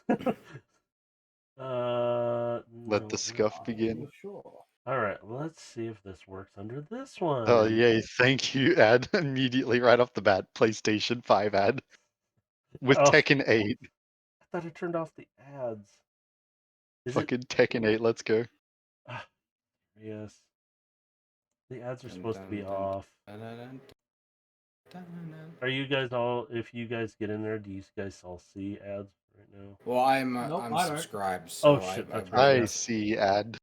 Let the No. scuff begin. Sure. All right, let's see if this works under this one. Oh, yay. Thank you, ad. Immediately right off the bat, PlayStation 5 ad. With Oh, Tekken 8. I thought I turned off the ads. Is it? Fucking Tekken 8, let's go. Ah, yes. The ads are supposed to be off. Are you guys all? If you guys get in there, do you guys all see ads right now? Well, I'm Nope, I'm I don't. subscribed, so Oh shit, that's right. I Yeah. see ad.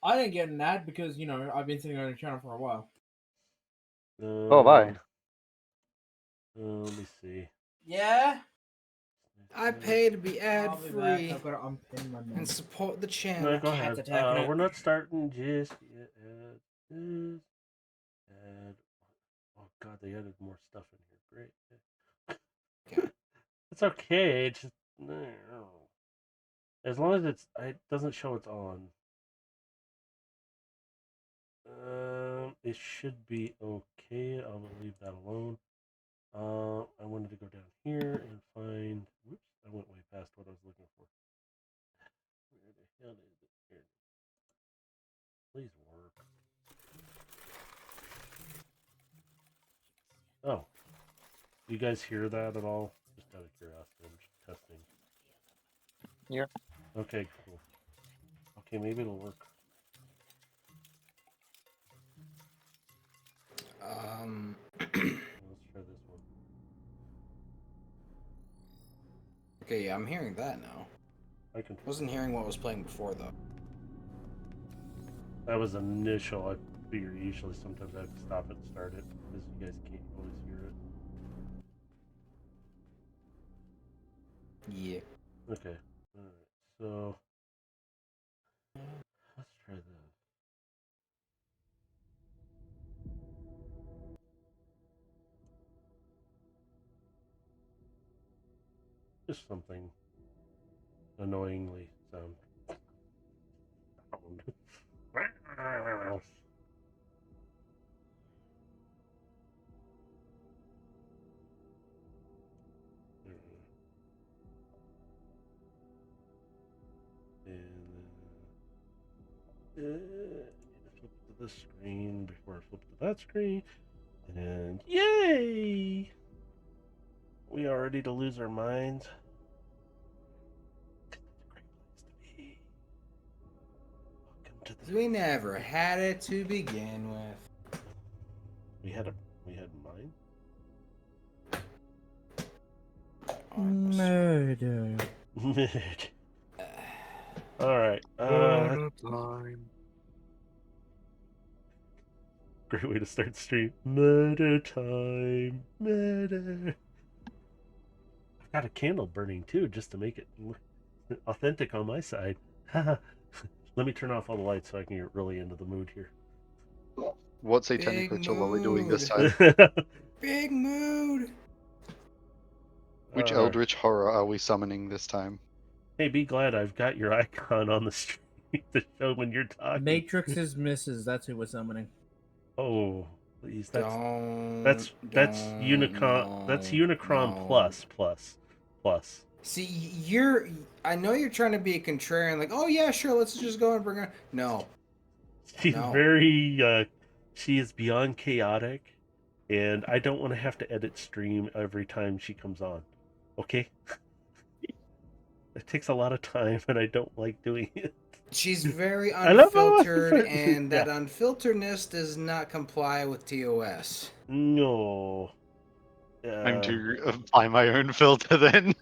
I didn't get an ad because, you know, I've been sitting on the channel for a while. Oh, bye. Let me see. Yeah? I pay to be ad I'll be back. free I've got to unpin my mom. and support the No, channel. go Cat's ahead. attacking it. We're not starting just yet. Add. Oh god, they added more stuff in here. Great. Okay. It's okay. It's just as long as it doesn't show it's on. It should be okay. I'm gonna leave that alone. I wanted to go down here and find. Whoops, I went way past what I was looking for. Where the hell is it? Here. Please work. Oh, you guys hear that at all? Just out of curiosity, I'm just testing. Yeah. Okay, cool. Okay, maybe it'll work. Let's try this one. Okay, yeah, I'm hearing that now. I can. Wasn't hearing what was playing before though. That was initial. I figure usually sometimes I have to stop it and start it because you guys can't always hear it. Yeah. Okay. Alright. So let's try this. Just something annoyingly sound. And I need to flip to this screen before I flip to that screen. And yay! We are ready to lose our minds. It's a great place to be. Welcome to the. We never had it to begin with. We had mine. Murder. All right. Time. Great way to start the stream. Murder time. Murder. I've got a candle burning too, just to make it authentic on my side. Let me turn off all the lights so I can get really into the mood here. What satanic Big ritual are we doing this mood. time? Big mood. Which Alright. eldritch horror are we summoning this time? Hey, be glad I've got your icon on the stream to show when you're talking. Matrix's misses. That's who we're summoning. Oh, please. That's Don't. Unicron. That's Unicron no. plus. See, I know you're trying to be a contrarian, like, oh yeah, sure, let's just go and bring her. No. She's No. very. She is beyond chaotic, and I don't want to have to edit stream every time she comes on. Okay. It takes a lot of time, and I don't like doing it. She's very I love how unfiltered, unfiltered- and that yeah. unfilteredness does not comply with TOS. No. I'm to apply my own filter then.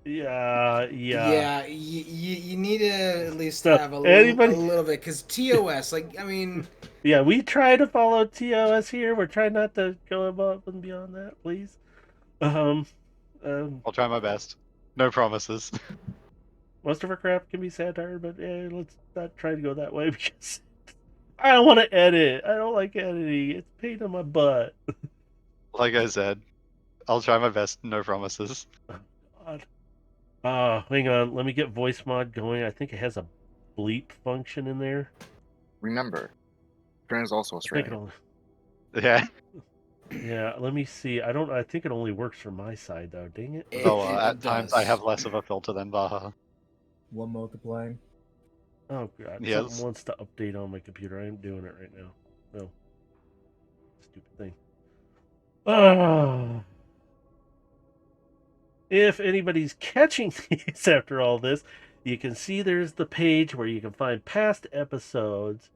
Yeah. Yeah, you need to at least So, have a anybody- little bit, because TOS, like, I mean, Yeah, we try to follow TOS here. We're trying not to go above and beyond that, please. I'll try my best. No promises. Most of our crap can be satire, but let's not try to go that way because I don't want to edit. I don't like editing. It's a pain in my butt. Like I said, I'll try my best. No promises. Oh, God. Hang on. Let me get voice mod going. I think it has a bleep function in there. Remember, Fran is also I think Australian. it'll. Yeah. Yeah, let me see. I think it only works for my side though. Dang it. Though It at times I does. have less of a filter than Baha. One multiplying. Oh god, something Yes. wants to update on my computer. I'm doing it right now. No. Stupid thing. Ah. If anybody's catching these after all this, you can see there's the page where you can find past episodes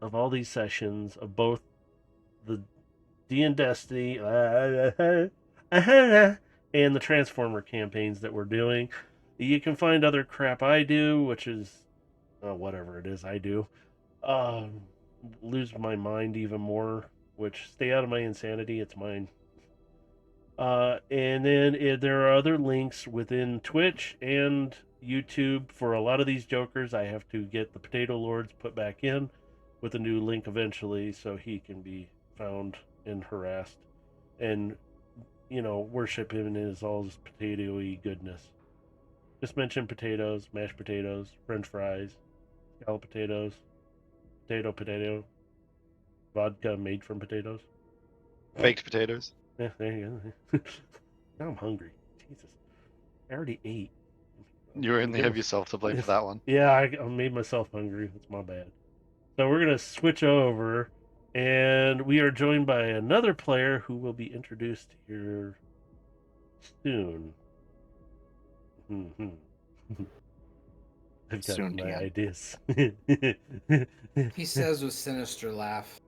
of all these sessions of both the D and Destiny and the Transformer campaigns that we're doing. You can find other crap I do, which is whatever it is I do. Lose my mind even more, which stay out of my insanity. It's mine. And then there are other links within Twitch and YouTube for a lot of these jokers. I have to get the Potato Lords put back in with a new link eventually so he can be found and harassed and, worship him in all his potato-y goodness. Just mention potatoes, mashed potatoes, french fries, scalloped potatoes, potato, vodka made from potatoes. Baked potatoes. Yeah, there you go. Now I'm hungry. Jesus. I already ate. You only have yourself to blame for that one. Yeah, I made myself hungry. That's my bad. So we're going to switch over, and we are joined by another player who will be introduced here soon. I've got Soon, my Dan. ideas. He says with sinister laugh.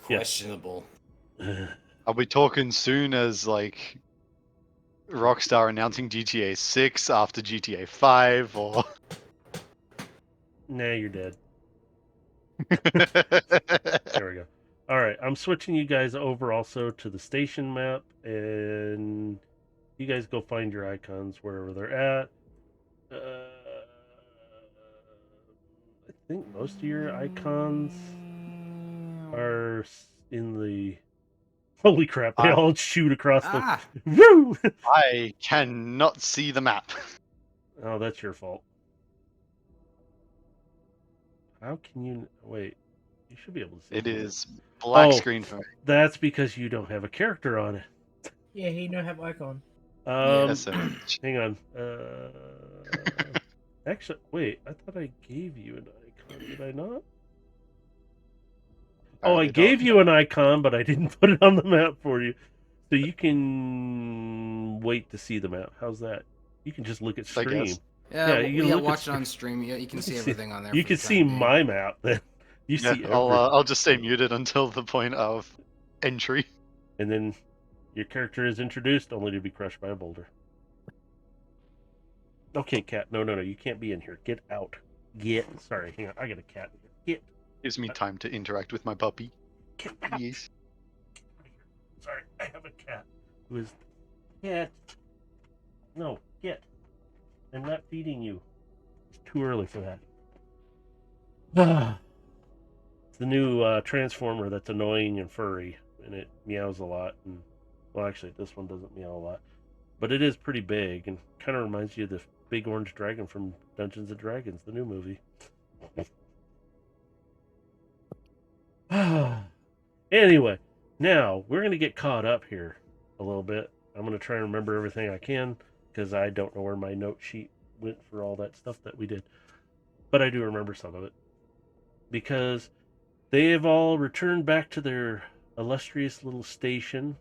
Questionable. Are we talking soon as like Rockstar announcing GTA 6 after GTA 5 or Nah, you're dead. There we go. All right, I'm switching you guys over also to the station map, and you guys go find your icons wherever they're at. I think most of your icons are in the. Holy crap! They all shoot across the. Ah, Woo! I cannot see the map. Oh, that's your fault. How can you wait? You should be able to see. It the map. is black Oh. screen for me. That's because you don't have a character on it. Yeah, he don't have icon. SMH. Hang on. Actually, wait. I thought I gave you an icon. Did I not? Oh, I Apparently gave not. you an icon, but I didn't put it on the map for you. So you can wait to see the map. How's that? You can just look at I stream. guess. Yeah, you can look at watch it on stream. You can see everything on there. You for can the see time being. my map then. You Yeah, see I'll just stay muted until the point of entry. and then your character is introduced only to be crushed by a boulder. Okay, cat. No, you can't be in here. Get out. Sorry, hang on. I got a cat in here. Gives me time to interact with my puppy. Get out. Yes. Sorry, I have a cat who is cat. No, get. I'm not feeding you. It's too early for that. It's the new Transformer that's annoying and furry, and it meows a lot. And well, actually, this one doesn't meow a lot, but it is pretty big and kind of reminds you of the big orange dragon from Dungeons and Dragons, the new movie. Anyway, now we're gonna get caught up here a little bit. I'm gonna try and remember everything I can because I don't know where my note sheet went for all that stuff that we did, but I do remember some of it because they have all returned back to their illustrious little station,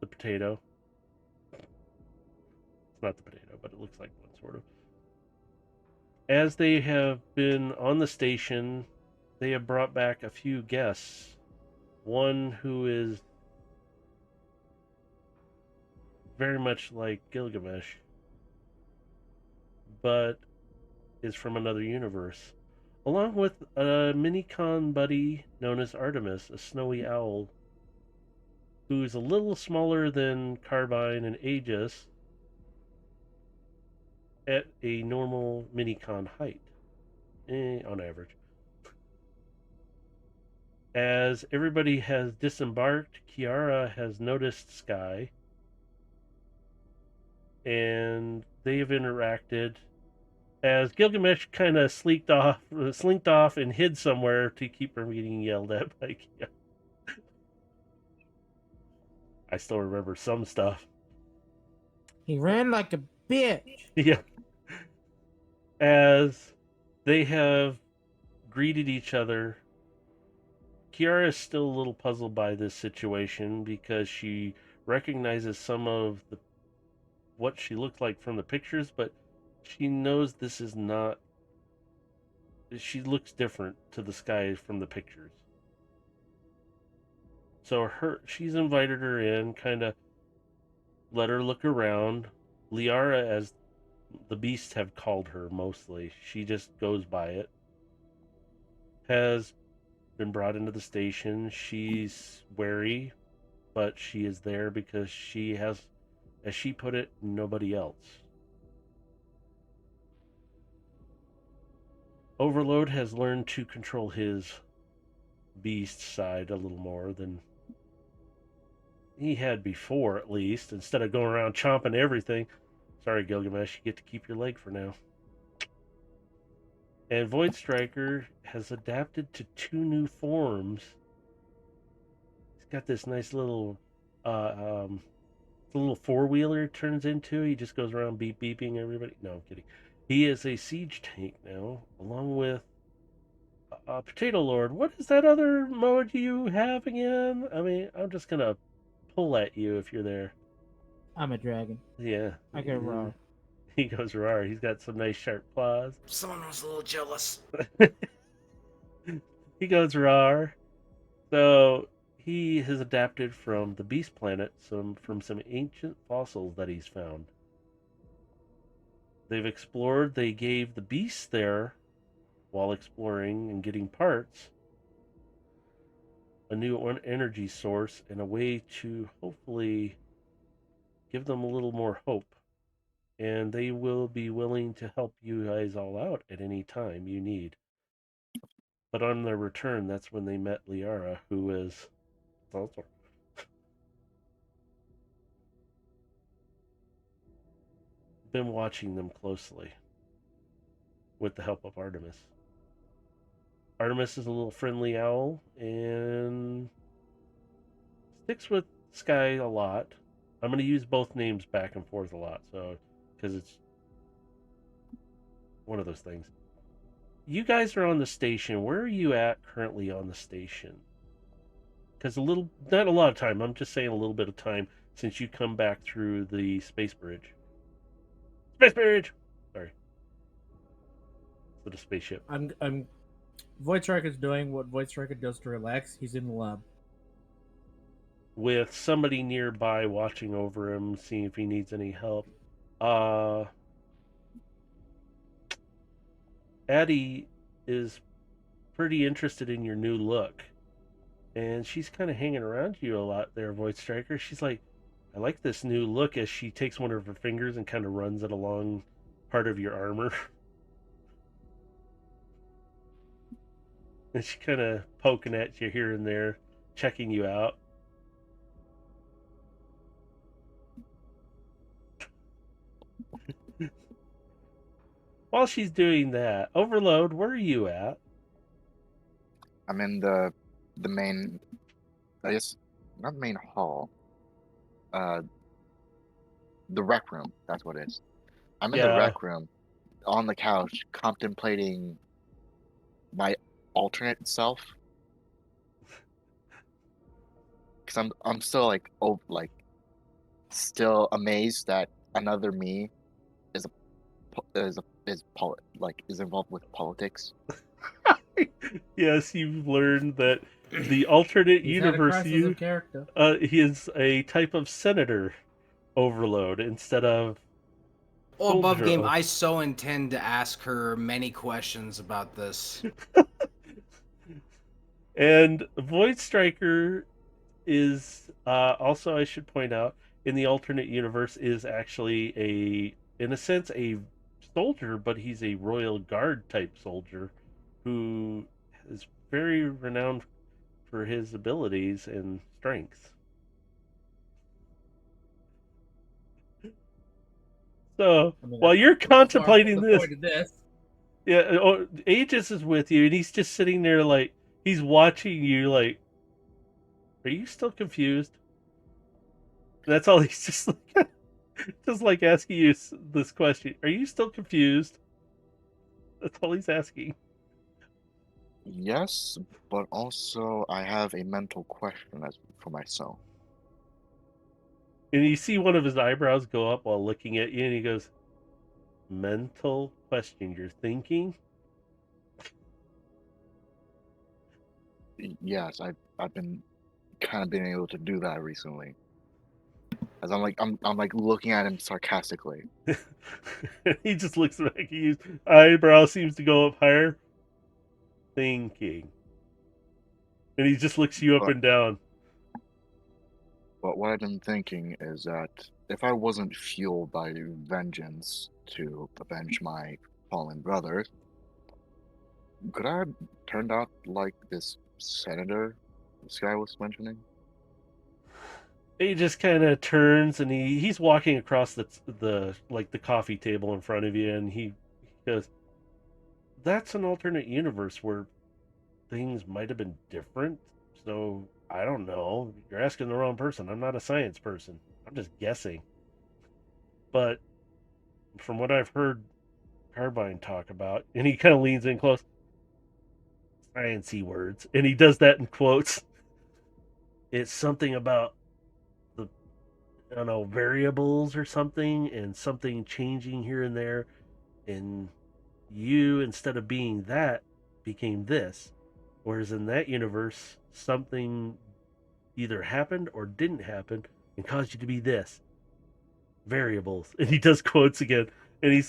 the potato. It's not the potato, but it looks like one sort of. As they have been on the station, they have brought back a few guests. One who is very much like Gilgamesh, but is from another universe, along with a mini-con buddy known as Artemis, a snowy owl, who's a little smaller than Carbine and Aegis at a normal mini-con height, on average. As everybody has disembarked, Kiara has noticed Sky, and they have interacted as Gilgamesh kind of slinked off and hid somewhere to keep from getting yelled at by Kia. I still remember some stuff. He ran like a bitch. Yeah. As they have greeted each other, Kiara is still a little puzzled by this situation because she recognizes some of what she looked like from the pictures, but she knows this is not. She looks different to the sky from the pictures. So she's invited her in, kind of let her look around. Liara, as the beasts have called her mostly, she just goes by it, has been brought into the station. She's wary, but she is there because she has, as she put it, nobody else. Overload has learned to control his beast side a little more than he had before, at least, instead of going around chomping everything. Sorry, Gilgamesh, you get to keep your leg for now. And Void Striker has adapted to 2 new forms. He's got this nice little four-wheeler turns into. He just goes around beeping everybody. No, I'm kidding. He is a siege tank now, along with Potato Lord. What is that other mode you have again? I mean, I'm just gonna pull at you if you're there. I'm a dragon. Yeah. I go raw. He goes raw. He's got some nice sharp claws. Someone was a little jealous. He goes raw. So he has adapted from the Beast Planet from some ancient fossils that he's found. They've explored. They gave the beasts there, while exploring and getting parts, a new energy source and a way to hopefully give them a little more hope. And they will be willing to help you guys all out at any time you need. But on their return, that's when they met Liara, who is also been watching them closely with the help of Artemis. Artemis is a little friendly owl and sticks with Sky a lot. I'm going to use both names back and forth a lot, so because it's one of those things. You guys are on the station. Where are you at currently on the station? Because not a lot of time. I'm just saying a little bit of time since you come back through the space bridge. Space bridge. Sorry. With a spaceship. I'm. Void Striker's doing what Void Striker does to relax. He's in the lab. With somebody nearby watching over him, seeing if he needs any help. Addie is pretty interested in your new look. And she's kind of hanging around you a lot there, Void Striker. She's like, I like this new look, as she takes one of her fingers and kind of runs it along part of your armor. And she kind of poking at you here and there, checking you out. While she's doing that, Overload, where are you at? I'm in the main, I guess, not main hall. The rec room. That's what it is. I'm in the Yeah. rec room, on the couch, contemplating my alternate self. Because I'm still still amazed that another me is involved with politics. Yes, you've learned that the alternate He's had a universe crisis of character. he is a type of senator Overload instead of Oh, above soldier game, I so intend to ask her many questions about this. And Void Striker is also, I should point out, in the alternate universe is actually in a sense, a soldier, but he's a royal guard type soldier who is very renowned for his abilities and strengths. So I mean, while you're that's part of contemplating the this, point of this. yeah, Aegis is with you, and he's just sitting there like he's watching you. Like, are you still confused? That's all. He's just like asking you this question. Are you still confused? That's all he's asking. Yes, but also I have a mental question as for myself. And you see one of his eyebrows go up while looking at you, and he goes, "Mental question. You're thinking." Yes, I've been kind of been able to do that recently. As I'm like looking at him sarcastically. He just looks back at you. Eyebrow seems to go up higher. Thinking. And he just looks you up But and down. but what I've been thinking is that if I wasn't fueled by vengeance to avenge my fallen brothers, could I have turned out like this senator this guy was mentioning? He just kind of turns and he's walking across the like the coffee table in front of you, and he goes, "That's an alternate universe where things might have been different. So I don't know. You're asking the wrong person. I'm not a science person. I'm just guessing. But from what I've heard Carbine talk about," and he kind of leans in close, "sciencey words," and he does that in quotes. It's something about the, I don't know, variables or something, and something changing here and there, and you, instead of being that, became this. Whereas in that universe, something either happened or didn't happen and caused you to be this. Variables. And he does quotes again, and he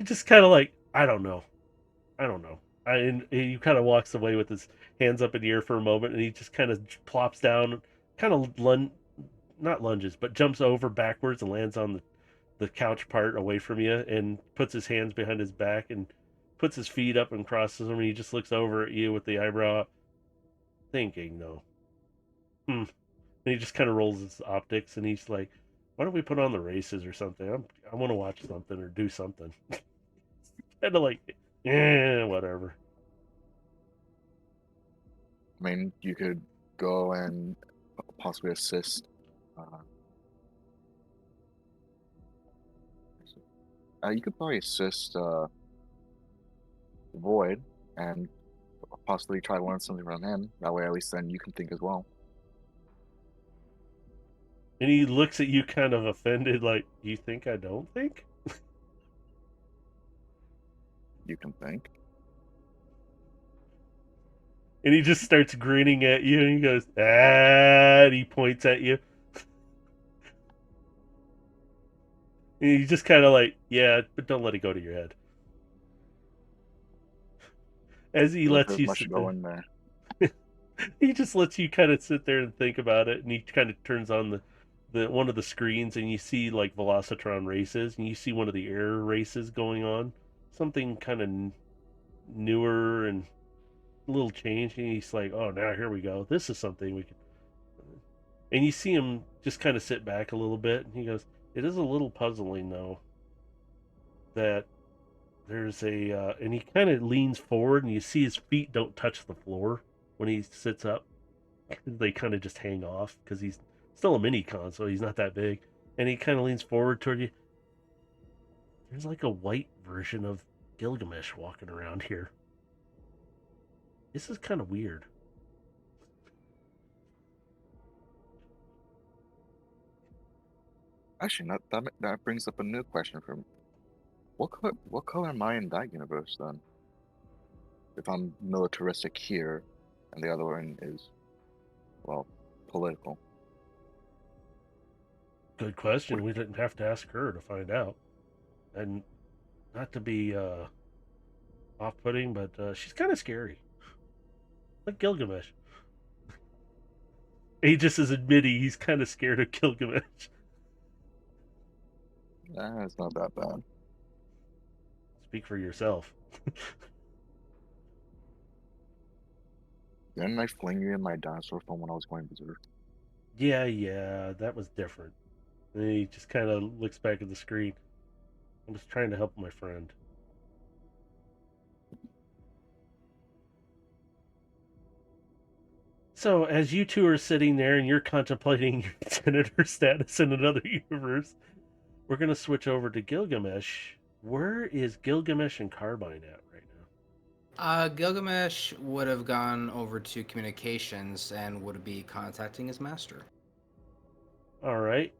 just kind of like, I don't know. I don't know. And he kind of walks away with his hands up in the air for a moment, and he just kind of plops down, kind of not lunges, but jumps over backwards and lands on the couch part away from you, and puts his hands behind his back and puts his feet up and crosses them, and he just looks over at you with the eyebrow up, thinking, though. And he just kind of rolls his optics, and he's like, "Why don't we put on the races or something? I want to watch something or do something." Kind of like, whatever. I mean, you could go and possibly assist. You could probably assist Void and possibly try to learn something from him. That way, at least then you can think as well. And he looks at you kind of offended, like, "You think I don't think?" You can think. And he just starts grinning at you, and he goes, "Ah," and he points at you. And he's just kind of like, "Yeah, but don't let it go to your head." As he lets There's you much to sit go there, in there. he just lets you kind of sit there and think about it, and he kind of turns on the one of the screens, and you see like Velocitron races, and you see one of the air races going on, something kind of newer and a little change, and he's like, "Oh, now here we go. This is something we can." And you see him just kind of sit back a little bit, and he goes, "It is a little puzzling though that there's and he kind of leans forward, and you see his feet don't touch the floor when he sits up. They kind of just hang off because he's still a mini con, so he's not that big. And he kind of leans forward toward you. There's like a white version of Gilgamesh walking around here. This is kind of weird." Actually, that brings up a new question for me. What color am I in that universe then? If I'm militaristic here, and the other one is, well, political. Good question. We didn't have to ask her to find out. And not to be off-putting, but she's kind of scary, like Gilgamesh. He just is admitting he's kind of scared of Gilgamesh. It's not that bad. Speak for yourself. Didn't I fling you in my dinosaur form when I was going berserk? Yeah, that was different. And he just kind of looks back at the screen. I'm just trying to help my friend. So, as you two are sitting there and you're contemplating your senator status in another universe, we're going to switch over to Gilgamesh. Where is Gilgamesh and Carbine at right now? Gilgamesh would have gone over to communications and would be contacting his master. All right.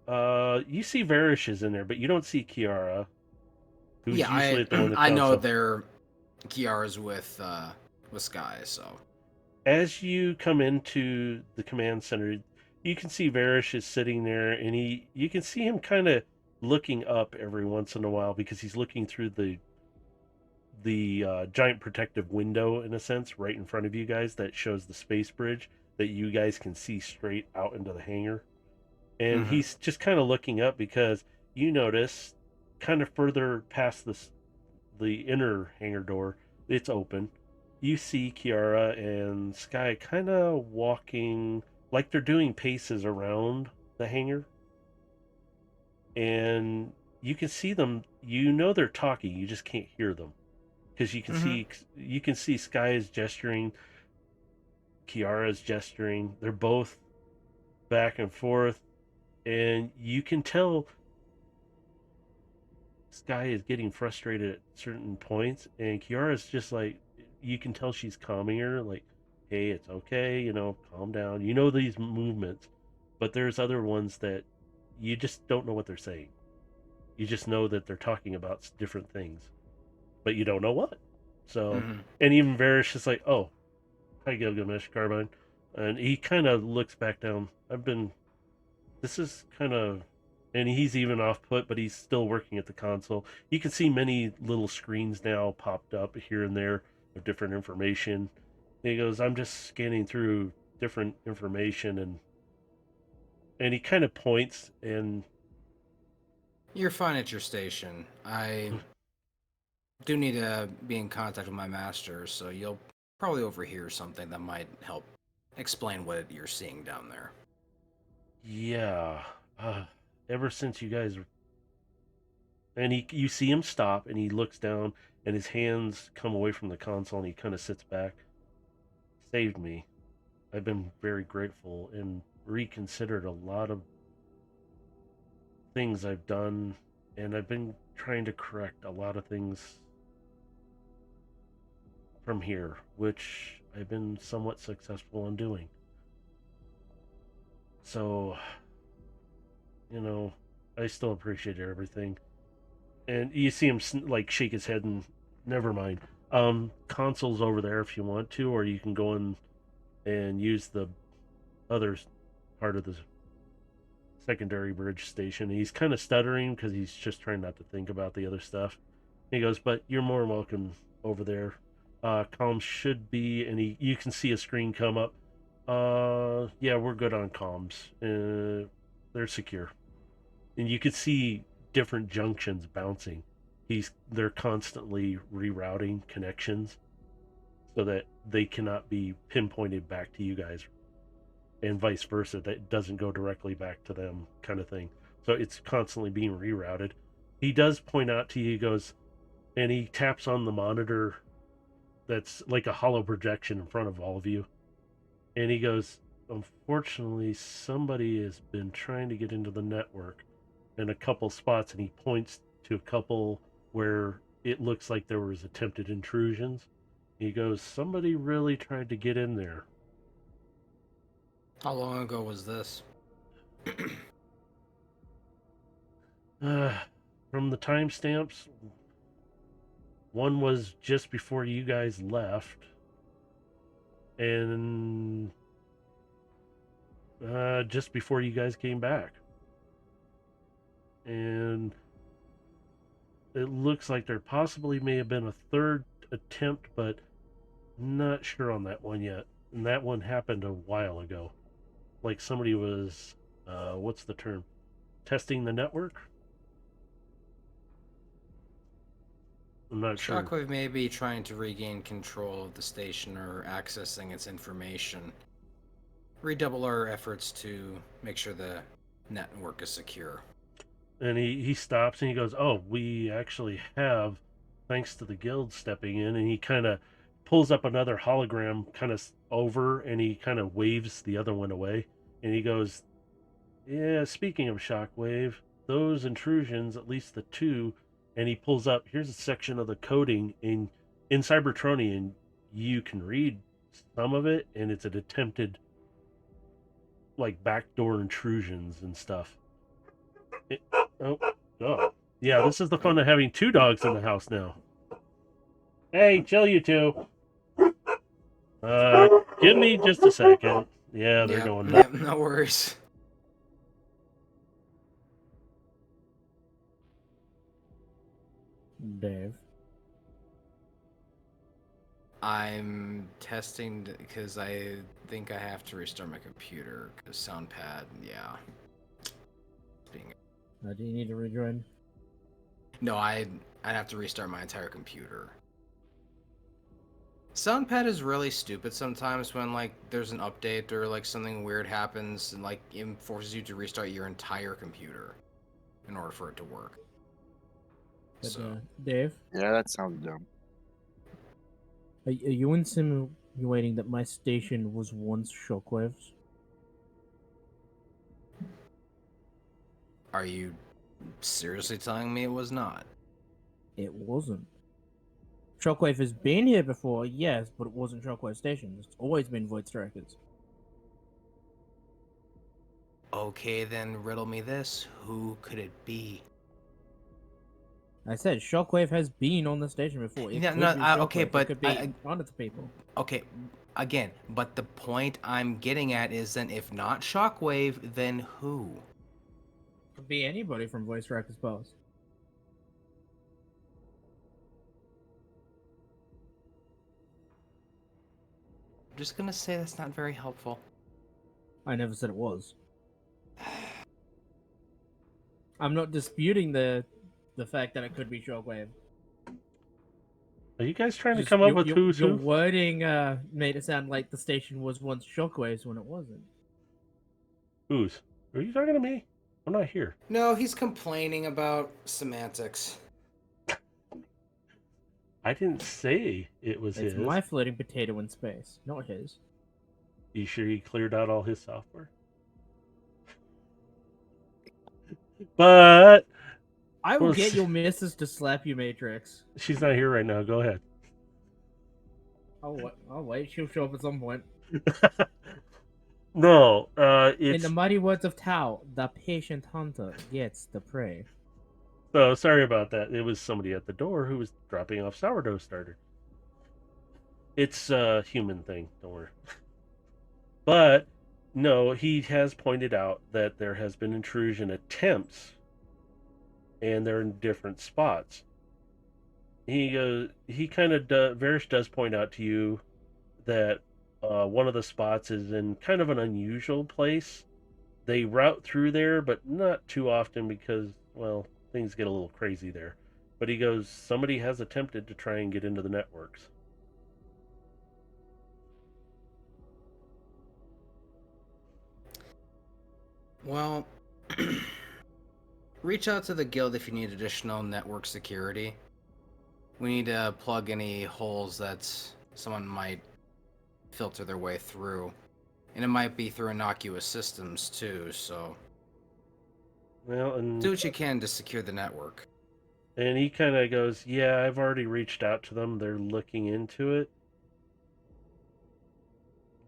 You see Varish is in there, but you don't see Kiara, who's Yeah, usually I at the one that I comes. know So, they're Kiara's with Sky, so as you come into the command center, you can see Varish is sitting there, and you can see him kind of looking up every once in a while because he's looking through the giant protective window in a sense right in front of you guys that shows the space bridge that you guys can see straight out into the hangar. And Mhm. he's just kind of looking up because you notice kind of further past the inner hangar door, it's open. You see Kiara and Sky kind of walking like they're doing paces around the hangar, and you can see them. You know they're talking, you just can't hear them because Mhm. you can see Sky is gesturing, Kiara is gesturing. They're both back and forth, and you can tell Sky is getting frustrated at certain points, and Kiara's just like, you can tell she's calming her, like, hey, it's okay, calm down. You know these movements, but there's other ones that you just don't know what they're saying. You just know that they're talking about different things, but you don't know what. So, Mhm. and even Varish is like, oh, hi, Gilgamesh, Carbine. And he kind of looks back down. This is kind of, and he's even off put, but he's still working at the console. You can see many little screens now popped up here and there of different information. And he goes, I'm just scanning through different information, and he kind of points, and You're fine at your station. I do need to be in contact with my master, so you'll probably overhear something that might help explain what you're seeing down there. yeah, uh, ever since you guys, and you see him stop, and he looks down, and his hands come away from the console, and he kind of sits back. Saved me. I've been very grateful and reconsidered a lot of things I've done, and I've been trying to correct a lot of things from here, which I've been somewhat successful in doing. So, you know, I still appreciate everything. And you see him like shake his head and never mind. Console's over there if you want to, or you can go in and use the other part of the secondary bridge station. He's kind of stuttering because he's just trying not to think about the other stuff. He goes, but you're more than welcome over there. Comms should be, and you can see a screen come up. Yeah, we're good on comms. They're secure, and you could see different junctions bouncing. They're constantly rerouting connections so that they cannot be pinpointed back to you guys, and vice versa. That doesn't go directly back to them, kind of thing. So it's constantly being rerouted. He does point out to you. He goes, and he taps on the monitor that's like a hollow projection in front of all of you. And he goes, unfortunately, somebody has been trying to get into the network in a couple spots, and he points to a couple where it looks like there was attempted intrusions. He goes, somebody really tried to get in there. How long ago was this? Uh, from the timestamps, one was just before you guys left, and just before you guys came back. And it looks like there possibly may have been a third attempt, but not sure on that one yet. And that one happened a while ago. Like somebody was, what's the term? Testing the network? I'm not sure. Shockwave may be trying to regain control of the station or accessing its information. Redouble our efforts to make sure the network is secure. And he stops and he goes, "Oh, we actually have, thanks to the guild stepping in." And he kind of pulls up another hologram kind of over, and he kind of waves the other one away. And he goes, "Yeah, speaking of Shockwave, those intrusions, at least the two," and he pulls up, here's a section of the coding in Cybertronian. You can read some of it, and it's an attempted like backdoor intrusions and stuff. Oh, God. Yeah, this is the fun of having two dogs in the house now. Hey, chill, you two. Give me just a second. Yeah, they're going nuts. Yep, no worries. Dave. I'm testing because I think I have to restart my computer because SoundPad, yeah. Do you need to rejoin? No, I'd have to restart my entire computer. SoundPad is really stupid sometimes when like there's an update or like something weird happens and like it forces you to restart your entire computer in order for it to work. But, So Dave, Yeah, that sounds dumb. are you insinuating that my station was once Shockwave's? are you seriously telling me it was not? It wasn't. Shockwave has been here before, yes, but it wasn't Shockwave Station. It's always been Void Strikers. Okay, then riddle me this. Who could it be? I said Shockwave has been on the station before. It Yeah, could no, be okay, Shockwave. but it could be hundreds of people. Okay, again, but the point I'm getting at is then if not Shockwave, then who? Could be anybody from Void Strikers Past. I'm just gonna say that's not very helpful. I never said it was. I'm not disputing the fact that it could be Shockwave. Are you guys trying to Just come up with who's your who? wording made it sound like the station was once Shockwave's when it wasn't. Who's? Are you talking to me? I'm not here. No, he's complaining about semantics. I didn't say it was It's his. my floating potato in space, not his. You sure he cleared out all his software? But I will Well, get your missus to slap you, Matrix. she's not here right now. Go ahead. I'll wait. She'll show up at some point. No, In it's the mighty words of Tao, the patient hunter gets the prey. so sorry about that. It was somebody at the door who was dropping off sourdough starter. It's a human thing. Don't worry. But no, he has pointed out that there has been intrusion attempts, and they're in different spots. He kind of Varish does point out to you that one of the spots is in kind of an unusual place. They route through there, but not too often because, well, things get a little crazy there. But he goes, somebody has attempted to try and get into the networks. Well, reach out to the guild if you need additional network security. We need to plug any holes that someone might filter their way through. And it might be through innocuous systems too, so Well, and do what you can to secure the network. and he kind of goes, yeah, I've already reached out to them. They're looking into it.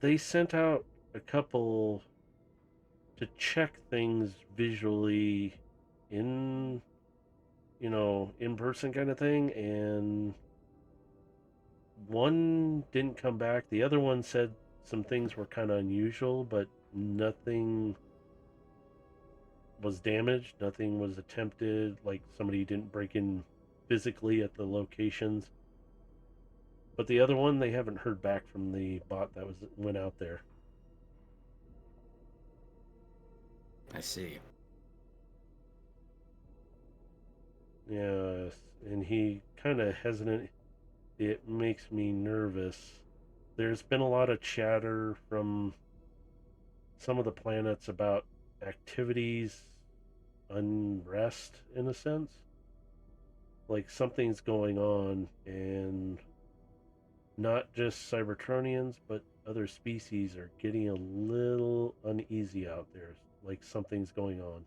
They sent out a couple to check things visually in in person kind of thing, and one didn't come back. The other one said some things were kind of unusual, but nothing was damaged, nothing was attempted, like somebody didn't break in physically at the locations. But the other one, they haven't heard back from the bot that went out there. I see. Yes, and he kind of hesitant. It makes me nervous. There's been a lot of chatter from some of the planets about activities unrest in a sense. Like something's going on, and not just Cybertronians, but other species are getting a little uneasy out there. Like something's going on.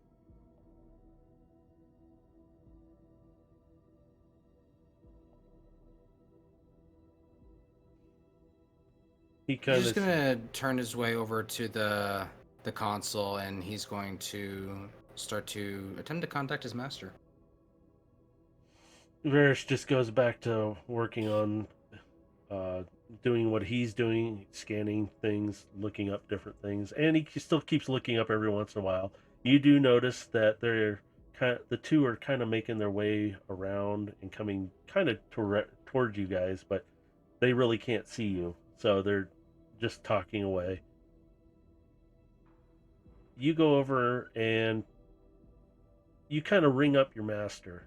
He He's kind just of gonna turn his way over to the console, and he's going to start to attempt to contact his master. Varys just goes back to working on uh, doing what he's doing, scanning things, looking up different things, and he still keeps looking up every once in a while. You do notice that the two are kind of making their way around and coming kind of towards you guys, but they really can't see you, so they're just talking away. You go over and you kind of ring up your master,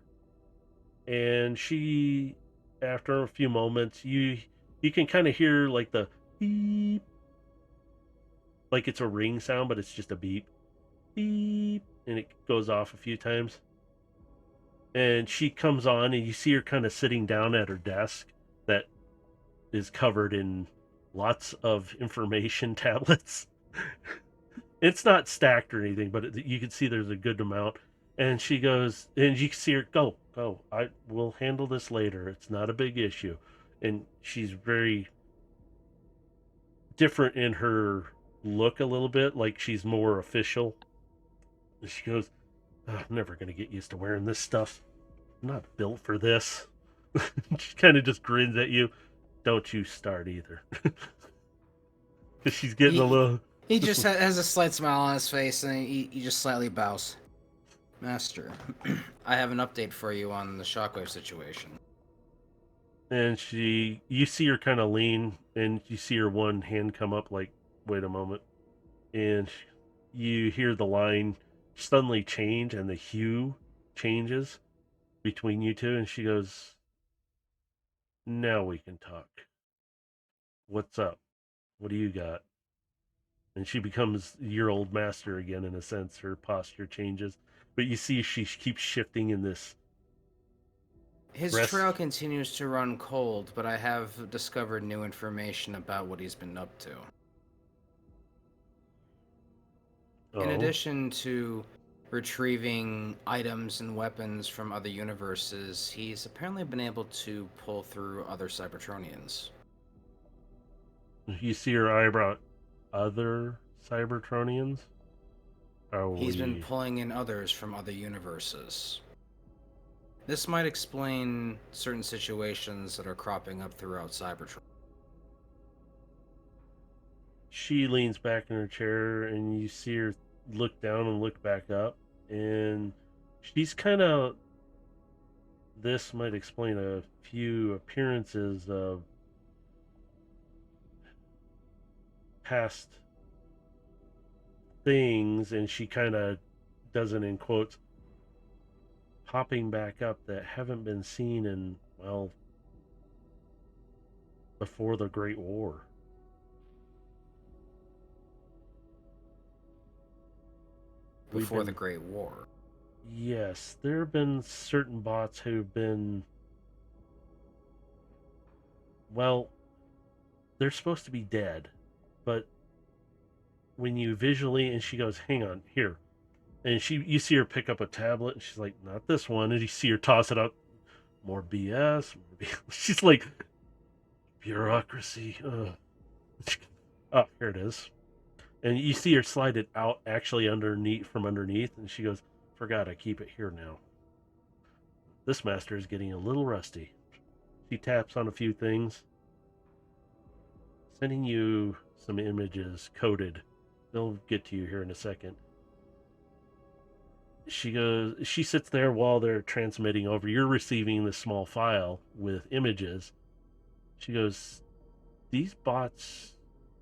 and she, after a few moments, you can kind of hear like the beep, like it's a ring sound, but it's just a beep, beep, and it goes off a few times. And she comes on, and you see her kind of sitting down at her desk that is covered in lots of information tablets. It's not stacked or anything, but you can see there's a good amount. And she goes, and you can see her go. I will handle this later. It's not a big issue. And she's very different in her look a little bit, like she's more official. And she goes, I'm never going to get used to wearing this stuff. I'm not built for this. She kind of just grins at you. Don't you start either. Because she's getting a little. He just has a slight smile on his face, and he just slightly bows. Master, I have an update for you on the shockwave situation. And you see her kind of lean, and you see her one hand come up, like, wait a moment. And you hear the line suddenly change, and the hue changes between you two, and she goes, now we can talk. What's up? What do you got? And she becomes your old master again, in a sense. Her posture changes. But you see she keeps shifting in this. His trail continues to run cold, but I have discovered new information about what he's been up to. In addition to retrieving items and weapons from other universes, he's apparently been able to pull through other Cybertronians. You see her eyebrow. Other Cybertronians? He's been pulling in others from other universes. This might explain certain situations that are cropping up throughout Cybertron. She leans back in her chair, and you see her look down and look back up, and she's kind of. This might explain a few appearances of past things, and she kind of does it in quotes, popping back up that haven't been seen in, well, before the Great War. Before the Great War? Yes, there have been certain bots who've been, well, they're supposed to be dead, but when you visually, and she goes, hang on, here. And you see her pick up a tablet, and she's like, not this one. And you see her toss it up, more BS. She's like, bureaucracy. Oh, here it is. And you see her slide it out actually from underneath, and she goes, forgot I keep it here now. This master is getting a little rusty. She taps on a few things, sending you some images coded. They'll get to you here in a second. She sits there while they're transmitting over. You're receiving this small file with images. She goes, these bots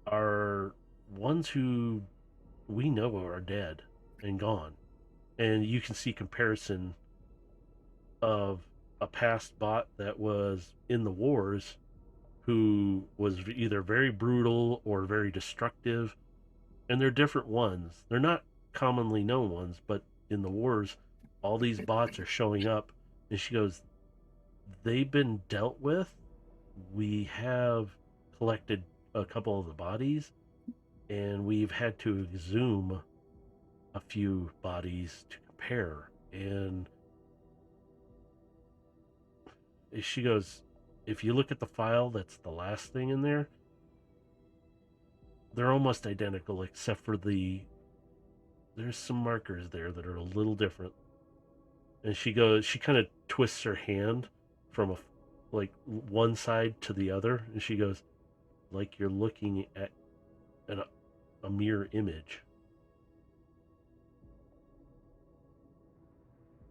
are ones who we know are dead and gone. And you can see comparison of a past bot that was in the wars who was either very brutal or very destructive. And they're different ones. They're not commonly known ones, but in the wars, all these bots are showing up. And she goes, they've been dealt with. We have collected a couple of the bodies, and we've had to exhume a few bodies to compare. And she goes, if you look at the file, that's the last thing in there. They're almost identical, except for there's some markers there that are a little different. And she kind of twists her hand from like one side to the other, and she goes, like you're looking at a mirror image.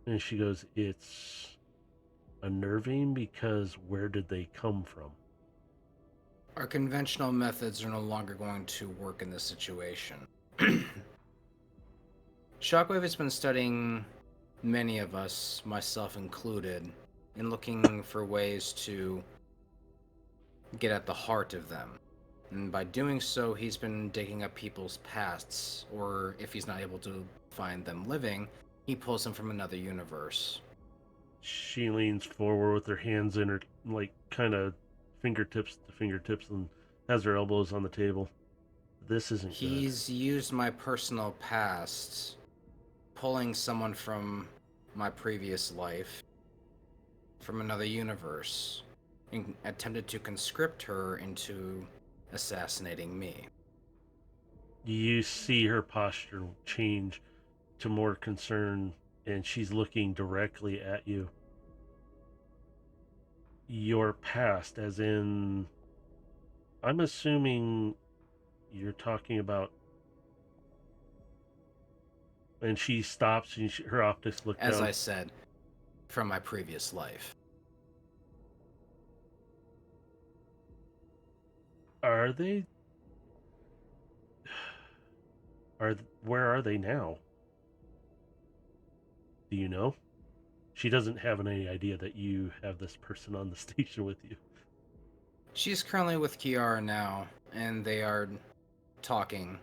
And she goes, it's unnerving because where did they come from? Our conventional methods are no longer going to work in this situation. Shockwave has been studying many of us, myself included, and looking for ways to get at the heart of them. And by doing so, he's been digging up people's pasts, or if he's not able to find them living, he pulls them from another universe. She leans forward with her hands in her, like, kind of fingertips to fingertips, and has her elbows on the table. This isn't good. He's used my personal past, pulling someone from my previous life, from another universe, and attempted to conscript her into assassinating me. You see her posture change to more concern, and she's looking directly at you. Your past, as in, I'm assuming you're talking about. And she stops, and her optics look As down. I said, from my previous life. Are they? Where are they now? Do you know? She doesn't have any idea that you have this person on the station with you. She's currently with Kiara now, and they are talking.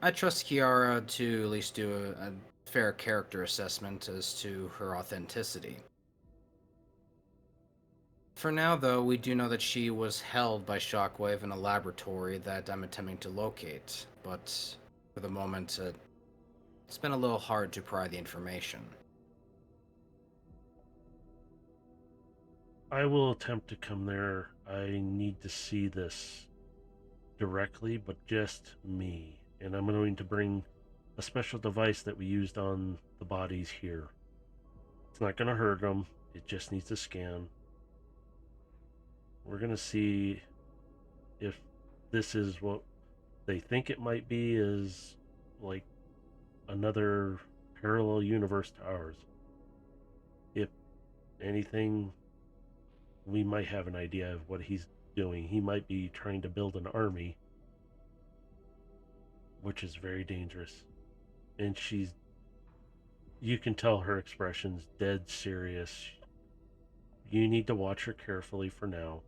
I trust Kiara to at least do a fair character assessment as to her authenticity. For now, though, we do know that she was held by Shockwave in a laboratory that I'm attempting to locate, but for the moment, it's been a little hard to pry the information. I will attempt to come there. I need to see this directly, but just me. And I'm going to bring a special device that we used on the bodies here. It's not going to hurt them. It just needs to scan. We're going to see if this is what they think it might be, is like another parallel universe to ours. If anything, we might have an idea of what he's doing. He might be trying to build an army, which is very dangerous. And you can tell her expression's dead serious. You need to watch her carefully for now.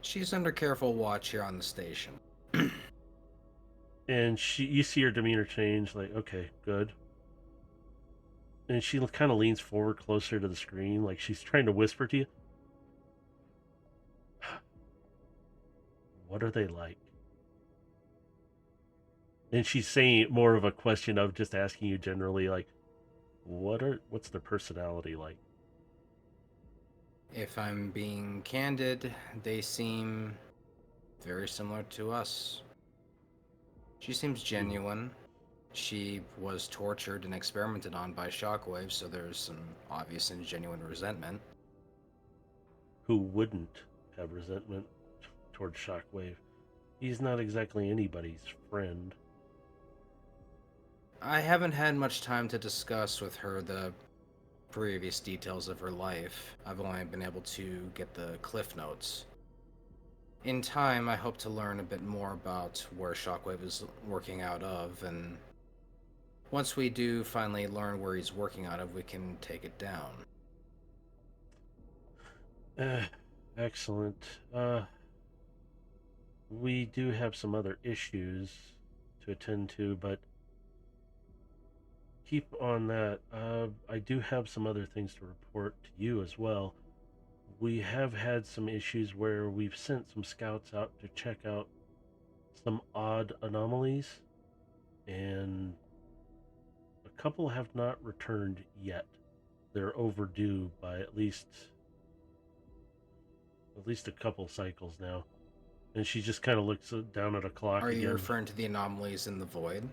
She's under careful watch here on the station. And you see her demeanor change, like, okay, good. And she kind of leans forward closer to the screen, like she's trying to whisper to you. What are they like? And she's saying more of a question of just asking you generally, like, what's their personality like? If I'm being candid, they seem very similar to us. She seems genuine. She was tortured and experimented on by Shockwave, so there's some obvious and genuine resentment. Who wouldn't have resentment towards Shockwave? He's not exactly anybody's friend. I haven't had much time to discuss with her the previous details of her life. I've only been able to get the cliff notes. In time, I hope to learn a bit more about where Shockwave is working out of, and once we do finally learn where he's working out of, we can take it down. Excellent. We do have some other issues to attend to, but keep on that. I do have some other things to report to you as well. We have had some issues where we've sent some scouts out to check out some odd anomalies, and a couple have not returned yet. They're overdue by at least a couple cycles now. And she just kind of looks down at a clock Are you again. referring to the anomalies in the void?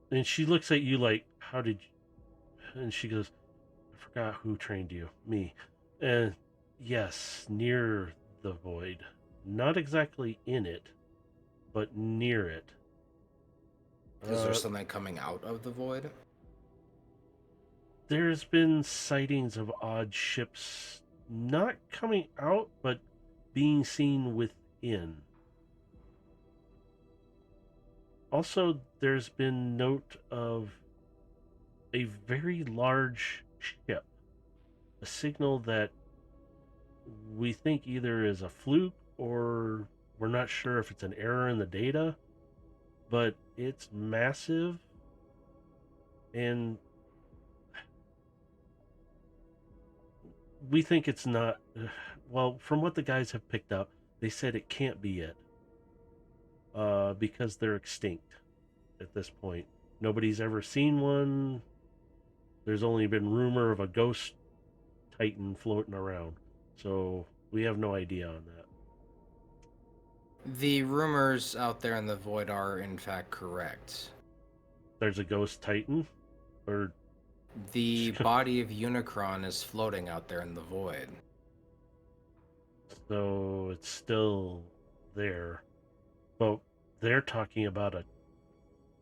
And she looks at you like, how did you... And she goes, I forgot who trained you. Me. And yes, near the void. Not exactly in it, but near it. Is there something coming out of the void? There's been sightings of odd ships not coming out, but being seen within. Also, there's been note of a very large ship, a signal that we think either is a fluke or we're not sure if it's an error in the data, but it's massive and we think it's not. Well, from what the guys have picked up, they said it can't be it because they're extinct at this point. Nobody's ever seen one. There's only been rumor of a ghost titan floating around, so we have no idea on that. The rumors out there in the void are in fact correct. There's a ghost titan, or The body of Unicron is floating out there in the void. so it's still there, but they're talking about a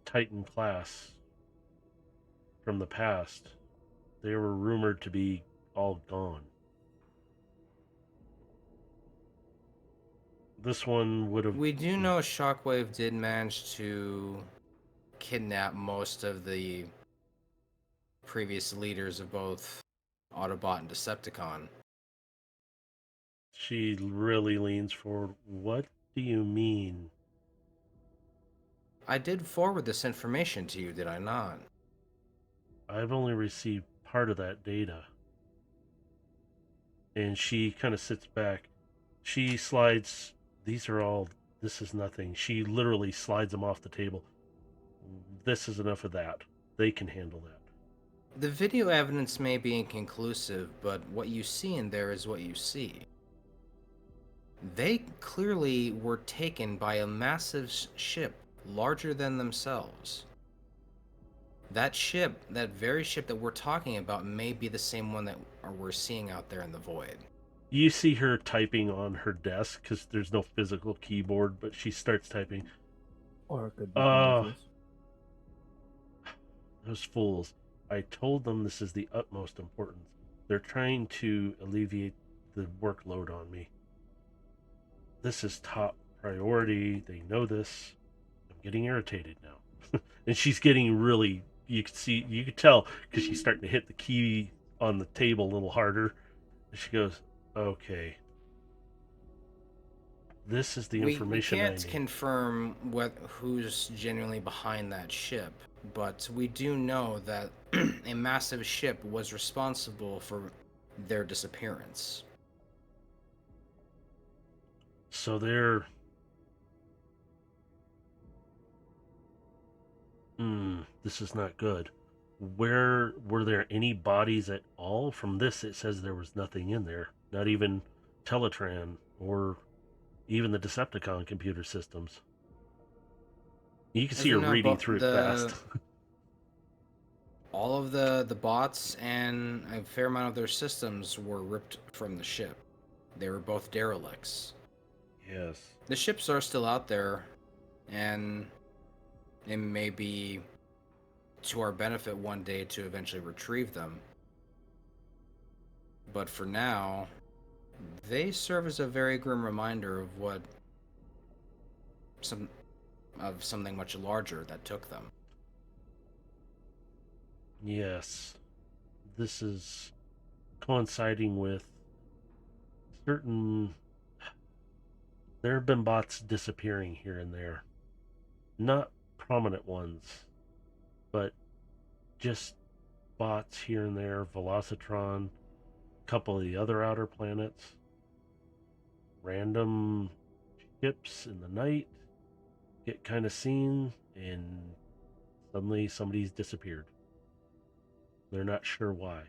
titan class from the past. They were rumored to be all gone. This one would have... We do know Shockwave did manage to kidnap most of the previous leaders of both Autobot and Decepticon. She really leans forward. What do you mean? I did forward this information to you, did I not? I've only received part of that data. And she kind of sits back. She slides... This is nothing. She literally slides them off the table. This is enough of that. They can handle that. The video evidence may be inconclusive, but what you see in there is what you see. They clearly were taken by a massive ship larger than themselves. That ship, that very ship that we're talking about, may be the same one that we're seeing out there in the void. You see her typing on her desk because there's no physical keyboard, but she starts typing. Or it could be Morpheus. Those fools. I told them this is the utmost importance. They're trying to alleviate the workload on me. This is top priority. They know this. I'm getting irritated now. And she's getting really, you could tell because she's starting to hit the key on the table a little harder. And she goes, okay. This is the information we I can't need. confirm who's genuinely behind that ship, but we do know that a massive ship was responsible for their disappearance. So they're... this is not good. Were there any bodies at all? From this, it says there was nothing in there. Not even Teletran or even the Decepticon computer systems. You can see her reading through it fast. All of the bots and a fair amount of their systems were ripped from the ship. They were both derelicts. Yes. The ships are still out there, and it may be to our benefit one day to eventually retrieve them. But for now, they serve as a very grim reminder of something much larger that took them. Yes. This is coinciding with certain... There have been bots disappearing here and there. Not prominent ones. but just spots here and there, Velocitron, a couple of the other outer planets, random ships in the night get kind of seen, and suddenly somebody's disappeared. They're not sure why.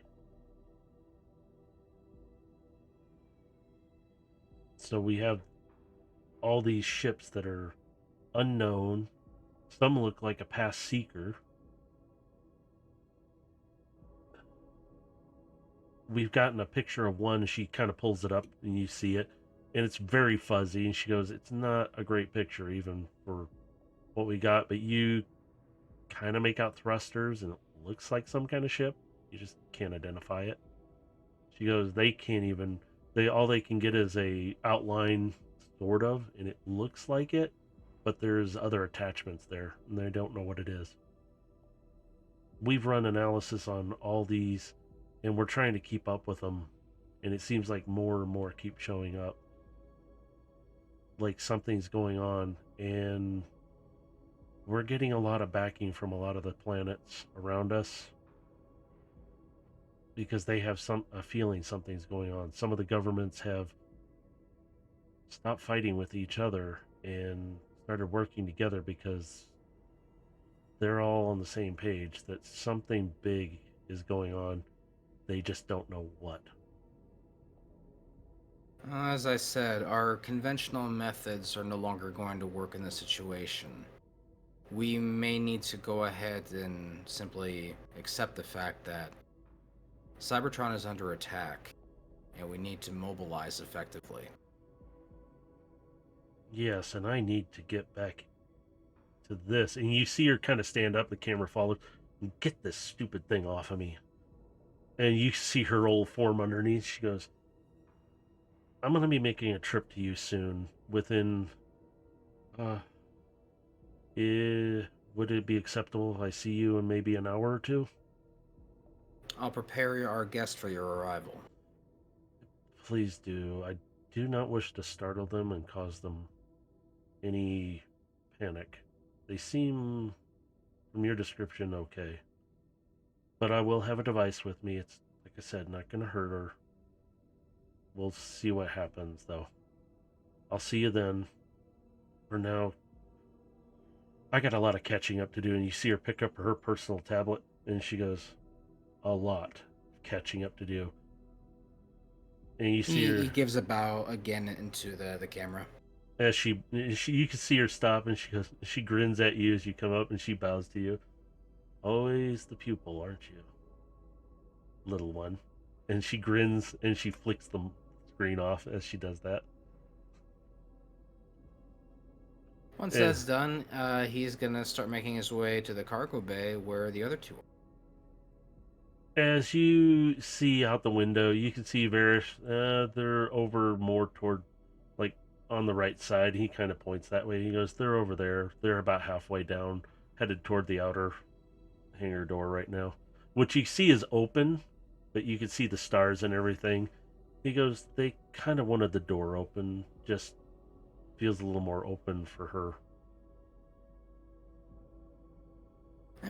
So we have all these ships that are unknown. Some look like a past seeker. We've gotten a picture of one. She kind of pulls it up and you see it, and it's very fuzzy. And she goes, "It's not a great picture even for what we got, but you kind of make out thrusters and it looks like some kind of ship. You just can't identify it." She goes, "They can't even. All they can get is a outline, sort of, and it looks like it, but there's other attachments there, and they don't know what it is." We've run analysis on all these, and we're trying to keep up with them, and it seems like more and more keep showing up. Like something's going on, and we're getting a lot of backing from a lot of the planets around us because they have a feeling something's going on. Some of the governments have stopped fighting with each other and started working together because they're all on the same page that something big is going on. They just don't know what. As I said, our conventional methods are no longer going to work in this situation. We may need to go ahead and simply accept the fact that Cybertron is under attack, and we need to mobilize effectively. Yes, and I need to get back to this. And you see her kind of stand up, the camera follows, and "Get this stupid thing off of me." And you see her old form underneath. She goes, "I'm going to be making a trip to you soon. Within, would it be acceptable if I see you in maybe an hour or two?" I'll prepare our guest for your arrival. "Please do. I do not wish to startle them and cause them any panic. They seem, from your description, okay. But I will have a device with me. It's, like I said, not going to hurt her. We'll see what happens, though. I'll see you then. For now, I got a lot of catching up to do." And you see her pick up her personal tablet, and she goes, "A lot of catching up to do." And you see her He gives a bow again into the camera. as she you can see her stop, and she grins at you as you come up, and she bows to you. "Always the pupil, aren't you, little one?" And she grins and she flicks the screen off as she does that. Once Yeah. that's done, he's gonna start making his way to the cargo bay where the other two are. As you see out the window, you can see Varys. They're over more toward, like, on the right side. He kind of points that way. He goes, "They're over there. They're about halfway down, headed toward the outer hangar door right now," which you see is open, but you can see the stars and everything. He goes, "They kind of wanted the door open. Just feels a little more open for her."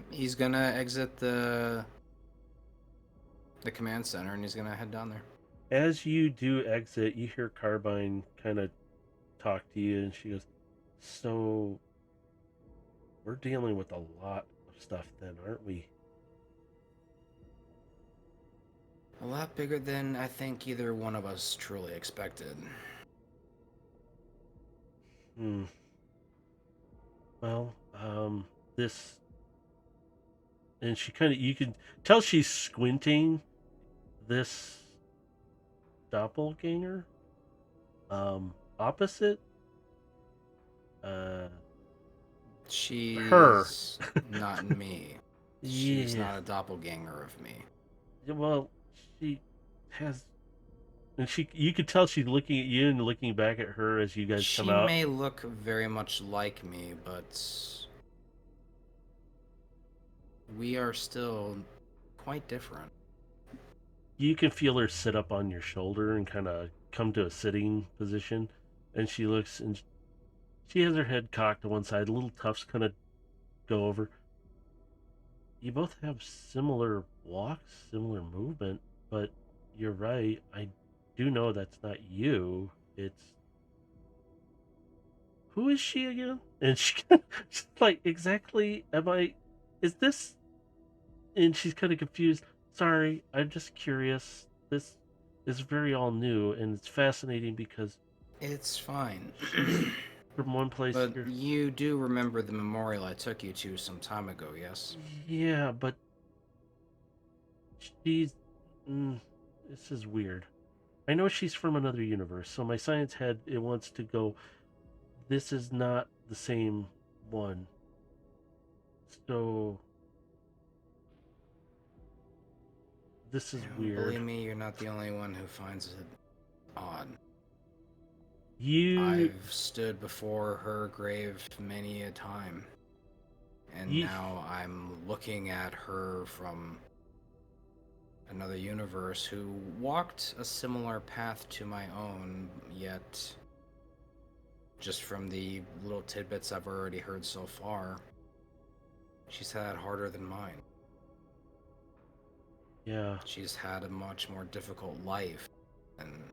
He's gonna exit the command center and he's gonna head down there. As you do exit, you hear Carbine kind of talk to you, and she goes, "So, we're dealing with a lot of stuff then, aren't we?" A lot bigger than I think either one of us truly expected. Well, this... And she kind of... You can tell she's squinting. This doppelganger? Opposite? She's Her. not me. She's not a doppelganger of me. Well, she has... And you could tell she's looking at you and looking back at her as you guys She come out. may look very much like me, but we are still quite different. You can feel her sit up on your shoulder and kind of come to a sitting position, and she looks, and she has her head cocked to one side. Little tufts kind of go over. you both have similar walks, similar movement, but you're right. I do know that's not you. It's who is she again? And she's like, exactly. Am I? Is this? And she's kind of confused. Sorry, I'm just curious. This is very all new, and it's fascinating because It's fine. she's from one place But here. you do remember the memorial I took you to some time ago, yes? Yeah, but she's. Mm, this is weird. I know she's from another universe, so my science head it wants to go. This is not the same one. So this is weird. Believe me, you're not the only one who finds it odd. You I've stood before her grave many a time, and Ye- now I'm looking at her from another universe who walked a similar path to my own, yet, just from the little tidbits I've already heard so far, she's had it harder than mine. yeah. She's had a much more difficult life and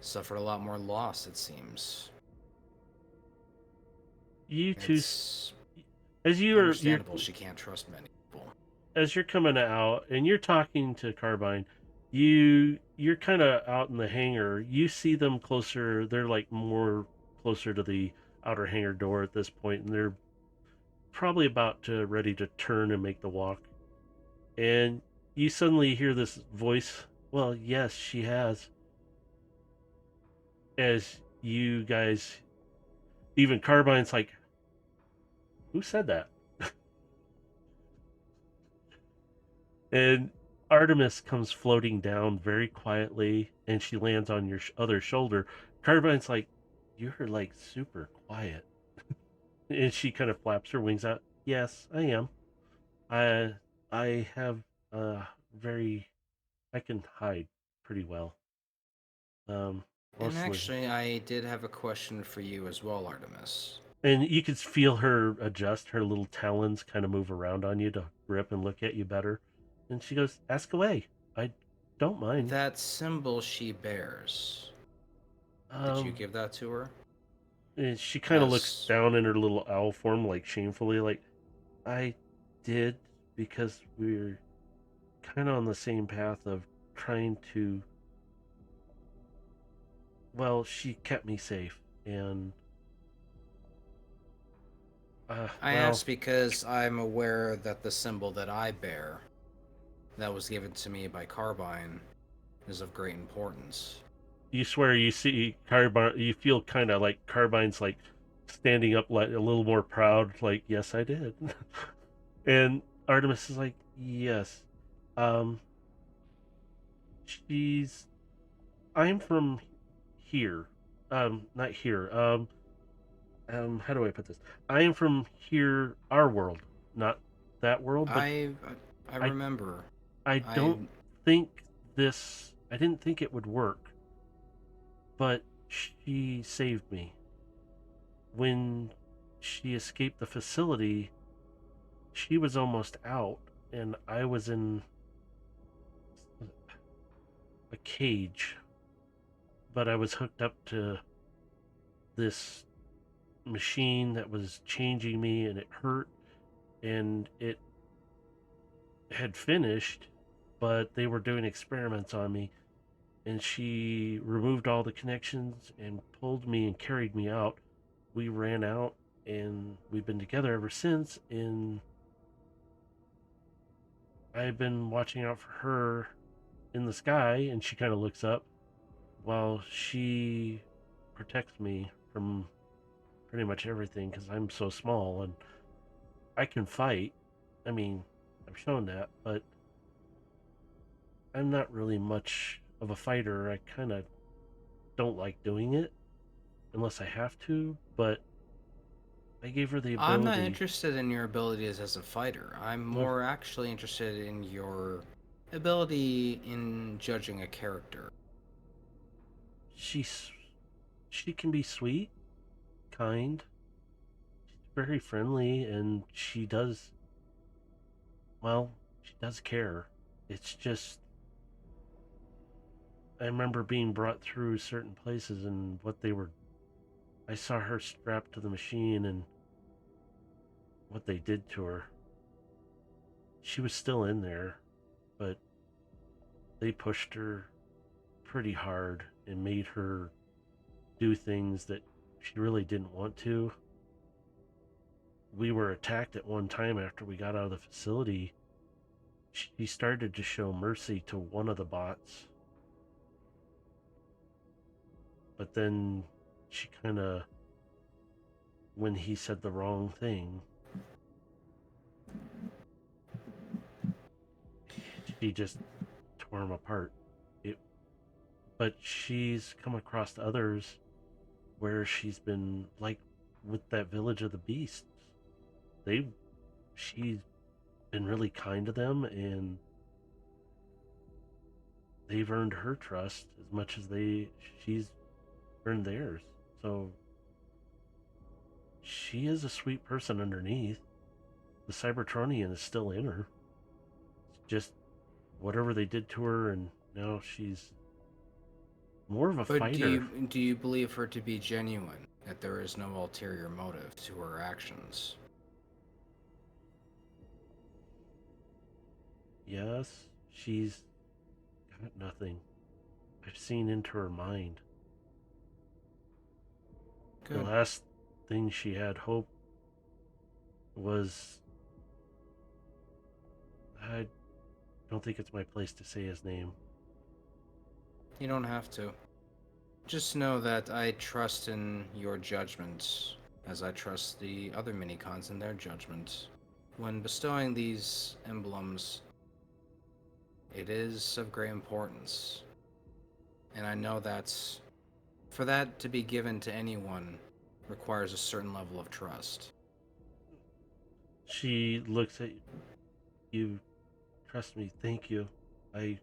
suffered a lot more loss, it seems. You two, It's as you're understandable she can't trust many people. as you're coming out and you're talking to Carbine, you're kind of out in the hangar. You see them closer. They're like more closer to the outer hangar door at this point, and they're probably about to ready to turn and make the walk. And you suddenly hear this voice. Well, yes, she has. As you guys, even Carbine's like, who said that? And Artemis comes floating down very quietly, and she lands on your other shoulder. Carbine's like, "You're like super quiet," and she kind of flaps her wings out. Yes, I am. I I have very I can hide pretty well. Um, And mostly, actually, I did have a question for you as well, Artemis. and you could feel her adjust. Her little talons kind of move around on you to grip and look at you better. And she goes, "Ask away. I don't mind." That symbol she bears, did you Um, give that to her? And she kind of looks As down in her little owl form, like shamefully, like, I did because we're kind of on the same path of trying to. Well, she kept me safe, and I well, ask because I'm aware that the symbol that I bear, that was given to me by Carbine, is of great importance. you swear you see Carbine, you feel kind of like Carbine's like standing up, like a little more proud, like, yes, I did. And Artemis is like, yes, um, she's. I'm from here, not here, how do I put this? I am from here, our world, not that world, but I I remember. I I don't think this. I didn't think it would work, but she saved me when she escaped the facility. She was almost out, and I was in a cage, but I was hooked up to this machine that was changing me, and it hurt, and it had finished, but they were doing experiments on me, and she removed all the connections and pulled me and carried me out. We ran out, and we've been together ever since, and I've been watching out for her in the sky, and she kind of looks up while she protects me from pretty much everything because I'm so small and I can fight. I mean, I've shown that, but I'm not really much of a fighter. I kind of don't like doing it unless I have to, but I gave her the I'm not ability. interested in your abilities as a fighter. I'm Well, more actually interested in your ability in judging a character. she's she can be sweet, kind, very friendly, and she does Well, she does care. It's just I remember being brought through certain places and what they were. I saw her strapped to the machine and what they did to her. She was still in there, but they pushed her pretty hard and made her do things that she really didn't want to. We were attacked at one time after we got out of the facility. She started to show mercy to one of the bots, but then she kind of, when he said the wrong thing, she just tore him apart. But she's come across others where she's been like with that village of the beasts. She's been really kind to them, and they've earned her trust as much as she's earned theirs. So she is a sweet person underneath. The Cybertronian is still in her. It's just whatever they did to her, and now she's more of a But fighter. do you believe her to be genuine? That there is no ulterior motive to her actions? Yes, she's got nothing. I've seen into her mind. Good. The last thing she had hope was, I don't think it's my place to say his name. You don't have to. Just know that I trust in your judgment, as I trust the other minicons in their judgment. When bestowing these emblems, it is of great importance. And I know that for that to be given to anyone requires a certain level of trust. She looks at you. Trust me, thank you. I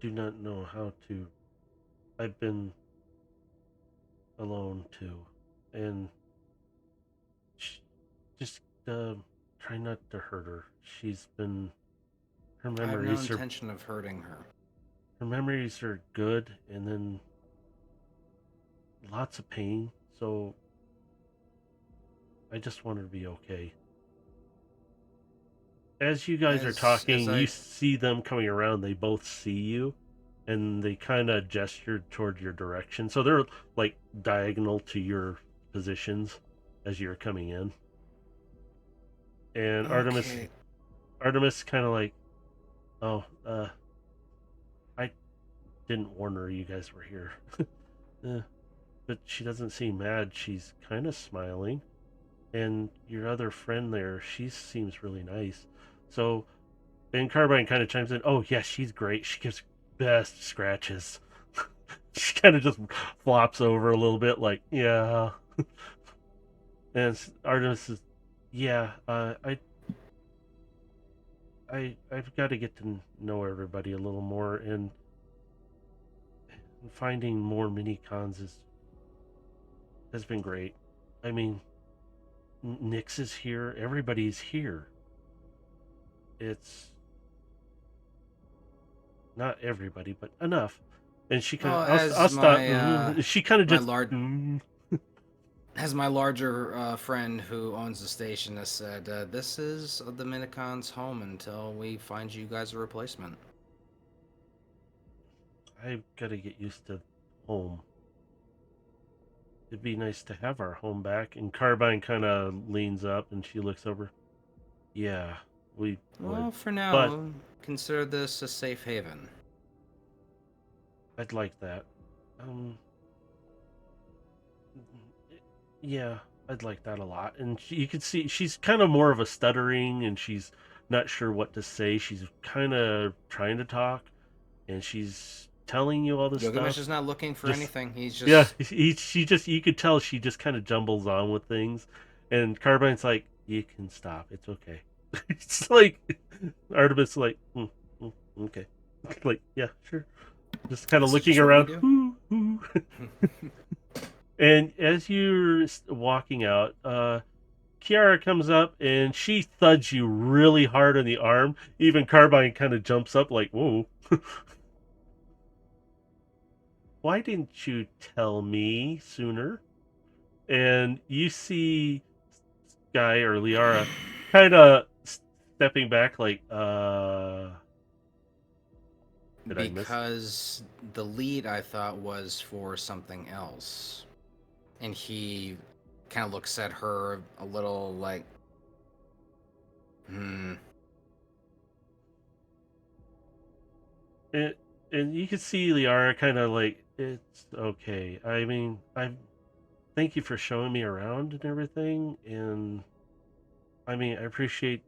do not know how to. I've been alone too, and just try not to hurt her. She's been. Her I have no memories are. intention of hurting her. Her memories are good, and then lots of pain. So I just want her to be okay. As you guys are talking, you see them coming around. They both see you, and they kind of gestured toward your direction. So they're like diagonal to your positions as you're coming in. And Okay. Artemis kind of like, oh, I didn't warn her you guys were here. But she doesn't seem mad. She's kind of smiling. And your other friend there, she seems really nice. So, and Carbine kind of chimes in, oh, yeah, she's great. She gives best scratches. She kind of just flops over a little bit, like, yeah. And Artemis is, yeah, I've got to get to know everybody a little more, and finding more mini cons has been great. I mean, Nyx is here. Everybody's here. It's not everybody, but enough. And she kind of, I'll stop. She kind of just. As my larger friend who owns the station has said, this is the Minicon's home until we find you guys a replacement. I've got to get used to home. It'd be nice to have our home back. And Carbine kind of leans up and she looks over. Yeah, we Well, would. for now, But consider this a safe haven. I'd like that. Yeah, I'd like that a lot. And you can see she's kind of more of a stuttering, and she's not sure what to say. She's kind of trying to talk, and she's telling you all this Gilgamesh stuff. is not looking for anything. He's just... Yeah, she just, you could tell she just kind of jumbles on with things. And Carbine's like, you can stop. It's okay. It's like, Artemis like, okay. Like, yeah, sure. Just kind of looking around. And as you're walking out, Kiara comes up and she thuds you really hard on the arm. Even Carbine kind of jumps up like, whoa. Why didn't you tell me sooner? And you see Sky or Liara kind of stepping back like, did I miss? Because the lead I thought was for something else. And he kind of looks at her a little like, And you can see Liara kind of like, it's okay. I mean, I thank you for showing me around and everything. And I mean, I appreciate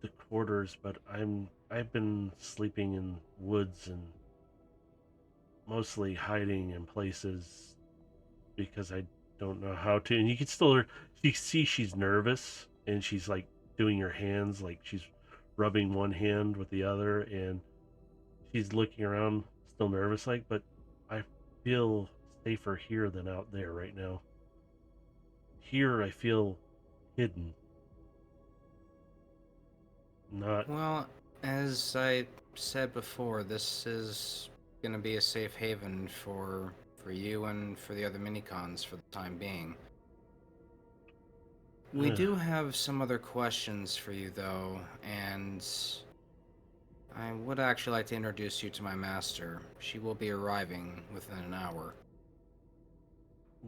the quarters, but I've been sleeping in woods and mostly hiding in places because I don't know how to. And you can still you see she's nervous and she's like doing her hands like she's rubbing one hand with the other and she's looking around still nervous like, but I feel safer here than out there right now. Here I feel hidden. Not well, as I said before, this is gonna be a safe haven for you and for the other minicons for the time being. We do have some other questions for you though, and I would actually like to introduce you to my master. She will be arriving within an hour.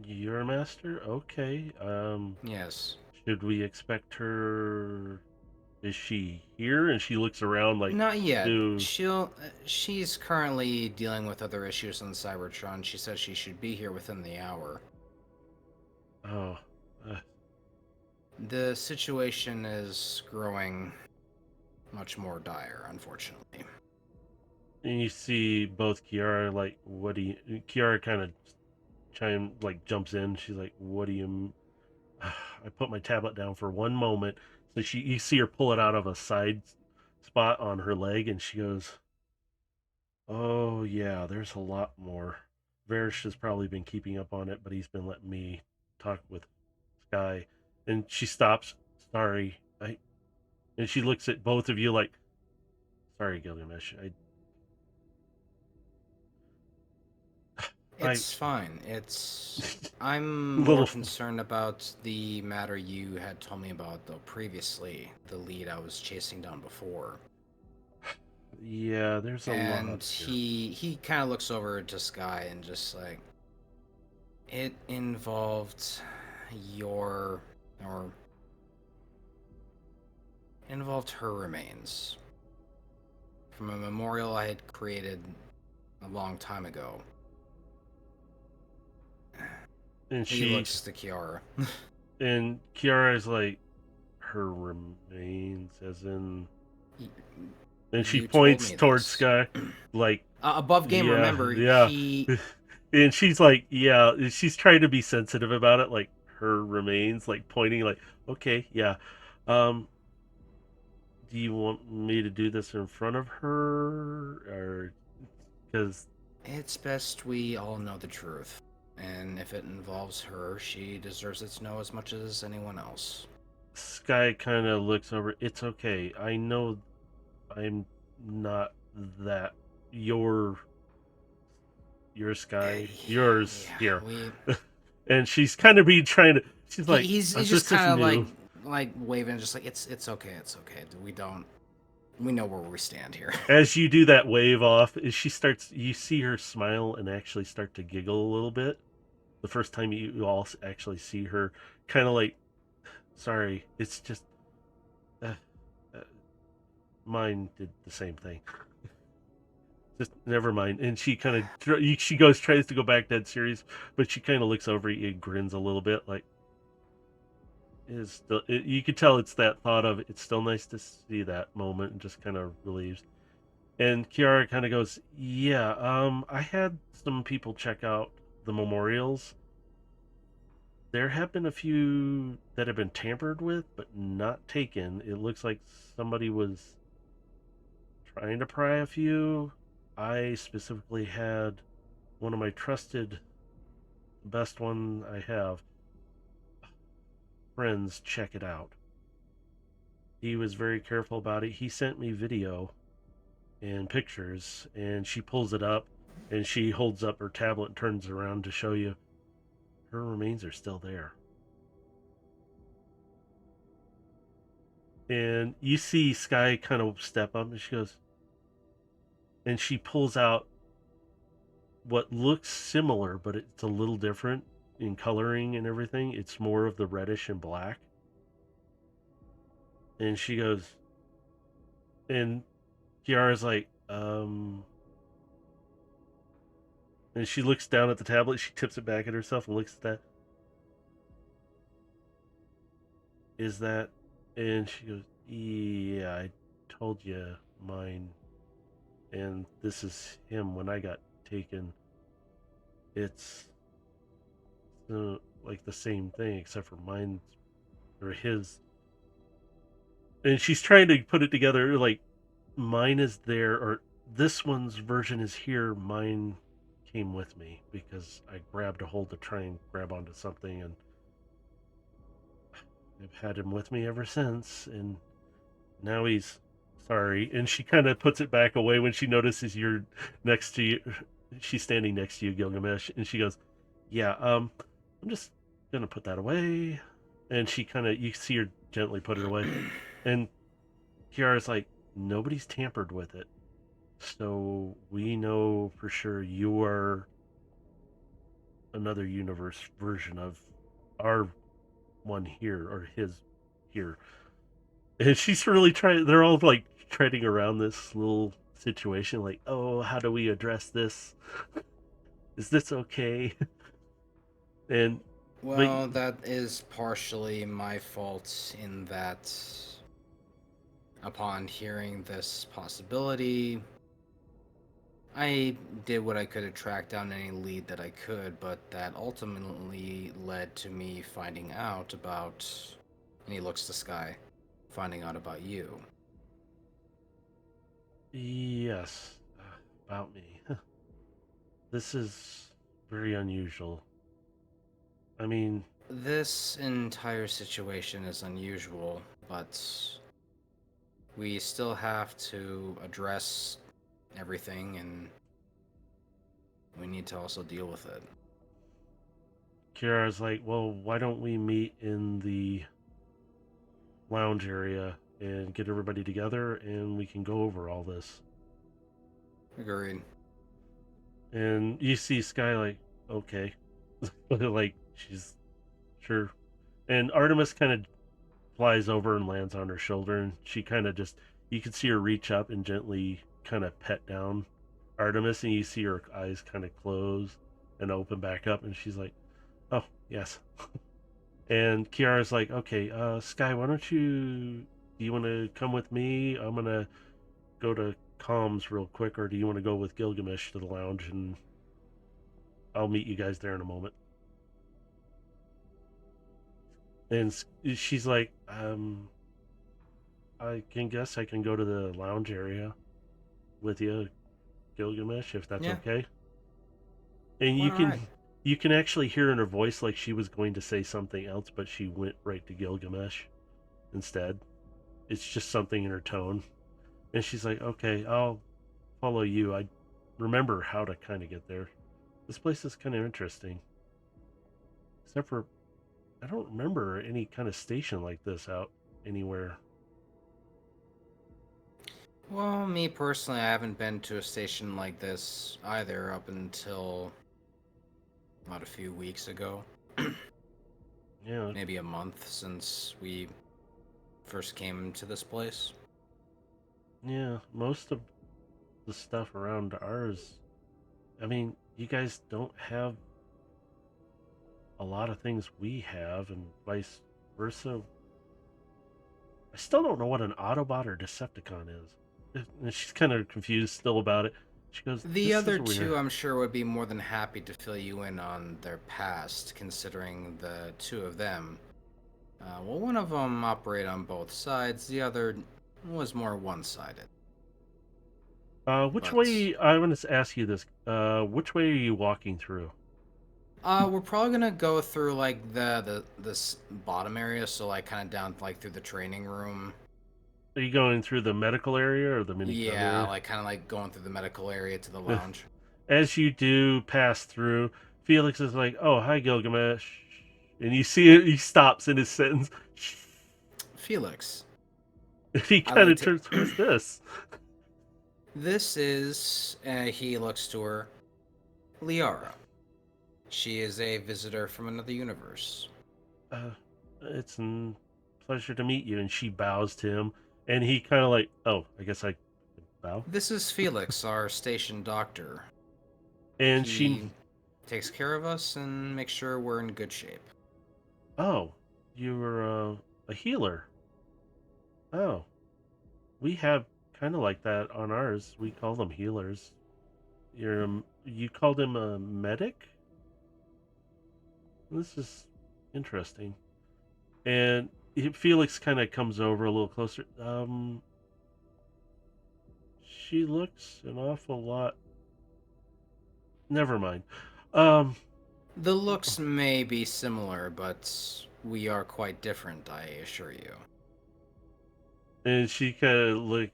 your master? Okay. Yes. Should we expect her? Is she here? And she looks around like, Not yet. to... She's currently dealing with other issues on Cybertron. She says she should be here within the hour. Oh. The situation is growing much more dire, unfortunately. And you see both Kiara like, what do you... Kiara kind of jumps in. She's like, what do you... I put my tablet down for one moment. So you see her pull it out of a side spot on her leg, and she goes, oh, yeah, there's a lot more. Varish has probably been keeping up on it, but he's been letting me talk with Sky. And she stops. Sorry. And she looks at both of you like, sorry, Gilgamesh. It's fine. I'm Little- more concerned about the matter you had told me about, though, previously. The lead I was chasing down before. Yeah, there's a lot. And he kind of looks over to Sky and just like, it involved her remains from a memorial I had created a long time ago. And He looks to Kiara. And Kiara is like, her remains, as in... And she You points told me towards this. Sky, like... Above game, yeah, remember, yeah. he... And she's like, yeah, she's trying to be sensitive about it, like, her remains, like, pointing, like, okay, yeah. Do you want me to do this in front of her? Or... Because... It's best we all know the truth. And if it involves her, she deserves it to know as much as anyone else. Sky kind of looks over. It's okay. I know I'm not that. Your Sky. Yours here. And she's kind of trying to. She's like, he's just kind of like waving, just like it's okay. We know where we stand here. As you do that wave off, she starts. You see her smile and actually start to giggle a little bit. The first time you all actually see her, kind of like, sorry, it's just, mine did the same thing. Just never mind. And she kind of tries to go back dead serious, but she kind of looks over at you and grins a little bit, like, you could tell it's that thought of it's still nice to see that moment, and just kind of relieves. And Kiara kind of goes, yeah, I had some people check out the memorials. There have been a few that have been tampered with, but not taken. It looks like somebody was trying to pry a few. I specifically had one of my trusted, best one I have, friends check it out. He was very careful about it. He sent me video and pictures, and she pulls it up, and she holds up her tablet and turns around to show you her remains are still there. And you see Sky kind of step up, and she goes, and she pulls out what looks similar, but it's a little different in coloring and everything. It's more of the reddish and black. And she goes, and Kiara's like, and she looks down at the tablet. She tips it back at herself and looks at that. Is that? And she goes, yeah, I told you mine. And this is him when I got taken. It's like the same thing, except for mine or his. And she's trying to put it together like mine is there, or this one's version is here. Mine came with me because I grabbed a hold to try and grab onto something, and I've had him with me ever since. And now he's sorry. And she kind of puts it back away when she notices you're next to you. She's standing next to you, Gilgamesh, and she goes, "Yeah, I'm just gonna put that away." And she kind of, you see her gently put it away, and Kiara's like, "Nobody's tampered with it, so we know for sure you are another universe version of our one here, or his here." And she's really trying. They're all like treading around this little situation, like, "Oh, how do we address this? Is this okay?" And Well, that is partially my fault in that upon hearing this possibility, I did what I could to track down any lead that I could, but that ultimately led to me finding out about, and he looks to Sky, finding out about you. yes, about me. This is very unusual. I mean, This entire situation is unusual, but we still have to address everything, and we need to also deal with it. Kiara's like, "Well, why don't we meet in the lounge area and get everybody together, and we can go over all this." Agreed. And you see Sky like, "Okay," like she's sure. And Artemis kind of flies over and lands on her shoulder, and she kind of just, you can see her reach up and gently kind of pet down Artemis, and you see her eyes kind of close and open back up, and she's like, "Oh, yes." And Kiara's like, "Okay, Sky, why don't do you want to come with me? I'm going to go to comms real quick, or do you want to go with Gilgamesh to the lounge, and I'll meet you guys there in a moment?" And she's like, "I can guess I can go to the lounge area with you, Gilgamesh, if that's Yeah. okay." And Why not? you can actually hear in her voice like she was going to say something else, but she went right to Gilgamesh instead. It's just something in her tone. And she's like, "Okay, I'll follow you. I remember how to kind of get there. This place is kind of interesting. Except for, I don't remember any kind of station like this out anywhere." Well, me personally, I haven't been to a station like this either up until about a few weeks ago. Yeah, Maybe a month since we first came to this place. yeah. Most of the stuff around ours, I mean, you guys don't have a lot of things we have, and vice versa. I still don't know what an Autobot or Decepticon is. And she's kind of confused still about it. She goes, The "This other is weird." two, I'm sure, would be more than happy to fill you in on their past, considering the two of them. Well, one of them operated on both sides, the other was more one-sided. Which But way, I want to ask you this, which way are you walking through? We're probably gonna go through like this bottom area, so like kind of down like through the training room. Are you going through the medical area or the mini club Yeah, area? like kind of like going through the medical area to the lounge. As you do pass through, Felix is like, "Oh, hi, Gilgamesh," and you see it. He stops in his sentence. Felix, And he I kind like of to- turns. Who's this? this is he looks to her, Liara. She is a visitor from another universe. It's a pleasure to meet you. And she bows to him, and he kind of like, "Oh, I guess I bow." This is Felix, our station doctor. And He takes care of us and makes sure we're in good shape. "Oh, you were a healer. Oh, we have kind of like that on ours. We call them healers. You called him a medic? This is interesting." And Felix kind of comes over a little closer. She looks an awful lot. Never mind. Um, The looks may be similar, but we are quite different, I assure you. and she kind of like,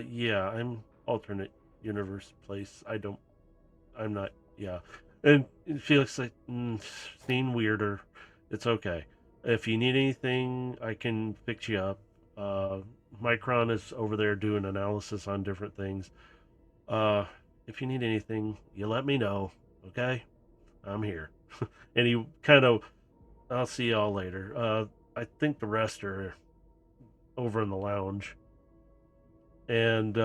yeah, I'm alternate universe place. I'm not. Yeah, and Felix like, seen weirder. It's okay. If you need anything, I can fix you up. Uh, Micron is over there doing analysis on different things. Uh, if you need anything, you let me know. Okay, I'm here. And he kind of, I'll see y'all later. I think the rest are over in the lounge. And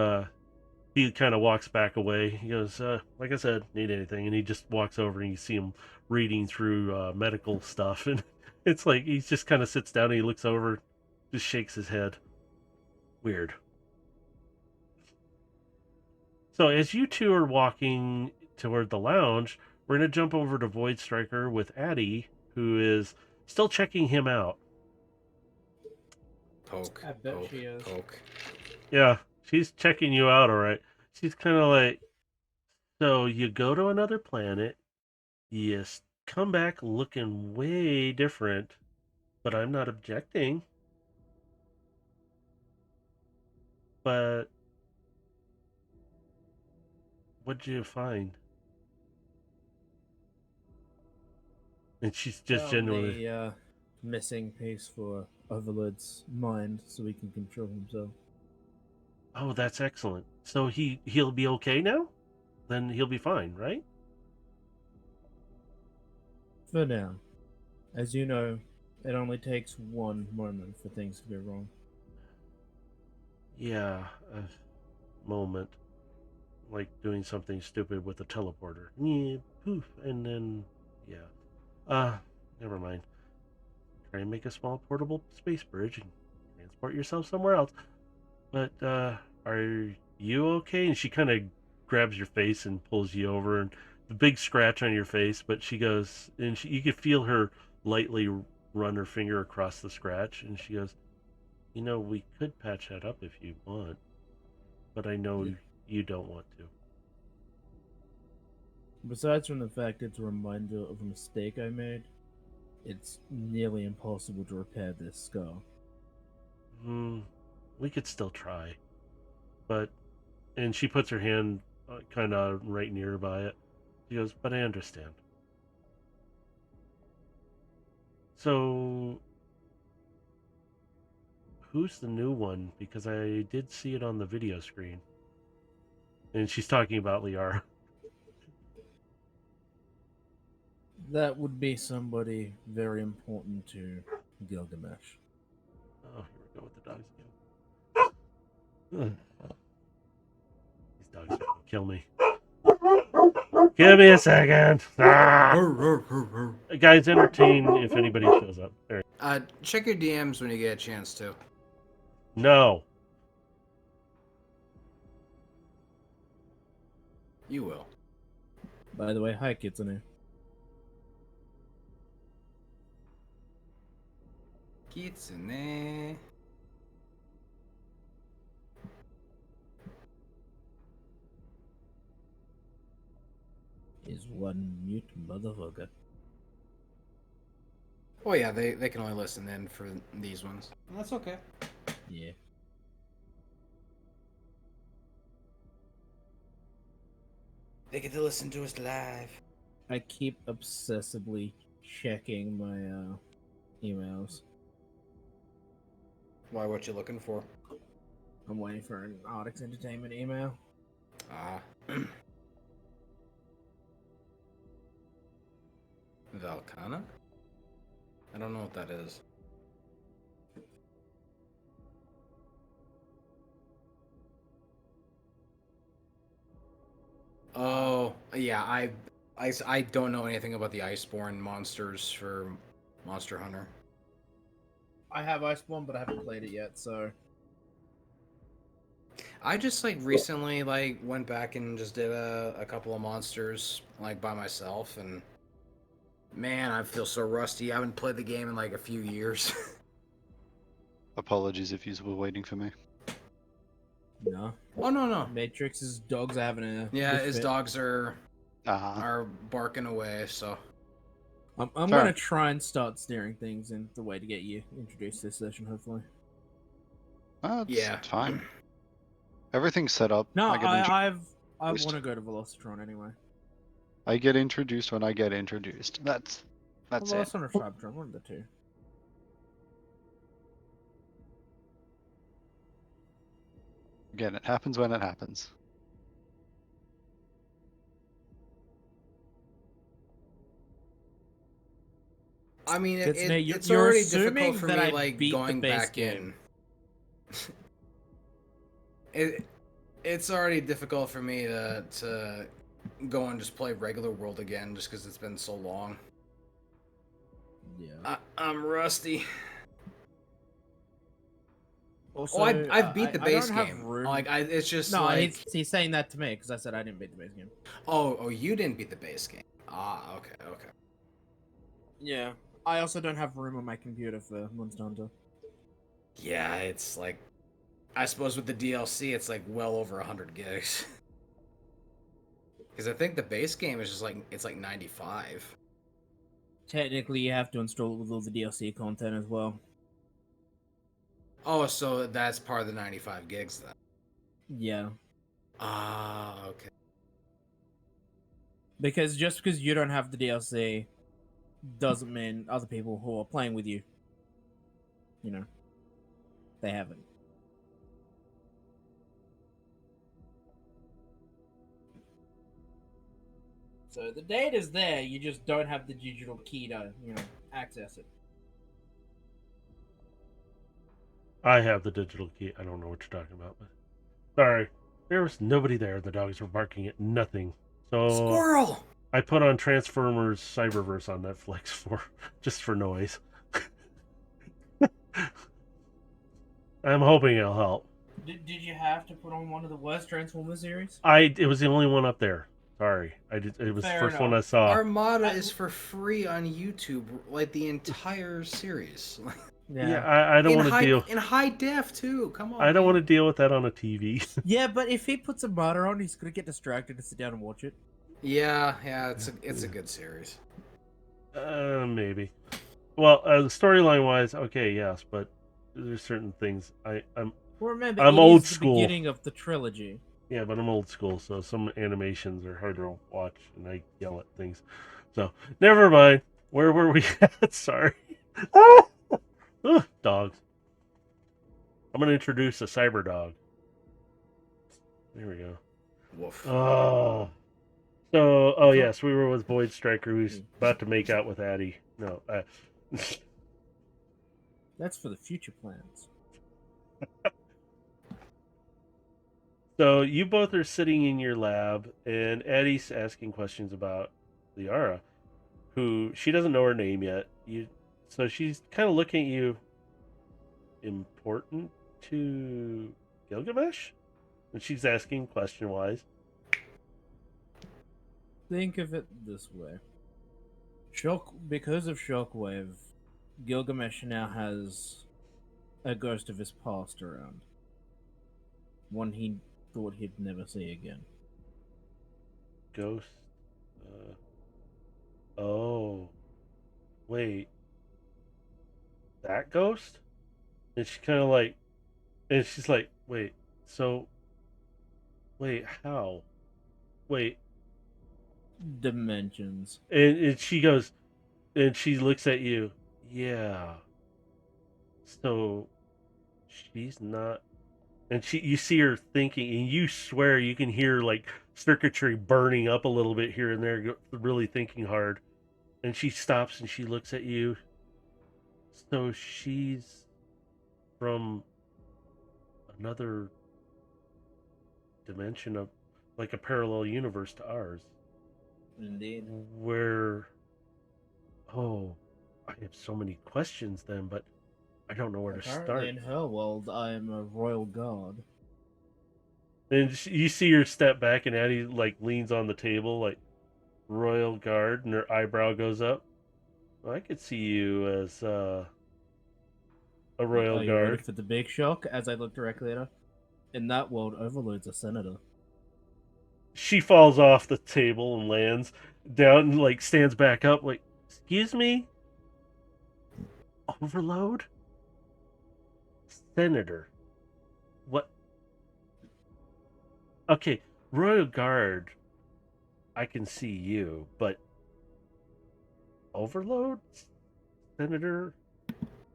he kind of walks back away. He goes, like I said, need anything? And he just walks over and you see him reading through medical stuff. And it's like he just kind of sits down and he looks over, just shakes his head. Weird. So as you two are walking toward the lounge, we're going to jump over to Void Striker with Addie, who is still checking him out. Poke, I bet poke, she is. poke. Yeah, she's checking you out, all right. She's kind of like, so you go to another planet, you come back looking way different, but I'm not objecting. But what'd you find? And she's just Found genuinely, the missing piece for Overlord's mind so he can control himself. oh, that's excellent. So he'll be okay now? Then he'll be fine, right? For now. As you know, it only takes one moment for things to go wrong. Yeah, a moment. Like doing something stupid with a teleporter. Yeah, poof, and then, yeah. Never mind. Try and make a small portable space bridge and transport yourself somewhere else. But, are you okay? And she kind of grabs your face and pulls you over, and the big scratch on your face, but she goes, and you could feel her lightly run her finger across the scratch, and she goes, we could patch that up if you want, but I know you don't want to. Besides from the fact it's a reminder of a mistake I made, it's nearly impossible to repair this scar. We could still try. But, and she puts her hand kind of right nearby it. She goes, but I understand. So, who's the new one? Because I did see it on the video screen. And she's talking about Liara. That would be somebody very important to Gilgamesh. Oh, here we go with the dogs again. These dogs are gonna kill me. Give me a second. Guys, entertain if anybody shows up. There. Check your DMs when you get a chance to. No. You will. By the way, hi Kitsune. Kitsune. Is is one mute motherfucker. Oh yeah, they can only listen in for these ones. That's okay. Yeah. They get to listen to us live. I keep obsessively checking my emails. Why? What you looking for? I'm waiting for an Arctic Entertainment email. Ah. Valcana? I don't know what that is. Oh, yeah, I don't know anything about the Iceborne monsters for Monster Hunter. I have Iceborne, but I haven't played it yet, so... I just, like, recently, like, went back and just did a couple of monsters, like, by myself, and... Man, I feel so rusty. I haven't played the game in, like, a few years. Apologies if you were waiting for me. No. Oh, no. Matrix's dogs are having a... Yeah, good his fit. dogs are Uh-huh. barking away, so... I'm Fair. gonna try and start steering things in the way to get you introduced to this session, hopefully. That's Yeah. fine. Everything's set up. No, I get I introduced. want to go to Velocitron anyway. I get introduced when I get introduced. That's it. Velocitron or Cybertron, one of the two. Again, it happens when it happens. I mean, it's you're already assuming difficult for that me, I like, beat the going base back game. in. It's already difficult for me to go and just play regular world again, just because it's been so long. Yeah. I'm rusty. Also, I've beat the base I don't game. have room. Like, it's just No, like... he's saying that to me because I said I didn't beat the base game. Oh, you didn't beat the base game. Ah, okay. Yeah. I also don't have room on my computer for Monster Hunter. Yeah, it's like... I suppose with the DLC, it's like well over 100 gigs. Because I think the base game is just like... It's like 95. Technically, you have to install it with all the DLC content as well. Oh, so that's part of the 95 gigs then. Yeah. Ah, okay. Because just because you don't have the DLC doesn't mean other people who are playing with you, they haven't. So the data's there, you just don't have the digital key to, access it. I have the digital key. I don't know what you're talking about, but sorry. There was nobody there. The dogs were barking at nothing. So Squirrel! I put on Transformers Cyberverse on Netflix just for noise. I'm hoping it'll help. Did you have to put on one of the worst Transformers series? It was the only one up there. Sorry, it was Fair the first one enough. I saw. Armada is for free on YouTube, like the entire series. Yeah, I don't want to deal in high def too. Come on. I don't want to deal with that on a TV. Yeah, but if he puts a monitor on, he's gonna get distracted and sit down and watch it. Yeah, it's a good series. Maybe. Well, storyline-wise, okay, yes, but there's certain things I'm Remember, I'm it old is school. the beginning of the trilogy. Yeah, but I'm old school, so some animations are hard to watch, and I yell at things. So, never mind. Where were we at? Sorry. Dogs. I'm going to introduce a cyber dog. There we go. Woof. Oh. So, yes, we were with Void Striker, who's about to make out with Addie. No. That's for the future plans. So you both are sitting in your lab, and Addie's asking questions about Liara, who she doesn't know her name yet. So she's kind of looking at you. Important to Gilgamesh, and she's asking question-wise. Think of it this way: because of Shockwave, Gilgamesh now has a ghost of his past around. One he thought he'd never see again. Ghost Oh, wait, that ghost? And she kind of like, and she's like, wait, so, wait, how? Wait, Dimensions. and she goes, and she looks at you. Yeah. So she's not, and you see her thinking, and you swear you can hear like circuitry burning up a little bit here and there, really thinking hard. And she stops and she looks at you. So she's from another dimension of, like a parallel universe to ours, Indeed. where, oh, I have so many questions then, but I don't know where to Apparently, start. in her world, I am a royal guard. And you see her step back, and Addie like leans on the table, like royal guard, and her eyebrow goes up. Well, I could see you as a royal Are you ready guard. for the big shock? As I look directly at her. In that world, Overlord's a senator. She falls off the table and lands down, and like stands back up, like, excuse me, Overload, Senator. What? Okay, royal guard. I can see you, but Overload, Senator,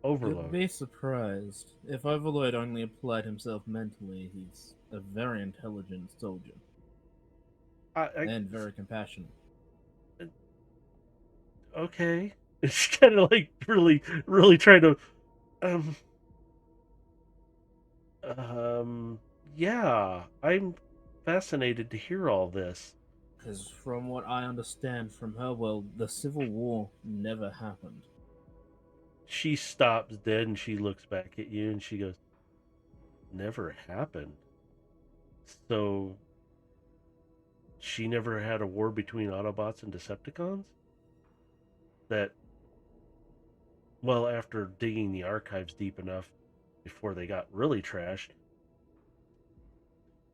Overload. You'd be surprised. If Overlord only applied himself mentally, he's a very intelligent soldier. And very compassionate. Okay. It's kind of like really trying to, yeah, I'm fascinated to hear all this. Because from what I understand from her world, the Civil War never happened. She stops dead and she looks back at you and she goes, never happened. So she never had a war between Autobots and Decepticons? That, well, after digging the archives deep enough before they got really trashed, it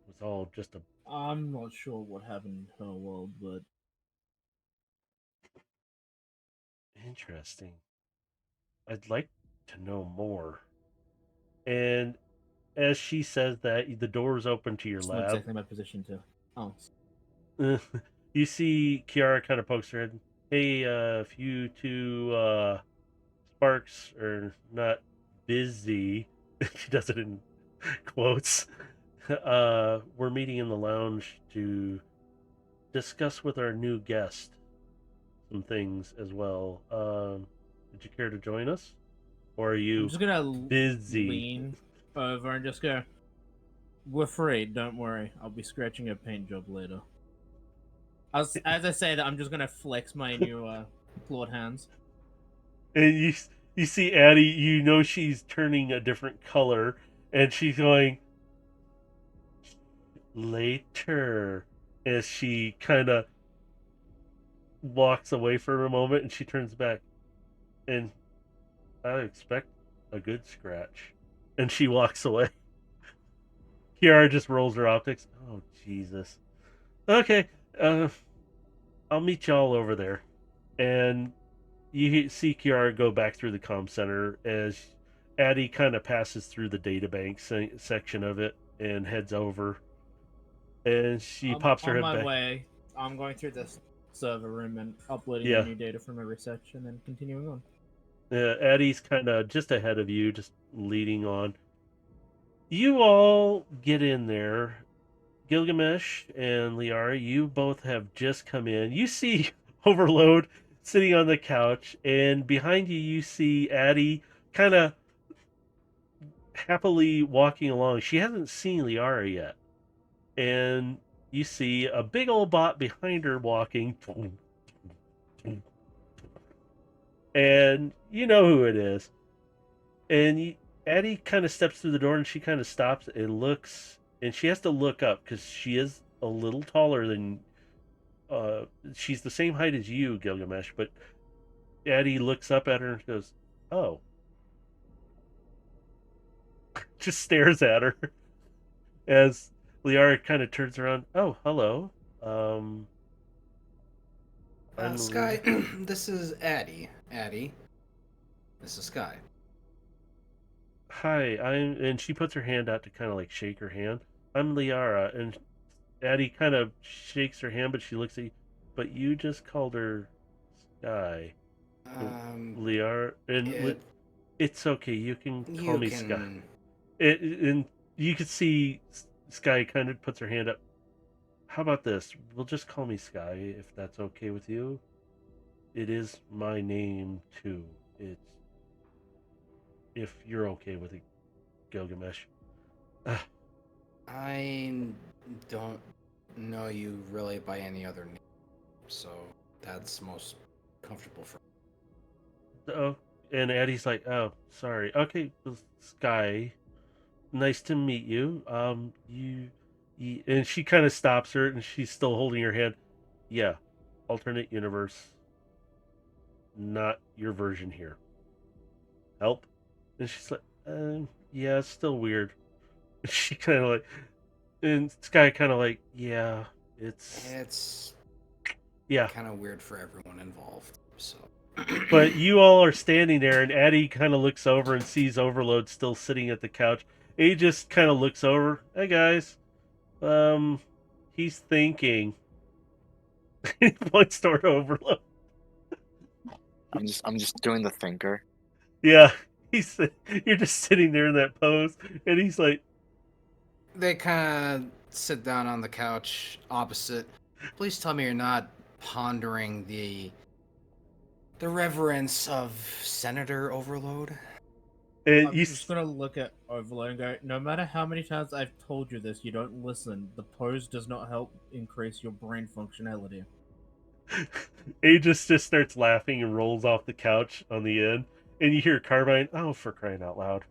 was all just a... I'm not sure what happened in her world, but Interesting. I'd like to know more. And as she says that, the doors open to your it's not lab. exactly my position to ask. You see Kiara kind of pokes her head. Hey, if you two Sparks are not busy, she does it in quotes. We're meeting in the lounge to discuss with our new guest some things as well. Would you care to join us? Or are I'm you just gonna busy? lean over and just go, we're free, don't worry. I'll be scratching a paint job later. As I say that, I'm just gonna flex my new clawed hands. And you see Addie, you know she's turning a different color, and she's going later as she kind of walks away for a moment, and she turns back, and I expect a good scratch, and she walks away. Kiara just rolls her optics. Oh Jesus. Okay, I'll meet y'all over there, and you see Kiara go back through the comm center as Addie kind of passes through the databank section of it and heads over. And she pops her on head my back. way. I'm going through this server room and uploading Yeah. the new data from every section and then continuing on. Addie's kind of just ahead of you, just leading on. You all get in there. Gilgamesh and Liara, you both have just come in. You see Overload sitting on the couch, and behind you, you see Addie kind of happily walking along. She hasn't seen Liara yet. And you see a big old bot behind her walking. And you know who it is. And Addie kind of steps through the door and she kind of stops and looks. And she has to look up because she is a little taller than. She's the same height as you, Gilgamesh. But Addie looks up at her and goes, "Oh." Just stares at her as Liara kind of turns around. "Oh, hello. I'm Sky, this is Addie. Addie, this is Sky. Hi, and she puts her hand out to kind of like shake her hand. I'm Liara, and Addie kind of shakes her hand, but she looks at you. But you just called her Sky. Liara, and It, it's okay. You can call you me Sky. can. And you can see Sky kind of puts her hand up. How about this? We'll just call me Sky if that's okay with you. It is my name too. It's if you're okay with it, Gilgamesh. I don't know you really by any other name, so that's most comfortable for me. Oh, and Addie's like, oh, sorry. Okay, well, Sky, nice to meet you. You and she kind of stops her, and she's still holding her hand. Yeah, alternate universe, not your version here. Help? And she's like, yeah, it's still weird. She kind of like, and Sky kind of like, yeah, It's yeah. kind of weird for everyone involved, so. But you all are standing there, and Addie kind of looks over and sees Overload still sitting at the couch. He just kind of looks over. Hey guys, he's thinking. He points toward Overload. I'm just doing the thinker. Yeah, you're just sitting there in that pose, and he's like, They kind of sit down on the couch opposite. Please tell me you're not pondering the reverence of Senator Overload. and I'm you. just gonna look at Overload and go, no matter how many times I've told you this, you don't listen. The pose does not help increase your brain functionality. Aegis just starts laughing and rolls off the couch on the end, and you hear Carbine, oh, for crying out loud.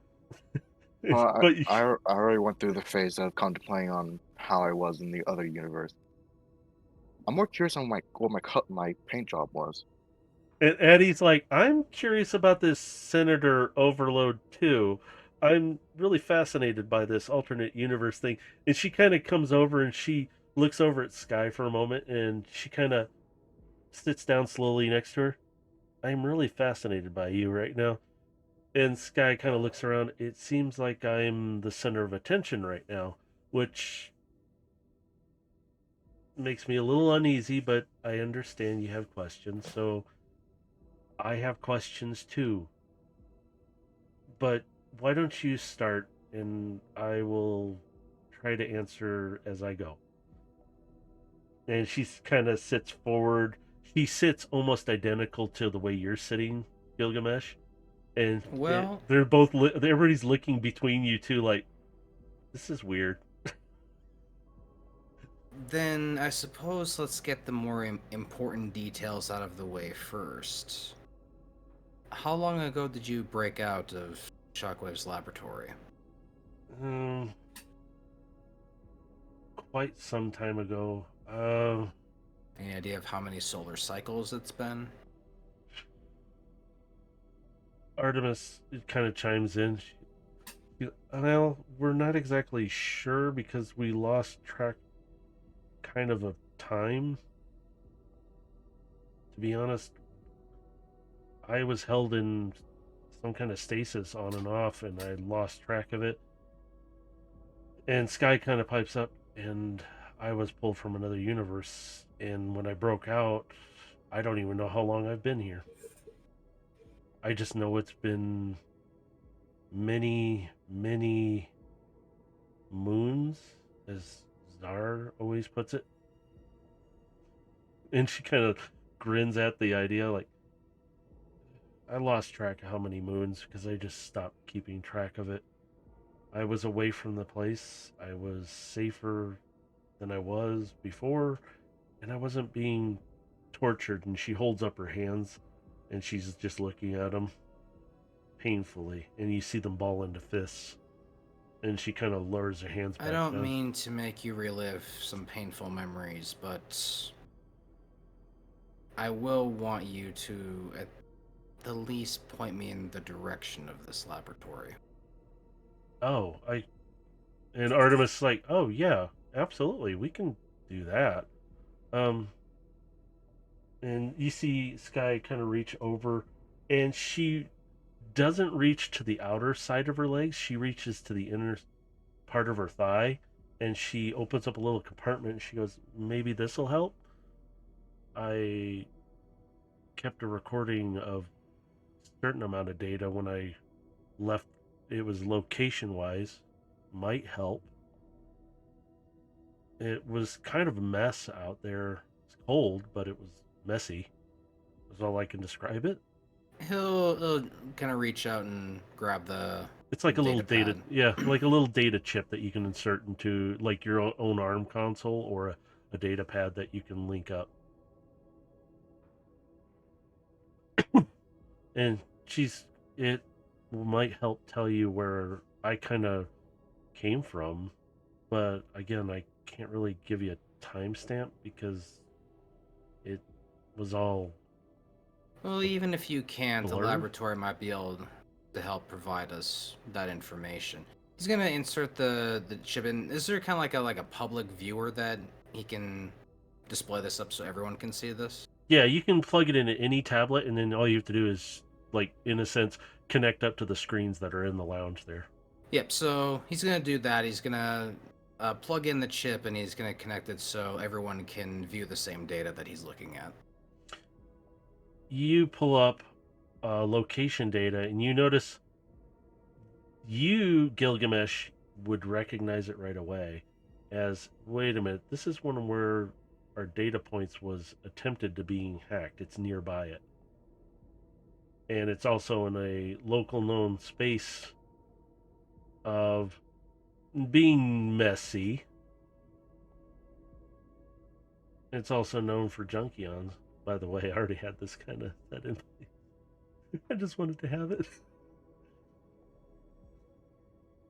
Well, But I already went through the phase of contemplating on how I was in the other universe. I'm more curious on what my paint job was. and Eddie's like, I'm curious about this Senator Overload too. I'm really fascinated by this alternate universe thing. And she kind of comes over and she looks over at Sky for a moment and she kind of sits down slowly next to her. I'm really fascinated by you right now. And Sky kind of looks around. It seems like I'm the center of attention right now, which makes me a little uneasy, but I understand you have questions. So I have questions too. But why don't you start and I will try to answer as I go. And she kind of sits forward. She sits almost identical to the way you're sitting, Gilgamesh. And Well, they're both everybody's looking between you two like, this is weird. then I suppose let's get the more important details out of the way first. How long ago did you break out of Shockwave's laboratory? Quite some time ago. Any idea of how many solar cycles it's been? Artemis kind of chimes in. Well, we're not exactly sure because we lost track kind of time. To be honest, I was held in some kind of stasis on and off and I lost track of it. And Sky kind of pipes up and I was pulled from another universe, and when I broke out, I don't even know how long I've been here. I just know it's been many, many moons, as Zar always puts it. And she kind of grins at the idea, like, I lost track of how many moons because I just stopped keeping track of it. I was away from the place. I was safer than I was before, and I wasn't being tortured. And she holds up her hands, and she's just looking at them painfully, and you see them ball into fists. And she kind of lowers her hands back I don't down. mean to make you relive some painful memories, but I will want you to at the least point me in the direction of this laboratory. Oh, and Artemis is like, oh yeah, absolutely, we can do that. And And you see Sky kind of reach over, and she doesn't reach to the outer side of her legs. She reaches to the inner part of her thigh, and she opens up a little compartment. And she goes, "Maybe this will help." I kept a recording of a certain amount of data when I left. It was location wise, might help. It was kind of a mess out there. It's cold, but it was messy. That's all I can describe it. He'll kind of reach out and grab the It's like a little data data, pad. yeah, like a little data chip that you can insert into like your own ARM console or a data pad that you can link up. And it might help tell you where I kind of came from, but again, I can't really give you a timestamp because it was all Well, even if you can't, the blurred. laboratory might be able to help provide us that information. He's gonna insert the chip in. Is there kind of like a public viewer that he can display this up so everyone can see this? Yeah, you can plug it into any tablet, and then all you have to do is, like, in a sense, connect up to the screens that are in the lounge there. Yep. So he's gonna do that. He's gonna plug in the chip and he's gonna connect it so everyone can view the same data that he's looking at. You pull up location data, and you notice Gilgamesh, would recognize it right away as, wait a minute, this is one where our data points was attempted to being hacked. It's nearby it. And it's also in a local known space of being messy. It's also known for Junkions. By the way, I already had this kind of set in place. I just wanted to have it.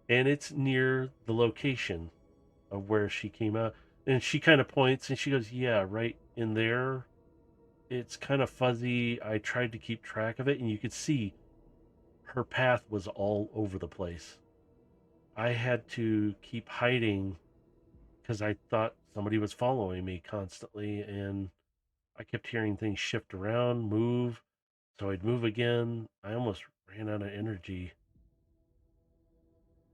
And it's near the location of where she came out. And she kind of points and she goes, "Yeah, right in there. It's kind of fuzzy. I tried to keep track of it, and you could see her path was all over the place. I had to keep hiding because I thought somebody was following me constantly, and I kept hearing things shift around, move. So I'd move again. I almost ran out of energy.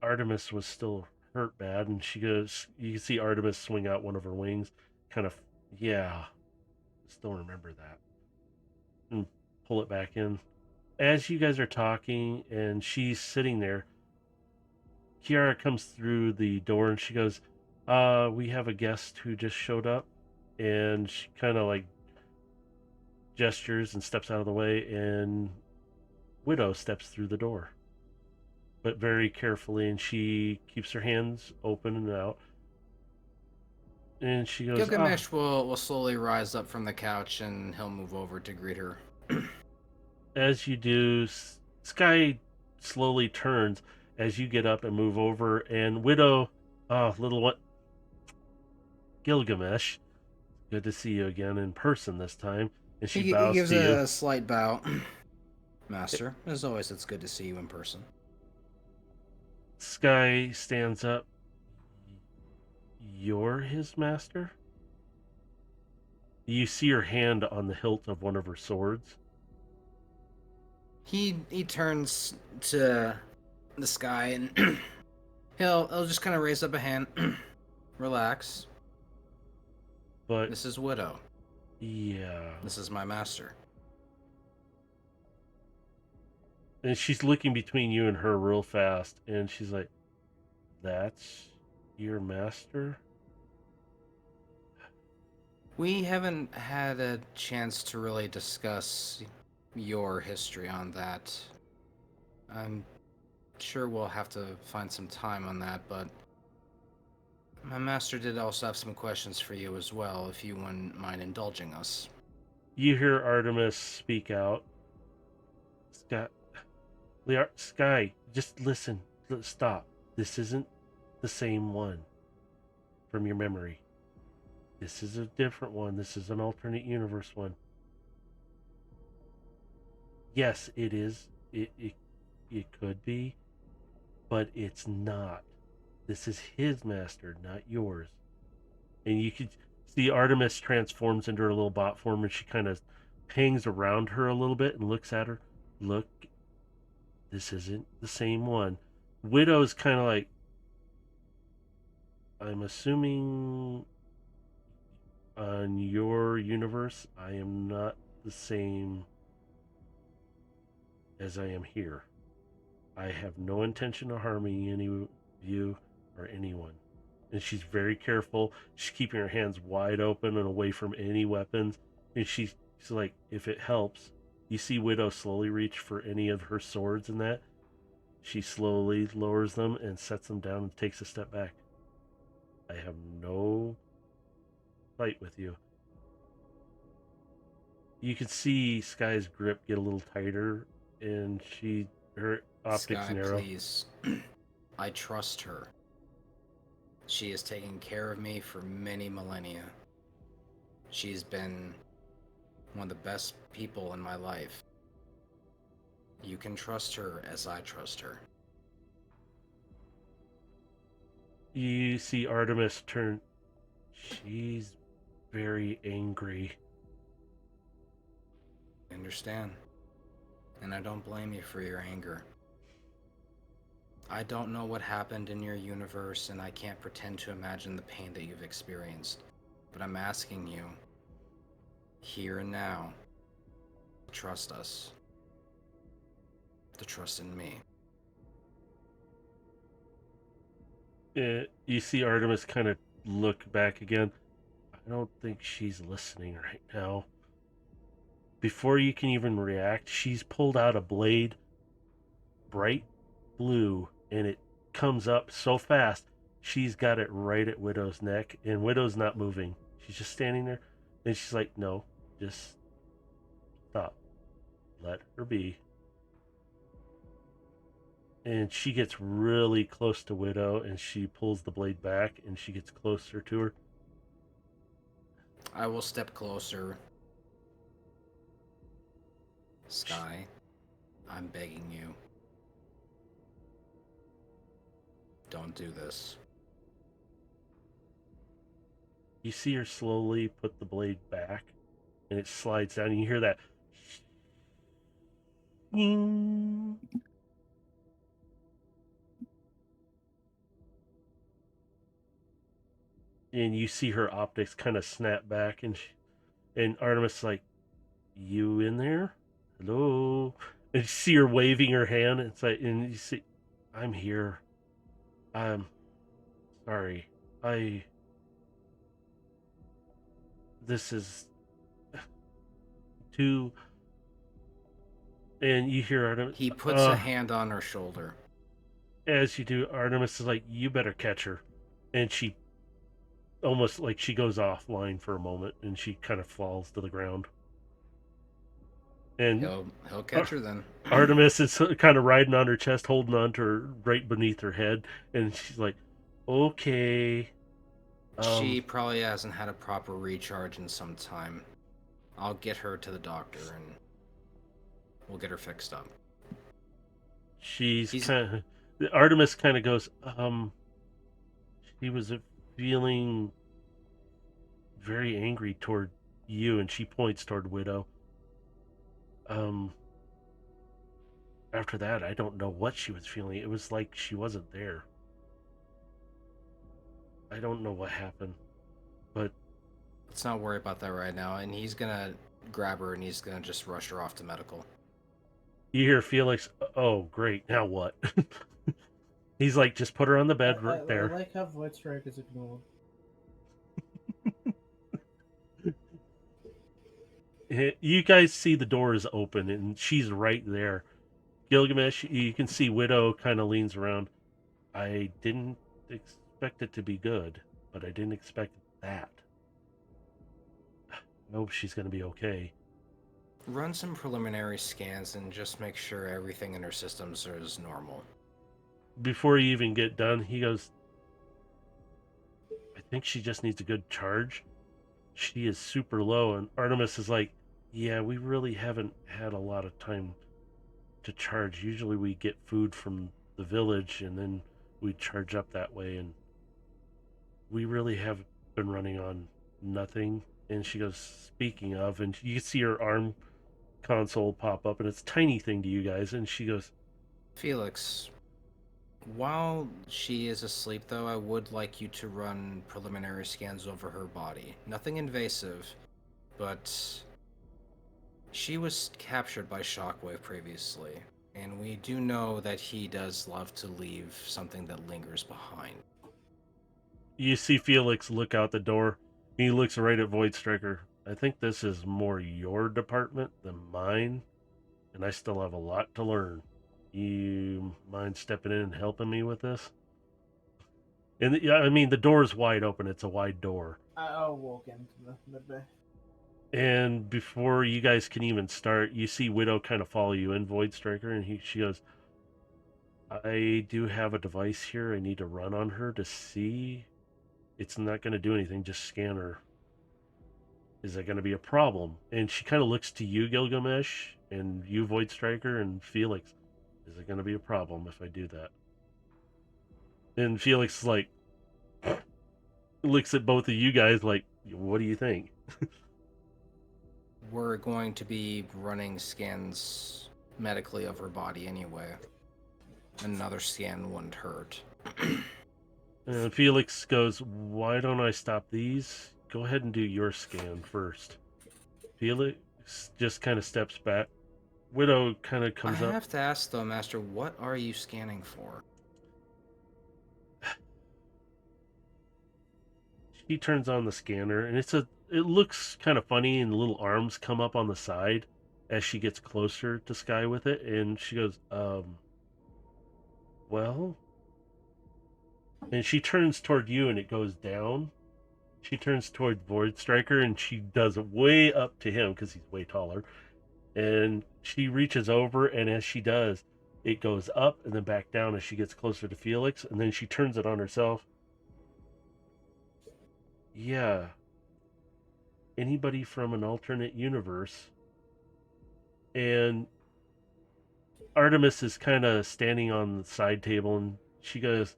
Artemis was still hurt bad, and she goes, you can see Artemis swing out one of her wings, kind of, yeah, still remember that, and pull it back in. As you guys are talking, and she's sitting there, Kiara comes through the door and she goes, we have a guest who just showed up. And she kind of like gestures and steps out of the way, and Widow steps through the door, but very carefully, and she keeps her hands open and out. And she goes, Gilgamesh will slowly rise up from the couch and he'll move over to greet her. as you do, Sky slowly turns as you get up and move over, and Widow, little one, Gilgamesh, good to see you again in person this time. And she He bows gives to you. a slight bow. Master, as always, it's good to see you in person. Sky stands up. You're his master? You see her hand on the hilt of one of her swords. He turns to the Sky and he'll just kind of raise up a hand. Relax. But This is Widow. yeah. This is my master. And she's looking between you and her real fast, and she's like, "That's your master?" We haven't had a chance to really discuss your history on that. I'm sure we'll have to find some time on that, but my master did also have some questions for you as well, if you wouldn't mind indulging us. You hear Artemis speak out. Sky, just listen. Stop. This isn't the same one from your memory. This is a different one. This is an alternate universe one. Yes, it is. It could be, but it's not. This is his master, not yours. And you could See, Artemis transforms into her little bot form, and she kind of hangs around her a little bit and looks at her. Look, this isn't the same one. Widow's kind of like, I'm assuming on your universe, I am not the same as I am here. I have no intention of harming any of you or anyone. And she's very careful. She's keeping her hands wide open and away from any weapons. And she's like, if it helps, you see Widow slowly reach for any of her swords and that. She slowly lowers them and sets them down and takes a step back. I have no fight with you. You can see Sky's grip get a little tighter, and her optics Sky, narrow. please. I trust her. She has taken care of me for many millennia. She's been one of the best people in my life. You can trust her as I trust her. You see Artemis turn. She's very angry. I understand. And I don't blame you for your anger. I don't know what happened in your universe, and I can't pretend to imagine the pain that you've experienced. But I'm asking you, here and now, to trust us. To trust in me. You see Artemis kind of look back again. I don't think she's listening right now. Before you can even react, she's pulled out a blade, bright blue, and it comes up so fast. She's got it right at Widow's neck, and Widow's not moving. She's just standing there, and she's like, no, just stop. Let her be. And she gets really close to Widow, and she pulls the blade back, and she gets closer to her. I will step closer. Sky, I'm begging you. Don't do this. You see her slowly put the blade back, and it slides down, and you hear that. Ding. And you see her optics kind of snap back, and Artemis is like, you in there? Hello? And you see her waving her hand. It's like, and you see, I'm here. I'm sorry. This is too. And you hear Artemis. He puts a hand on her shoulder. As you do, Artemis is like, you better catch her. And she almost like she goes offline for a moment, and she kind of falls to the ground. And He'll catch her then. Artemis is kind of riding on her chest, holding on to her right beneath her head, and she's like, okay. She probably hasn't had a proper recharge in some time. I'll get her to the doctor, and we'll get her fixed up. Artemis kind of goes, she was feeling very angry toward you, and she points toward Widow. After that, I don't know what she was feeling. It was like she wasn't there. I don't know what happened, but let's not worry about that right now. And he's gonna grab her, and he's gonna just rush her off to medical. You hear Felix, oh, great, now what? He's like, just put her on the bed right there. I like how voice strike is ignored. You guys see the door is open, and she's right there. Gilgamesh, you can see Widow kind of leans around. I didn't expect it to be good, but I didn't expect that. I hope she's going to be okay. Run some preliminary scans and just make sure everything in her systems is normal. Before you even get done, he goes, I think she just needs a good charge. She is super low, and Artemis is like, yeah, we really haven't had a lot of time to charge. Usually we get food from the village, and then we charge up that way, and we really have been running on nothing. And she goes, speaking of, and you see her arm console pop up, and it's a tiny thing to you guys. And she goes, Felix, while she is asleep, though, I would like you to run preliminary scans over her body. Nothing invasive, but she was captured by Shockwave previously, and we do know that he does love to leave something that lingers behind. you see Felix look out the door. He looks right at Void Striker. I think this is more your department than mine, and I still have a lot to learn. You mind stepping in and helping me with this? And yeah, I mean, the door is wide open. It's a wide door. I'll walk into the midday. And before you guys can even start, you see Widow kind of follow you in, Void Striker, and she goes, I do have a device here I need to run on her to see. It's not going to do anything, just scan her. Is that going to be a problem? And she kind of looks to you, Gilgamesh, and you, Void Striker, and Felix. Is it going to be a problem if I do that? And Felix, like, looks at both of you guys like, what do you think? We're going to be running scans medically of her body anyway. Another scan wouldn't hurt. And Felix goes, why don't I stop these? Go ahead and do your scan first. Felix just kind of steps back. Widow kind of comes I up. have to ask, though, Master, what are you scanning for? She turns on the scanner, and it looks kind of funny, and little arms come up on the side as she gets closer to Sky with it, and she goes, well? And she turns toward you, and it goes down. She turns toward Void Striker, and she does it way up to him, because he's way taller. And she reaches over, and as she does, it goes up and then back down as she gets closer to Felix, and then she turns it on herself. Yeah. Anybody from an alternate universe. And Artemis is kind of standing on the side table, and she goes,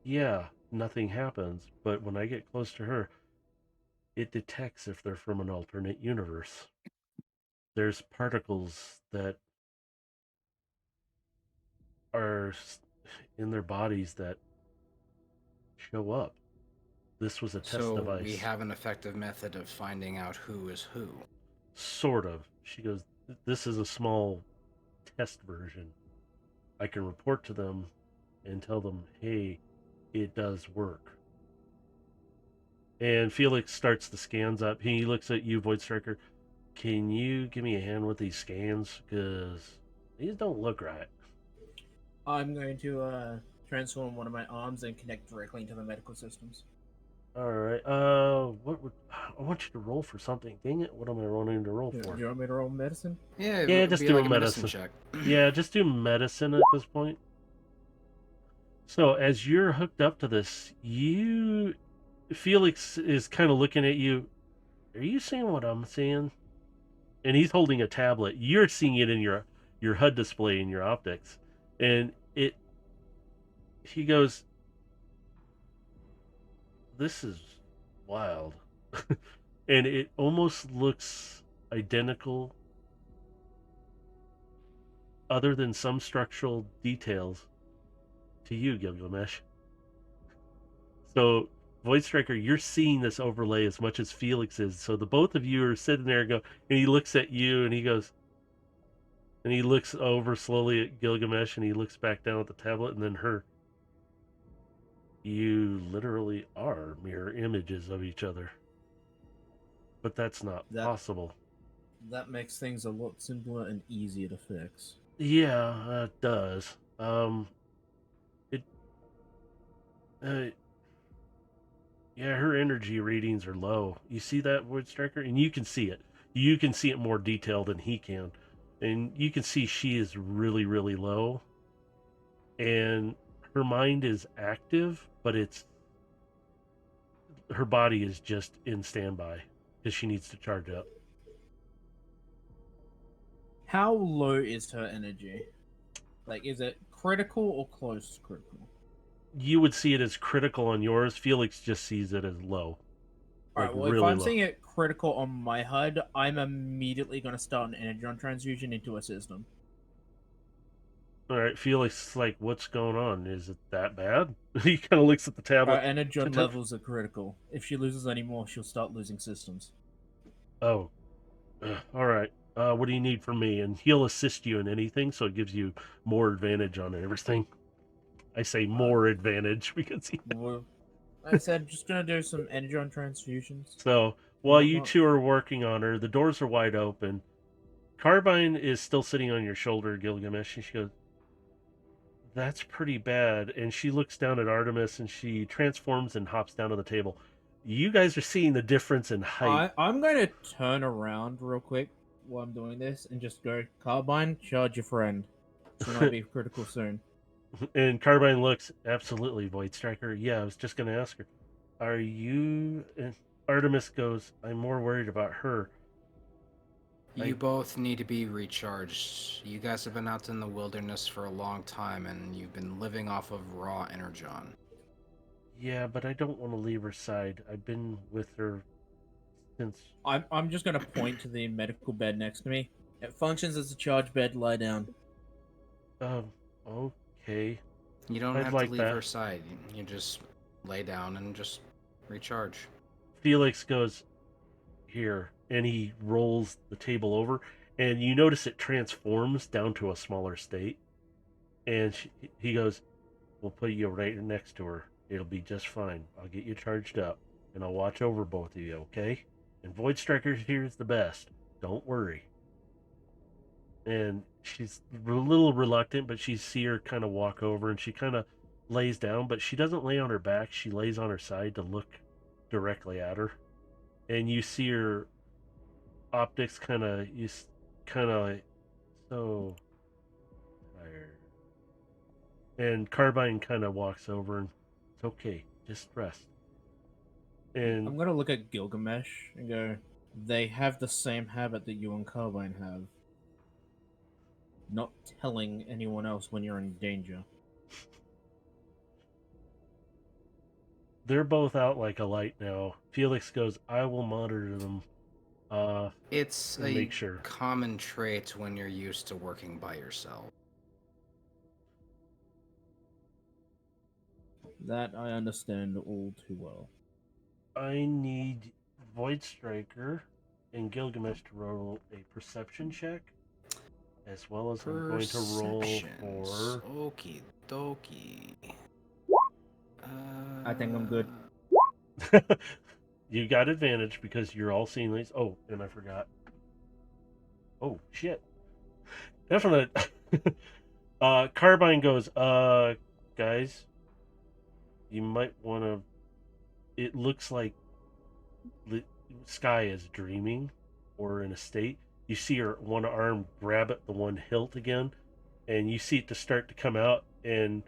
yeah, nothing happens, but when I get close to her, it detects if they're from an alternate universe. There's particles that are in their bodies that show up. This was a test So device. we have an effective method of finding out who is who. Sort of. She goes, this is a small test version. I can report to them and tell them, hey, it does work. And Felix starts the scans up. He looks at you, Void Striker. Can you give me a hand with these scans? Because these don't look right. I'm going to transform one of my arms and connect directly into the medical systems. All right. What would I want you to roll for something? Dang it! What am I rolling to roll for? Do you want me to roll medicine? Yeah, it Yeah, would just be do like a medicine check. Yeah, just do medicine at this point. So as you're hooked up to this, Felix is kind of looking at you. Are you seeing what I'm seeing? And he's holding a tablet. You're seeing it in your HUD display in your optics, and he goes, this is wild. And it almost looks identical other than some structural details to you, Gilgamesh. So Void Striker, you're seeing this overlay as much as Felix is. So the both of you are sitting there and go, and he looks at you and he goes, and he looks over slowly at Gilgamesh and he looks back down at the tablet and then her. You literally are mirror images of each other. But that's not possible. That makes things a lot simpler and easier to fix. Yeah, it does. Yeah, her energy readings are low. You see that, Void Striker? And you can see it. You can see it more detailed than he can. And you can see she is really, really low. And her mind is active, but her body is just in standby because she needs to charge up. How low is her energy? Like, is it critical or close to critical? You would see it as critical on yours. Felix just sees it as low. like Alright, well, if really I'm low. seeing it critical on my HUD, I'm immediately going to start an energon transfusion into a system. All right, Felix, like, what's going on? Is it that bad? He kind of looks at the tablet. Her energon Tip. levels are critical. If she loses any more, she'll start losing systems. Oh, all right. What do you need from me? And he'll assist you in anything, so it gives you more advantage on everything. I say more advantage because he... Well, I said just gonna do some energon transfusions. So while you Whatnot. two are working on her, the doors are wide open. Carbine is still sitting on your shoulder, Gilgamesh, and she goes, "That's pretty bad." And she looks down at Artemis and she transforms and hops down to the table. You guys are seeing the difference in height. I'm going to turn around real quick while I'm doing this and just go, Carbine, charge your friend. She might be critical soon. And Carbine looks, absolutely, Void Striker. Yeah, I was just going to ask her, are you... And Artemis goes, I'm more worried about her. You both need to be recharged. You guys have been out in the wilderness for a long time, and you've been living off of raw energon. Yeah, but I don't want to leave her side. I've been with her since... I'm just going to point to the medical bed next to me. It functions as a charge bed. Lie down. Okay. You don't I'd have like to leave that. her side. You just lay down and just recharge. Felix goes, here, and he rolls the table over, and you notice it transforms down to a smaller state. And he goes, we'll put you right next to her. It'll be just fine. I'll get you charged up, and I'll watch over both of you, okay? And Void Striker here is the best. Don't worry. And she's a little reluctant, but you see her kind of walk over, and she kind of lays down, but she doesn't lay on her back. She lays on her side to look directly at her. And you see her optics kind of so tired. And Carbine kind of walks over and it's okay, just rest. And I'm going to look at Gilgamesh and go, they have the same habit that you and Carbine have. Not telling anyone else when you're in danger. they're both out like a light now. Felix goes, I will monitor them. It's and a make sure. common trait when you're used to working by yourself. That I understand all too well. I need Void Striker and Gilgamesh to roll a perception check, as well as I'm going to roll for... Okie dokie. I think I'm good. You got advantage because you're all seeing these. Oh, and I forgot. Oh, shit. Definite. Carbine goes, guys, you might want to... It looks like the sky is dreaming or in a state. You see her one arm grab at the one hilt again, and you see it to start to come out, and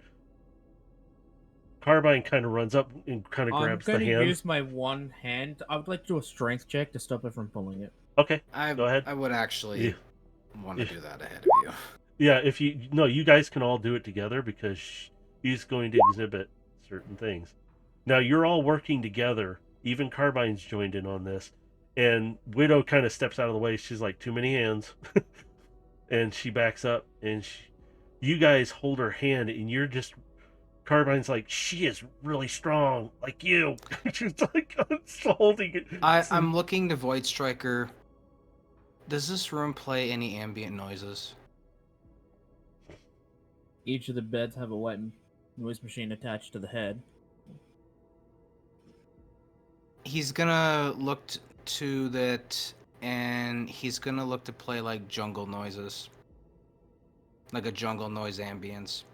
Carbine kind of runs up and kind of grabs the I'm hand. going to use my one hand. I would like to do a strength check to stop it from pulling it. Okay, go ahead. I would actually want to Yeah. do that ahead of you. Yeah, if you... No, you guys can all do it together because he's going to exhibit certain things. Now, you're all working together. Even Carbine's joined in on this. And Widow kind of steps out of the way. She's like, too many hands. And she backs up. And you guys hold her hand. And you're just... Carbine's like, she is really strong. Like you. She's like holding it. I'm looking to Void Striker. Does this room play any ambient noises? Each of the beds have a white noise machine attached to the head. He's gonna look to that, and he's gonna look to play like jungle noises, like a jungle noise ambience.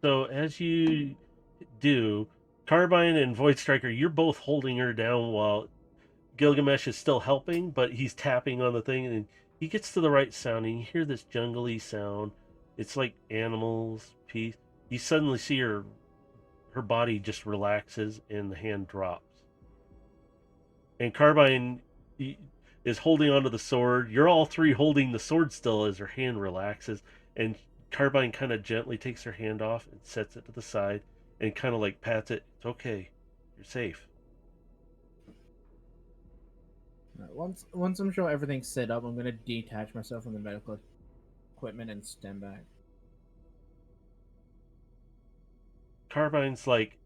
So as you do, Carbine and Void Striker, you're both holding her down while Gilgamesh is still helping, but he's tapping on the thing, and he gets to the right sound, and you hear this jungly sound. It's like animals, peace. You suddenly see her body just relaxes, and the hand drops. And Carbine is holding onto the sword. You're all three holding the sword still as her hand relaxes, and Carbine kind of gently takes her hand off and sets it to the side and kind of like pats it. It's okay. You're safe. Once I'm sure everything's set up, I'm gonna detach myself from the medical equipment and stand back. Carbine's like,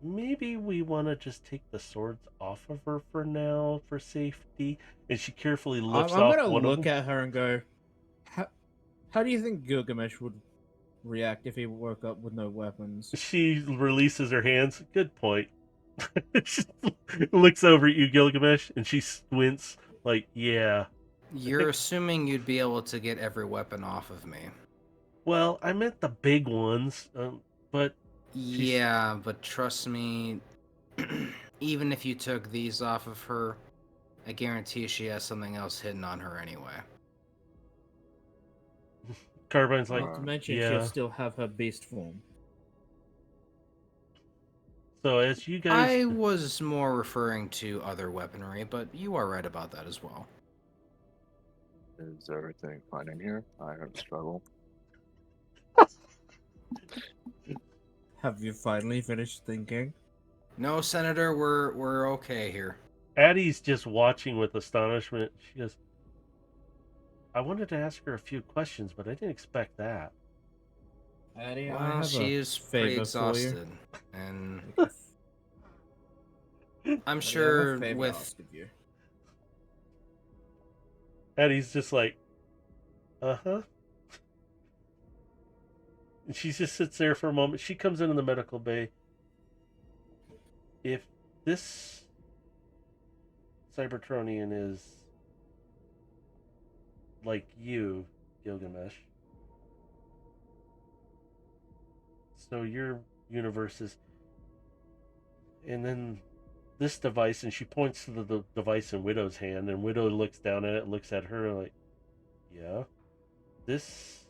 maybe we want to just take the swords off of her for now for safety. And she carefully lifts I'm off gonna one of look them. at her and go, how do you think Gilgamesh would react if he woke up with no weapons? She releases her hands. Good point. She looks over at you, Gilgamesh, and she squints like, yeah. You're assuming you'd be able to get every weapon off of me. Well, I meant the big ones, but Yeah, but trust me, even if you took these off of her, I guarantee she has something else hidden on her anyway. Carbine's like, Not to mention, she'll yeah. still have her beast form. So as you guys, I was more referring to other weaponry, but you are right about that as well. Is everything fine in here? I heard a struggle. Have you finally finished thinking? No, Senator, we're okay here. Addie's just watching with astonishment. She goes, I wanted to ask her a few questions, but I didn't expect that. Addie, I Well, have she a is pretty favor for you. exhausted, and Like I'm Addie, I have a sure favor to with ask of you. Addie's just like, uh-huh. And she just sits there for a moment. She comes into the medical bay. If this Cybertronian is like you, Gilgamesh, so your universe is, and then this device, and she points to the device in Widow's hand, and Widow looks down at it, looks at her, like, yeah, this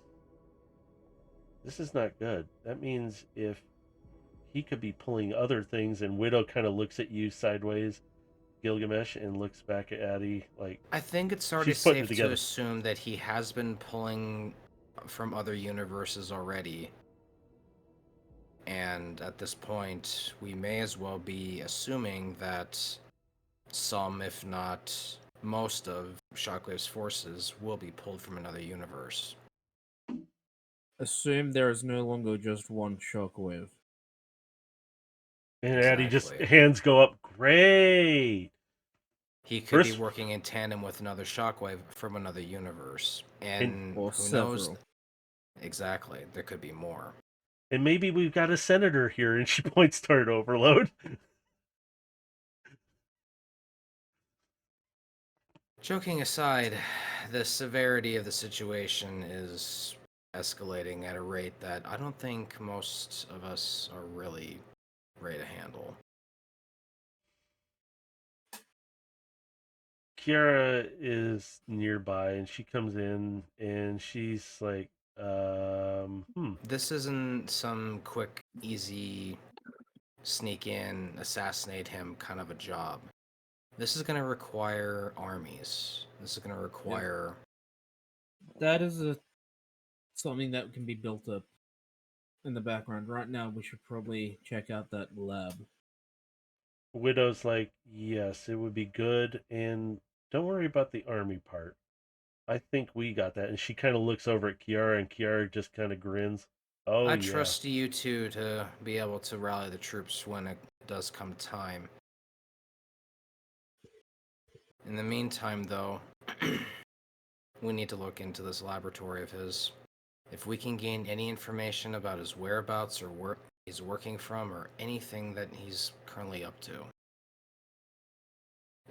is not good. That means if he could be pulling other things, and Widow kind of looks at you sideways, Gilgamesh, and looks back at Addie like I think it's already she's putting it safe to together. assume that he has been pulling from other universes already. And at this point, we may as well be assuming that some, if not most, of Shockwave's forces will be pulled from another universe. Assume there is no longer just one shockwave. And Addie just Exactly. hands go up. Great. He could be First, working in tandem with another Shockwave from another universe. And Or who knows? several. Exactly. There could be more. and maybe we've got a senator here, and she points toward Overload. Joking aside, the severity of the situation is escalating at a rate that I don't think most of us are really ready to handle. Kiara is nearby, and she comes in, and she's like, This isn't some quick, easy, sneak in, assassinate him kind of a job. This is going to require armies. This is going to require... That is something that can be built up in the background. Right now, we should probably check out that lab. Widow's like, yes, it would be good, and don't worry about the army part. I think we got that. And she kind of looks over at Kiara, and Kiara just kind of grins. Oh, I yeah. trust you two to be able to rally the troops when it does come time. In the meantime, though, we need to look into this laboratory of his. If we can gain any information about his whereabouts or where he's working from or anything that he's currently up to,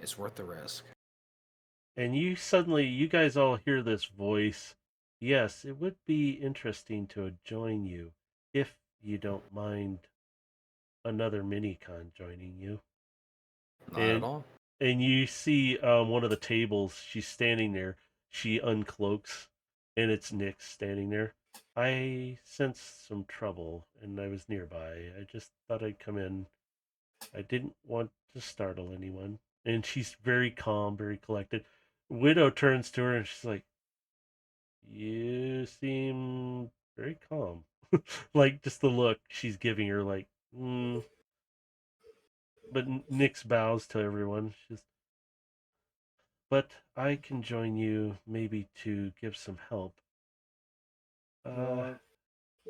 it's worth the risk. And you guys all hear this voice. Yes, it would be interesting to join you, if you don't mind another mini-con joining you. Not at all. And you see one of the tables, she's standing there. She uncloaks, and it's Nick standing there. I sensed some trouble, and I was nearby. I just thought I'd come in. I didn't want to startle anyone. And she's very calm, very collected. Widow turns to her, and she's like, you seem very calm. Like, just the look she's giving her, like, But Nyx bows to everyone. She's, but I can join you maybe to give some help. You're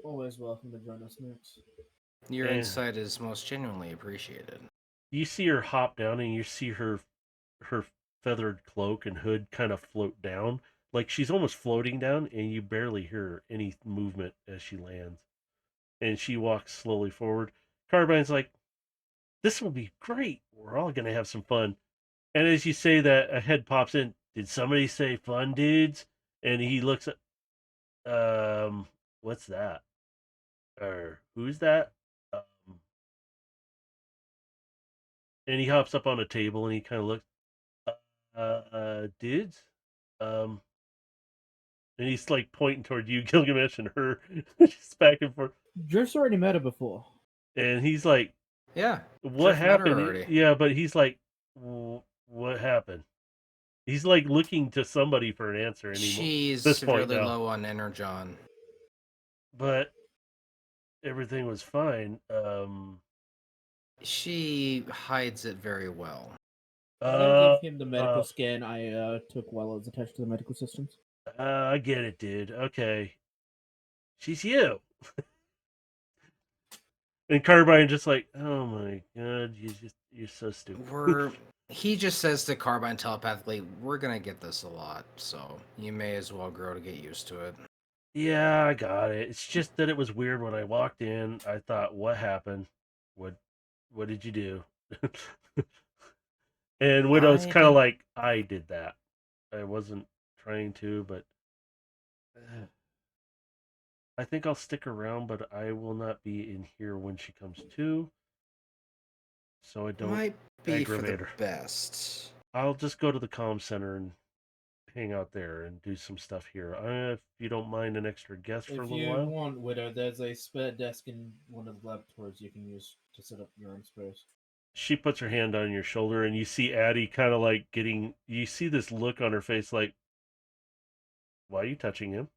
always welcome to join us, Nix. Your And- insight is most genuinely appreciated. You see her hop down, and you see her feathered cloak and hood kind of float down, like she's almost floating down, and you barely hear any movement as she lands. And she walks slowly forward. Carbine's like, "This will be great. We're all gonna have some fun." And as you say that, a head pops in. Did somebody say fun, dudes? And he looks at, what's that? Or who's that? Um, and he hops up on a table and he kind of looks, dudes? Um, and he's like pointing toward you, Gilgamesh, and her, just back and forth. Drift's already met her before. And he's like, Yeah. what Drift met her happened? already. Yeah, but he's like, what happened? He's like looking to somebody for an answer anymore. She's this point severely now. low on energon. But everything was fine. She hides it very well. I'm gonna give him the medical scan I took while I was attached to the medical systems. I get it, dude. Okay. She's you. And Carbine just like, oh my god, you're so stupid. He just says to Carbine telepathically, we're gonna get this a lot, so you may as well grow to get used to it. Yeah, I got it. It's just that it was weird when I walked in. I thought, what happened? What did you do? And Widow's kind of like, I did that. I wasn't trying to, but I think I'll stick around, but I will not be in here when she comes to. So I don't Might be for aggravate the her. best. I'll just go to the comm center and hang out there and do some stuff here. If you don't mind an extra guest for a If little you while. want, Widow, there's a spare desk in one of the laboratories you can use to set up your own space. She puts her hand on your shoulder, and you see Addie kind of like getting. You see this look on her face, like, "Why are you touching him?"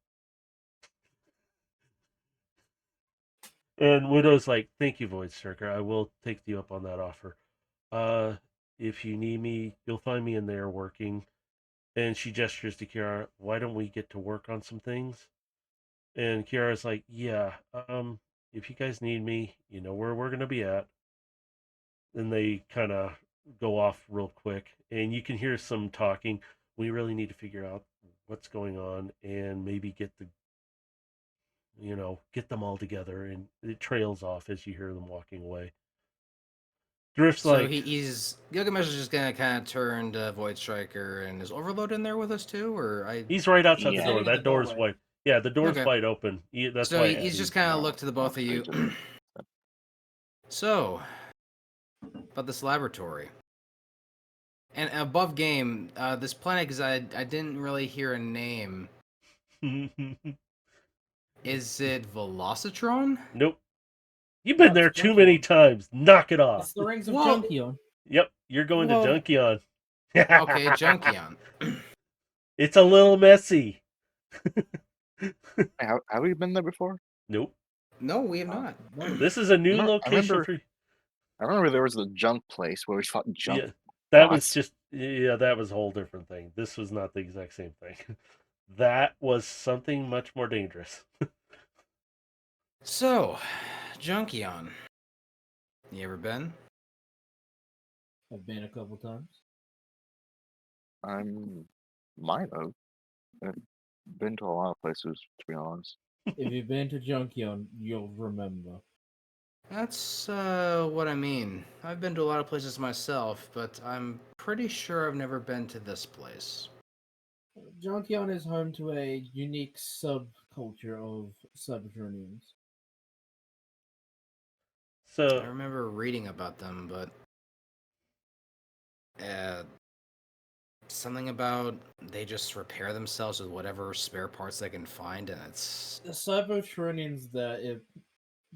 And Widow's like, "Thank you, Void Striker. I will take you up on that offer. If you need me, you'll find me in there working." And she gestures to Kiara, "Why don't we get to work on some things?" And Kiara's like, "Yeah, if you guys need me, you know where we're gonna be at." And they kind of go off real quick, and you can hear some talking. We really need to figure out what's going on and maybe get them all together. And it trails off as you hear them walking away. Drift's So like, Gilgamesh is just gonna kind of turn to Void Striker, and is Overload in there with us too, he's right outside Yeah. the door. Standing in That the door's doorway. wide. Yeah, the door's Okay. wide open. That's So why he's just Addie's- kind of No, looked to the both of you. straight to So, about this laboratory. And above game, this planet, because I didn't really hear a name. Is it Velocitron? Nope. You've been No, there it's too Junkion. many times. Knock it off. It's the rings of Whoa. Junkion. Yep, you're going Well, to Junkion. Okay, Junkion. It's a little messy. Have we been there before? Nope. No, we have not. No. This is a new I location remember- for you. I remember there was the junk place where we fought junk. Yeah, that was bots. just that was a whole different thing. This was not the exact same thing. That was something much more dangerous. So, Junkion. You ever been? I've been a couple times. Might have. I've been to a lot of places, to be honest. If you've been to Junkion, you'll remember. That's what I mean. I've been to a lot of places myself, but I'm pretty sure I've never been to this place. Junkion is home to a unique subculture of Subterraneans. I So remember reading about them, but something about they just repair themselves with whatever spare parts they can find, and it's The Subterraneans that it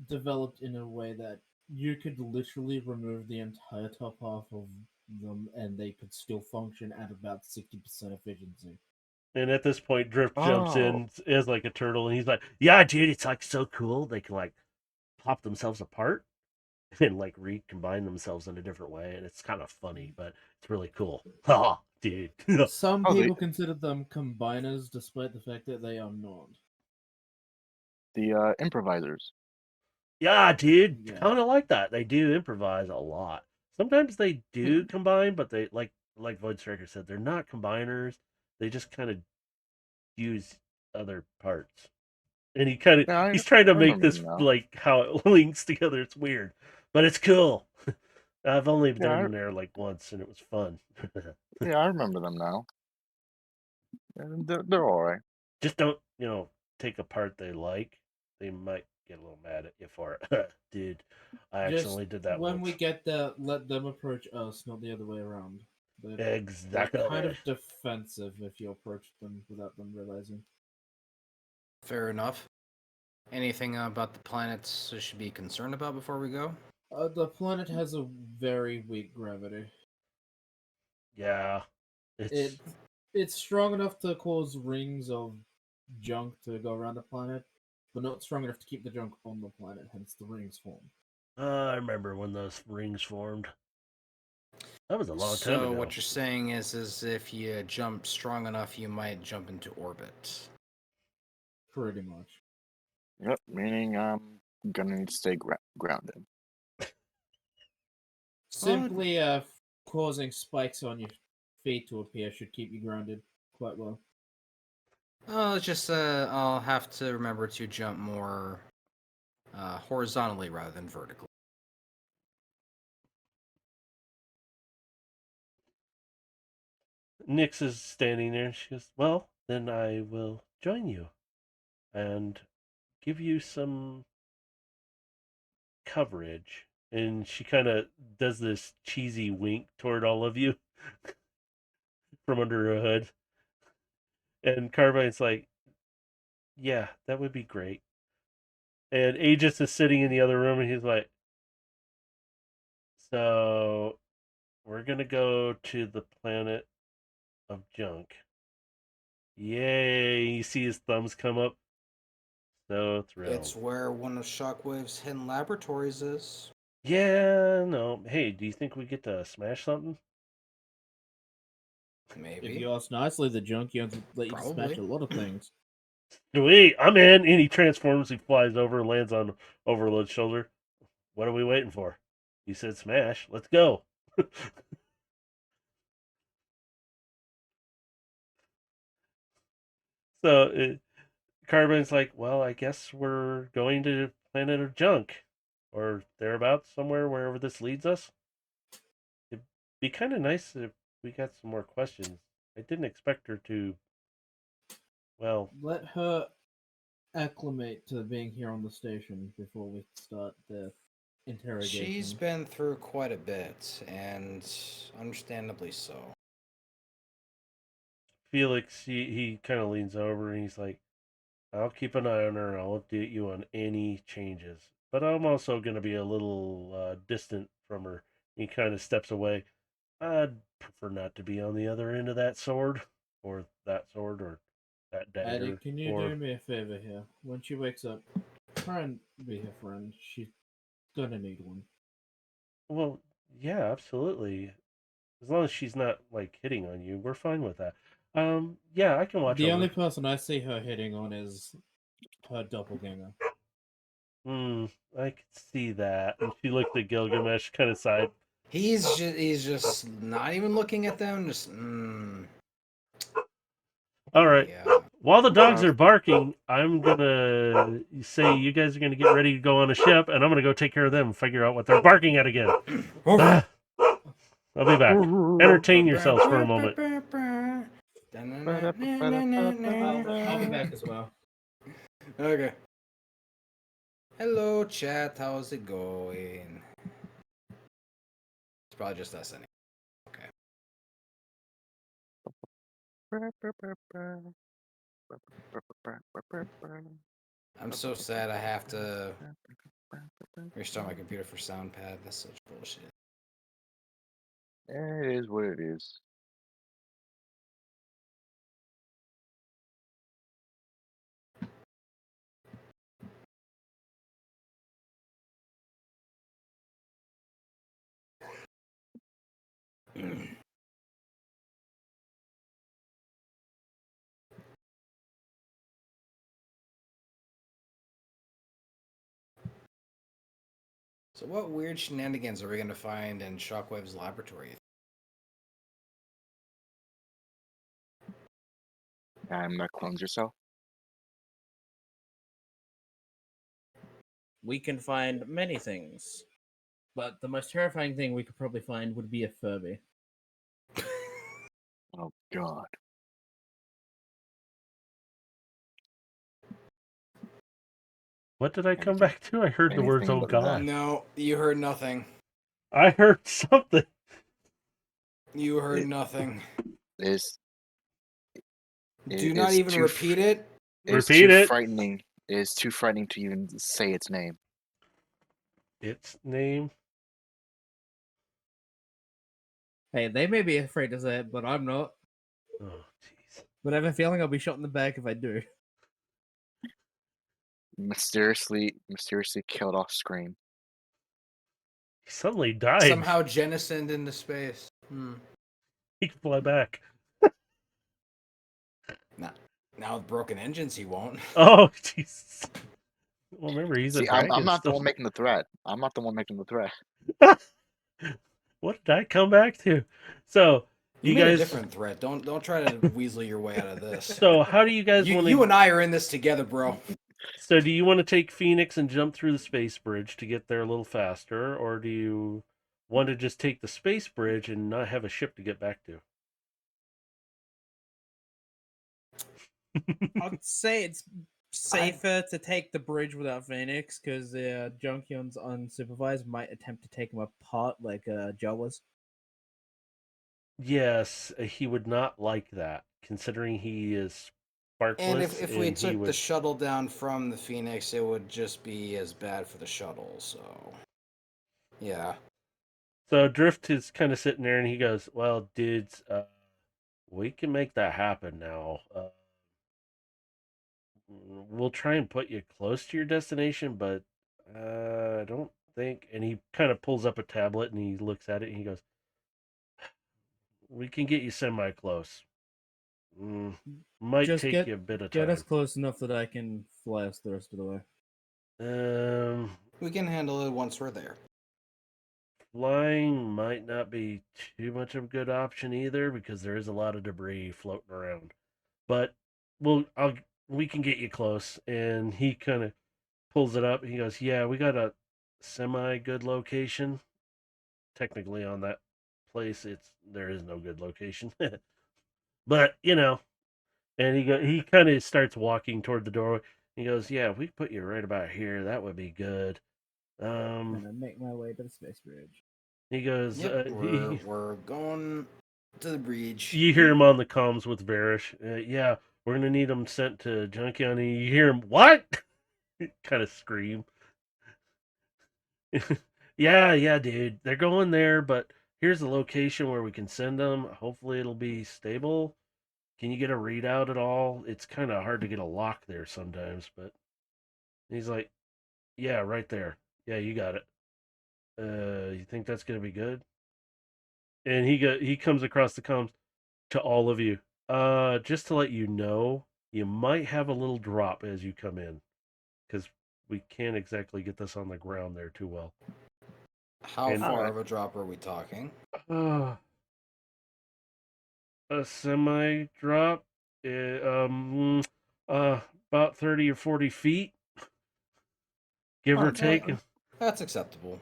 developed in a way that you could literally remove the entire top half of them and they could still function at about 60% efficiency. and at this point, Drift jumps in as like a turtle, and he's like, "Yeah, dude, it's like so cool. They can like pop themselves apart." and like recombine themselves in a different way, and it's kind of funny, but it's really cool. Oh, dude. Some Oh, people consider them combiners, despite the fact that they are not. the improvisers. Yeah, dude, Yeah. kind of like that. They do improvise a lot. Sometimes they do combine, but they like Void Striker said, they're not combiners. They just kind of use other parts. And Yeah, he's trying to I make remember this them now. like how it links together. It's weird, but it's cool. I've only Yeah, done there like once, and it was fun. yeah, I remember them now. And they're all right. Just don't, take a part they like. They might get a little mad at you for it. Dude, I Just accidentally did that when once. we get there, let them approach us, not the other way around. They're Exactly. kind of defensive if you approach them without them realizing. Fair enough. Anything about the planets I should be concerned about before we go? The planet has a very weak gravity. Yeah. It it's strong enough to cause rings of junk to go around the planet, but not strong enough to keep the junk on the planet. Hence, the rings form. I remember when those rings formed. That was a long time So ago. what you're saying is if you jump strong enough, you might jump into orbit. Pretty much. Yep, meaning I'm gonna need to stay grounded. Simply causing spikes on your feet to appear should keep you grounded quite well. Oh, it's just I'll have to remember to jump more horizontally rather than vertically. Nyx is standing there and she goes, well, then I will join you and give you some coverage. And she kind of does this cheesy wink toward all of you from under her hood. And Carbine's like, yeah, that would be great. And Aegis is sitting in the other room and he's like, so we're going to go to the planet of junk. Yay. You see his thumbs come up. So thrilled. It's where one of Shockwave's hidden laboratories is. Yeah, no. Hey, do you think we get to smash something? Maybe. If you ask nicely, the junkyards let you Probably. smash a lot of things. Sweet, I'm in. And he transforms, he flies over, lands on Overload's shoulder. What are we waiting for? He said smash. Let's go. So Carbine's like, well, I guess we're going to Planet of Junk or thereabouts, somewhere, wherever this leads us. It'd be kind of nice if we got some more questions. I didn't expect her to, well, Let her acclimate to being here on the station before we start the interrogation. She's been through quite a bit, and understandably so. Felix, he kind of leans over and he's like, I'll keep an eye on her. I'll update you on any changes. But I'm also going to be a little distant from her. He kind of steps away. I'd prefer not to be on the other end of that sword, or that sword, or that dagger. Eddie, can you or... do me a favor here? When she wakes up, try and be her friend. She's gonna need one. Well, yeah, absolutely. As long as she's not like hitting on you, we're fine with that. Yeah, I can watch The over. only person I see her hitting on is her doppelganger. I could see that. And she looked at Gilgamesh, kind of sighed. He's just not even looking at them. Just All right. yeah. While the dogs are barking, I'm gonna say you guys are gonna get ready to go on a ship, and I'm gonna go take care of them and figure out what they're barking at again. I'll be back. Entertain yourselves for a moment. I'll be back as well. Okay. Hello, chat. How's it going? It's probably just us anyway. Okay. I'm so sad I have to restart my computer for SoundPad. That's such bullshit. It is what it is. So what weird shenanigans are we going to find in Shockwave's laboratory? Cleanse yourself. We can find many things, but the most terrifying thing we could probably find would be a Furby. Oh God. What did I come Anything- back to? I heard the words, anything "Oh but God." No, you heard nothing. I heard something. You heard nothing. Is Do not even repeat it. It's Repeat too it. frightening. It is too frightening to even say its name. Its name. Hey, they may be afraid to say it, but I'm not. Oh, jeez. But I have a feeling I'll be shot in the back if I do. Mysteriously killed off Scream. He suddenly died. Somehow jettisoned into space. He can fly back. Now with broken engines, he won't. Oh, jeez. Well, remember, he's See, a dragon. I'm not the still. one making the threat. I'm not the one making the threat. What did I come back to? So, You you made guys. a different threat. Don't try to weasel your way out of this. So, how do you guys want You to? and I are in this together, bro. So, do you want to take Phoenix and jump through the space bridge to get there a little faster, or do you want to just take the space bridge and not have a ship to get back to? I'd say it's safer to take the bridge without Phoenix because the Junkyons unsupervised might attempt to take him apart like Joe was. Yes, he would not like that, considering he is sparkless. And if we and he took would... the shuttle down from the Phoenix, it would just be as bad for the shuttle. So, yeah. So Drift is kind of sitting there, and he goes, "Well, dudes, we can make that happen now. We'll try and put you close to your destination, but I don't think." And he kind of pulls up a tablet and he looks at it and he goes, "We can get you semi-close. Might Just take you a bit of time. Get us close enough that I can fly us the rest of the way. We can handle it once we're there. Flying might not be too much of a good option either because there is a lot of debris floating around. But we can get you close." And he kind of pulls it up. He goes, "Yeah, we got a semi good location. Technically on that place, there is no good location." But, and he kind of starts walking toward the door. He goes, "Yeah, if we put you right about here, that would be good." And I make my way to the space bridge. He goes, Yep, we're going to the bridge. You hear him on the comms with Varish. "Yeah, we're going to need him sent to Junkion." And you hear him, "What?" kind of scream. Yeah, dude. They're going there, but here's the location where we can send them. Hopefully it'll be stable. Can you get a readout at all? It's kind of hard to get a lock there sometimes, but he's like, "Yeah, right there. Yeah, you got it. You think that's going to be good?" And he comes across the comms to all of you. Just to let you know, you might have a little drop as you come in, because we can't exactly get this on the ground there too well. How far of a drop are we talking? A semi drop, about 30 or 40 feet, give or take. That's acceptable.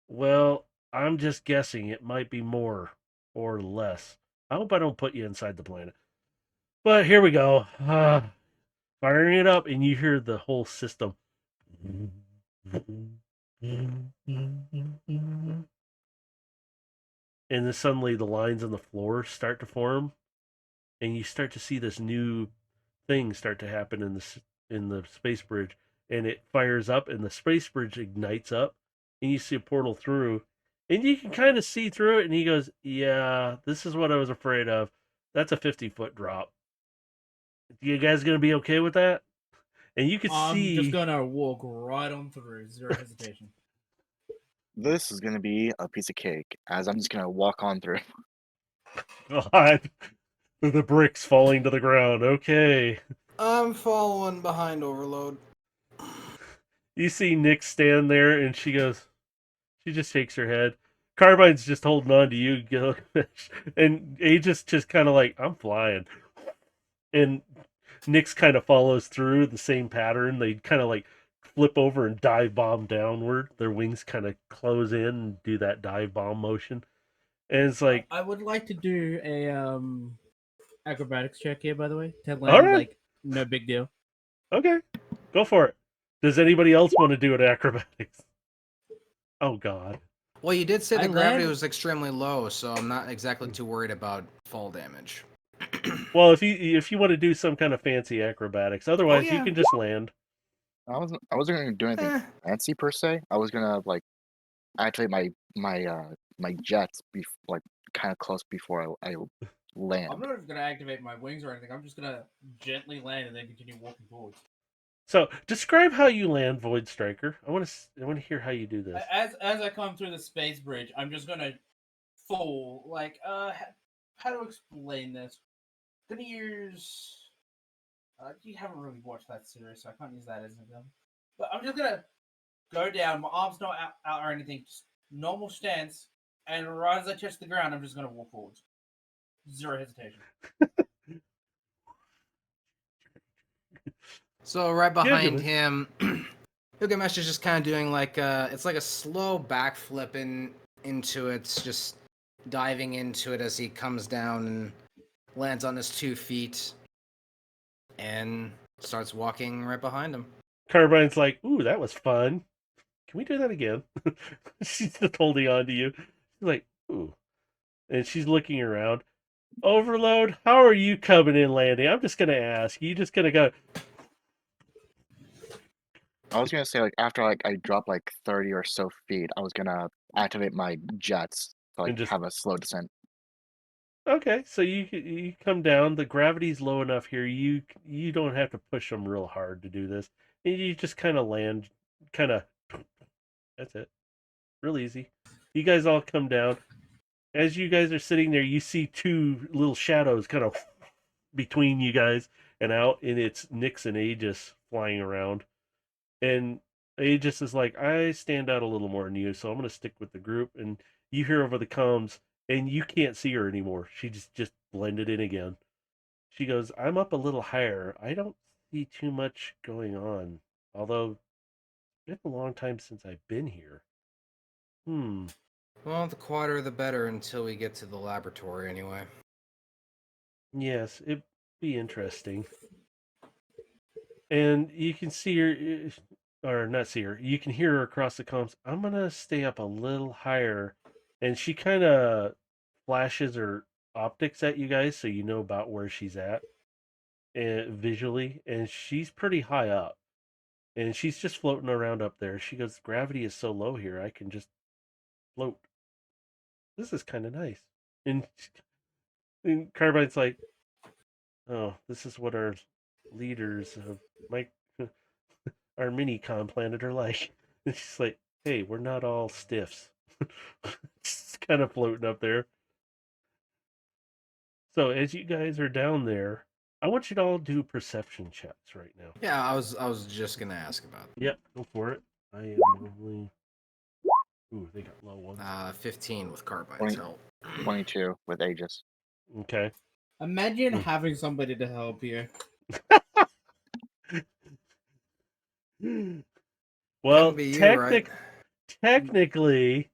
Well, I'm just guessing it might be more or less. I hope I don't put you inside the planet. But here we go. Firing it up, and you hear the whole system. And then suddenly the lines on the floor start to form, and you start to see this new thing start to happen in the space bridge, and it fires up, and the space bridge ignites up, and you see a portal through, and you can kind of see through it. And he goes, "Yeah, this is what I was afraid of. That's a 50-foot drop. You guys gonna be okay with that?" And you can see. I'm just gonna walk right on through, zero hesitation. This is gonna be a piece of cake, as I'm just gonna walk on through. God, the bricks falling to the ground. Okay. I'm following behind Overload. You see Nick stand there, and she just shakes her head. Carbine's just holding on to you, Gilgamesh, and Aegis just kind of like, I'm flying. And Nyx kind of follows through the same pattern. They kind of like flip over and dive bomb downward. Their wings kind of close in and do that dive bomb motion. And it's like, I would like to do a acrobatics check here, by the way, to all land right, like no big deal. okay, go for it. Does anybody else want to do an acrobatics? Oh God. Well, you did say I the gravity land- was extremely low, so I'm not exactly too worried about fall damage. Well, if you want to do some kind of fancy acrobatics, otherwise you yeah. can just land. I wasn't gonna do anything Eh. fancy per se. I was gonna like activate my jets like kind of close before I land. I'm not even gonna activate my wings or anything. I'm just gonna gently land and then continue walking forwards. So describe how you land, Void Striker. I want to hear how you do this. As I come through the space bridge, I'm just gonna fall. Like, how to explain this? Gonna use. You haven't really watched that series, so I can't use that as an example. But I'm just gonna go down. My arms not out or anything. Just normal stance, and right as I touch the ground, I'm just gonna walk forwards. Zero hesitation. So right behind Gilgamesh. him, Gilgamesh is just kind of doing like it's like a slow backflip into it, just diving into it as he comes down and lands on his 2 feet and starts walking right behind him. Carbine's like, ooh, that was fun. Can we do that again? She's just holding on to you. She's like, ooh. And she's looking around. Overload, how are you coming in landing? I'm just going to ask. You just going to go, I was gonna say like after like I drop like 30 or so feet, I was gonna activate my jets to like and just, have a slow descent. okay. So you come down. The gravity's low enough here. You don't have to push them real hard to do this. And you just kind of land, kind of, that's it. Real easy. You guys all come down. As you guys are sitting there, you see two little shadows kind of between you guys and out, and it's Nyx and Aegis flying around. And Aegis is like, I stand out a little more than you, so I'm going to stick with the group. And you hear over the comms, and you can't see her anymore. She just blended in again. She goes, I'm up a little higher. I don't see too much going on. Although, it's been a long time since I've been here. Well, the quieter the better until we get to the laboratory, anyway. Yes, it'd be interesting. And you can see her, or not see her, you can hear her across the comms. I'm going to stay up a little higher. And she kind of flashes her optics at you guys so you know about where she's at visually. And she's pretty high up. And she's just floating around up there. She goes, gravity is so low here, I can just float. This is kind of nice. And Carbine's like, oh, this is what our leaders of my our mini com planet are like. And she's like, hey, we're not all stiffs. Just kind of floating up there. So as you guys are down there, I want you to all do perception checks right now. Yeah, I was just gonna ask about Yep, go for it. I am only. Ooh, they got low ones. 15 with Carbine's 20 help. 22 with Aegis. Okay. Imagine having somebody to help you. Well, Couldn't be you, right? technically,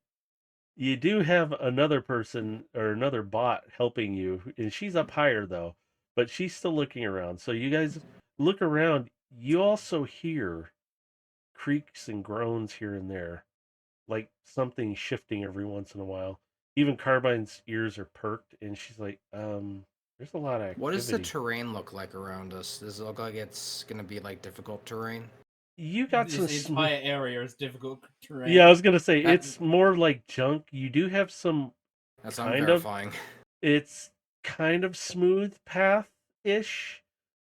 you do have another person or another bot helping you, and she's up higher though, but she's still looking around. So you guys look around. You also hear creaks and groans here and there, like something shifting every once in a while. Even Carbine's ears are perked, and she's like, there's a lot of activity. What does the terrain look like around us? Does it look like it's gonna be like difficult terrain? You got This some entire area is difficult terrain. Yeah, I was gonna say That- it's more like junk. You do have some That's kind of unverifying. it's kind of smooth path ish,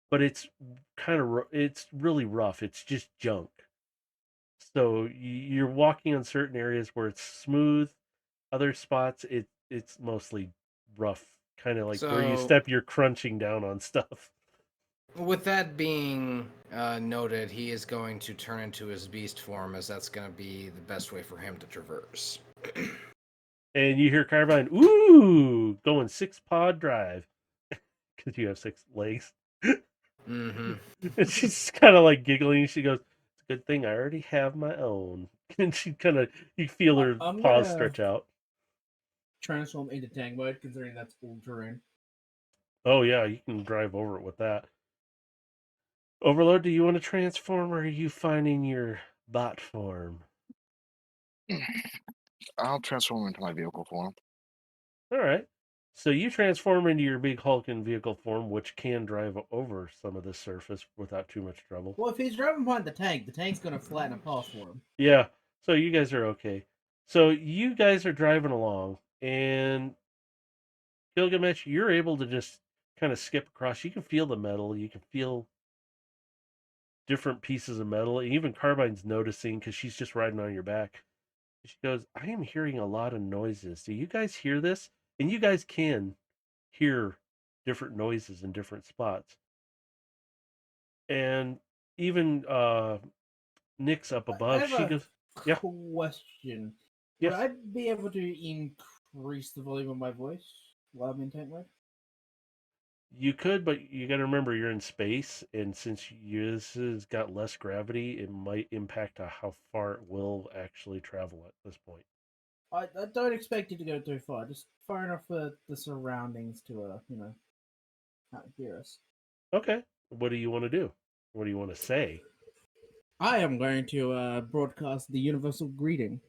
but it's kind of it's really rough. It's just junk. So you're walking on certain areas where it's smooth. Other spots, it's mostly rough, kind of like where you So, step, you're crunching down on stuff. with that being noted, he is going to turn into his beast form, as that's going to be the best way for him to traverse. And you hear Carbine, ooh, going 6-pod drive because you have 6 legs. Mm-hmm. And she's kind of like giggling. She goes, "It's a good thing I already have my own." And she kind of, you feel her I'm paws gonna stretch out. transform into tank mode, considering that's all terrain. Oh yeah, you can drive over it with that. Overlord, do you want to transform, or are you finding your bot form? I'll transform into my vehicle form. All right. So you transform into your big hulking vehicle form, which can drive over some of the surface without too much trouble. Well, if he's driving behind the tank's gonna flatten a path for him. Yeah. So you guys are okay. So you guys are driving along, and Gilgamesh, you're able to just kind of skip across. You can feel the metal. You can feel different pieces of metal. And even Carbine's noticing because she's just riding on your back. She goes, I am hearing a lot of noises. Do you guys hear this? And you guys can hear different noises in different spots. And even Nick's up I above. have She a goes, yeah, question. Would yes. I be able to increase the volume of my voice while I'm in tank mode? You could, but you got to remember you're in space, and since this has got less gravity, it might impact how far it will actually travel at this point. I don't expect you to go too far. Just far enough for the surroundings to, not hear us. Okay. What do you want to do? What do you want to say? I am going to broadcast the universal greeting.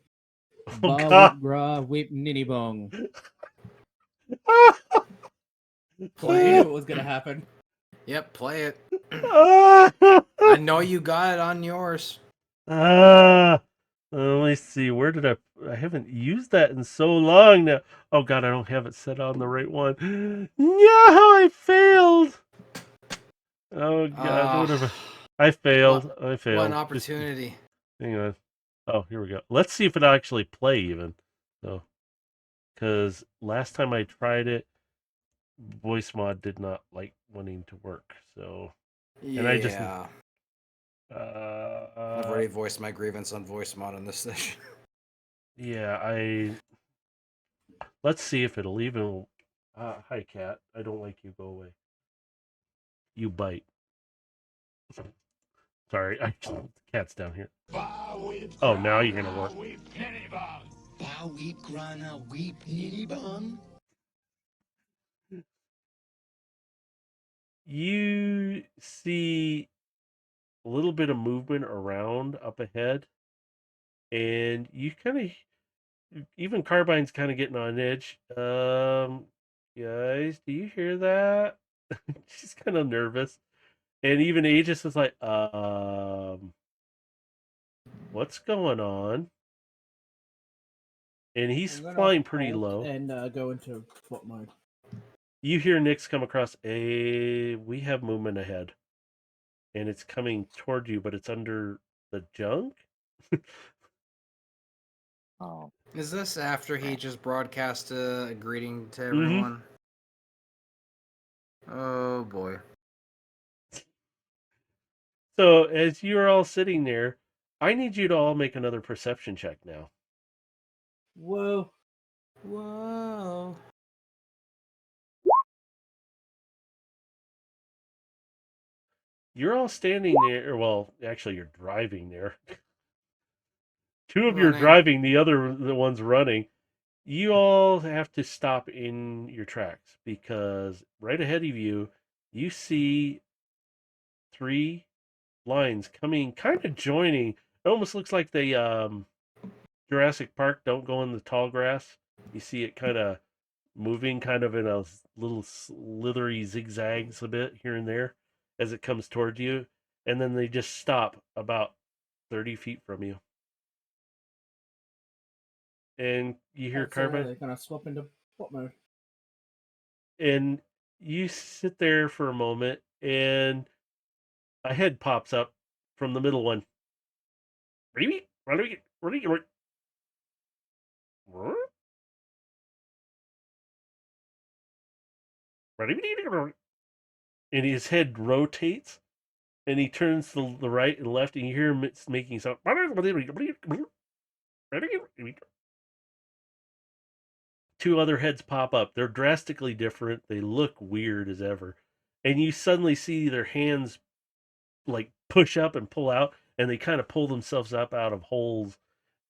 Oh Ba God! weep gra weep ninny bong. Ah! Well, you knew it was gonna happen. Yep, play it. Ah! I know you got it on yours. Ah! Let me see. Where did I haven't used that in so long now. Oh God, I don't have it set on the right one. No, I failed. Oh God, Ah, whatever. I what failed. I what an failed. opportunity. Hang on. Oh, here we go. Let's see if it actually play even. So, because last time I tried it, voice mod did not like wanting to work. So, and I just Yeah, I've already voiced my grievance on voice mod on this session. yeah, let's see if it'll even. Hi, cat. I don't like you. Go away. You bite. Sorry, the cat's down here. Oh, now you're gonna work. Bow weep grana weep nitty bun. You see a little bit of movement around up ahead, and you kind of even Carbine's kind of getting on edge. Guys, do you hear that? She's kind of nervous, and even Aegis is like, what's going on? And he's I'm gonna flying pretty halt low. and go into foot mode. You hear Nyx come across. We have movement ahead, and it's coming toward you, but it's under the junk. Oh, Is this after he just broadcast a greeting to Mm-hmm. everyone? Oh boy. So as you're all sitting there, I need you to all make another perception check now. Whoa. Whoa. You're all standing there. Well, actually, you're driving there. Two of you are Running. driving, the one's running. You all have to stop in your tracks because right ahead of you, you see 3 lines coming, kind of joining. It almost looks like they Jurassic Park don't go in the tall grass. You see it kind of moving, kind of in a little slithery zigzags a bit here and there as it comes towards you, and then they just stop about 30 feet from you. And you hear So Carbine, they're gonna swap into foot mode. and you sit there for a moment, and a head pops up from the middle one. And his head rotates, and he turns to the right and left, and you hear him making sound. Two other heads pop up. They're drastically different. They look weird as ever. And you suddenly see their hands like push up and pull out, and they kind of pull themselves up out of holes.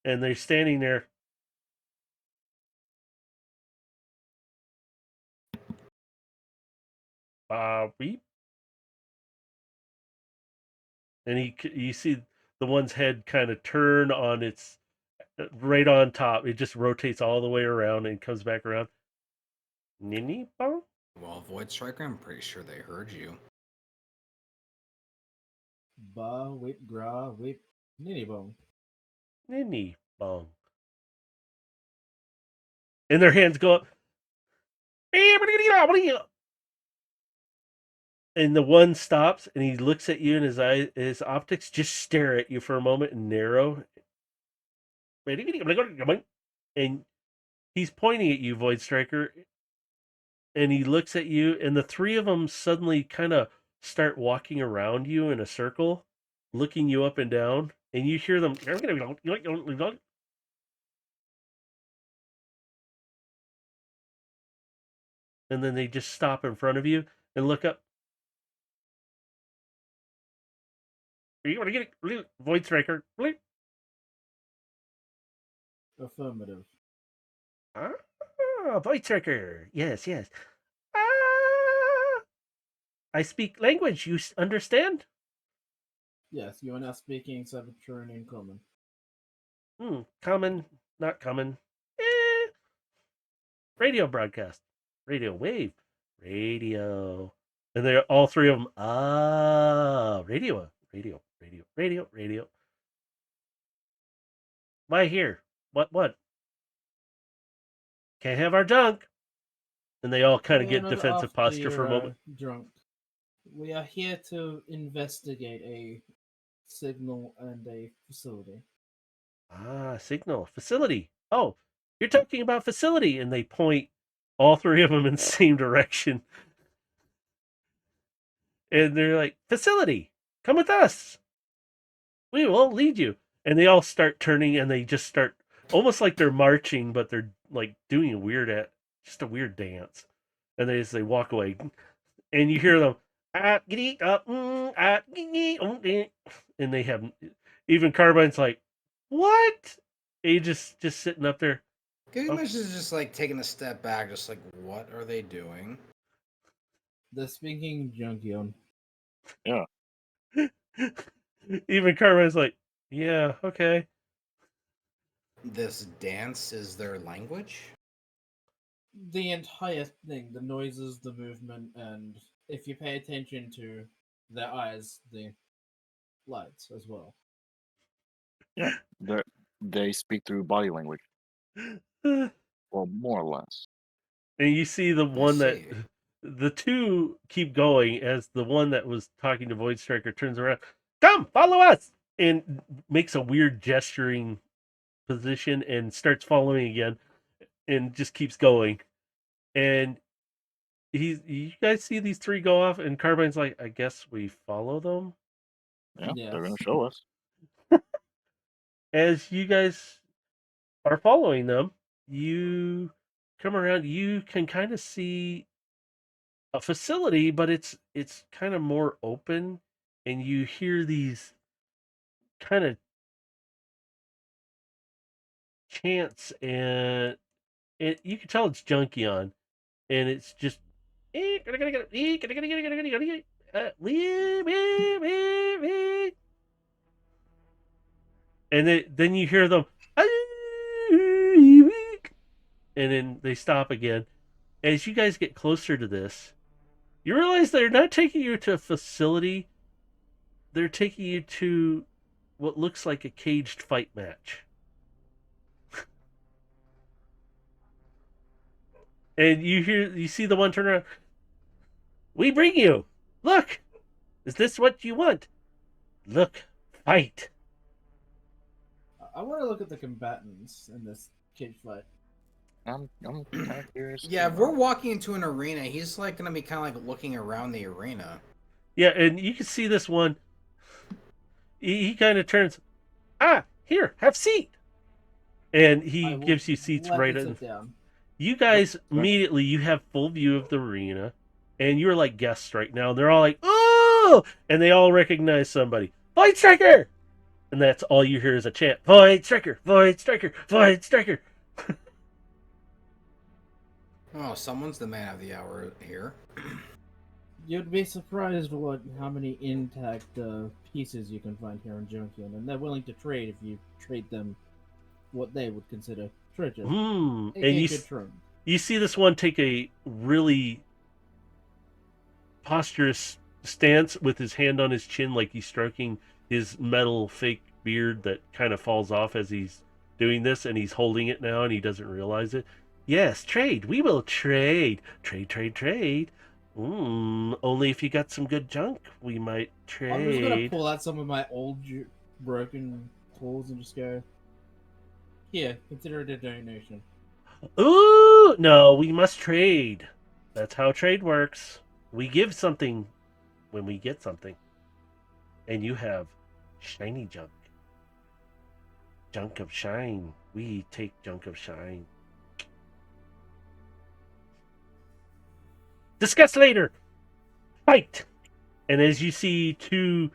And they're standing there. Beep. And you see the one's head kind of turn on its right on top. It just rotates all the way around and comes back around. Nini bong? Well, Void Striker, I'm pretty sure they heard you. Ba whip gra whip nitty bone. Nini bong. And their hands go up. And the one stops and he looks at you, and his optics just stare at you for a moment and narrow. And he's pointing at you, Void Striker. And he looks at you, and the three of them suddenly kind of start walking around you in a circle, looking you up and down. And you hear them. And then they just stop in front of you and look up. Are you going to get it? Void Striker. Affirmative. Void Striker. Yes, yes. I speak language. You understand? Yes, you are now speaking Sabaturian in common. Common, not common. Radio broadcast. Radio wave. Radio. And they're all three of them. Radio. Why here? What? Can't have our junk. And they all kind of We are get not defensive after posture for a your, moment. Drunk. We are here to investigate a signal and a facility. Signal. Facility. Oh, you're talking about facility. And they point all three of them in the same direction. And they're like, facility, come with us. We will lead you. And they all start turning, and they just start almost like they're marching, but they're like doing a weird dance. And they walk away. And you hear them, and they have, even Carbine's like, what? And you just sitting up there. Gilgamesh is just like taking a step back, just like, what are they doing? They're speaking Junkion. Even Carbine's like, yeah, okay. This dance is their language? The entire thing, the noises, the movement, and if you pay attention to their eyes, the lights as well. They speak through body language. And Well, more or less. you see the one that see. the two keep going as the one that was talking to Void Striker turns around. Come, follow us, and makes a weird gesturing position and starts following again, and just keeps going. And you guys see these three go off, and Carbine's like, I guess we follow them. Yeah, they're Yes. gonna show us. As you guys are following them, you come around. You can kind of see a facility, but it's kind of more open, and you hear these kind of chants, and you can tell it's Junkion, and it's just and then you hear them, and then they stop again. As you guys get closer to this, you realize they're not taking you to a facility. They're taking you to what looks like a caged fight match. And you see the one turn around. We bring you. Look, is this what you want? Look, fight. I want to look at the combatants in this cage fight. I'm kind of curious. Yeah, if we're walking into an arena, he's like gonna be kind of like looking around the arena. Yeah, and you can see this one. He kind of turns. Here, have seat. And he I will gives you seats gladly right in. sit down. You guys immediately you have full view of the arena, and you're like guests right now. They're all like, "Oh!" and they all recognize somebody. Void Striker, and that's all you hear is a chant: Void Striker, Void Striker, Void Striker. Oh, someone's the man of the hour here. You'd be surprised how many intact pieces you can find here in Junkion, and they're willing to trade if you trade them what they would consider treasure. And aka good trade. you see this one take a really posturous stance with his hand on his chin, like he's stroking his metal fake beard that kind of falls off as he's doing this, and he's holding it now and he doesn't realize it. Yes, trade. We will trade. Trade, trade, trade. Only if you got some good junk, we might trade. I'm just gonna pull out some of my old broken tools and just go, here, consider it a donation. Ooh, no, we must trade. That's how trade works. We give something when we get something. And you have shiny junk. Junk of shine. We take junk of shine. Discuss later. Fight. And as you see two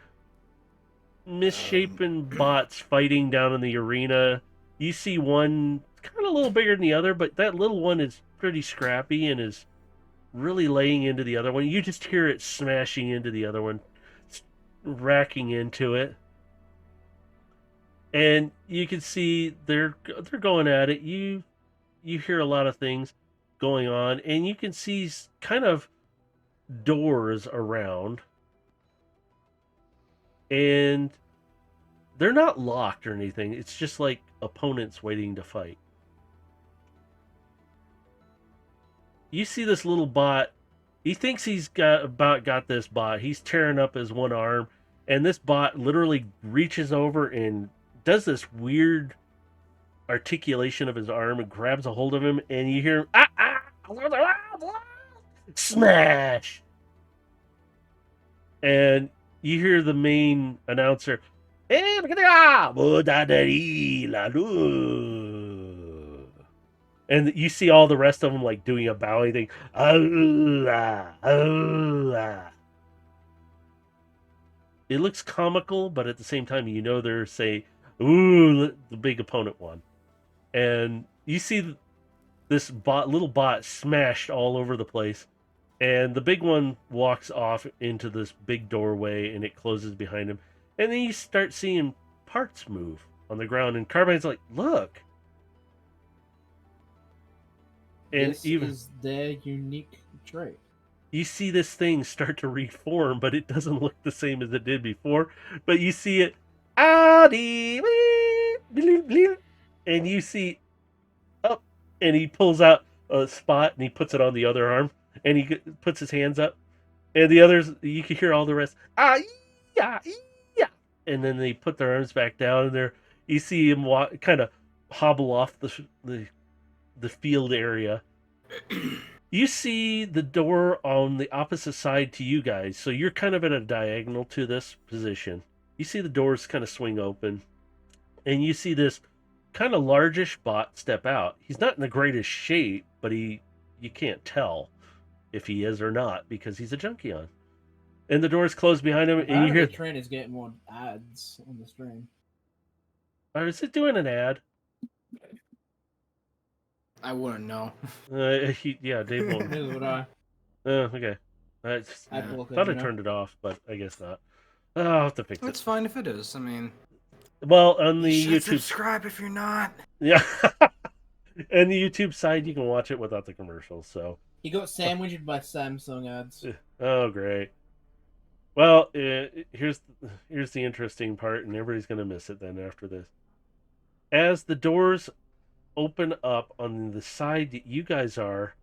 misshapen bots fighting down in the arena, you see one kind of a little bigger than the other, but that little one is pretty scrappy and is really laying into the other one. You just hear it smashing into the other one, racking into it. And you can see they're going at it. You hear a lot of things going on, and you can see kind of doors around, and they're not locked or anything. It's just like opponents waiting to fight. You see this little bot. He thinks he's got this bot. He's tearing up his one arm, and this bot literally reaches over and does this weird articulation of his arm and grabs a hold of him, and you hear him smash, and you hear the main announcer, and you see all the rest of them like doing a bowing thing. It looks comical, but at the same time, you know they're saying, "Ooh, the big opponent won." And you see this little bot smashed all over the place, and the big one walks off into this big doorway, and it closes behind him. And then you start seeing parts move on the ground, and Carbine's like, "Look!" And this even is their unique trait. you see this thing start to reform, but it doesn't look the same as it did before. But you see it, and you see up, and he pulls out a spot and he puts it on the other arm, and he puts his hands up, and the others, you can hear all the rest, yeah, and then they put their arms back down, and there you see him kind of hobble off the field area. You see the door on the opposite side to you guys, so you're kind of at a diagonal to this position. You see the doors kind of swing open, and you see this kind of largish bot step out. He's not in the greatest shape, but you can't tell if he is or not because he's a Junkion. And the doors close behind him, and you hear the train is getting more ads on the stream. Is it doing an ad? I wouldn't know. Yeah, Dave won't. Neither would I. Okay. I thought I turned it off, but I guess not. I'll have to fix It's it. fine if it is. I mean, well, on the you should YouTube, subscribe if you're not. yeah, and the YouTube side, you can watch it without the commercials. So He got sandwiched by Samsung ads. oh, great. Well, here's the interesting part, and everybody's gonna miss it then after this. As the doors open up on the side that you guys are,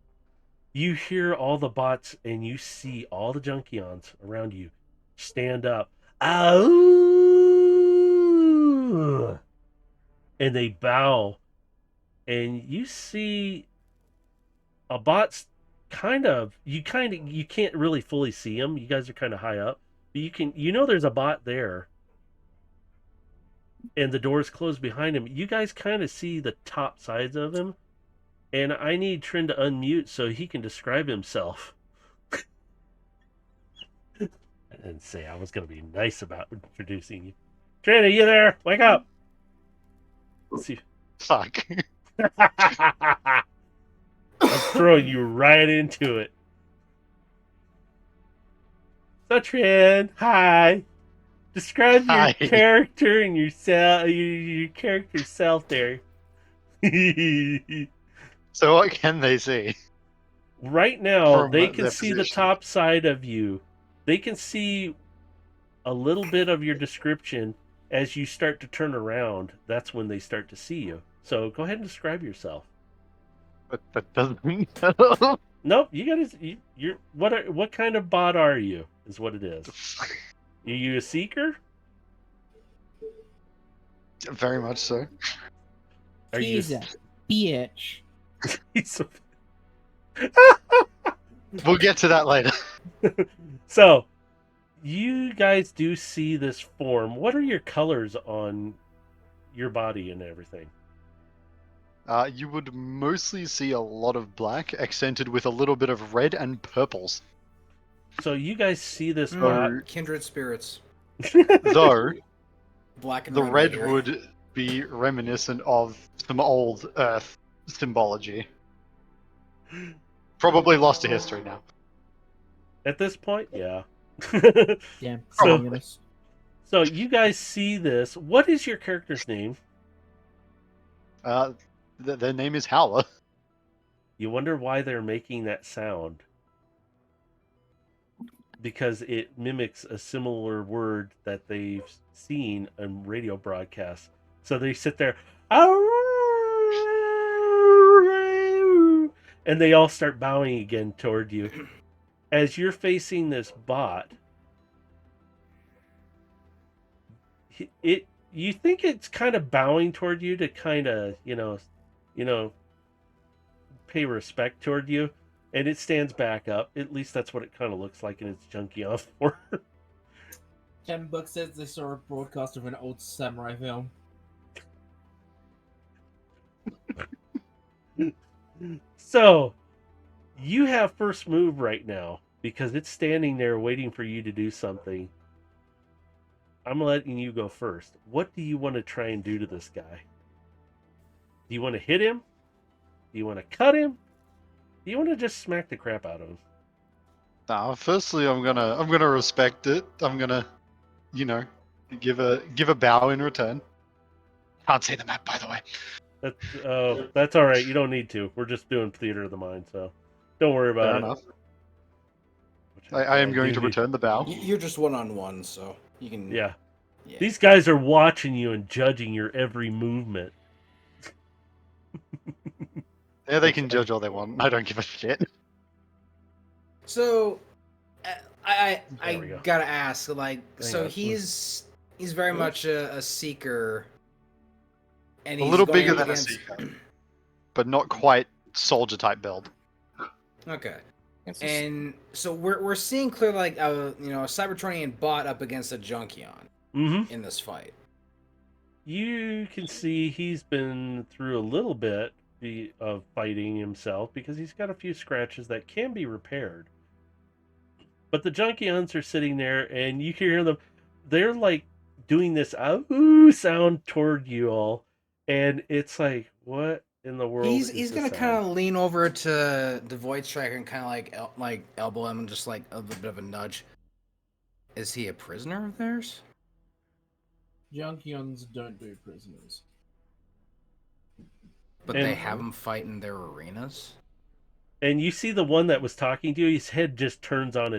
you hear all the bots and you see all the Junkions around you stand up. Ow! and they bow, and you see a bot's you can't really fully see him. You guys are kind of high up, but there's a bot there, and the door's closed behind him. You guys kind of see the top sides of him, and I need Trin to unmute so he can describe himself. I didn't say I was going to be nice about introducing you. Trin, are you there? Wake up! Let's see. Fuck. I'm throwing you right into it. So Trin, hi. Describe your Hi. character and your character self there. So what can they see? Right now, From they can their see the position. top side of you. They can see a little bit of your description. As you start to turn around, that's when they start to see you. So go ahead and describe yourself. But that doesn't. Nope, you're what kind of bot are you? Is what it is. Are you a seeker? Very much so. Are you? He's a bitch. He's a- We'll get to that later. So, you guys do see this form. What are your colors on your body and everything? You would mostly see a lot of black, accented with a little bit of red and purples. So you guys see this bot. Kindred spirits. Though Black and the red right here. would be reminiscent of some old Earth symbology. Probably lost to history now. At this point, yeah. Damn, So- communist. So you guys see this. What is your character's name? Their name is Howler. You wonder why they're making that sound. Because it mimics a similar word that they've seen in radio broadcasts. So they sit there, and they all start bowing again toward you. As you're facing this bot, you think it's kind of bowing toward you to kind of, pay respect toward you, and it stands back up. At least that's what it kind of looks like in its junky on form. $10 says they saw a broadcast of an old samurai film. So, you have first move right now because it's standing there waiting for you to do something. I'm letting you go first. What do you want to try and do to this guy? Do you want to hit him? Do you want to cut him? Do you want to just smack the crap out of him? Now, firstly, I'm gonna respect it. I'm gonna, give a bow in return. Can't see the map, by the way. That's all right. You don't need to. We're just doing theater of the mind, so don't worry about Fair it. enough. Which I am do going to need- return the bow. You're just one-on-one, so you can. Yeah. Yeah. These guys are watching you and judging your every movement. Yeah, they can judge all they want. I don't give a shit. So, I There we go. gotta ask, like, Hang so on. he's very much a seeker, and A he's little going bigger up than a against... seeker, but not quite soldier type build. Okay, It's just- and so we're seeing clearly like a Cybertronian bot up against a Junkion Mm-hmm. in this fight. You can see he's been through a little bit of fighting himself because he's got a few scratches that can be repaired. But the Junkions are sitting there, and you can hear them. They're like doing this ooh sound toward you all, and it's like, what in the world? He's gonna kind of lean over to the Void Striker and kind of like elbow him and just like a little bit of a nudge. Is he a prisoner of theirs? Junkions don't do prisoners. But And- they have him fight in their arenas. And you see the one that was talking to you. His head just turns on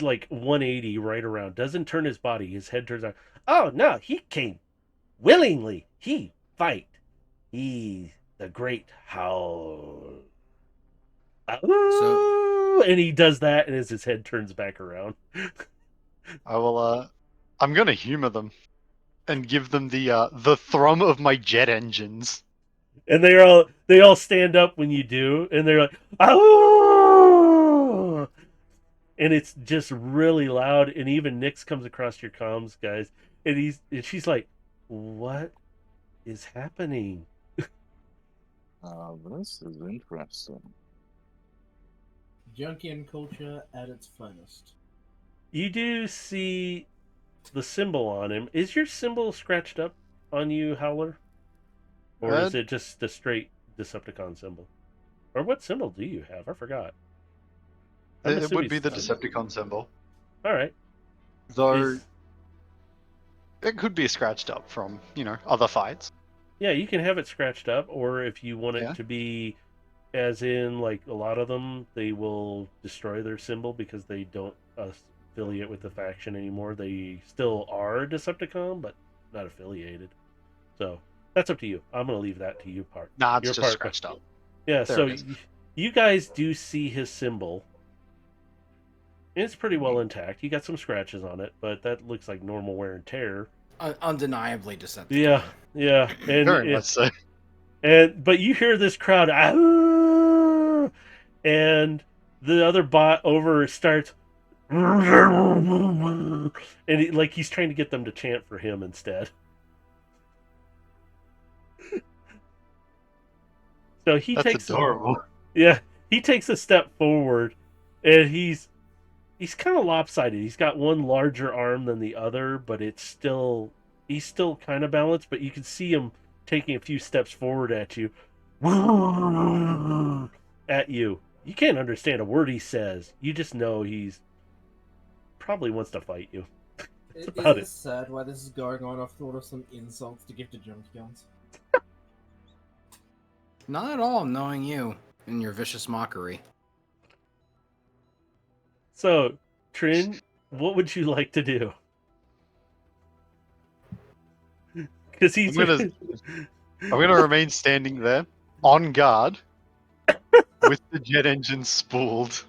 like 180 right around. Doesn't turn his body. His head turns on. Oh no, he came willingly. He fight. He the great howl. And he does that, and as his head turns back around. I will. I'm gonna humor them. and give them the thrum of my jet engines. And they all stand up when you do, and they're like, "Oh!" And it's just really loud. And even Nyx comes across your comms, guys, and she's like, "What is happening?" This is interesting. Junkian culture at its finest. You do see the symbol on him. Is your symbol scratched up on you, Howler? Or is it just a straight Decepticon symbol? Or what symbol do you have? I forgot. It would be it's the Decepticon symbol. All right. Though it could be scratched up from, other fights. Yeah, you can have it scratched up, or if you want it Yeah. to be, as in, like, a lot of them, they will destroy their symbol because they don't affiliate with the faction anymore. They still are Decepticon, but not affiliated. So, that's up to you. I'm going to leave that to you part. Nah, it's your just part, scratched up. Yeah, There so it is. you guys do see his symbol. It's pretty well intact. You got some scratches on it, but that looks like normal wear and tear. Undeniably Decepticon. Yeah, and Very much so. but you hear this crowd, "Ah!" And the other bot over starts, and he's trying to get them to chant for him instead. So That's adorable. he takes a step forward, and he's kind of lopsided. He's got one larger arm than the other, but he's still kind of balanced. But you can see him taking a few steps forward at you. At you. You can't understand a word he says. You just know he's probably wants to fight you. Is about it it. sad why this is going on? I've thought of some insults to give to Junkions. Not at all, knowing you and your vicious mockery. So, Trin, what would you like to do? Because he's I'm gonna remain standing there, on guard, with the jet engine spooled.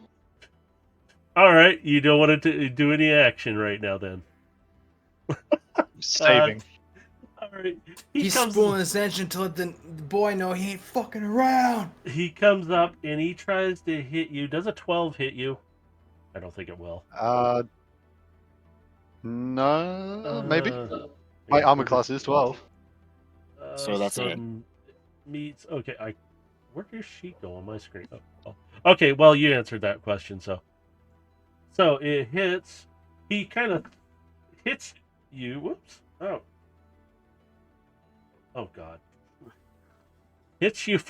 all right. You don't want to do any action right now, then. Saving. All right. He's spooling his engine to let the boy know he ain't fucking around. He comes up and he tries to hit you. Does a 12 hit you? I don't think it will. No, maybe. My Yeah, armor class is 12. So that's it. Meets. Okay, where'd your sheet go on my screen? Oh. Okay, well, you answered that question, so it hits. He kind of hits you. Whoops. Oh God. Hits you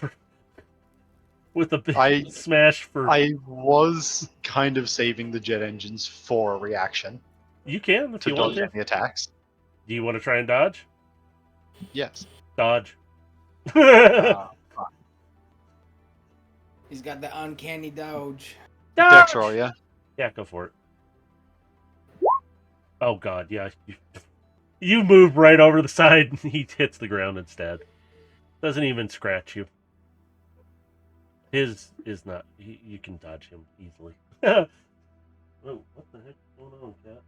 with a big smash for. I was kind of saving the jet engines for a reaction. You can if you want dodge to. any attacks. Do you want to try and dodge? Yes. Dodge. He's got the uncanny dodge. Dex roll, yeah. Yeah, go for it. Oh God, yeah. You move right over the side and he hits the ground instead. Doesn't even scratch you. His is not. You can dodge him easily. Oh, what the heck is going on, Cat?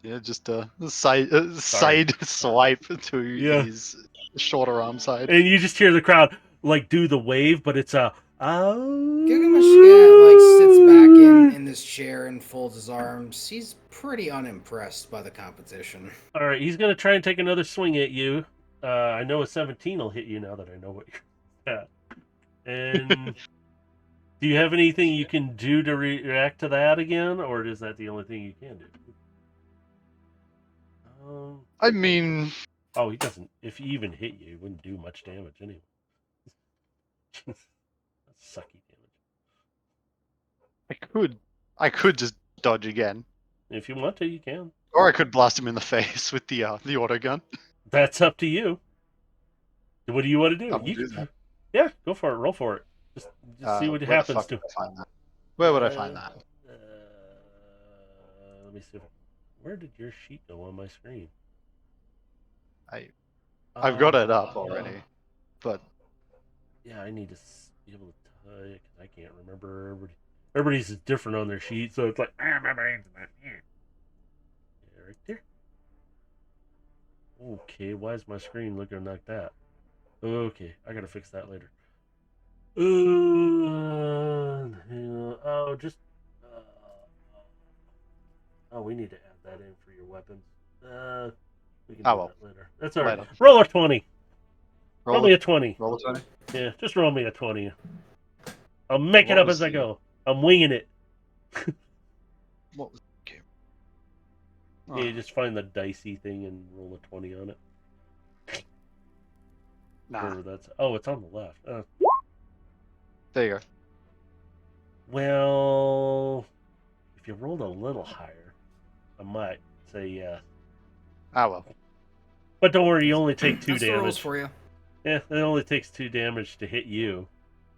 Yeah, just a side swipe to his shorter arm side. And you just hear the crowd do the wave, but it's a Gilgamesh sits back in this chair and folds his arms. He's pretty unimpressed by the competition. All right, he's gonna try and take another swing at you. I know a 17 will hit you now that I know what you're at. And do you have anything you can do to react to that again, or is that the only thing you can do? I mean... Oh, he doesn't... If he even hit you, he wouldn't do much damage anyway. That's sucky damage. I could just dodge again. If you want to, you can. Or I could blast him in the face with the auto gun. That's up to you. What do you want to do? Do that. Yeah, go for it. Roll for it. Just see what happens to. Where would I find that? Let me see. Where did your sheet go on my screen? I've got it up already, but yeah, I need to be able to tell you because I can't remember. Everybody's different on their sheet, so it's like my brain's not here. Yeah, right there. Okay, why is my screen looking like that? Okay, I gotta fix that later. Oh, just. Uh, oh, we need to add that in for your weapons. We can Oh do well, that later. That's all right. later. Roll a 20. Roll Roll me a a 20. roll a 20. Yeah, just roll me a 20. I'll make it What up was as I the- go. I'm winging it. What was the game? Yeah, you Oh, just find the dicey thing and roll a 20 on it. nah. Wherever that's. Oh, it's on the left. There you go. Well, if you rolled a little higher, I might say yes. Ah well. But don't worry, you only take 2 That's the rules damage. for you. Yeah, it only takes 2 damage to hit you.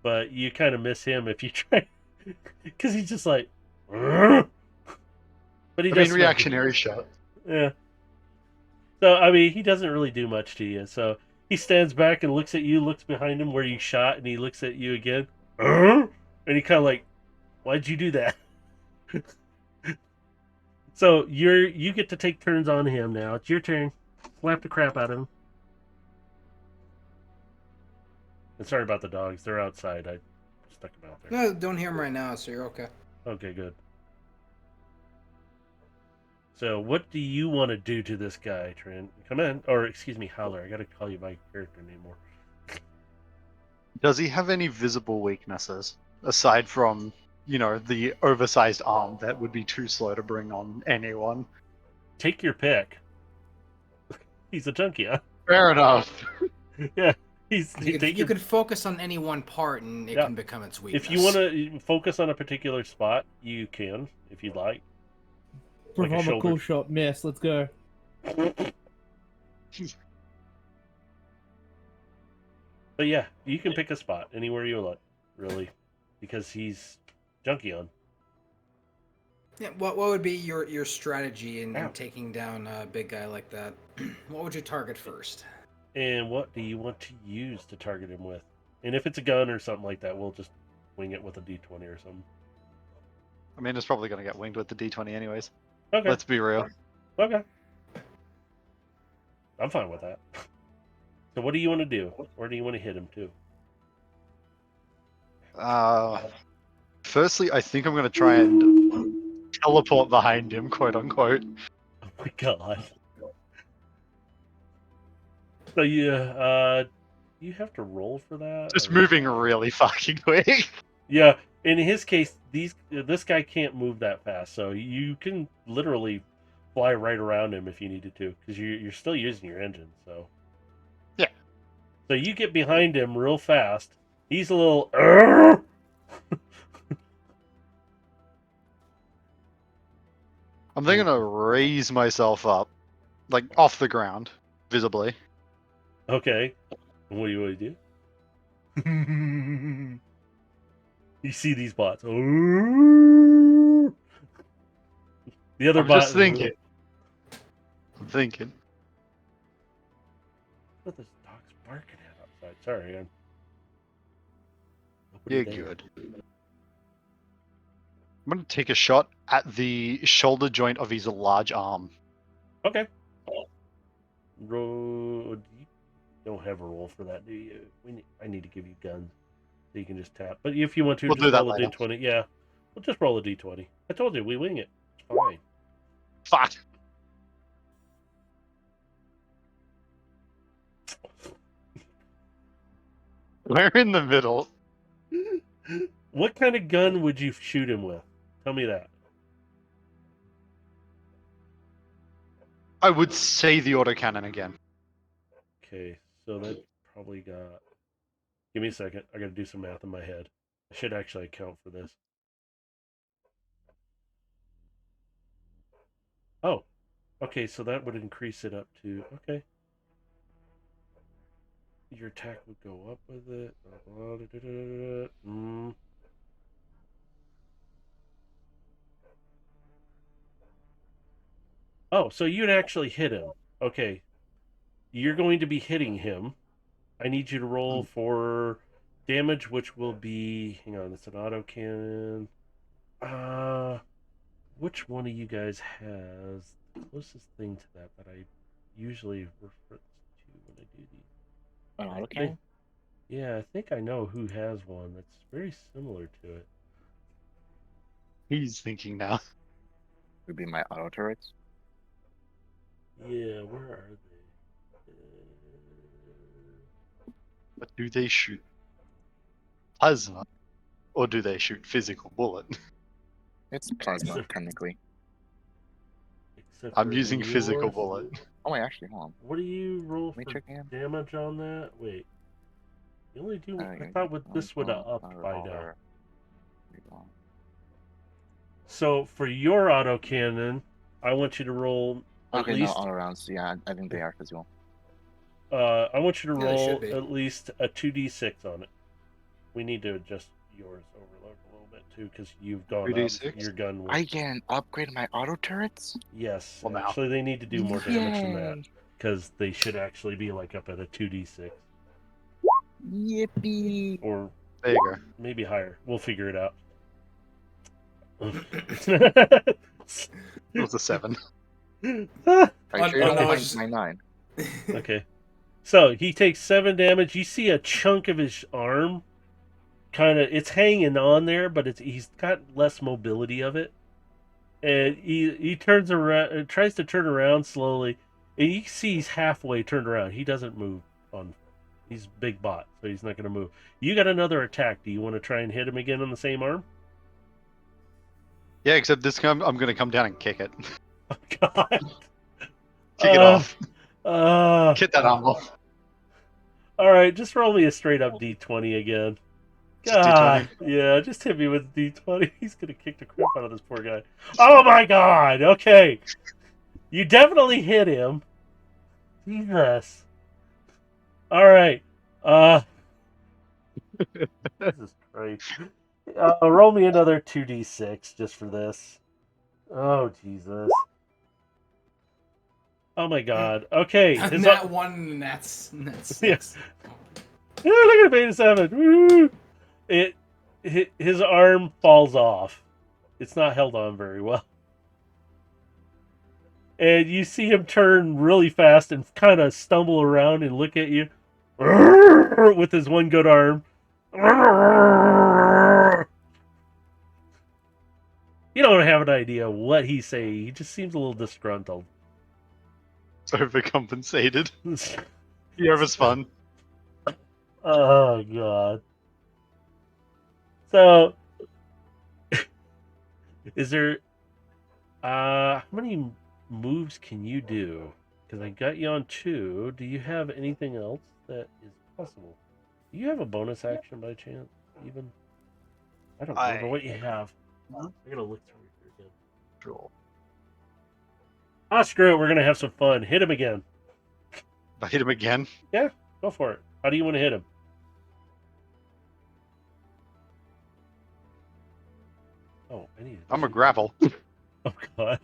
But you kind of miss him if you try. Because he's just like. "Rrr." But he I does mean, smack you. reactionary shot. Yeah. So, I mean, he doesn't really do much to you. So he stands back and looks at you, looks behind him where you shot, and he looks at you again. "Rrr?" And he kind of like, why'd you do that? So you get to take turns on him now. It's your turn. Slap the crap out of him. And sorry about the dogs. They're outside. I stuck them out there. No, don't hear him right now, so you're okay. Okay, good. So what do you want to do to this guy, Trent? Come in. Or, excuse me, Howler. I got to call you by character name more. Does he have any visible weaknesses aside from, the oversized arm that would be too slow to bring on anyone? Take your pick. He's a junkie, huh? Fair enough. Yeah. He's You could focus on any one part, and it Yeah. can become its weakness. If you want to focus on a particular spot, you can, if you'd like. Like a Perform a shoulder. cool shot, miss. Let's go. But yeah, you can pick a spot anywhere you like, really, because he's junkie on. Yeah, what would be your strategy in Ow. taking down a big guy like that? What would you target first? And what do you want to use to target him with? And if it's a gun or something like that, we'll just wing it with a D20 or something. I mean, it's probably going to get winged with the D20 anyways. Okay. Let's be real. Okay. I'm fine with that. So what do you want to do? Where do you want to hit him to? Firstly, I think I'm going to try and teleport behind him, quote unquote. Oh my god. So you have to roll for that? Just or- moving really fucking quick. Yeah, in his case, this guy can't move that fast, so you can literally fly right around him if you needed to, because you're still using your engine. So Yeah. So you get behind him real fast. He's a little. "Arr!" I'm then going to raise myself up, like off the ground, visibly. Okay. And what do you want to do? You see these bots. "Arr!" The other I'm bot. just thinking. I'm thinking. What this dog's barking at outside? Sorry, I'm. You're good. I'm going to take a shot at the shoulder joint of his large arm. Okay. Roll. You don't have a roll for that, do you? I need to give you guns so you can just tap. But if you want to, We'll just do that roll a later. D20. Yeah, we'll just roll a D20. I told you we wing it. It's fine. Fuck. We're in the middle. What kind of gun would you shoot him with? Tell me that. I would say the autocannon again. Okay, so that probably got. Give me a second. I got to do some math in my head. I should actually account for this. Oh, okay. So that would increase it up to okay. Your attack would go up with it. Oh, so you'd actually hit him. Okay. You're going to be hitting him. I need you to roll for damage, which will be. Hang on, it's an auto cannon. Which one of you guys has the closest thing to that I usually reference to when I do these. An I think- autocannon? Yeah, I think I know who has one that's very similar to it. He's thinking now. Would be my auto turrets. Yeah, where are they? But do they shoot plasma, or do they shoot physical bullet? It's plasma, technically. Except I'm for using physical yours. bullet. Oh, wait, actually, hold on. What do you roll Let me for check again. damage on that? Wait. You only do. I Yeah, thought with yeah, this would have yeah, upped by now. revolver. Revolver. So for your autocannon, I want you to roll at Okay, no, least. all rounds. Yeah, I think they are physical. I want you to Yeah, they should roll be. at least a 2d6 on it. We need to adjust yours overload a little bit too, because you've gone up. 2d6? Your gun was. I can upgrade my auto turrets? Yes, Well, now. actually, they need to do more damage than that Yay. because they should actually be like up at a 2d6 Yippee! or There you go. maybe higher. We'll figure it out. It was a 7. I Oh, sure no, don't no, find it's just- my 9. Okay. So he takes 7 damage. You see a chunk of his arm, kind of, it's hanging on there, but he's got less mobility of it. And he turns around, tries to turn around slowly, and you see he's halfway turned around. He doesn't move on. He's big bot, so he's not going to move. You got another attack. Do you want to try and hit him again on the same arm? Yeah, except this time I'm gonna come down and kick it. Oh God! Kick it off. Uh, Get that arm off. all right, just roll me a straight up D20 again. Just God, D20. yeah, just hit me with D20. He's gonna kick the crap out of this poor guy. Oh my God! Okay, you definitely hit him. Jesus. All right. Jesus Christ. Roll me another 2d6 just for this. Oh Jesus. Oh my God. Okay. His That one, and that's Yes. Yeah, look at beta 7. Woo! His arm falls off. It's not held on very well. And you see him turn really fast and kind of stumble around and look at you with his one good arm. You don't have an idea what he's saying. He just seems a little disgruntled. It's overcompensated. Yeah, it was fun. Oh God. So is there how many moves can you do? Because I got you on 2. Do you have anything else that is possible? Do you have a bonus action by chance? Even I don't remember what you have. I gotta look through here again. Cool. Ah, screw it. We're gonna have some fun. Hit him again. If I hit him again, Go for it. How do you want to hit him? Oh, I need. I'm a grapple. Oh God.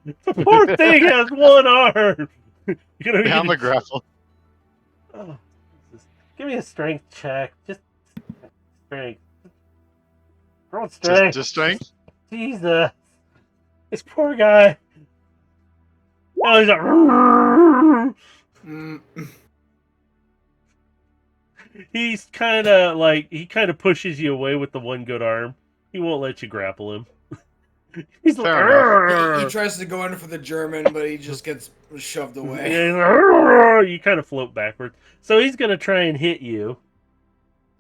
The poor thing has one arm. You're gonna Yeah, I'm need a grapple. Oh, Jesus. Give me a strength check. Just strength. Roll strength. Just strength. Jesus. This poor guy. Oh, he's like. Mm, He's kind of like he kind of pushes you away with the one good arm. He won't let you grapple him. He's like, Fair he tries to go in for the German, but he just gets shoved away. Yeah, he's like, you kind of float backwards. So he's gonna try and hit you.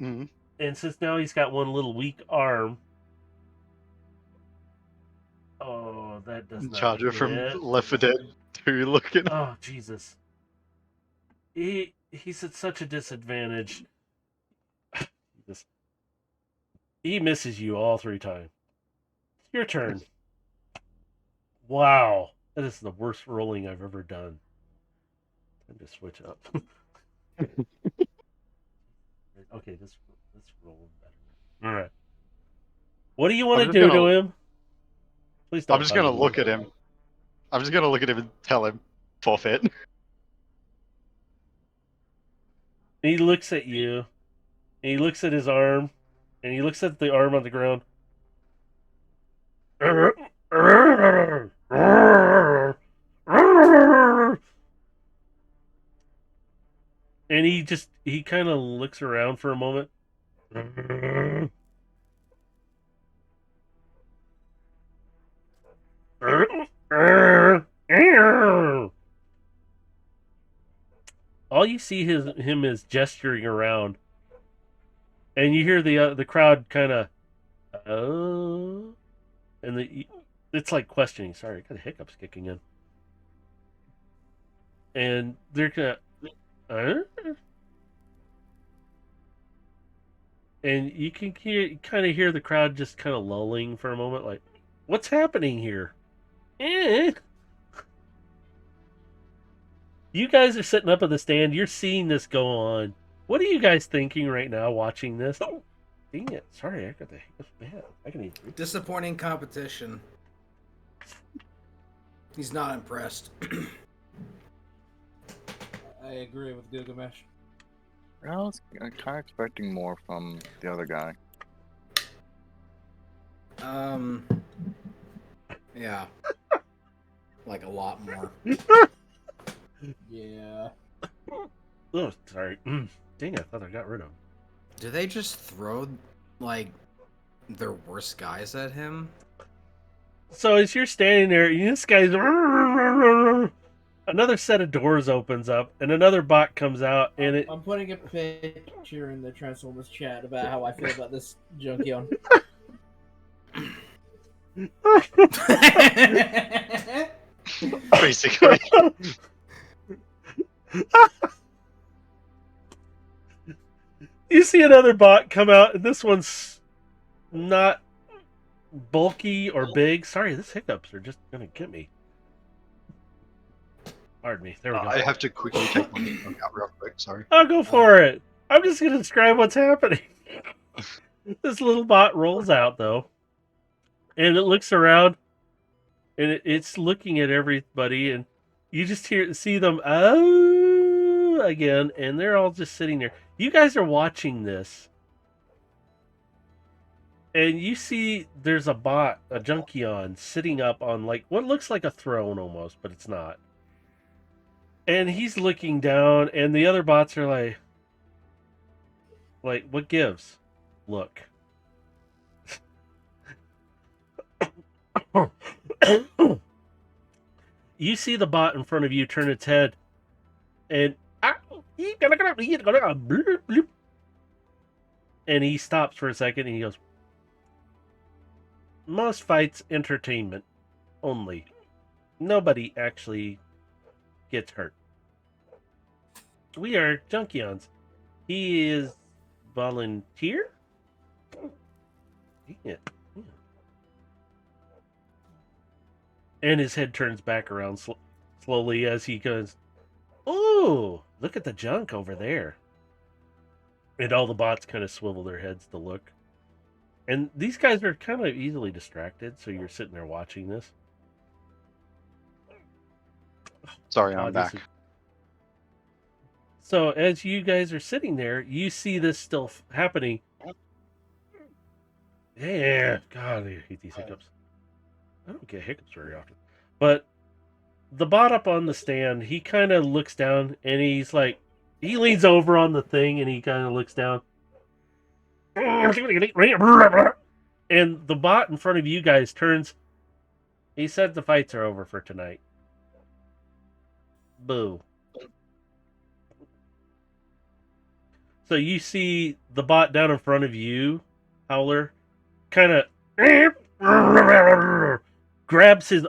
Mhm. And since now he's got one little weak arm. Oh, that does not Charger from hit. Left 4 Dead 2 looking. Oh, Jesus. He's at such a disadvantage. Jesus. He misses you all 3 times. Your turn. Wow. That is the worst rolling I've ever done. Time to switch up. Okay, this roll better. Alright. What do you want I'm to just do gonna- to him? Please don't I'm just hug gonna him. look at him. I'm just gonna look at him and tell him forfeit. He looks at you. And he looks at his arm. And he looks at the arm on the ground. he kind of looks around for a moment. All you see him is gesturing around, and you hear the crowd kind of, oh, and it's like questioning. Sorry, I got hiccups kicking in, and they're kind of, and you can kind of hear the crowd just kind of lulling for a moment, like, what's happening here? You guys are sitting up at the stand. You're seeing this go on. What are you guys thinking right now watching this? Oh, dang it. Sorry, I got the hiccups bad. I can eat 3. Disappointing competition. He's not impressed. I agree with Gilgamesh. I was kind of expecting more from the other guy. Yeah. Like a lot more. Yeah. Oh, sorry. Dang it, I thought I got rid of him. Do they just throw, like, their worst guys at him? So as you're standing there, this guy's... Another set of doors opens up, and another bot comes out, and I'm putting a picture in the Transformers chat about how I feel about this Junkion. Basically. You see another bot come out, and this one's not bulky or big. Sorry, these hiccups are just gonna get me. Pardon me. There we go. I have to quickly take my phone out real quick. Sorry. I'll go for it. I'm just gonna describe what's happening. This little bot rolls out though, and it looks around, and it's looking at everybody, and you just see them again, and they're all just sitting there. You guys are watching this, and you see there's a bot, a Junkion, sitting up on like what looks like a throne almost, but it's not. And he's looking down, and the other bots are like, what gives? Look. You see the bot in front of you turn its head, and he stops for a second, and he goes, most fights, entertainment only. Nobody actually gets hurt. We are Junkions. He is volunteer? Dang it. Yeah. And his head turns back around slowly as he goes, oh, look at the junk over there. And all the bots kind of swivel their heads to look. And these guys are kind of easily distracted, so you're sitting there watching this. Sorry, I'm back. So as you guys are sitting there, you see this still happening. Yeah, God, I hate these hiccups. I don't get hiccups very often. But the bot up on the stand, he kind of looks down, and he's like, he leans over on the thing, and he kind of looks down. And the bot in front of you guys turns. He said the fights are over for tonight. Boo. So you see the bot down in front of you, Howler, kind of grabs his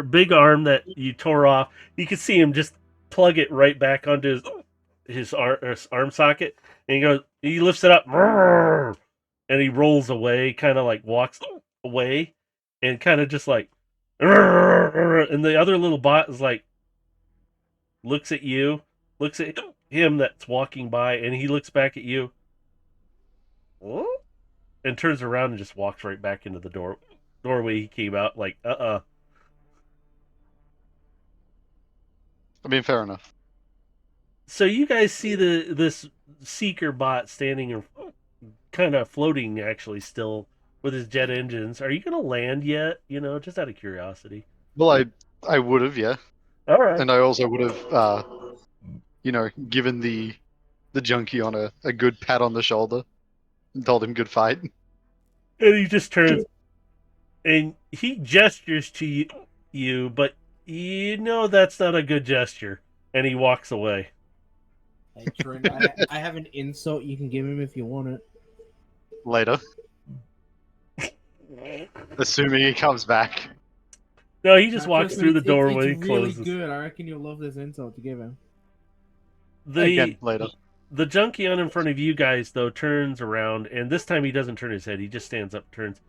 big arm that you tore off. You can see him just plug it right back onto his arm socket, and he lifts it up, and he rolls away, kind of like walks away, and kind of just like, and the other little bot is like, looks at you, looks at him that's walking by, and he looks back at you, and turns around and just walks right back into the doorway he came out, like, I mean, fair enough. So you guys see this Seeker bot standing and kind of floating, actually, still with his jet engines. Are you going to land yet? Just out of curiosity. Well, I would have, yeah. All right. And I also would have, given the the junkie on a good pat on the shoulder and told him good fight. And he just turns and he gestures to you, but you know that's not a good gesture. And he walks away. Hey, Trin, I have an insult you can give him if you want it. Later, assuming he comes back. No, he just walks Trust me, through the doorway, It's really closes. good. I reckon you'll love this insult to give him. Again, later. The junkie on in front of you guys, though, turns around, and this time he doesn't turn his head. He just stands up, turns.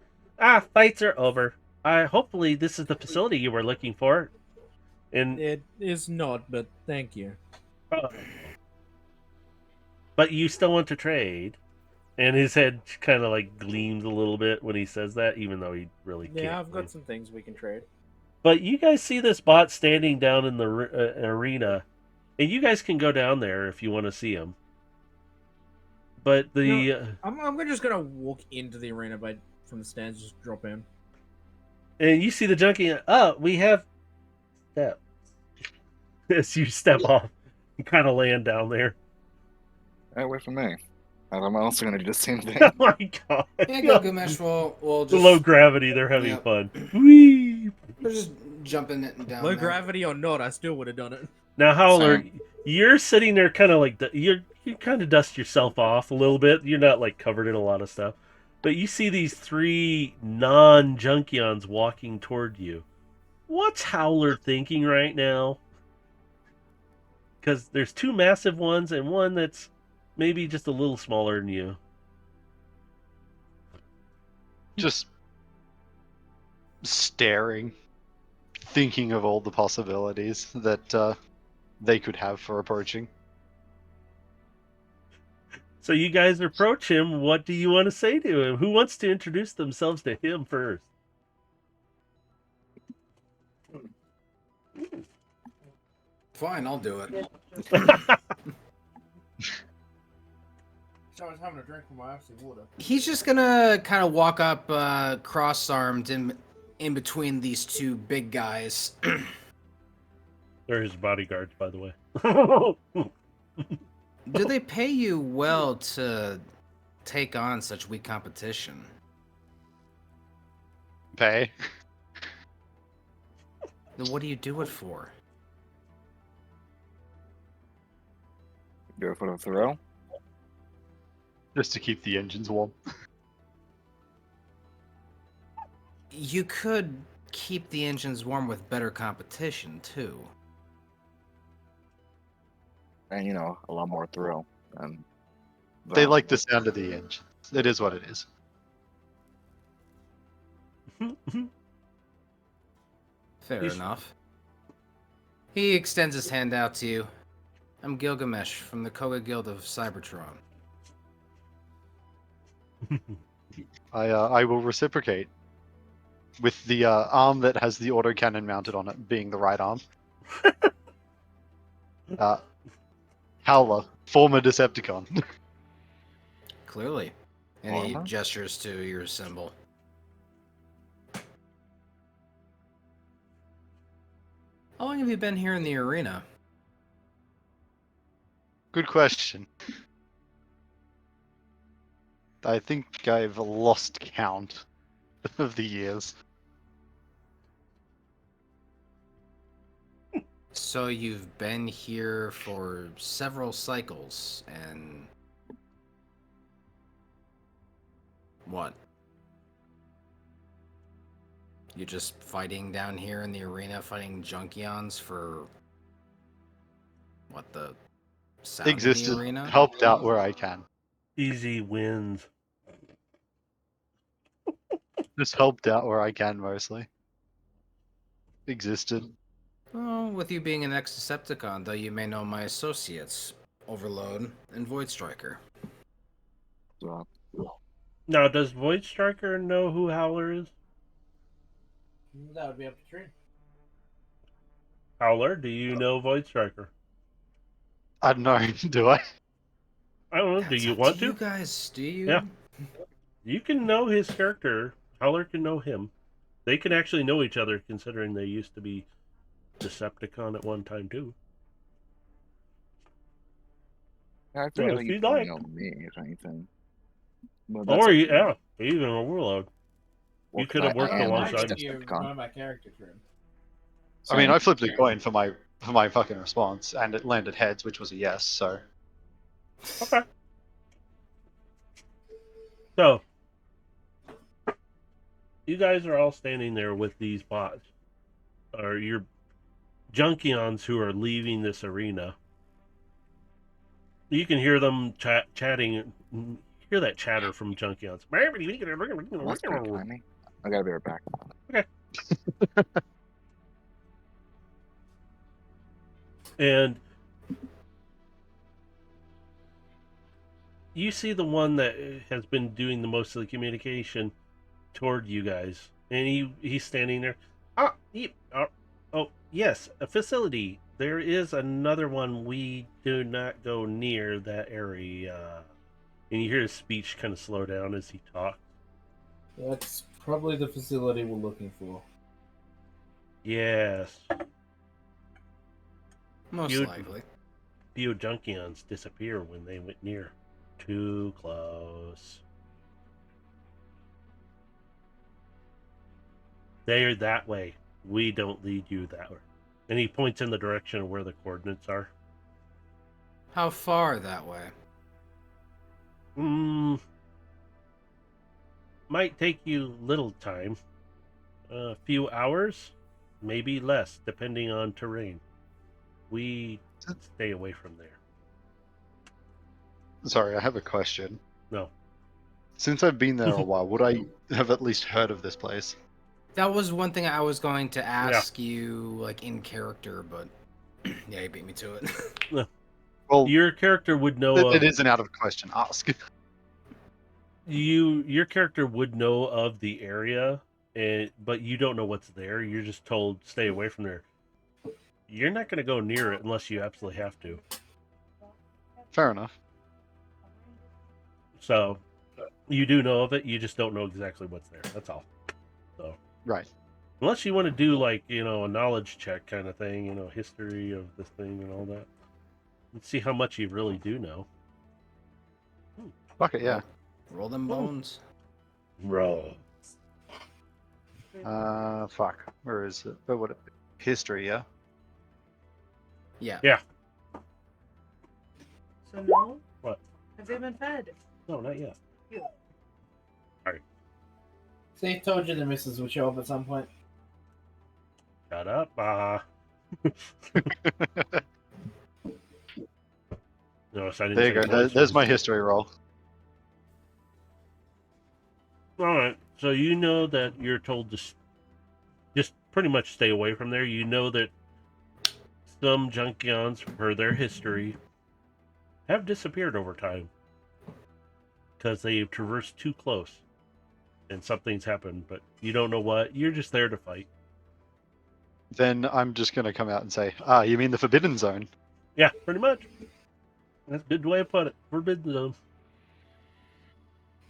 Fights are over. Hopefully this is the facility you were looking for. And It is not, but thank you. but you still want to trade. And his head kind of like gleams a little bit when he says that, even though he really can't. Yeah, I've got some things we can trade. But you guys see this bot standing down in the arena, and you guys can go down there if you want to see him. But I'm just gonna walk into the arena from the stands, just drop in. And you see the junkie. We have steps. As you step off, you kind of land down there. Hey, wait for me. And I'm also gonna do the same thing. Oh my god! Yeah, Gilgamesh will The just low gravity, they're having Yep. fun. Whee! They're just jumping it down. Low there. gravity or not, I still would have done it. Now, Howler, Same. you're sitting there, kind of like you kind of dust yourself off a little bit. You're not like covered in a lot of stuff, but you see these 3 non-Junkions walking toward you. What's Howler thinking right now? Because there's 2 massive ones and one that's maybe just a little smaller than you. Just staring, thinking of all the possibilities that they could have for approaching. So you guys approach him. What do you want to say to him? Who wants to introduce themselves to him first? Fine, I'll do it. So I was having a drink from my icy water. He's just gonna kind of walk up, cross-armed in between these 2 big guys. They're his bodyguards, by the way. Do they pay you well to take on such weak competition? Pay. Then what do you do it for? Do it for the thrill. Just to keep the engines warm. You could keep the engines warm with better competition, too. And, a lot more thrill. And They like the sound of the engines. It is what it is. Fair enough. He extends his hand out to you. I'm Gilgamesh from the Koga Guild of Cybertron. I will reciprocate. With the arm that has the autocannon mounted on it being the right arm. Howler, former Decepticon. Clearly. And he Uh-huh. gestures to your symbol. How long have you been here in the arena? Good question. I think I've lost count of the years. So you've been here for several cycles, and... What? You just fighting down here in the arena, fighting Junkions for... What, the sound of Existed, the arena? helped out where I can. Easy wins. Just helped out where I can mostly. Existed. Well, with you being an ex-Decepticon, though, you may know my associates, Overload and Void Striker. So, Now, does Void Striker know who Howler is? That would be up to Trin. Howler, do you know Void Striker? I don't know, do I? I don't know. Do That's you up want You to? guys, do you? Yeah. You can know his character. Howler can know him. They can actually know each other, considering they used to be Decepticon at one time too. I So figured if that you'd you'd probably like. know me, if anything. But that's Or, okay. yeah, even a warlord. Well, You 'cause could have worked I am might a alongside. give you Decepticon. one of my character trim. I mean, Same. I flipped a coin for my fucking response, and it landed heads, which was a yes. So Okay. So, you guys are all standing there with these bots, or your Junkions who are leaving this arena. You can hear them chatting. Hear that chatter from Junkions. That's pretty timing. I gotta be right back. And you see the one that has been doing the most of the communication toward you guys, and he's standing there. Oh yes, a facility. There is another one. We do not go near that area. And you hear his speech kind of slow down as he talks. That's probably the facility we're looking for. Yes, Most You'd- likely. few Junkions disappear when they went near. Too close. They're that way. We don't lead you that way. And he points in the direction of where the coordinates are. How far that way? Might take you little time. A few hours, maybe less, depending on terrain. We stay away from there. sorry, I have a question. No. Since I've been there a while, would I have at least heard of this place? That was one thing I was going to ask you, like, in character, but yeah, you beat me to it. Well, Your character would know it of isn't out of question. Ask. your character would know of the area, but you don't know what's there. You're just told stay away from there. You're not going to go near it unless you absolutely have to. Fair enough. So you do know of it. You just don't know exactly what's there. That's all. So Right. unless you want to do like a knowledge check kind of thing, history of this thing and all that, and see how much you really do know. Fuck it, yeah. Roll them bones. Bro. Fuck. Where is it? Where would it be? History, yeah. Yeah. So no? What? Have they been fed? No, not yet. See, I told you the missus would show up at some point. Shut up. No, so I didn't There you say go. voice There's my was- history roll. All right. So you know that you're told to just pretty much stay away from there. You know that some Junkions, per their history, have disappeared over time because they've traversed too close and something's happened, but you don't know what. You're just there to fight. Then I'm just gonna come out and say, you mean the Forbidden Zone? Yeah, pretty much. That's a good way to put it. Forbidden zone.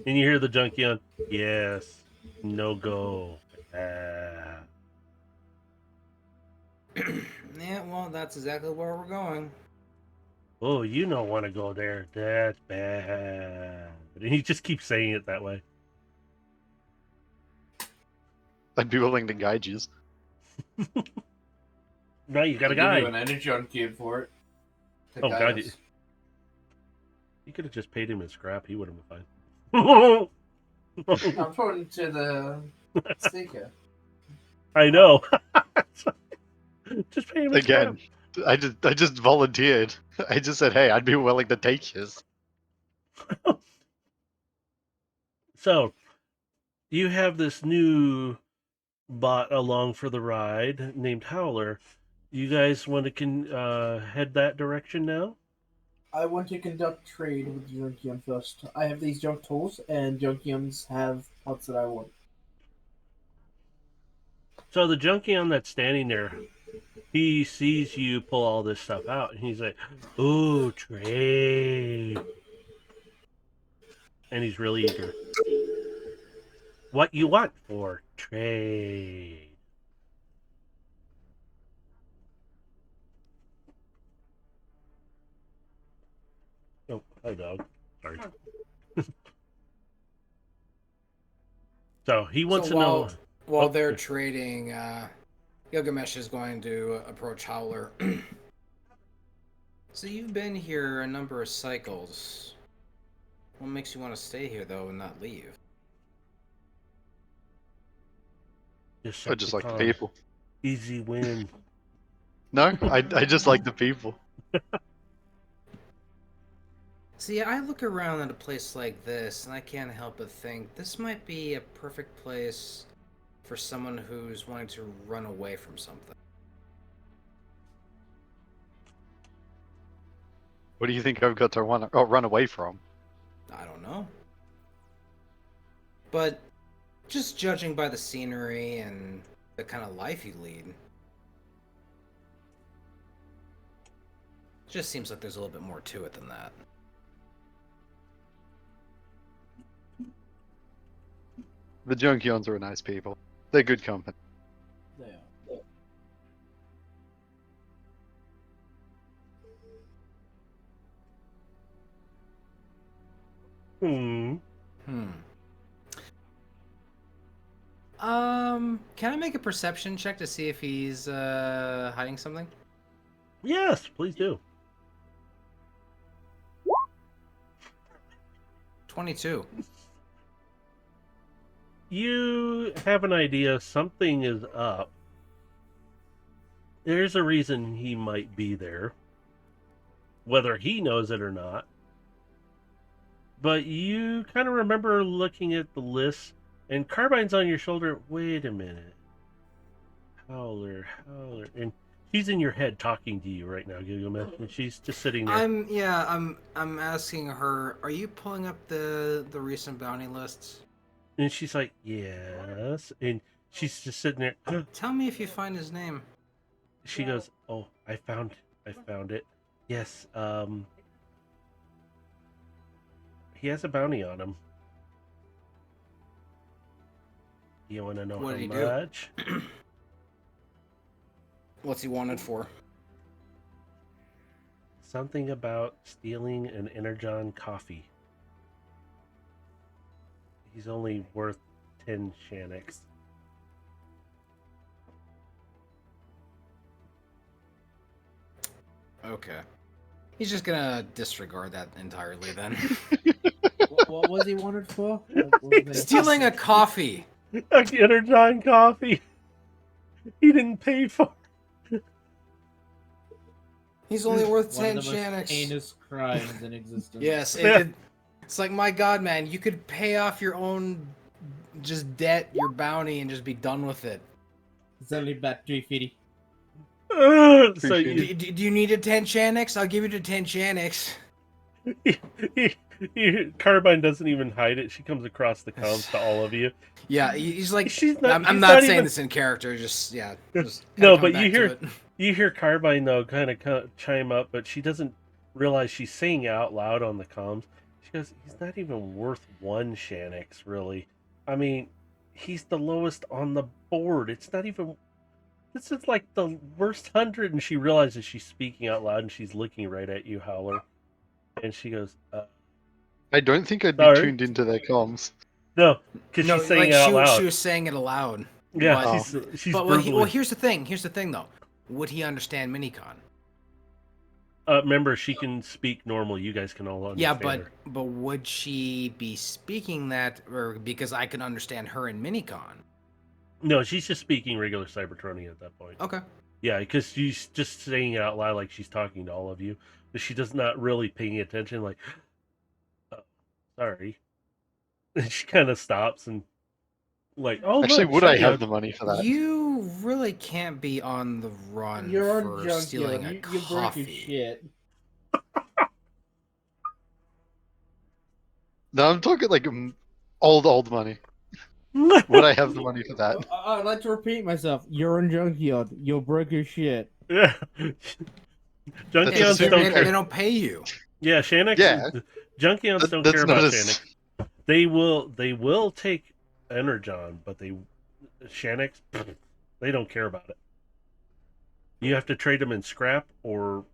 And you hear the Junkion, yes, no go. Yeah, well, that's exactly where we're going. Oh, you don't want to go there. That's bad. And he just keeps saying it that way. I'd be willing to guide you. Now you got a I'll give you guy. an energon cube for it. to Oh, guide God. us. You could have just paid him in scrap. He would have been fine. I'm pointing to the seeker. I know. Just pay him in Again, I just volunteered. I just said, hey, I'd be willing to take his. scrap. So, you have this new bot along for the ride named Howler. You guys want to head that direction now? I want to conduct trade with Junkion first. I have these junk tools, and Junkions have parts that I want. So the Junkion that's standing there, he sees you pull all this stuff out, and he's like, "Ooh, trade!" And he's really eager. What you want for trade? Oh, Hi, dog. Sorry. So he wants So to know. while Oh, they're yeah. trading, Gilgamesh is going to approach Howler. So you've been here a number of cycles. What makes you want to stay here though and not leave? I just like the people. Easy win. No, I just like the people. See, I look around at a place like this and I can't help but think this might be a perfect place for someone who's wanting to run away from something. What do you think I've got to run away from? I don't know. But just judging by the scenery and the kind of life you lead, just seems like there's a little bit more to it than that. The Junkions are nice people. They're good company. They are. Hmm. Can I make a perception check to see if he's hiding something? Yes, please do. 22. You have an idea something is up. There's a reason he might be there, whether he knows it or not. But you kind of remember looking at the list, and Carbine's on your shoulder. Wait a minute. Howler. And she's in your head talking to you right now, Gilgamesh, and she's just sitting there. I'm asking her, are you pulling up the recent bounty lists? And she's like, yes. And she's just sitting there. Tell me if you find his name. She goes, oh, I found it. Yes, he has a bounty on him. You want to know What how did he do? much? What's he wanted for? Something about stealing an Energon coffee. He's only worth 10 Shaniks. Okay. He's just gonna disregard that entirely then. What was he wanted for? What was it? Stealing a coffee! An Energon coffee! He didn't pay for it. He's only worth One 10 of the most Shaniks. heinous crimes in existence. Yes, it's like, my god, man, you could pay off your own just debt, your bounty, and just be done with it. It's only about 350. So Appreciate you, Do you need a 10 Shaniks? I'll give you the 10 Shaniks. Carbine doesn't even hide it. She comes across the comms to all of you. Yeah, he's like, She's not- I'm he's not not saying even- this in character, just kinda No, come but back you to hear it. you hear Carbine though kind of chime up, but she doesn't realize she's saying out loud on the comms. She goes, "He's not even worth 1 Shaniks, really. I mean, he's the lowest on the board. It's not even. This is like the worst 100." And she realizes she's speaking out loud, and she's looking right at you, Howler. And she goes, I don't think I'd be Sorry? tuned into their comms. "No," because No, she's saying like it out she loud. was saying it aloud. Yeah, but- she's But well, verbally. here's the thing. Here's the thing, though. Would he understand Minicon? Remember, she can speak normal. You guys can all Yeah, understand her. but would she be speaking that, or because I can understand her in Minicon? No, she's just speaking regular Cybertronian at that point. Okay. Yeah, because she's just saying it out loud like she's talking to all of you, but she does not really paying attention. Like, oh, sorry. And she kind of stops and like, oh, Actually, look, would I Shiny, have the money for that? You really can't be on the run You're for on stealing Junkyard. a You broke your coffee. shit. No, I'm talking like old money. Would I have the money for that? I'd like to repeat myself. You're on Junkyard. You broke your shit. Yeah. That's They, Junkions super don't they care. don't pay you. Yeah, Shaniks. Yeah. Junkions don't That's care not about as- Shaniks. They will take Energon, but Shaniks, they don't care about it. You have to trade them in scrap, or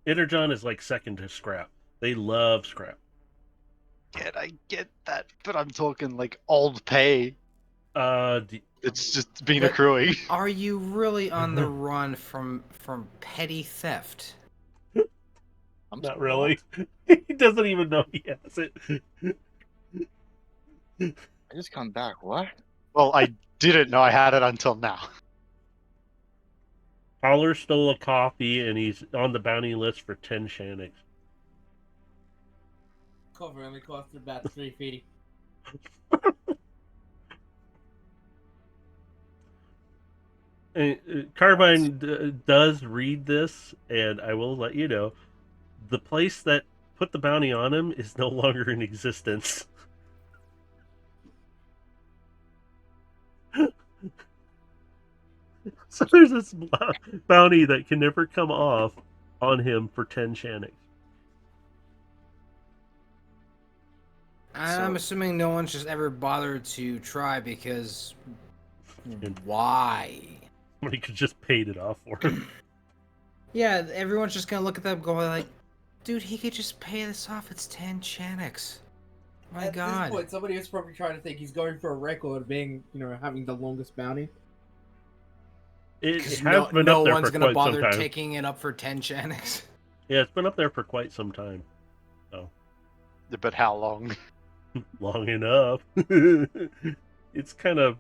Energon is like second to scrap. They love scrap. I get that, but I'm talking like old pay. D- It's just been But- accruing. Are you really on the run from petty theft? I'm Not sorry, really. He doesn't even know he has it. I just come back. What? Well, I didn't know I had it until now. Fowler stole a coffee, and he's on the bounty list for 10 Shaniks. Cover only cost about 350. And, Carbine does read this, and I will let you know, the place that put the bounty on him is no longer in existence. So there's this bounty that can never come off on him for 10 Shaniks. I'm assuming no one's just ever bothered to try because why? Somebody could just paid it off for him. Yeah, everyone's just gonna look at them going like, dude, he could just pay this off. It's 10 Shaniks. My At God. this point, somebody is probably trying to think he's going for a record of being, having the longest bounty. It Because has been no up there one's for gonna quite bother some time. taking it up for 10 Shaniks. Yeah, it's been up there for quite some time. But how long? Long enough. It's kind of,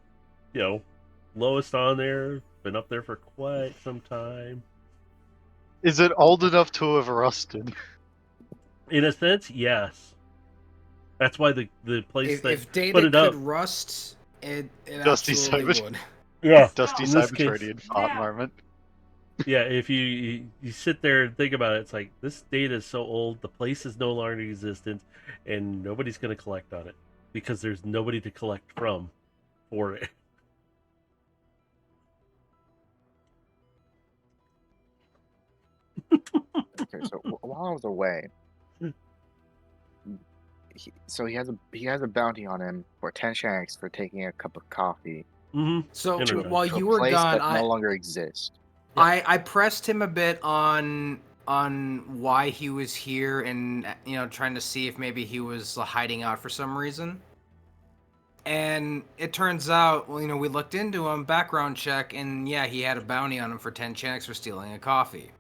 lowest on there. Been up there for quite some time. Is it old enough to have rusted? In a sense, yes. That's why the place that If data put it could up. rust, it Dusty absolutely Cyber- would. Yeah. Dusty In this case, Cybertronian fart Yeah. moment. yeah, if you sit there and think about it, it's like this data is so old, the place is no longer in existence, and nobody's going to collect on it because there's nobody to collect from for it. Okay, so while I was away, he has a bounty on him for 10 shanks for taking a cup of coffee Mm-hmm. So Interesting. while to you a were place gone, that no longer exists. I pressed him a bit on why he was here and trying to see if maybe he was hiding out for some reason. And it turns out, we looked into him, background check, and yeah, he had a bounty on him for 10 checks for stealing a coffee.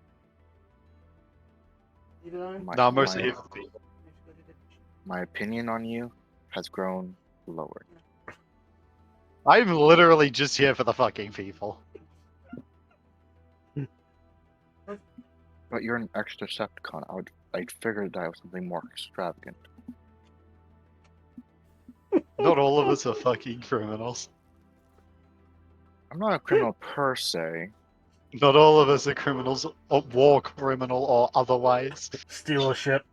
No, mostly my, him. my opinion on you has grown lower. I'm literally just here for the fucking people. But you're an extra Decepticon. I'd figured that was something more extravagant. Not all of us are fucking criminals. I'm not a criminal per se. Not all of us are criminals, or war criminal or otherwise. Steal a ship.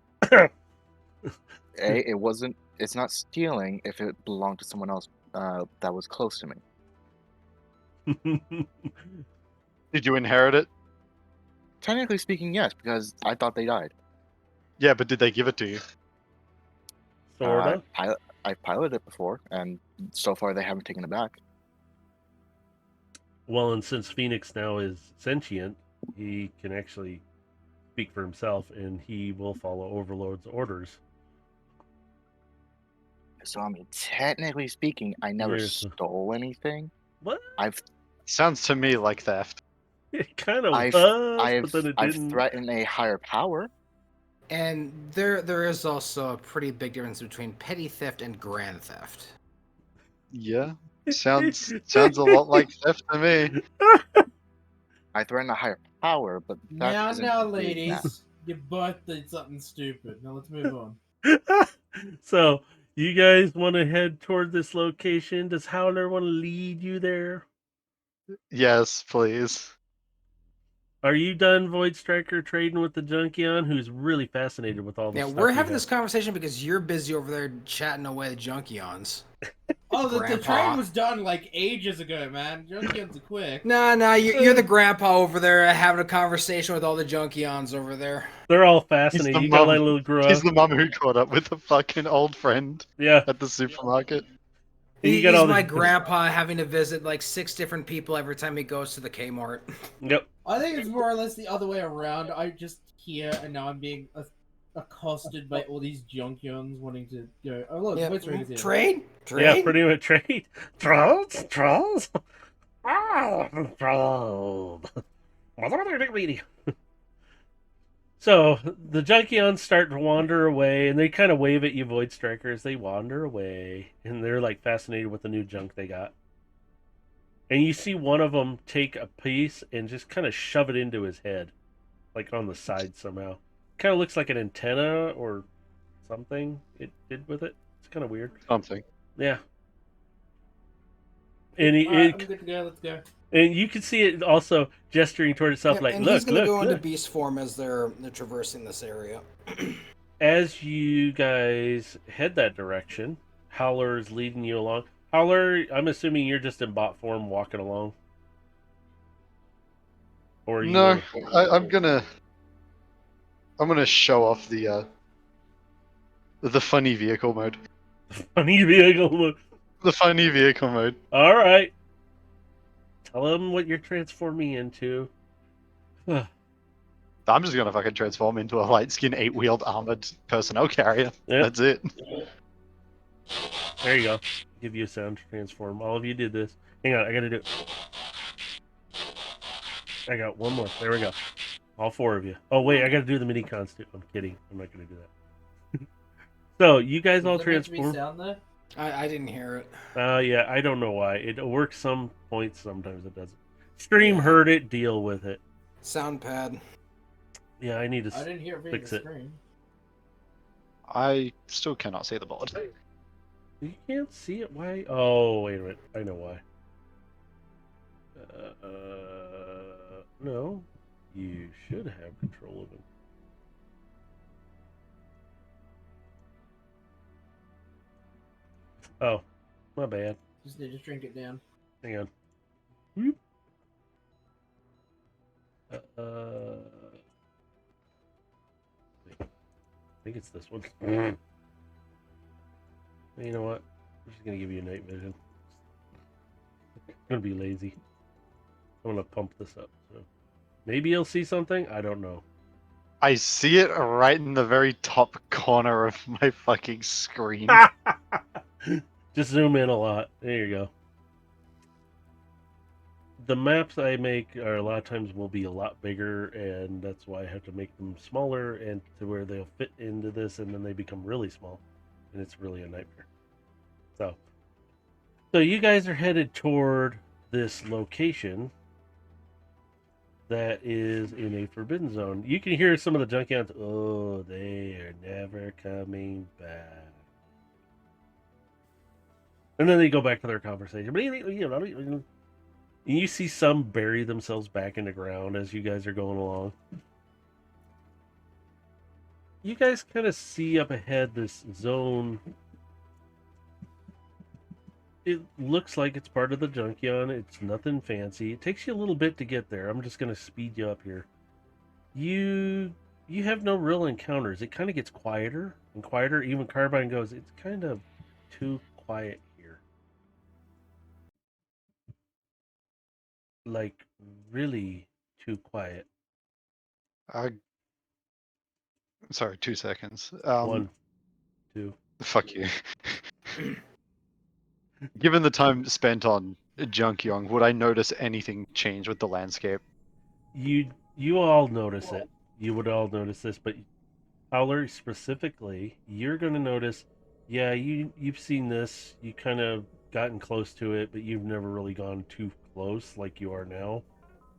It's not stealing if it belonged to someone else that was close to me. Did you inherit it? Technically speaking, yes, because I thought they died. Yeah, but did they give it to you? Sorta. I piloted it before, and so far they haven't taken it back. Well, and since Phoenix now is sentient, he can actually speak for himself, and he will follow Overlord's orders. So, I mean, technically speaking, I never Yes. stole anything. What? Sounds to me like theft. It kind of I've was, but then it I've didn't. threatened a higher power. And there is also a pretty big difference between petty theft and grand theft. Yeah, sounds a lot like theft to me. I threatened a higher power, but that Now, isn't now, really ladies, that. you both did something stupid. Now let's move on. So, you guys want to head toward this location? Does Howler want to lead you there? Yes, please. Are you done, Void Striker, trading with the Junkion, who's really fascinated with all the Yeah, stuff we're you having have? this conversation because you're busy over there chatting away the Junkions. Oh, the Grandpa. train was done like ages ago, man. Junkions are quick. No, you're the grandpa over there having a conversation with all the Junkions over there. They're all He's fascinated. the You gotta let mum. little grow He's up. the mum who caught up with a fucking old friend Yeah. at the supermarket. And you He's got all my the- grandpa having to visit like 6 different people every time he goes to the Kmart. Yep. I think it's more or less the other way around. I just here and now I'm being accosted by all these junkions wanting to go. Oh look, Yeah, Voice Raider's here. trade? Yeah, Trade? pretty much trade. Trolls? Trolls? Ah, troll. So the Junkions start to wander away, and they kind of wave at you, Void Strikers. They wander away, and they're like fascinated with the new junk they got. And you see one of them take a piece and just kind of shove it into his head, like on the side somehow. Kind of looks like an antenna or something it did with it. It's kind of weird. Something. Yeah. And Alright, I'm good to go. Let's go. and you can see it also gesturing toward itself, Yep, like, and look, he's gonna look, go into look. beast form as they're traversing this area. As you guys head that direction, Howler is leading you along. Howler, I'm assuming you're just in bot form walking along. Or you No, I'm gonna show off the funny vehicle mode. funny vehicle. The funny vehicle mode. All right. Tell them what you're transforming into. I'm just gonna fucking transform into a light skinned 8-wheeled armored personnel carrier. Yep. That's it. There you go. Give you a sound to transform. All of you did this. Hang on, I gotta do it. I got one more. There we go. All 4 of you. Oh wait, I gotta do the mini cons too. I'm kidding. I'm not gonna do that. So you guys all Does there meant to be transform. sound there? I didn't hear it. Yeah, I don't know why. It works some points, sometimes it doesn't. Stream Yeah. heard it, deal with it. Sound pad. Yeah, I need to I didn't hear it being fix the it. screen. I still cannot see the board. You can't see it. Why? Oh, wait a minute. I know why. No. You should have control of it. Oh, my bad. Just need to shrink it down. Hang on. Whoop. I think it's this one. You know what? I'm just gonna give you night vision. I'm gonna be lazy. I'm gonna pump this up. So maybe you'll see something. I don't know. I see it right in the very top corner of my fucking screen. Just zoom in a lot. There you go. The maps I make are a lot of times will be a lot bigger, and that's why I have to make them smaller and to where they'll fit into this, and then they become really small, and it's really a nightmare. So you guys are headed toward this location that is in a forbidden zone. You can hear some of the junkions. Oh, they are never coming back. And then they go back to their conversation. And you see some bury themselves back in the ground as you guys are going along. You guys kind of see up ahead this zone. It looks like it's part of the Junkion. It's nothing fancy. It takes you a little bit to get there. I'm just going to speed you up here. You have no real encounters. It kind of gets quieter and quieter. Even Carbine goes, it's kind of too quiet here. Like, really too quiet. Sorry, 2 seconds. 1, 2. Fuck you. Given the time spent on Junkyong, would I notice anything change with the landscape? You all notice it. You would all notice this, but Howler specifically, you're going to notice. Yeah, you've seen this. You kind of gotten close to it, but you've never really gone too close like you are now.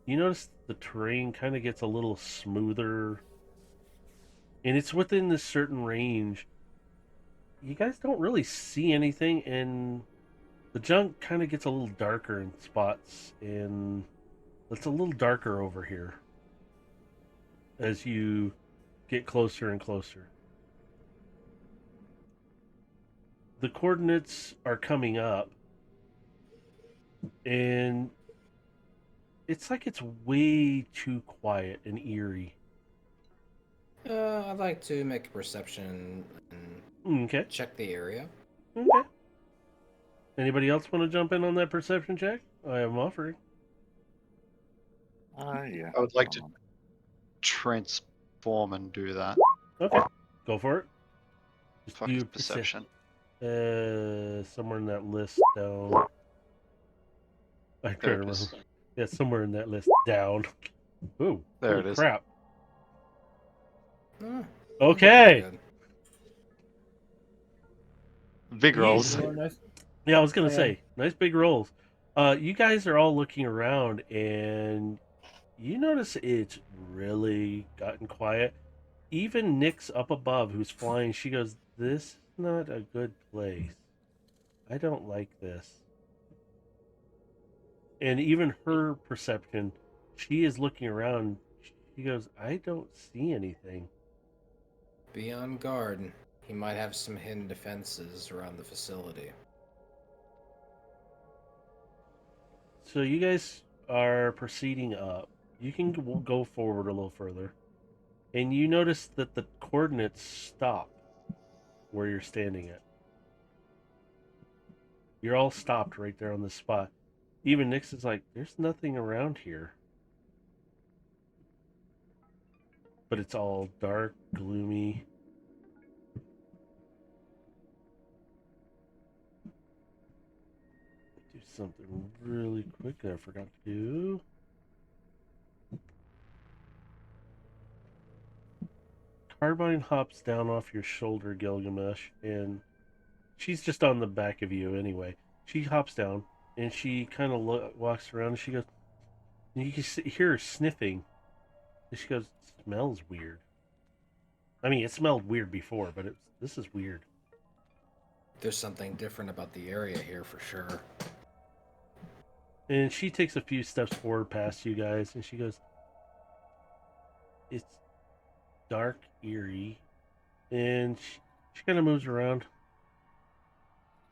You notice the terrain kind of gets a little smoother, and it's within this certain range. You guys don't really see anything, and the junk kind of gets a little darker in spots, and it's a little darker over here as you get closer and closer. The coordinates are coming up, and it's like it's way too quiet and eerie. I'd like to make a perception and Okay. check the area. Okay. Anybody else want to jump in on that perception check? I am offering. Yeah. I would like to transform and do that. Okay. Go for it. Just Fuck do is a perception. somewhere in that list down. I'm trying There to it remember. is. Yeah, somewhere in that list down. Ooh, There holy it is. crap. Eh, you did Okay. pretty good. Big You- rolls. Or nice. Yeah, I was gonna Okay. say, nice big rolls. You guys are all looking around, and you notice it's really gotten quiet. Even Nyx up above, who's flying, she goes, "This is not a good place. I don't like this." And even her perception, she is looking around. She goes, "I don't see anything." Be on guard. He might have some hidden defenses around the facility. So you guys are proceeding up. You can go forward a little further, and you notice that the coordinates stop where you're standing at. You're all stopped right there on the spot. Even Nyx is like, "There's nothing around here." But it's all dark, gloomy. Do something really quick that I forgot to do. Carbine hops down off your shoulder, Gilgamesh, and she's just on the back of you anyway. She hops down and she kind of walks around and she goes, and you can hear her sniffing. And she goes, "Smells weird." I mean, it smelled weird before, but this is weird. There's something different about the area here for sure. And she takes a few steps forward past you guys and she goes, "It's dark, eerie." And she kind of moves around.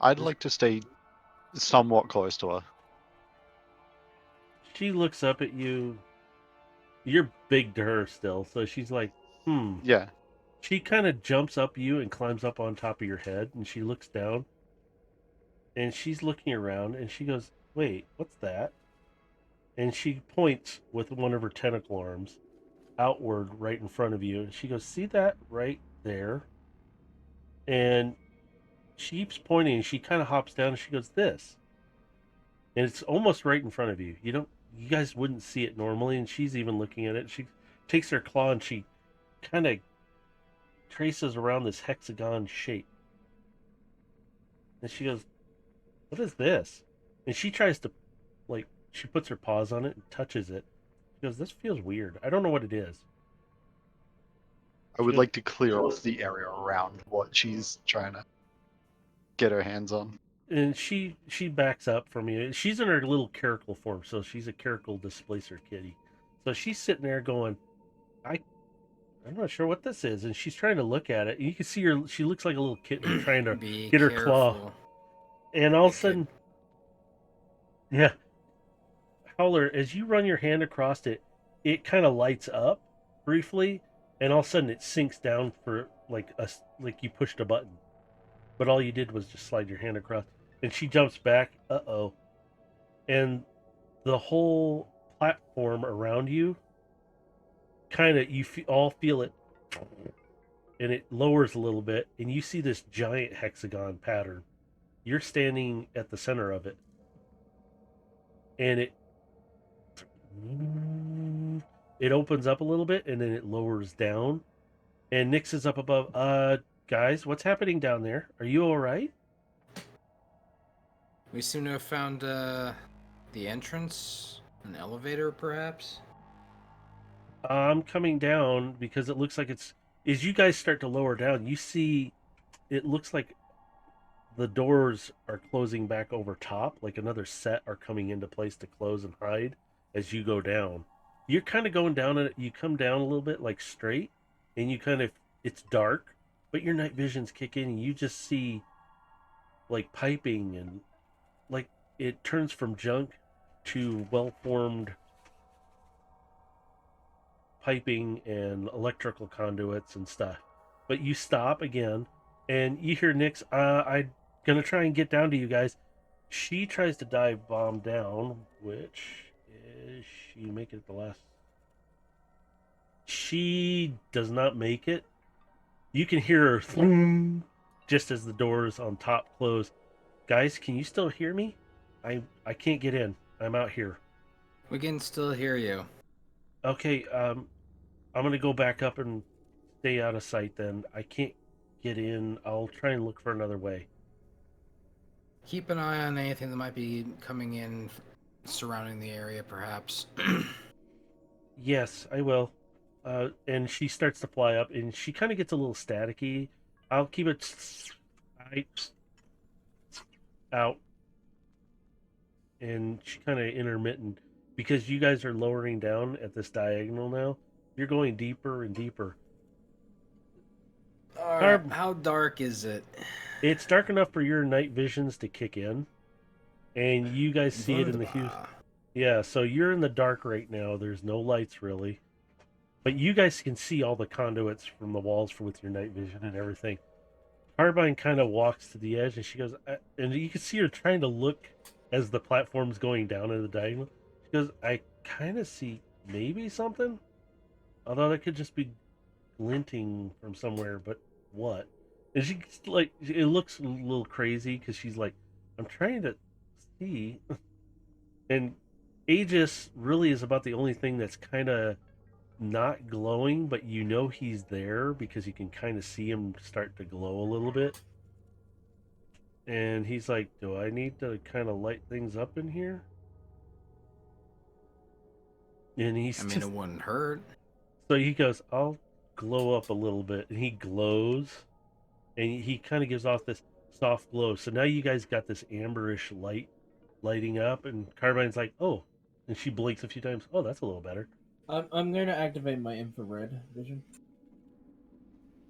I'd like to stay somewhat close to her. She looks up at you. You're big to her still, so she's like, Yeah. She kind of jumps up you and climbs up on top of your head, and she looks down, and she's looking around, and she goes, "Wait, what's that?" And she points with one of her tentacle arms outward right in front of you, and she goes, "See that right there?" And she keeps pointing, and she kind of hops down, and she goes, "This." And it's almost right in front of you. You guys wouldn't see it normally, and she's even looking at it. She takes her claw and she kind of traces around this hexagon shape. And she goes, "What is this?" And she tries to, like, she puts her paws on it and touches it. She goes, "This feels weird. I don't know what it is." I would She goes, like to clear off the area around what she's trying to get her hands on. and she backs up from you. She's in her little caracal form, so she's a caracal displacer kitty. So she's sitting there going, I'm not sure what this is," and she's trying to look at it. And you can see her; she looks like a little kitten trying to Be get her careful. claw. And all of a It sudden, yeah, Howler, as you run your hand across it, it kind of lights up briefly, and all of a sudden it sinks down for like you pushed a button, but all you did was just slide your hand across. And she jumps back. Uh-oh. And the whole platform around you, kind of all feel it, and it lowers a little bit, and you see this giant hexagon pattern. You're standing at the center of it, and it opens up a little bit, and then it lowers down, and Nyx is up above. Guys, what's happening down there? Are you all right? We seem to have found the entrance, an elevator, perhaps. I'm coming down because it looks like it's. As you guys start to lower down, you see it looks like the doors are closing back over top, like another set are coming into place to close and hide as you go down. You're kind of going down, and you come down a little bit like straight, and you kind of, it's dark, but your night visions kick in, and you just see like piping, and like it turns from junk to well formed piping and electrical conduits and stuff. But you stop again, and you hear Nyx, I'm gonna try and get down to you guys. She tries to dive bomb down, which is she make it at the last. She does not make it, You can hear her throom just as the doors on top close. Guys, can you still hear me? I can't get in. I'm out here. We can still hear you. Okay, I'm gonna go back up and stay out of sight then. I can't get in. I'll try and look for another way. Keep an eye on anything that might be coming in surrounding the area, perhaps. Yes, I will. And she starts to fly up, and she kind of gets a little staticky. I'll keep it out, and she kind of intermittent because you guys are lowering down at this diagonal now. You're going deeper and deeper. Alright, how dark is it? It's dark enough for your night visions to kick in, and you guys see it in the huge. Yeah, so you're in the dark right now. There's no lights really, but you guys can see all the conduits from the walls with your night vision and everything. Carbine kind of walks to the edge, and she goes, and you can see her trying to look as the platform's going down in the diagonal. She goes, I kind of see maybe something, although that could just be glinting from somewhere, but what? And she like it looks a little crazy because she's like, I'm trying to see, and Aegis really is about the only thing that's kind of not glowing, but you know he's there because you can kind of see him start to glow a little bit. And he's like, do I need to kind of light things up in here? And he's it wouldn't hurt. So he goes, I'll glow up a little bit. And he glows. And he kind of gives off this soft glow. So now you guys got this amberish light lighting up. And Carbine's like, oh. And she blinks a few times. Oh, that's a little better. I'm going to activate my infrared vision.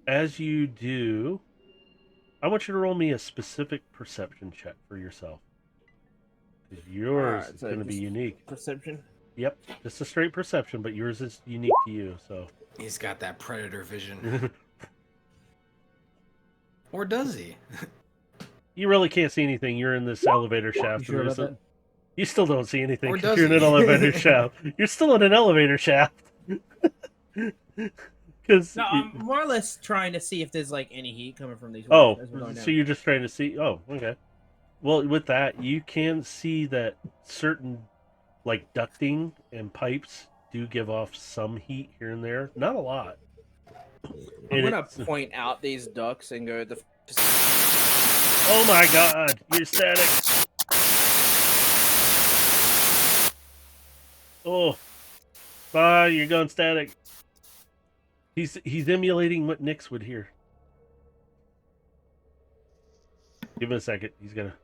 As you do, I want you to roll me a specific perception check for yourself. Because yours is going to be unique. Perception? Yep, just a straight perception, but yours is unique to you, so. He's got that predator vision. Or does he? You really can't see anything. You're in this elevator shaft. You sure about that? You still don't see anything Or because does you're in an he? elevator shaft. You're still in an elevator shaft. Because No, I'm more or less trying to see if there's like any heat coming from these oh, walls as we're going so down. you're just trying to see. Oh, okay. Well, with that, you can see that certain like ducting and pipes do give off some heat here and there. Not a lot. I'm And gonna it's- point out these ducts and go the. Oh my god, you're static. Oh, you're going static. He's emulating what Nyx would hear. Give him a second. He's gonna.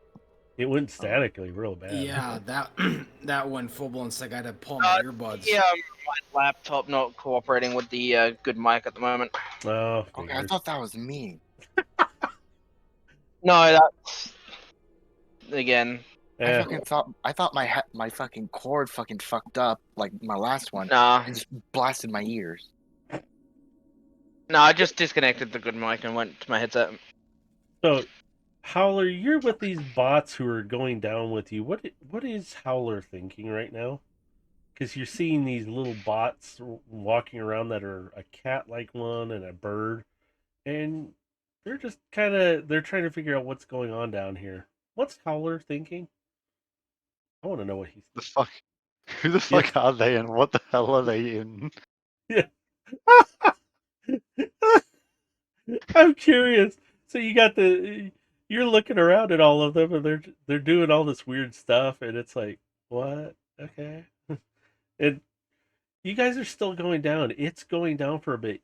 It went statically real bad. Yeah, that went full blown sick. I had to pull my earbuds. Yeah, my laptop not cooperating with the good mic at the moment. Oh, Okay, I thought that was me. No, that's again. Yeah. I thought my fucking cord fucking fucked up like my last one. Nah, And just blasted my ears. no, I just disconnected the good mic and went to my headset. So, Howler, you're with these bots who are going down with you. What is Howler thinking right now? Because you're seeing these little bots walking around that are a cat-like one and a bird, and they're just they're trying to figure out what's going on down here. What's Howler thinking? I want to know what he's. The fuck? Who the fuck are they and what the hell are they in? Yeah. I'm curious. So you're looking around at all of them, and they're doing all this weird stuff, and it's like, what? Okay. And you guys are still going down. It's going down for a bit.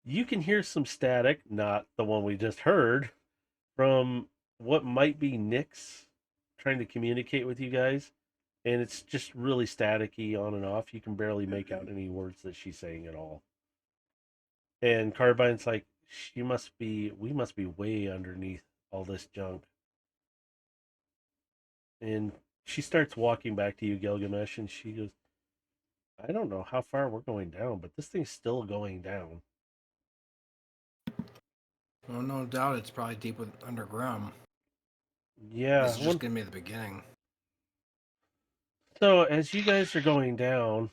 You can hear some static, not the one we just heard, from what might be Nyx trying to communicate with you guys. And it's just really staticky on and off. You can barely make out any words that she's saying at all. And Carbine's like, we must be way underneath all this junk. And she starts walking back to you, Gilgamesh, and she goes, I don't know how far we're going down, but this thing's still going down. Well, no doubt it's probably deep underground. Yeah. This is just gonna be the beginning. So as you guys are going down,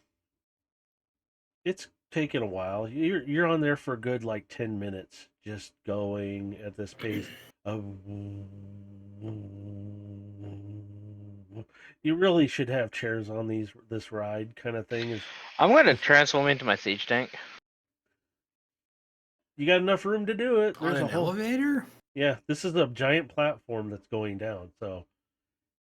it's taking a while. You're on there for a good like 10 minutes, just going at this pace of. You really should have chairs on this ride kind of thing. Is I'm gonna transform into my siege tank. you got enough room to do it? On There's a an whole elevator? yeah. This is a giant platform that's going down. So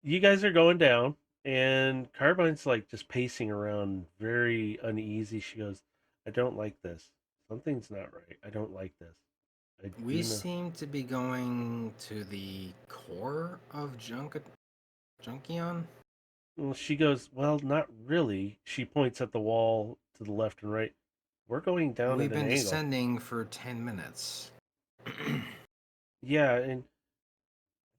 you guys are going down, and Carbine's like just pacing around, very uneasy. She goes, "I don't like this. Something's not right. I don't like this." I We do not. seem to be going to the core of Junkion. Well, she goes, "Well, not really." She points at the wall to the left and right. We're going down We've at an been angle. descending for 10 minutes. Yeah, and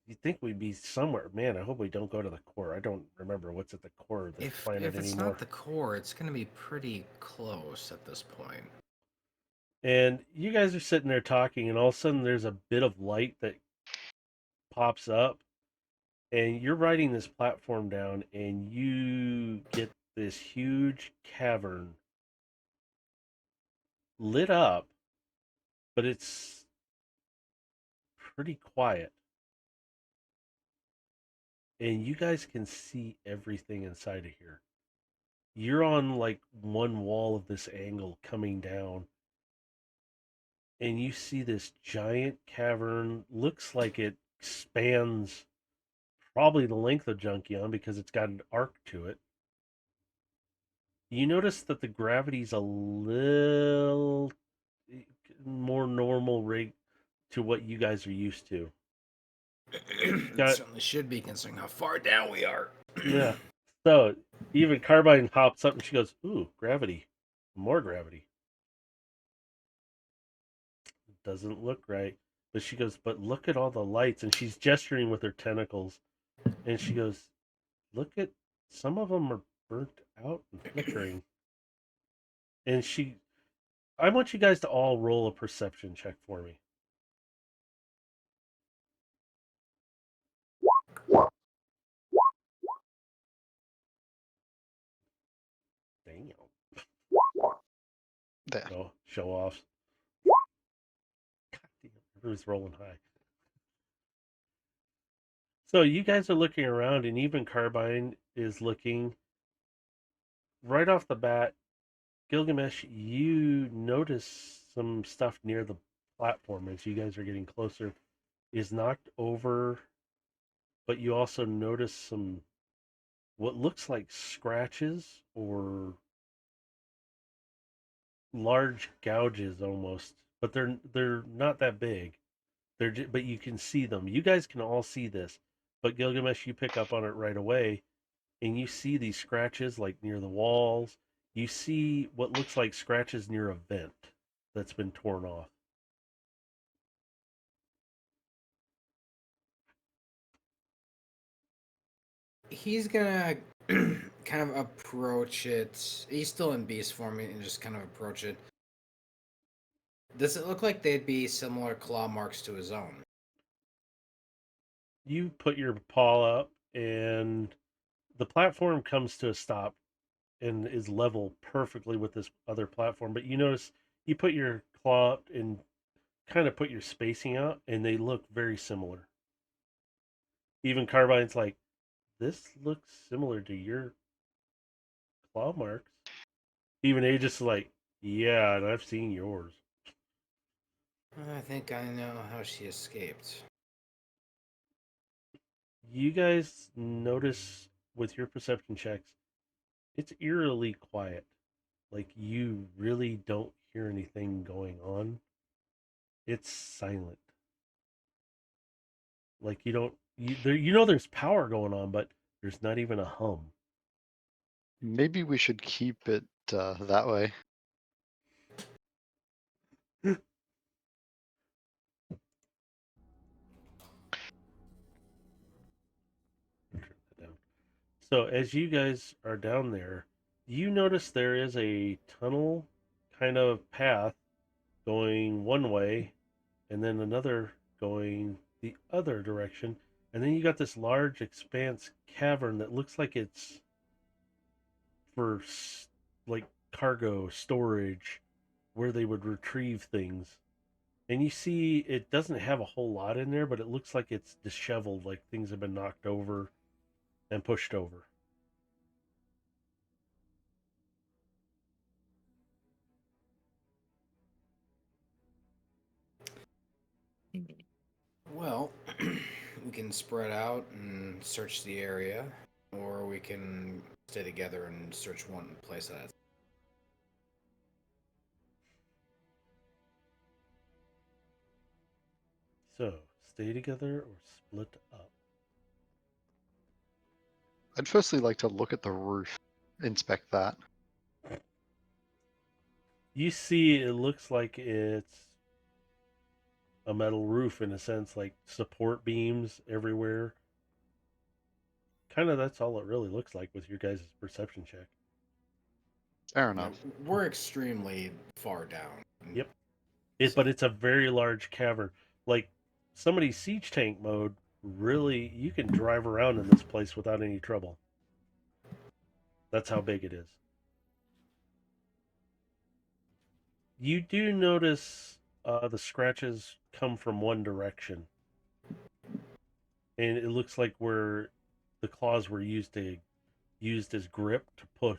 you think we'd be somewhere. Man, I hope we don't go to the core. I don't remember what's at the core of this planet If it's anymore. not the core, it's going to be pretty close at this point. And you guys are sitting there talking, and all of a sudden there's a bit of light that pops up, and you're riding this platform down, and you get this huge cavern lit up, but it's pretty quiet. And you guys can see everything inside of here. You're on like one wall of this angle coming down, and you see this giant cavern. Looks like it spans probably the length of Junkion because it's got an arc to it. You notice that the gravity's a little more normal rate to what you guys are used to. It Got certainly should be, considering how far down we are. yeah. So even Carbine hops up and she goes, "Ooh, gravity, more gravity." Doesn't look right, but she goes, "But look at all the lights," and she's gesturing with her tentacles, and she goes, "Look at some of them are burnt out and flickering." And I want you guys to all roll a perception check for me. Damn. There. No, show offs. God damn, everybody's rolling high. So you guys are looking around, and even Carbine is looking. Right off the bat, Gilgamesh, you notice some stuff near the platform as you guys are getting closer is knocked over, but you also notice some what looks like scratches or large gouges almost, but they're not that big. But you can see them. You guys can all see this, but Gilgamesh, you pick up on it right away, and you see these scratches like near the walls. You see what looks like scratches near a vent that's been torn off. He's gonna kind of approach it. He's still in beast form and just kind of approach it. Does it look like they'd be similar claw marks to his own? You put your paw up, and the platform comes to a stop and is level perfectly with this other platform. But you notice you put your claw up and kind of put your spacing out, and they look very similar. Even Carbine's like, this looks similar to your claw marks. Even Aegis is like, yeah, and I've seen yours. I think I know how she escaped. You guys notice with your perception checks, it's eerily quiet. Like you really don't hear anything going on. It's silent. Like you don't you know there's power going on, but there's not even a hum. Maybe we should keep it that way. So as you guys are down there, you notice there is a tunnel kind of path going one way and then another going the other direction. And then you got this large expanse cavern that looks like it's for like cargo storage where they would retrieve things. And you see it doesn't have a whole lot in there, but it looks like it's disheveled, like things have been knocked over and pushed over. Well, we can spread out and search the area, or we can stay together and search one place at a time. So, stay together or split up? I'd firstly like to look at the roof, inspect that. You see, it looks like it's a metal roof in a sense, like support beams everywhere. Kind of that's all it really looks like with your guys' perception check. Fair Yeah, enough. we're extremely far down. Yep. So- But it's a very large cavern. Like somebody's siege tank mode, really, you can drive around in this place without any trouble. That's how big it is. You do notice the scratches come from one direction. And it looks like where the claws were used as grip to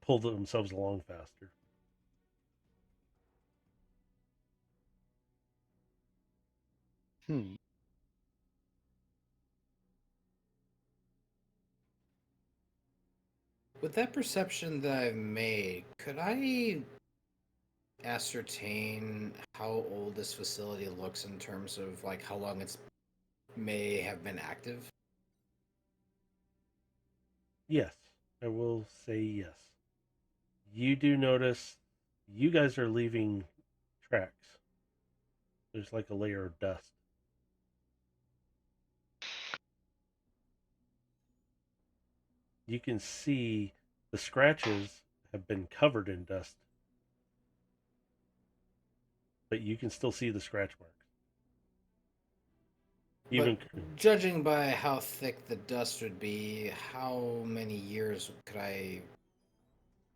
pull themselves along faster. Hmm. With that perception that I've made, could I ascertain how old this facility looks in terms of like how long it's may have been active? Yes, I will say yes. You do notice you guys are leaving tracks. There's like a layer of dust. You can see the scratches have been covered in dust, but you can still see the scratch marks. Even But judging by how thick the dust would be, how many years could I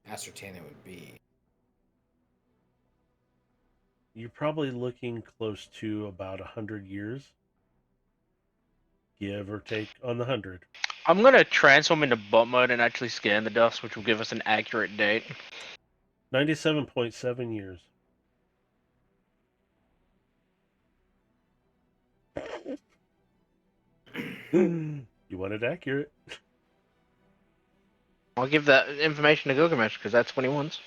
ascertain it would be? you're probably looking close to about 100 years, give or take on the 100. I'm gonna transform into bot mode and actually scan the dust, which will give us an accurate date. 97.7 years. You want it accurate? I'll give that information to Gilgamesh because that's what he wants.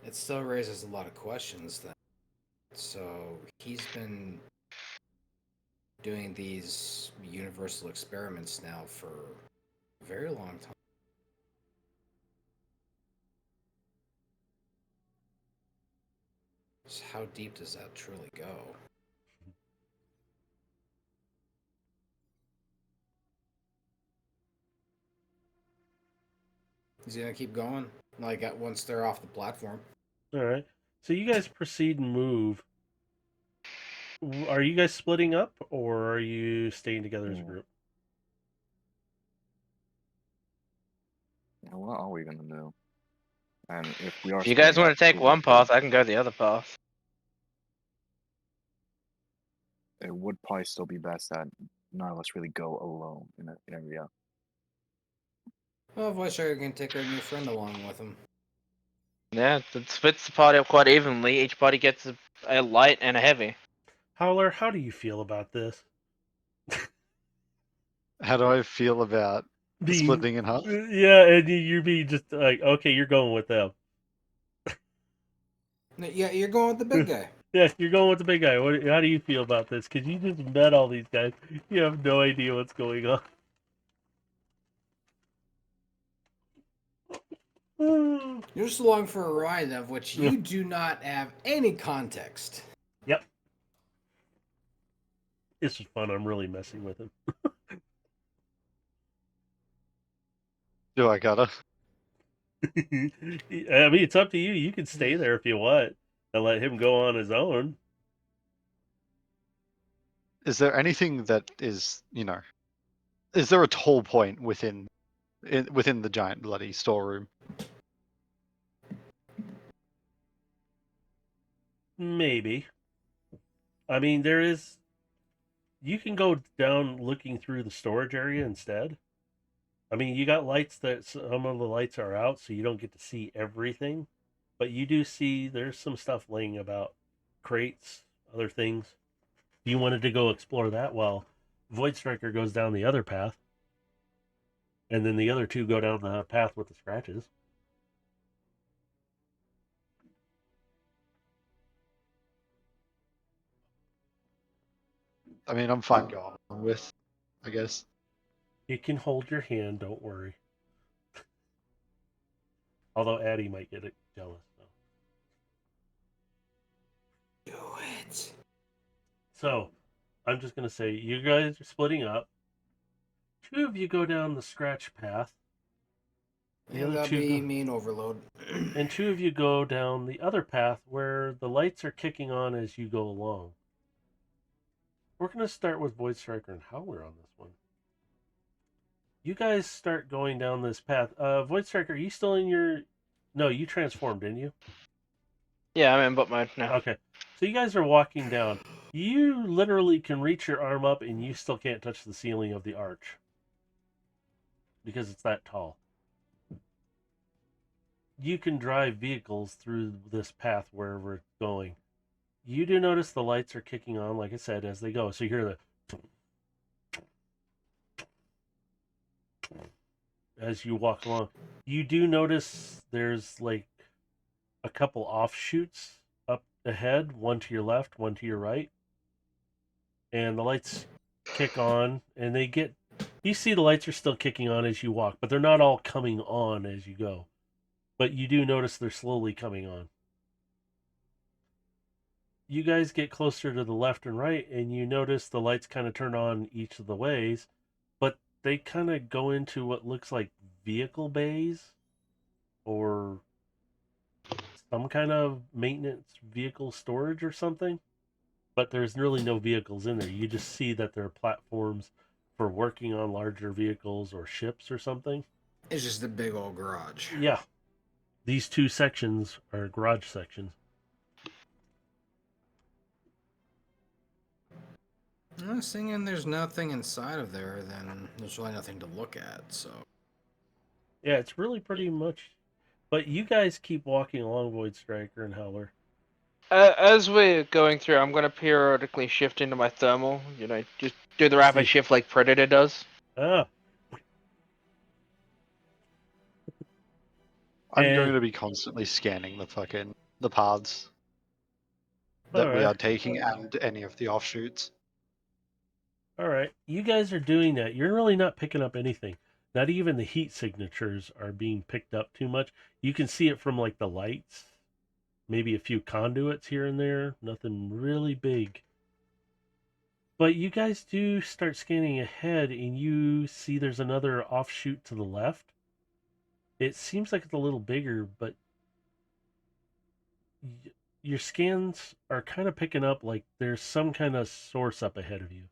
It still raises a lot of questions then. So he's been doing these universal experiments now for a very long time. So how deep does that truly go? Is he gonna keep going? Like once they're off the platform? All right. So you guys proceed and move. Are you guys splitting up or are you staying together as a group? Yeah, what are we gonna do? And if we are If you guys splitting want up, to take who one would path, I can go the other path. it would probably still be best that none of us really go alone in an area. Well, Voice Tracker can take our new friend along with him. Yeah, it splits the party up quite evenly. Each party gets a light and a heavy. Howler, how do you feel about this? How do I feel about splitting in half? Yeah, and you're being just like, okay, you're going with them. Yeah, you're going with the big guy. Yeah, you're going with the big guy. How do you feel about this? Because you just met all these guys. You have no idea what's going on. You're just along for a ride of which you do not have any context. Yep. This is fun. I'm really messing with him. Do I gotta? I mean, it's up to you. You can stay there if you want and let him go on his own. Is there anything that is, is there a toll point within within the giant bloody storeroom. Maybe. I mean, there is. You can go down looking through the storage area instead. I mean, you got lights that some of the lights are out, so you don't get to see everything. But you do see there's some stuff laying about, crates, other things. If you wanted to go explore that, while Void Striker goes down the other path, and then the other two go down the path with the scratches. I mean, I'm fine going on with, I guess. It can hold your hand, don't worry. Although Addie might get jealous. Do it. So, I'm just going to say, you guys are splitting up. Two of you go down the scratch path. The Yeah, other that'd two be go, me and Overload. and two of you go down the other path where the lights are kicking on as you go along. We're going to start with Void Striker and Howler on this one. You guys start going down this path. Void Striker, are you still in your... No, you transformed, didn't you? Yeah, I'm in butt mode now. Okay. So you guys are walking down. You literally can reach your arm up and you still can't touch the ceiling of the arch. Because it's that tall. You can drive vehicles through this path wherever it's going. You do notice the lights are kicking on, like I said, as they go. So you hear the... as you walk along. You do notice there's like a couple offshoots up ahead, one to your left, one to your right. And the lights kick on, and they get... You see the lights are still kicking on as you walk, but they're not all coming on as you go. But you do notice they're slowly coming on. You guys get closer to the left and right, and you notice the lights kind of turn on each of the ways, but they kind of go into what looks like vehicle bays or some kind of maintenance vehicle storage or something. But there's really no vehicles in there. You just see that there are platforms for working on larger vehicles or ships or something. It's just a big old garage. Yeah. These two sections are garage sections. Seeing there's nothing inside of there, then there's really nothing to look at, so... Yeah, it's really pretty much... But you guys keep walking along, Void Striker and Howler. As we're going through, I'm gonna periodically shift into my thermal. You know, just do the rapid shift like Predator does. Ah. I'm going to be constantly scanning the paths that we are taking and any of the offshoots. All right. You guys are doing that. You're really not picking up anything. Not even the heat signatures are being picked up too much. You can see it from like the lights. Maybe a few conduits here and there. Nothing really big. But you guys do start scanning ahead and you see there's another offshoot to the left. It seems like it's a little bigger, but your scans are kind of picking up like there's some kind of source up ahead of you.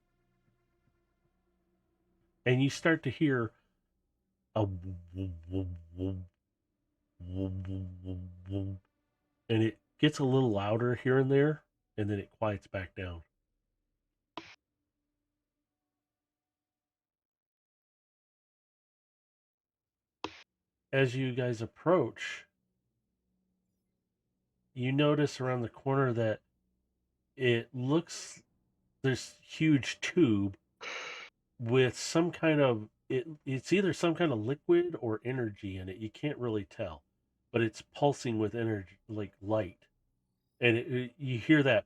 And you start to hear a and it gets a little louder here and there, and then it quiets back down. As you guys approach, you notice around the corner that it looks this huge tube with some kind of it's either some kind of liquid or energy in it. You can't really tell, but it's pulsing with energy like light, and you hear that.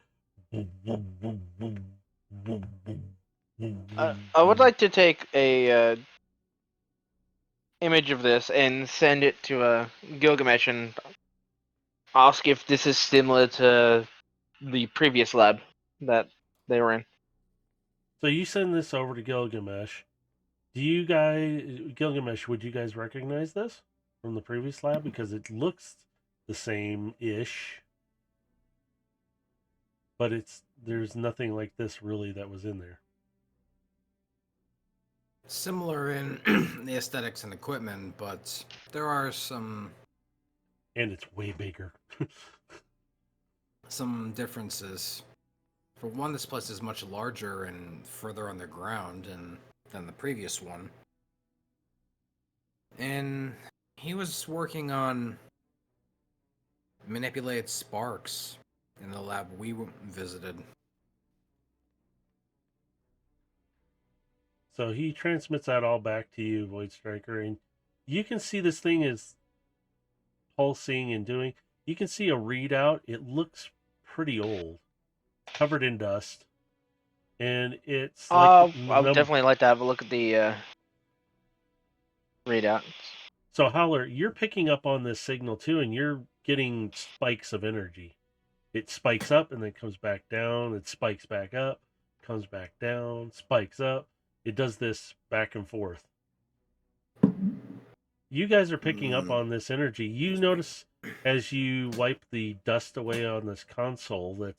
I would like to take a image of this and send it to Gilgamesh and ask if this is similar to the previous lab that they were in. So you send this over to Gilgamesh. Do you guys, Gilgamesh, would you guys recognize this from the previous lab? Because it looks the same-ish, but there's nothing like this really that was in there. similar in the aesthetics and equipment, but there are some And it's way bigger. differences. For one, this place is much larger and further underground than the previous one. And he was working on manipulated sparks in the lab we visited. So he transmits that all back to you, Void Striker, and you can see this thing is pulsing and doing. You can see a readout. It looks pretty old, covered in dust, and it's like I would definitely like to have a look at the readout. So Howler, you're picking up on this signal too, and you're getting spikes of energy. It spikes up and then comes back down. It spikes back up, comes back down, spikes up. It does this back and forth. You guys are picking up on this energy. You notice as you wipe the dust away on this console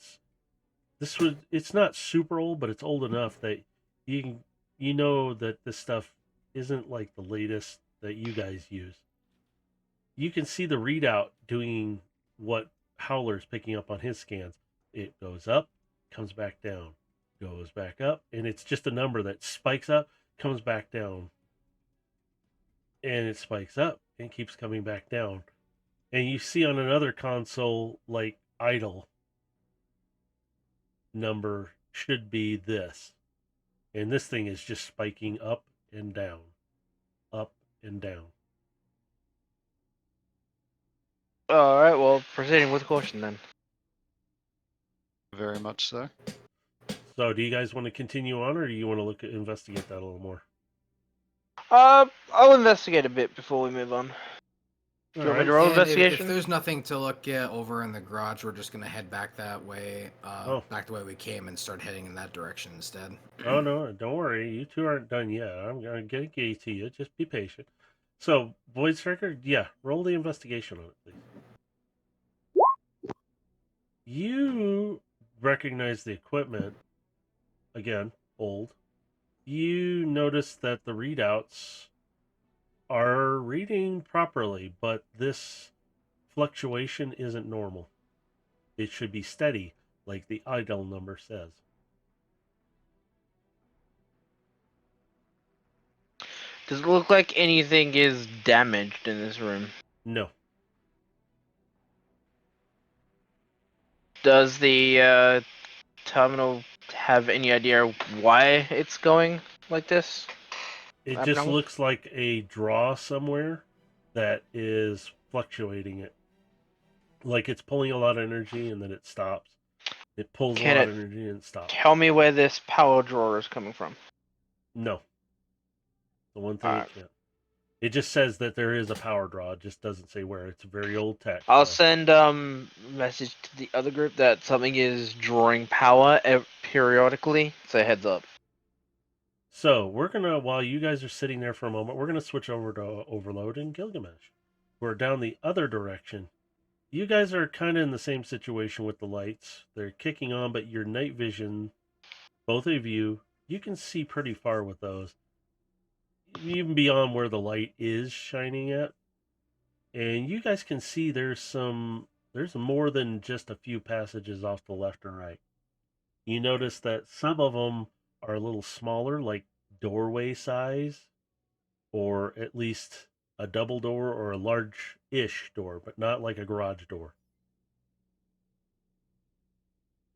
it's not super old, but it's old enough that you know that this stuff isn't like the latest that you guys use. You can see the readout doing what Howler's picking up on his scans. It goes up, comes back down, goes back up, and it's just a number that spikes up, comes back down, and it spikes up and keeps coming back down. And you see on another console, like idle number should be this. And this thing is just spiking up and down, up and down. All right, well, proceeding with caution then. Very much so. So, do you guys want to continue on, or do you want to investigate that a little more? I'll investigate a bit before we move on. Do you want me to roll And investigation? If there's nothing to look at over in the garage, we're just gonna head back that way, back the way we came, and start heading in that direction instead. Oh no, don't worry. You two aren't done yet. I'm gonna get to you. Just be patient. So, Void Striker, yeah, roll the investigation on it, please. You recognize the equipment. Again, old. You notice that the readouts are reading properly, but this fluctuation isn't normal. It should be steady, like the idle number says. Does it look like anything is damaged in this room? No. Does the terminal have any idea why it's going like this? It just looks like a draw somewhere that is fluctuating it. Like it's pulling a lot of energy and then it stops. It pulls a lot of energy and it stops. Tell me where this power drawer is coming from. No. The one thing it can't. It just says that there is a power draw. It just doesn't say where. It's a very old text. I'll send message to the other group that something is drawing power periodically. So heads up. So we're gonna, while you guys are sitting there for a moment, we're gonna switch over to Overload and Gilgamesh. We're down the other direction. You guys are kind of in the same situation with the lights. They're kicking on, but your night vision, both of you can see pretty far with those. Even beyond where the light is shining at. And you guys can see there's more than just a few passages off the left and right. You notice that some of them are a little smaller, like doorway size, or at least a double door or a large-ish door, but not like a garage door.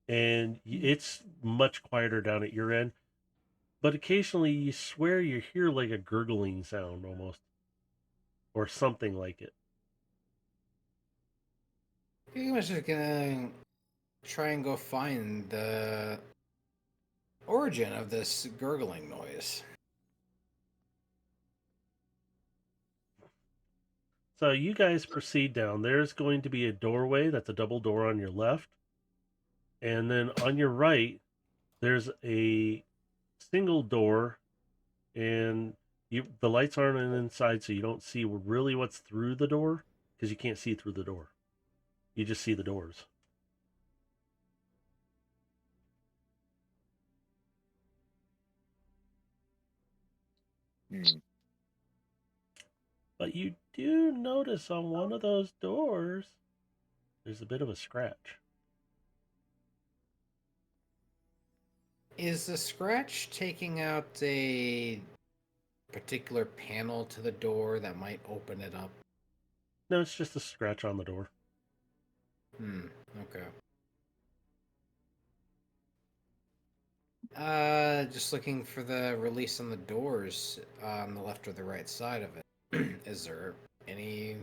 And it's much quieter down at your end, but occasionally you swear you hear like a gurgling sound almost, or something like it. Pretty much just gonna try and go find the origin of this gurgling noise. So you guys proceed down. There's going to be a doorway that's a double door on your left. And then on your right, there's a single door. And the lights aren't on the inside, so you don't see really what's through the door because you can't see through the door. You just see the doors. Hmm. But you do notice on one of those doors, there's a bit of a scratch. Is the scratch taking out a particular panel to the door that might open it up? No, it's just a scratch on the door. Okay. Just looking for the release on the doors on the left or the right side of it. Is there any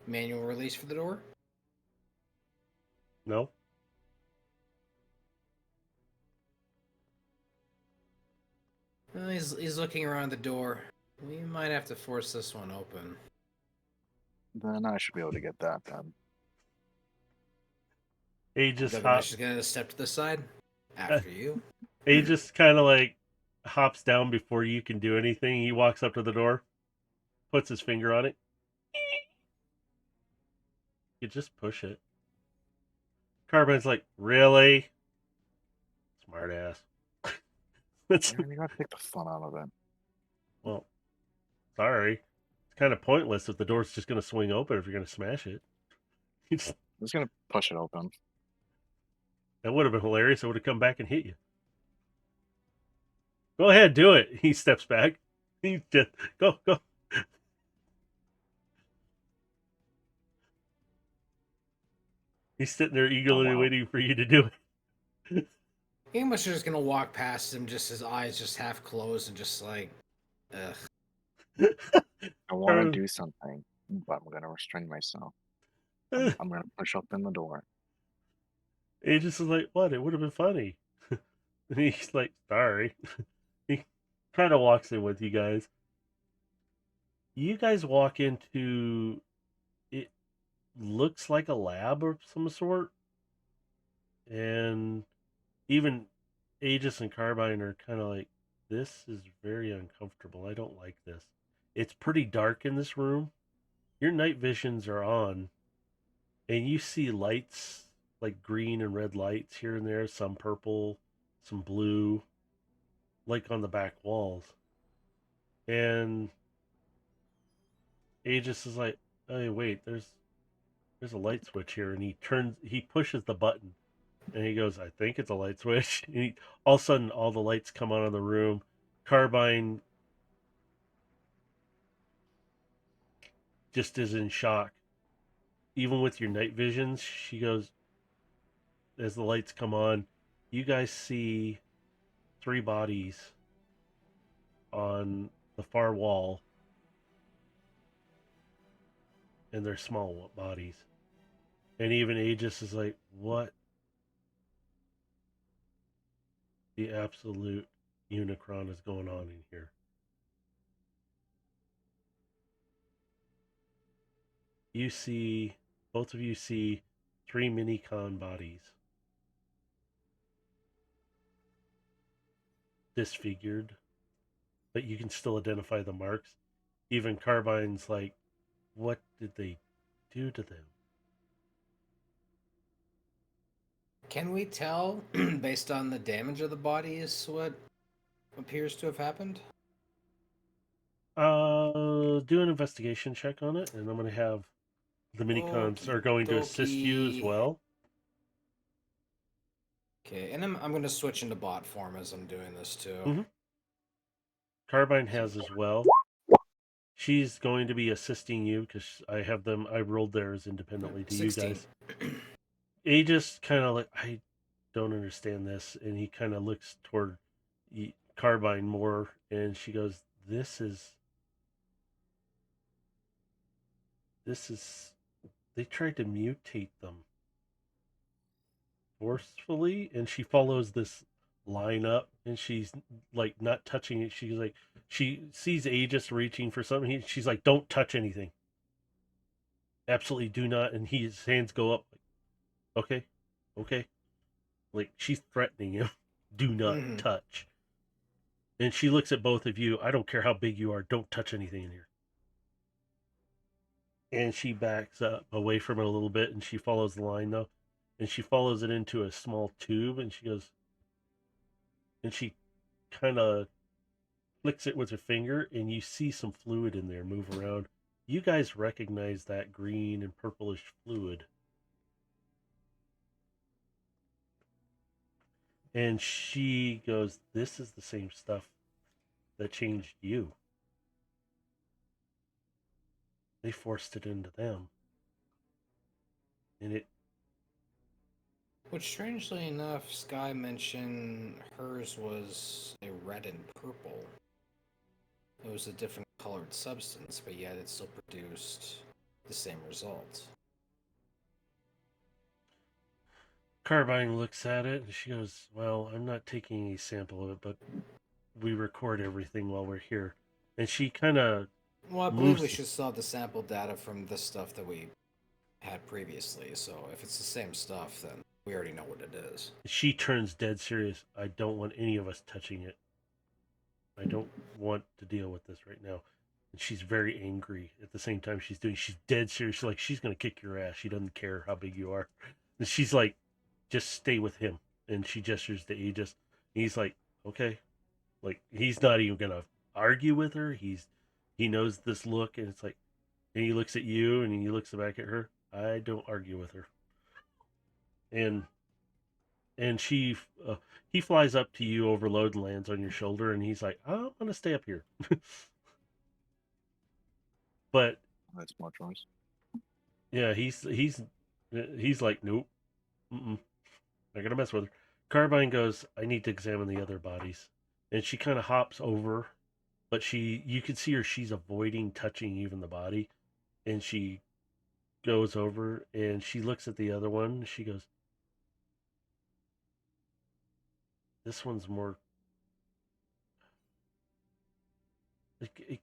manual release for the door? No? Well, he's looking around the door. We might have to force this one open. Then I should be able to get that then. Aegis Gilgamesh is gonna step to the side after you. Aegis kind of like hops down before you can do anything. He walks up to the door, puts his finger on it. You just push it. Carbine's like, really? Smart ass. Man, you gotta take the fun out of it. Well, sorry. It's kind of pointless if the door's just going to swing open if you're going to smash it. I'm just gonna push it open. That would have been hilarious. It would have come back and hit you. Go ahead, do it. He steps back. He just, go. He's sitting there eagerly waiting for you to do it. He must just gonna walk past him, just his eyes just half closed and just like, ugh. I want to do something, but I'm gonna restrain myself. I'm gonna push open the door. Aegis is like, what? It would have been funny. And he's like, sorry. He kind of walks in with you guys. You guys walk into, it looks like a lab of some sort. And even Aegis and Carbine are kind of like, this is very uncomfortable. I don't like this. It's pretty dark in this room. Your night visions are on. And you see lights, like green and red lights here and there, some purple, some blue, like on the back walls. And Aegis is like, hey, wait, there's a light switch here. And he pushes the button. And he goes, I think it's a light switch. And all of a sudden, all the lights come on in the room. Carbine just is in shock. Even with your night visions, she goes, as the lights come on, you guys see 3 bodies on the far wall. And they're small bodies. And even Aegis is like, what the absolute Unicron is going on in here? You see, both of you see 3 Minicon bodies. Disfigured, but you can still identify the marks. Even Carbine's like, what did they do to them? Can we tell, based on the damage of the bodies, what appears to have happened? Do an investigation check on it, and I'm going to have the Minicons are going to assist you as well. Okay, and I'm going to switch into bot form as I'm doing this too. Carbine has as well. She's going to be assisting you because I rolled theirs independently to 16. You guys. Aegis kind of like, I don't understand this. And he kind of looks toward Carbine more. And she goes, this is, they tried to mutate them forcefully. And she follows this line up and she's like not touching it. She's like, she sees Aegis reaching for something. She's like, don't touch anything. Absolutely do not. And his hands go up. Like, okay. Like she's threatening him. Do not touch. And she looks at both of you. I don't care how big you are. Don't touch anything in here. And she backs up away from it a little bit and she follows the line though. And she follows it into a small tube and she goes, and she kind of flicks it with her finger, and you see some fluid in there move around. You guys recognize that green and purplish fluid. And she goes, "This is the same stuff that changed you. They forced it into them. And it..." Which, strangely enough, Sky mentioned hers was a red and purple. It was a different colored substance, but yet it still produced the same result. Carbine looks at it, and she goes, "Well, I'm not taking any sample of it, but we record everything while we're here." And she kind of Well, I believe we should still have the sample data from the stuff that we had previously, so if it's the same stuff, then we already know what it is. She turns dead serious. "I don't want any of us touching it. I don't want to deal with this right now." And she's very angry. At the same time, she's dead serious. She's like, she's going to kick your ass. She doesn't care how big you are. And she's like, "Just stay with him." And she gestures to Aegis. He's like, "Okay." Like, he's not even going to argue with her. He knows this look, and it's like, and he looks at you, and he looks back at her. "I don't argue with her." And she, he flies up to you, Overload, and lands on your shoulder, and he's like, "I'm going to stay up here." But That's my choice. yeah, he's like, "Nope, not gonna mess with her." Carbine goes, "I need to examine the other bodies," and she kind of hops over, but you can see her. She's avoiding touching even the body, and she goes over and she looks at the other one. And she goes, "This one's more.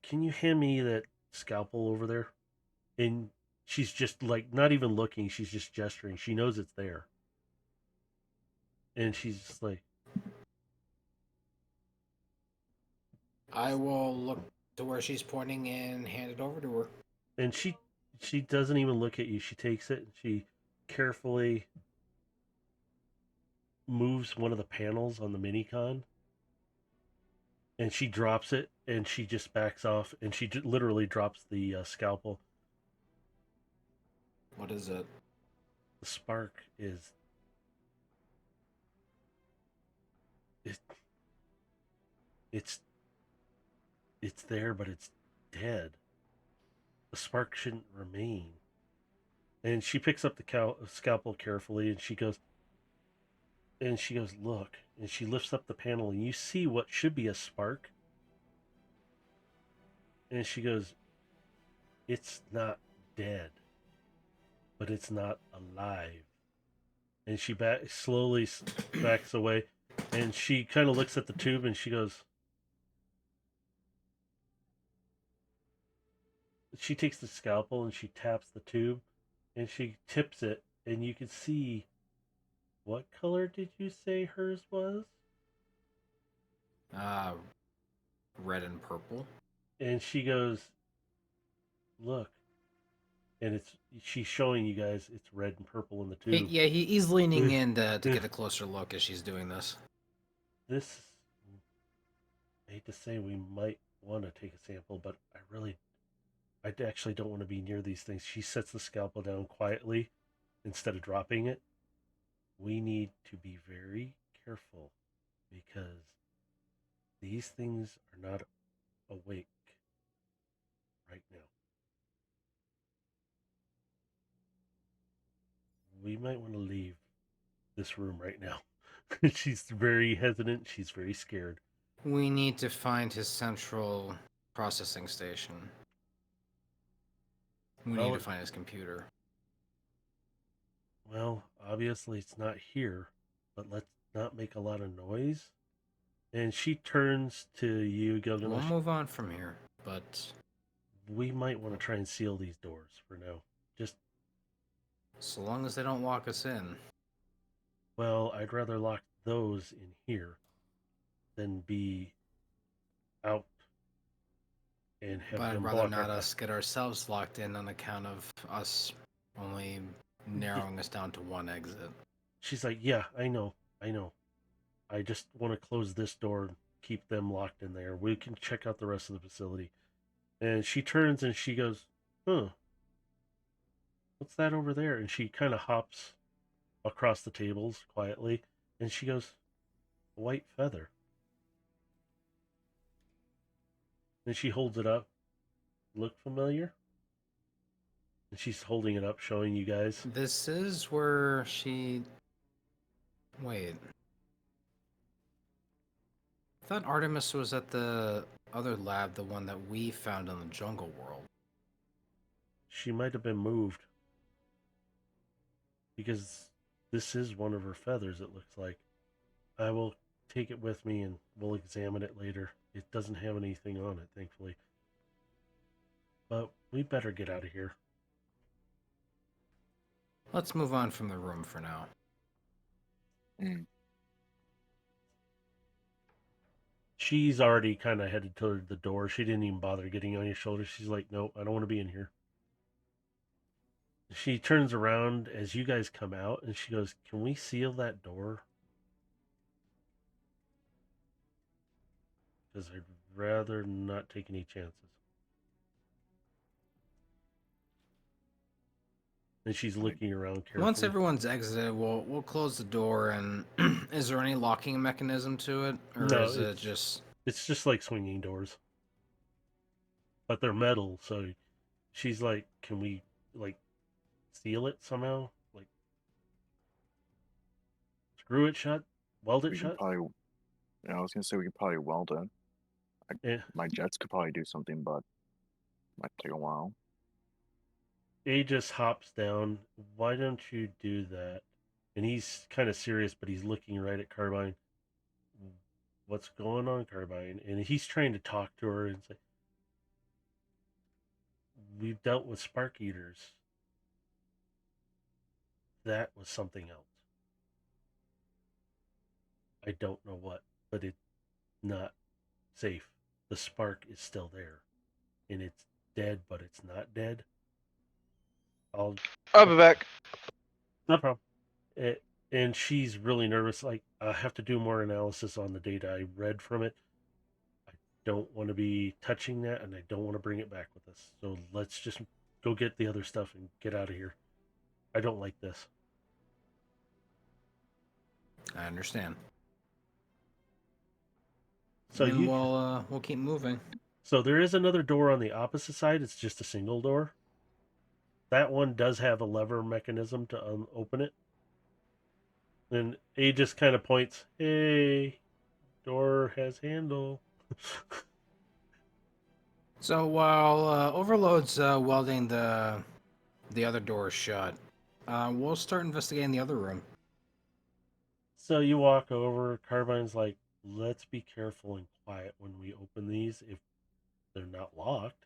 Can you hand me that scalpel over there?" And she's just like not even looking. She's just gesturing. She knows it's there. And she's just like, I will look to where she's pointing and hand it over to her. and she doesn't even look at you. She takes it and she carefully moves one of the panels on the minicon, and she drops it, and she just backs off, and she literally drops the scalpel. What is it? The spark is it's there, but it's dead. The spark shouldn't remain. And she picks up the scalpel carefully, and she goes, "Look." And she lifts up the panel, and you see what should be a spark. And she goes, "It's not dead, but it's not alive." And she slowly backs away, and she kind of looks at the tube, and she goes, she takes the scalpel and she taps the tube, and she tips it, and you can see, what color did you say hers was? Red and purple. And she goes, "Look." And she's showing you guys it's red and purple in the tube. He's leaning in to get a closer look as she's doing this. This, I hate to say, we might want to take a sample, but I actually don't want to be near these things. She sets the scalpel down quietly instead of dropping it. "We need to be very careful because these things are not awake right now. We might want to leave this room right now." She's very hesitant. She's very scared. We need to find his central processing station. We need to find his computer. Well, obviously it's not here, but let's not make a lot of noise. And she turns to you, Gilgamesh. We'll move on from here, but we might want to try and seal these doors for now. Just so long as they don't lock us in. Well, I'd rather lock those in here than be out and have But them I'd rather block not us get ourselves locked in on account of us only narrowing us down to one exit. She's like, "Yeah, I know. I just want to close this door keep them locked in there. We can check out the rest of the facility. And she turns and she goes, huh, what's that over there? And she kind of hops across the tables quietly. And she goes, a white feather. And she holds it up. Look familiar? And she's holding it up, showing you guys. This is where she. Wait. I thought Artemis was at the other lab, the one that we found in the jungle world. She might have been moved. Because this is one of her feathers, it looks like. I will take it with me and we'll examine it later. It doesn't have anything on it, thankfully. But we better get out of here. Let's move on from the room for now. Mm. She's already kind of headed toward the door. She didn't even bother getting on your shoulder. She's like, nope, I don't want to be in here. She turns around as you guys come out and she goes, can we seal that door? Because I'd rather not take any chances. And she's looking around carefully. Once everyone's exited, we'll close the door. And is there any locking mechanism to it, or No, is it just? It's just like swinging doors, but they're metal. So she's like, "Can we like seal it somehow? Like screw it shut, weld it We shut?" could probably. Yeah, I was gonna say we could probably weld it. Yeah. My jets could probably do something, but might take a while. A just hops down. Why don't you do that? And he's kind of serious, but he's looking right at Carbine. What's going on, Carbine? And he's trying to talk to her and say, we've dealt with spark eaters. That was something else. I don't know what, but it's not safe. The spark is still there. And it's dead, but it's not dead. I'll be back. No problem. And she's really nervous. Like, I have to do more analysis on the data I read from it. I don't want to be touching that, and I don't want to bring it back with us. So let's just go get the other stuff and get out of here. I don't like this. I understand. So then we'll keep moving. So there is another door on the opposite side. It's just a single door. That one does have a lever mechanism to open it. And A just kind of points, hey, door has handle. So while Overload's welding the other door shut, we'll start investigating the other room. So you walk over, Carbine's like, let's be careful and quiet when we open these if they're not locked.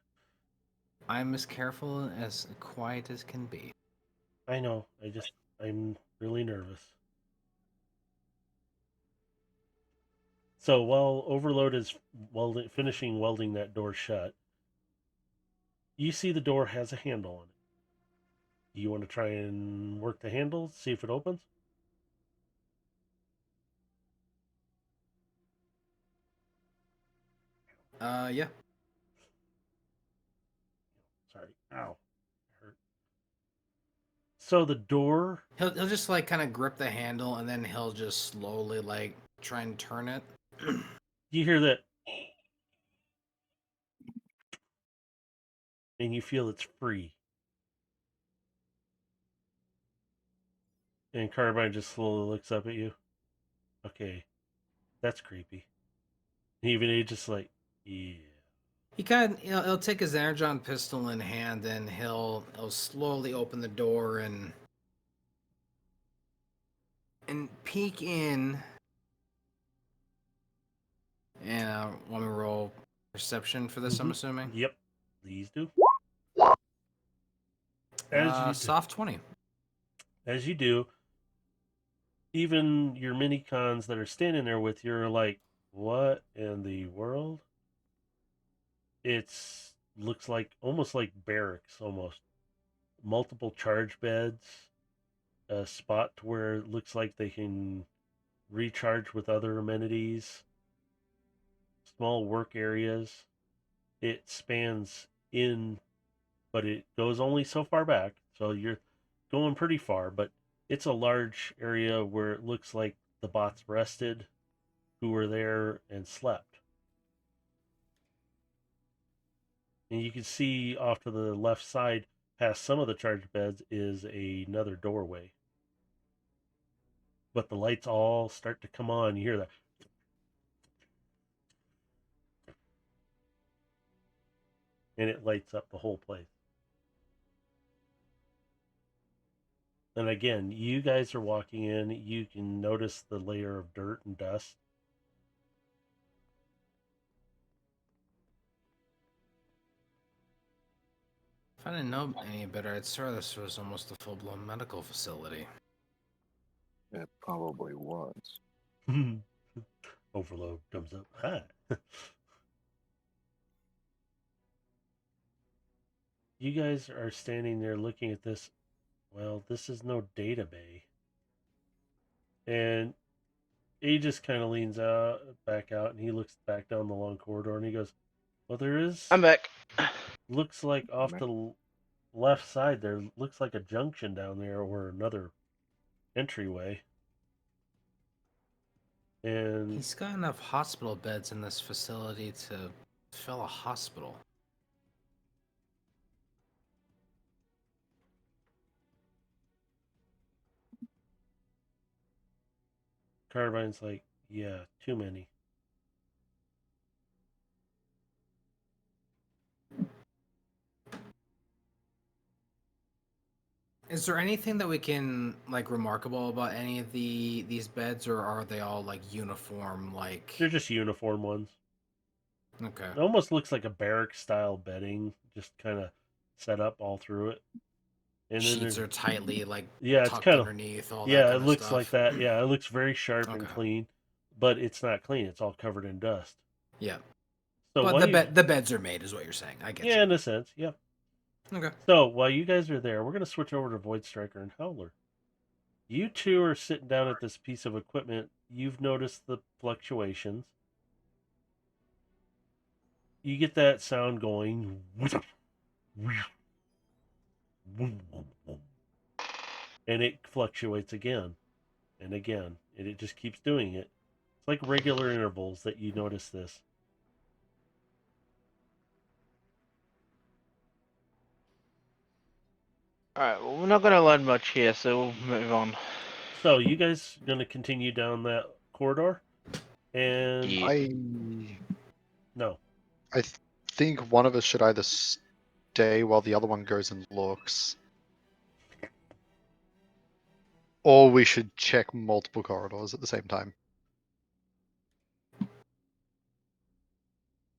I'm as careful as quiet as can be. I know, I'm really nervous. So while Overload is finishing welding that door shut, you see the door has a handle on it. Do you want to try and work the handle, see if it opens? Yeah. Sorry. Ow. Hurt. So the door... He'll just like kind of grip the handle and then he'll just slowly like try and turn it. You hear that? And you feel it's free. And Carbine just slowly looks up at you. Okay. That's creepy. And even he just like, yeah. He kind of he'll take his energon pistol in hand and he'll slowly open the door and peek in. And want me to roll perception for this? I'm assuming. Yep, please do. Soft 20. As you do, even your mini cons that are standing there with you are like, what in the world? It's looks like almost like barracks, almost. Multiple charge beds, a spot where it looks like they can recharge with other amenities. small work areas. It spans in, but it goes only so far back. So you're going pretty far, but it's a large area where it looks like the bots rested, who were there and slept. And you can see off to the left side, past some of the charged beds, is another doorway. But the lights all start to come on. You hear that. And it lights up the whole place. And again, you guys are walking in. You can notice the layer of dirt and dust. If I didn't know any better, I'd swear this was almost a full-blown medical facility. It probably was. Overload comes up high. You guys are standing there looking at this. Well, this is no data bay. And he just kind of leans back out, and he looks back down the long corridor, and he goes, well, there is... I'm back. Looks like off the left side there, looks like a junction down there, or another entryway. And He's got enough hospital beds in this facility to fill a hospital. Carbine's like, yeah, too many. Is there anything that we can like remarkable about any of these beds, or are they all like uniform? Like They're just uniform ones. okay, It almost looks like a barrack style bedding, just kind of set up all through it. And then sheets are tightly like yeah, it's tucked kind of underneath all that yeah, kind it of looks stuff. like that. Yeah, it looks very sharp and Okay. clean, but it's not clean. It's all covered in dust. Yeah, So but while the beds are made, is what you're saying. I get yeah, you. in a sense, yeah. Okay. So while you guys are there, we're gonna switch over to Void Striker and Howler. You two are sitting down at this piece of equipment. You've noticed the fluctuations. You get that sound going. And it fluctuates again and again. And it just keeps doing it. It's like regular intervals that you notice this. Alright, well, we're not going to learn much here, so we'll move on. So you guys going to continue down that corridor? And Yeah. no. I think one of us should either stay while the other one goes and looks, or we should check multiple corridors at the same time.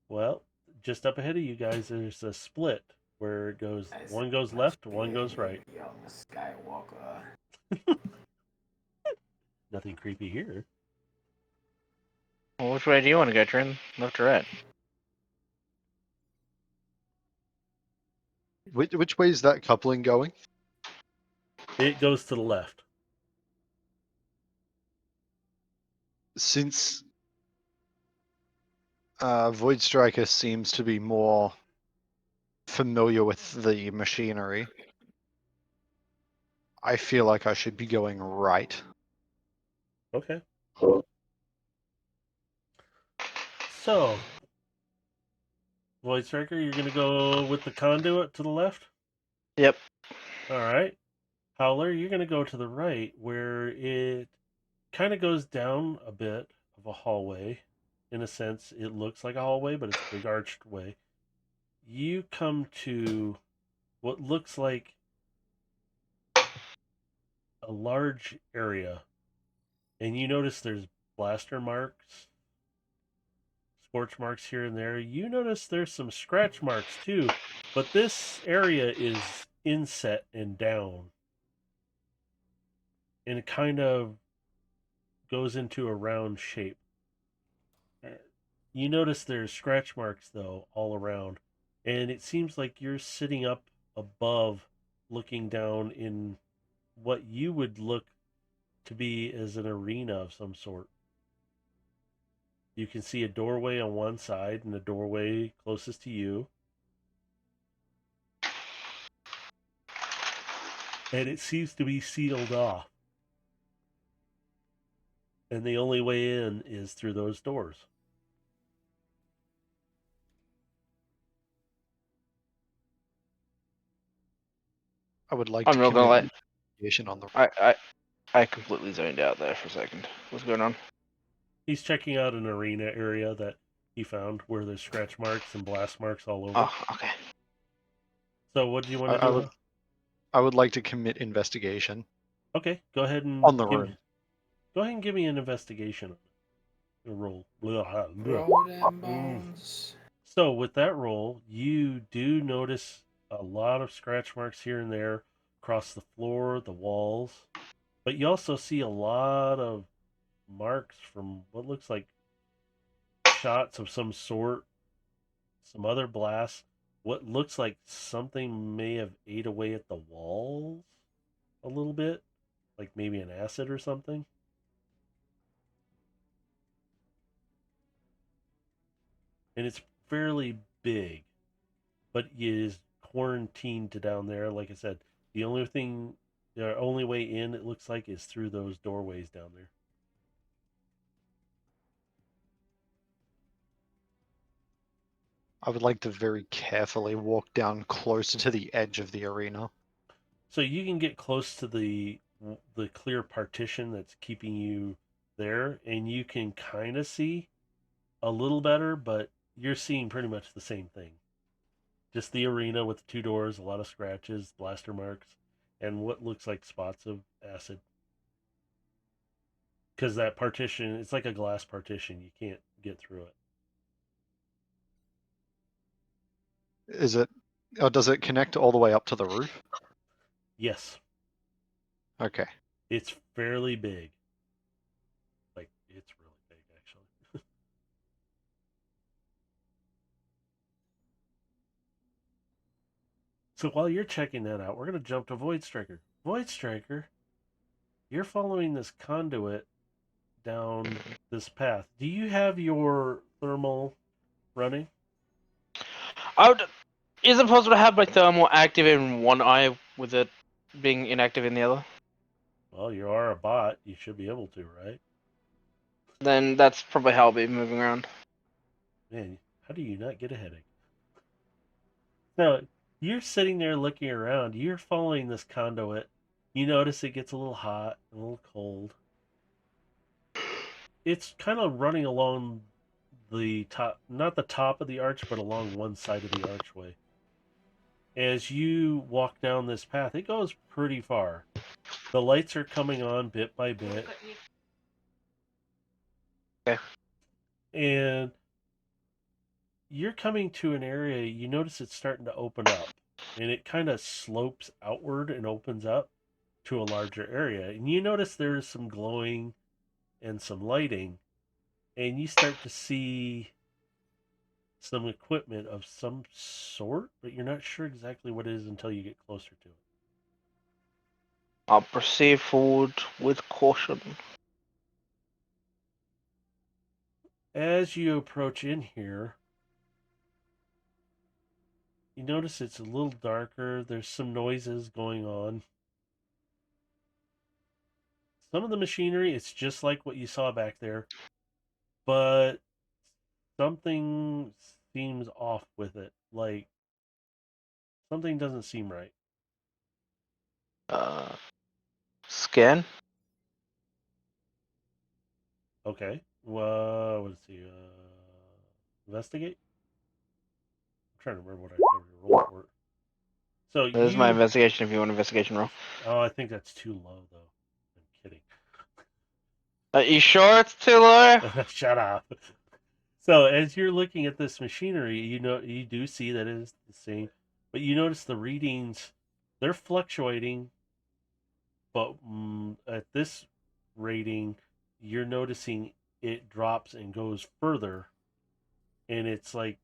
Well, just up ahead of you guys, there's a split where it goes, one goes left, one goes right. Young Skywalker. Nothing creepy here. Well, which way do you want to go, Trin? Left or right? Which way is that coupling going? It goes to the left. Since Void Striker seems to be more familiar with the machinery, I feel like I should be going right. Okay. So, Void Striker, you're going to go with the conduit to the left? Yep. All right. Howler, you're going to go to the right where it kind of goes down a bit of a hallway. In a sense, it looks like a hallway, but it's a big arched way. You come to what looks like a large area, and you notice there's blaster marks, scorch marks here and there. You notice there's some scratch marks too, but this area is inset and down. And it kind of goes into a round shape. You notice there's scratch marks though all around, and it seems like you're sitting up above looking down in what you would look to be as an arena of some sort. You can see a doorway on one side and a doorway closest to you. And it seems to be sealed off. And the only way in is through those doors. I would like I'm to not gonna commit lie. investigation on the. I completely zoned out there for a second. What's going on? He's checking out an arena area that he found where there's scratch marks and blast marks all over. Oh, okay. So what do you want to I do? would. I would like to commit investigation Okay, go ahead and on the room. Go ahead and give me an investigation roll. Blah, blah. Roll them bones. So with that roll, you do notice a lot of scratch marks here and there across the floor, the walls, but you also see a lot of marks from what looks like shots of some sort, some other blasts. What looks like something may have ate away at the walls a little bit, like maybe an acid or something. And it's fairly big, but it is quarantined to down there. Like I said, the only way in, it looks like, is through those doorways down there. I would like to very carefully walk down closer to the edge of the arena. So you can get close to the clear partition that's keeping you there, and you can kind of see a little better, but you're seeing pretty much the same thing. Just the arena with the two doors, a lot of scratches, blaster marks, and what looks like spots of acid. Because that partition, it's like a glass partition. You can't get through it. Is it? Or does it connect all the way up to the roof? Yes, Okay. it's fairly big. Like, it's really big, actually. So while you're checking that out, we're going to jump to Void Striker. Void Striker, you're following this conduit down this path. Do you have your thermal running? Is it possible to have my thermal active in one eye with it being inactive in the other? Well, you are a bot. You should be able to, right? Then that's probably how I'll be moving around. Man, how do you not get a headache? No, you're sitting there looking around. You're following this conduit. You notice it gets a little hot, a little cold. It's kind of running along the top, not the top of the arch, but along one side of the archway. As you walk down this path, it goes pretty far. The lights are coming on bit by bit. Okay. And you're coming to an area, you notice it's starting to open up. And it kind of slopes outward and opens up to a larger area. And you notice there's some glowing and some lighting. And you start to see some equipment of some sort, but you're not sure exactly what it is until you get closer to it. I'll proceed forward with caution. As you approach in here, you notice it's a little darker. There's some noises going on. Some of the machinery, it's just like what you saw back there, but something seems off with it. Like, something doesn't seem right. Scan? Okay. Well, let's see. Investigate? I'm trying to remember what I rolled for it. So This is my investigation if you want an investigation roll. Oh, I think that's too low, though. I'm kidding. Are you sure it's too low? Shut up. So as you're looking at this machinery, you do see that it is the same, but you notice the readings, they're fluctuating, but at this rating, you're noticing it drops and goes further, and it's like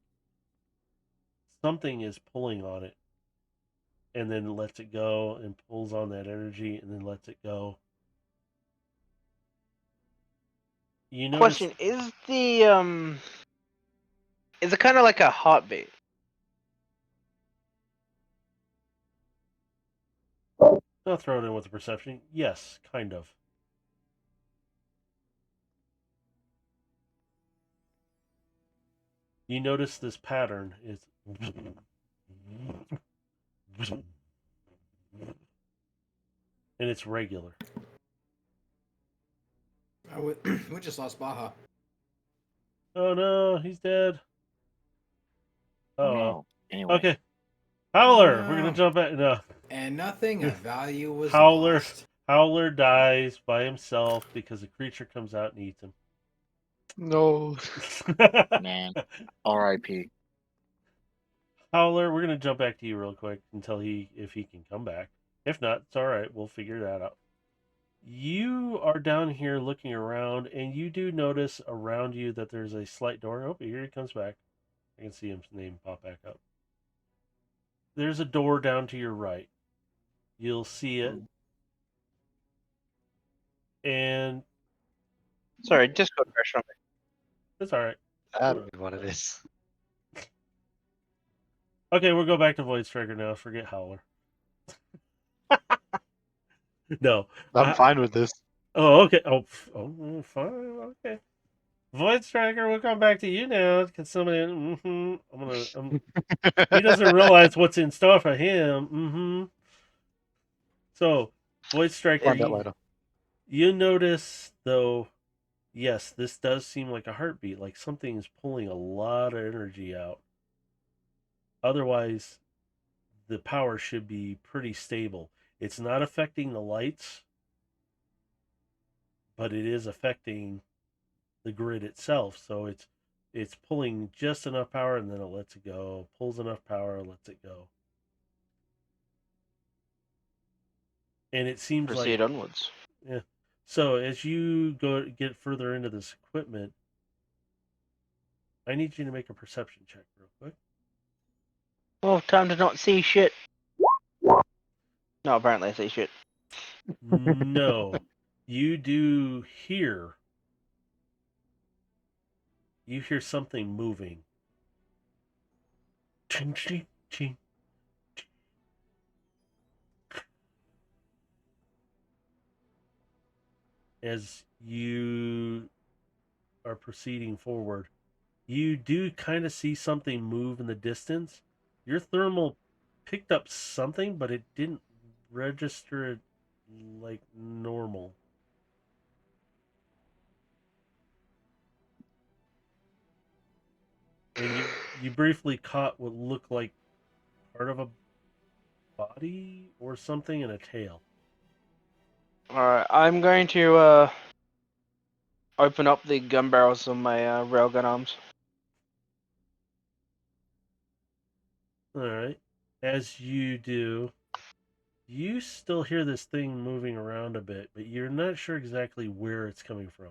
something is pulling on it, and then lets it go and pulls on that energy, and then lets it go. You notice Question: Is the is it kind of like a heartbeat? I'll throw it in with the perception. Yes, kind of. You notice this pattern is and it's regular. We just lost Baja. Oh no, he's dead. Oh Oh, no. Anyway. okay. Howler, Oh, we're gonna no. jump back. No, And nothing of value was Howler. lost. Howler dies by himself because a creature comes out and eats him. No. Man. R.I.P. Howler, we're gonna jump back to you real quick until if he can come back. If not, it's all right. We'll figure that out. You are down here looking around, and you do notice around you that there's a slight door. Oh, here he comes back. I can see his name pop back up. There's a door down to your right. You'll see it, and Sorry, Discord crash on me. it's all right. That'll be what it is. Okay, we'll go back to Void Striker now. Forget Howler. No. I'm fine with this. Oh, okay. Fine. Okay. Void Striker, we'll come back to you now. Can somebody? He doesn't realize what's in store for him. So, Void Striker, Find out later. you notice though. Yes, this does seem like a heartbeat. Like something's pulling a lot of energy out. Otherwise, the power should be pretty stable. It's not affecting the lights, but it is affecting the grid itself. So it's pulling just enough power and then it lets it go. Pulls enough power, lets it go. And it seems Proceed like onwards. yeah. So as you get further into this equipment, I need you to make a perception check real quick. Oh, time to not see shit. No, apparently I see shit. No. You do hear. You hear something moving. Ching, ching, ching. As you are proceeding forward, you do kind of see something move in the distance. Your thermal picked up something, but it didn't register it like normal. And you briefly caught what looked like part of a body or something and a tail. Alright, I'm going to open up the gun barrels of my railgun arms. All right. As you do, you still hear this thing moving around a bit, but you're not sure exactly where it's coming from.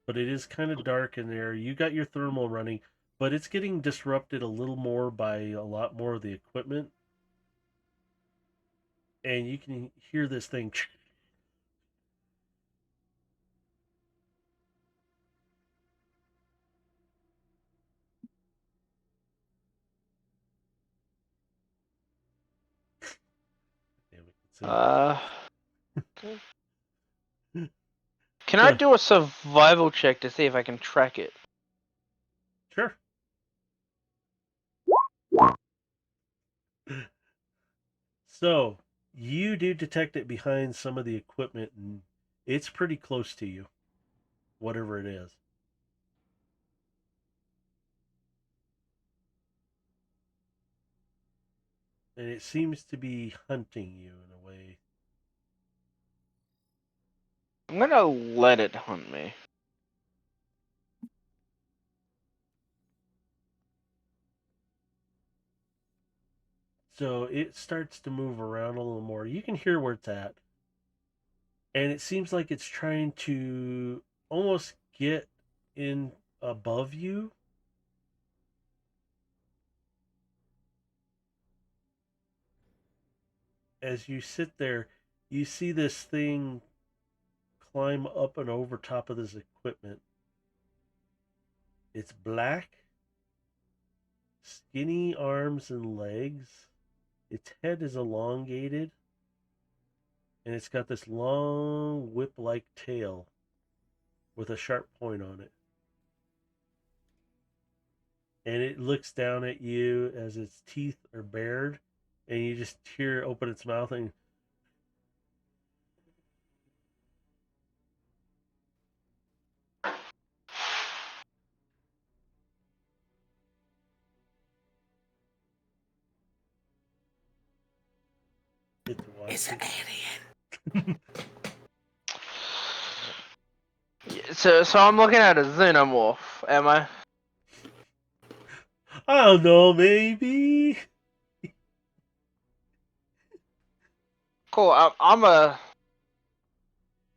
But it is kind of dark in there. You got your thermal running, but it's getting disrupted a little more by a lot more of the equipment. And you can hear this thing. Damn it. Can I do a survival check to see if I can track it? Sure. So, you do detect it behind some of the equipment, and it's pretty close to you, whatever it is. And it seems to be hunting you in a way. I'm gonna let it hunt me. So it starts to move around a little more. You can hear where it's at. And it seems like it's trying to almost get in above you. As you sit there, you see this thing climb up and over top of this equipment. It's black, skinny arms and legs. Its head is elongated, and it's got this long whip-like tail with a sharp point on it. And it looks down at you as its teeth are bared, and you just hear it open its mouth and It's an alien. So I'm looking at a xenomorph, am I? I don't know, maybe. Cool. I'm a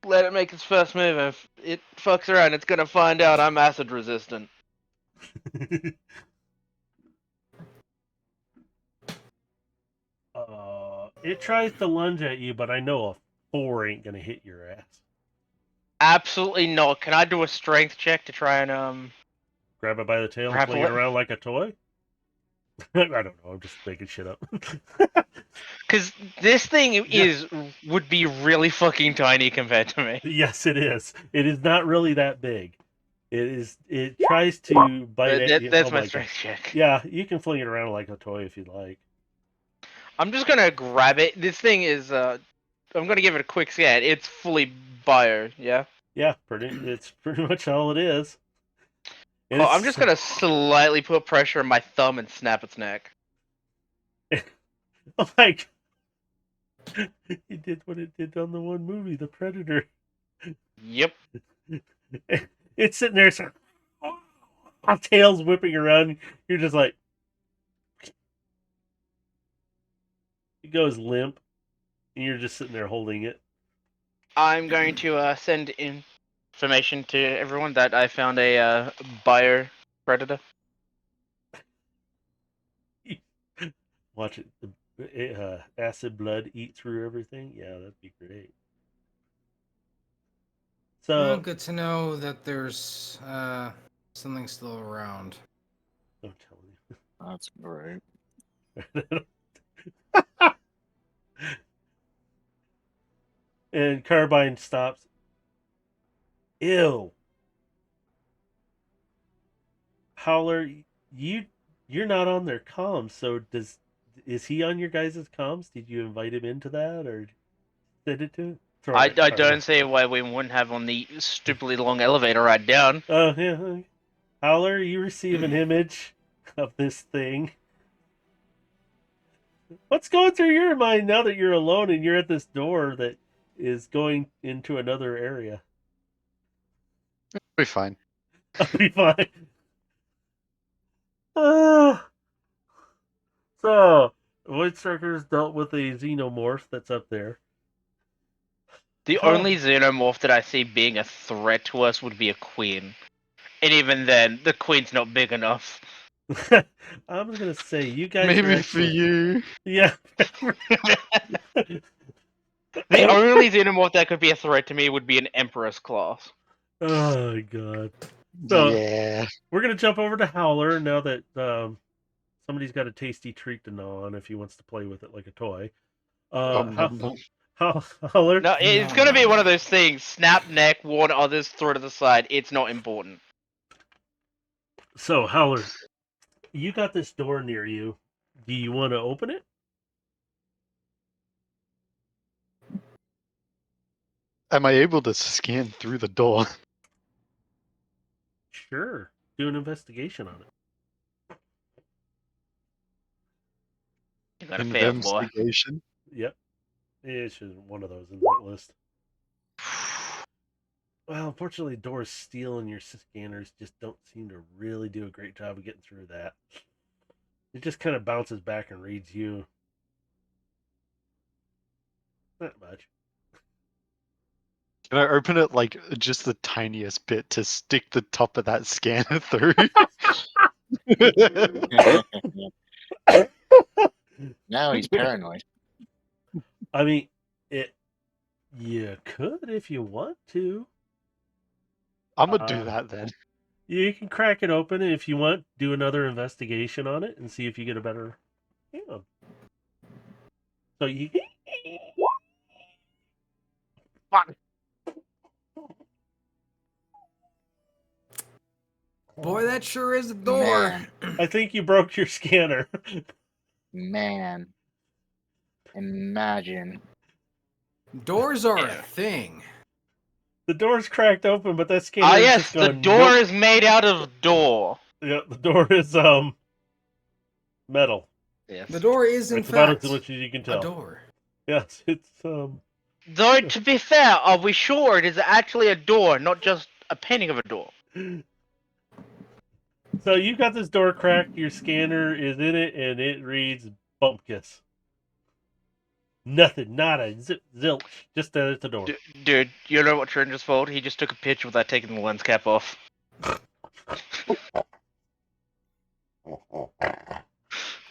let it make its first move. If it fucks around, it's gonna find out I'm acid resistant. It tries to lunge at you, but I know a 4 ain't gonna hit your ass. Absolutely not. Can I do a strength check to try and Grab it by the tail and grapple fling it it? around like a toy? I don't know. I'm just making shit up. Because this thing would be really fucking tiny compared to me. Yes, it is. It is not really that big. It tries to bite at you. That's Oh my my strength God. check. Yeah, you can fling it around like a toy if you'd like. I'm just gonna grab it. This thing is I'm gonna give it a quick scan. It's fully bio, yeah? Yeah, it's pretty much all it is. And Cool. I'm just gonna slightly put pressure on my thumb and snap its neck. Oh my God. It did what it did on the one movie, The Predator. Yep. It's sitting there, so, tail's whipping around. You're just like, it goes limp, and you're just sitting there holding it. I'm going to send information to everyone that I found a bio predator. Watch it. The acid blood eat through everything. Yeah, that'd be great. Well, So, good to know that there's something still around. I'm telling you. That's great. And Carbine stops. Ew. Howler, you're not on their comms, so is he on your guys' comms? Did you invite him into that or send it to him? I don't see why we wouldn't have on the stupidly long elevator ride down. Oh, yeah. Howler, you receive an image of this thing. What's going through your mind now that you're alone and you're at this door that is going into another area? Be fine. I'll be fine. So, Voidstrikers dealt with a xenomorph that's up there. The only xenomorph that I see being a threat to us would be a queen. And even then, the queen's not big enough. I'm gonna say you guys Maybe are for excellent. you. Yeah. The only xenomorph that could be a threat to me would be an Emperor's class. Oh God. So, Yeah. we're gonna jump over to Howler now that somebody's got a tasty treat to gnaw on if he wants to play with it like a toy. Howler. No, it's gonna be one of those things. Snap neck, warn others, throw to the side. It's not important. So, Howler, you got this door near you. Do you want to open it? Am I able to scan through the door? Sure. Do an investigation on it. You got a fail, boy. Investigation. Yep. It's just one of those in that list. Well, unfortunately, doors steel and your scanners just don't seem to really do a great job of getting through that. It just kind of bounces back and reads you. Not much. Can I open it like just the tiniest bit to stick the top of that scanner through? Now he's paranoid. I mean, You could if you want to. I'm gonna do that then. You can crack it open, and if you want, do another investigation on it and see if you get a better. Yeah. So you. Fuck. Boy, that sure is a door. Man, I think you broke your scanner. man. Imagine. Doors are a thing. The door's cracked open, but that scanner Ah, is yes, just the going. door Nope. is made out of door. Yeah, the door is metal. Yes. The door is in It's about fact as much as you can a tell. door. Yes, it's Though, to be fair, are we sure it is actually a door, not just a painting of a door? So you got this door cracked. Your scanner is in it, and it reads Bumpkiss. Nothing, nada, zilch. Just that it's a door. Dude, you know what Trent just fold? He just took a picture without taking the lens cap off.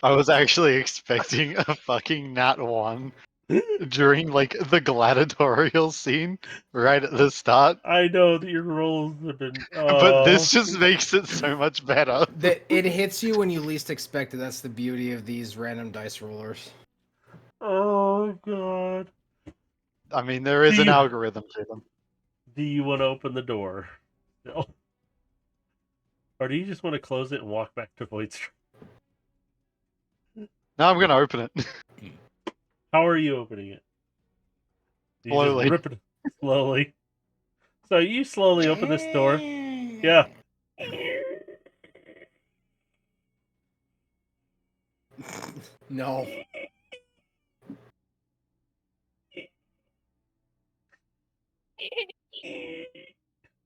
I was actually expecting a fucking nat 1 during like the gladiatorial scene right at the start, I know that your rolls have been. but this just makes it so much better. It hits you when you least expect it. That's the beauty of these random dice rollers. Oh god. I mean, there is an algorithm to them. Do you want to open the door? No. Or do you just want to close it and walk back to Void Street? Now I'm gonna open it. How are you opening it? You Slowly. just rip it slowly. So you slowly open this door. Yeah. No.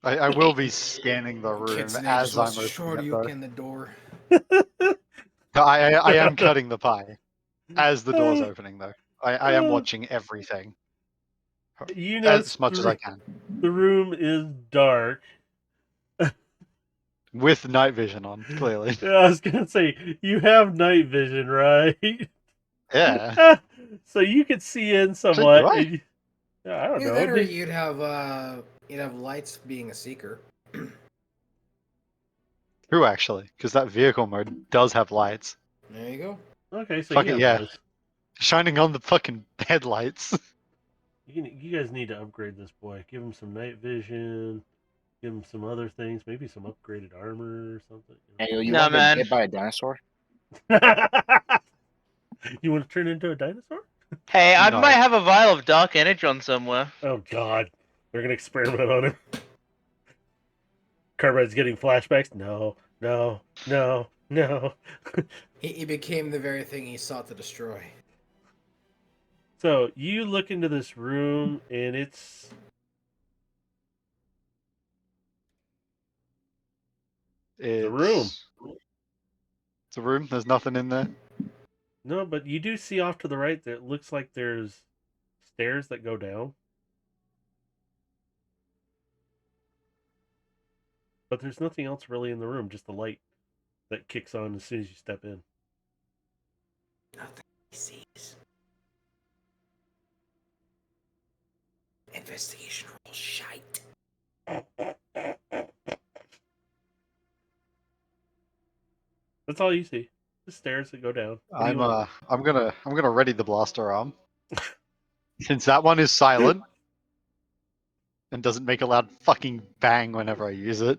I will be scanning the room Kid's name as I'm was opening it, though. Shoryuken the door. I am cutting the pie as the door's opening, though. I am watching everything You know, as much as I can the room is dark. with night vision on. Clearly, Yeah, I was gonna say you have night vision, right? yeah. So you could see in do somewhat. I? And I don't know. Then or you'd have lights being a seeker. True, actually, because that vehicle mode does have lights. There you go. Okay, so Fuck you it, have yeah. those. Shining on the fucking headlights. You guys need to upgrade this boy. Give him some night vision. Give him some other things. Maybe some upgraded armor or something. Hey, you Nah, want to man. get hit by a dinosaur? You want to turn into a dinosaur? Hey, I No. might have a vial of dark energon somewhere. Oh God, they're gonna experiment on him. Carbide's getting flashbacks. No. He became the very thing he sought to destroy. So you look into this room, and it's a room. It's a room. There's nothing in there. No, but you do see off to the right that it looks like there's stairs that go down. But there's nothing else really in the room, just the light that kicks on as soon as you step in. Nothing he sees. Investigation roll shite. That's all you see. The stairs that go down. What do you want? I'm gonna ready the blaster arm. Since that one is silent and doesn't make a loud fucking bang whenever I use it.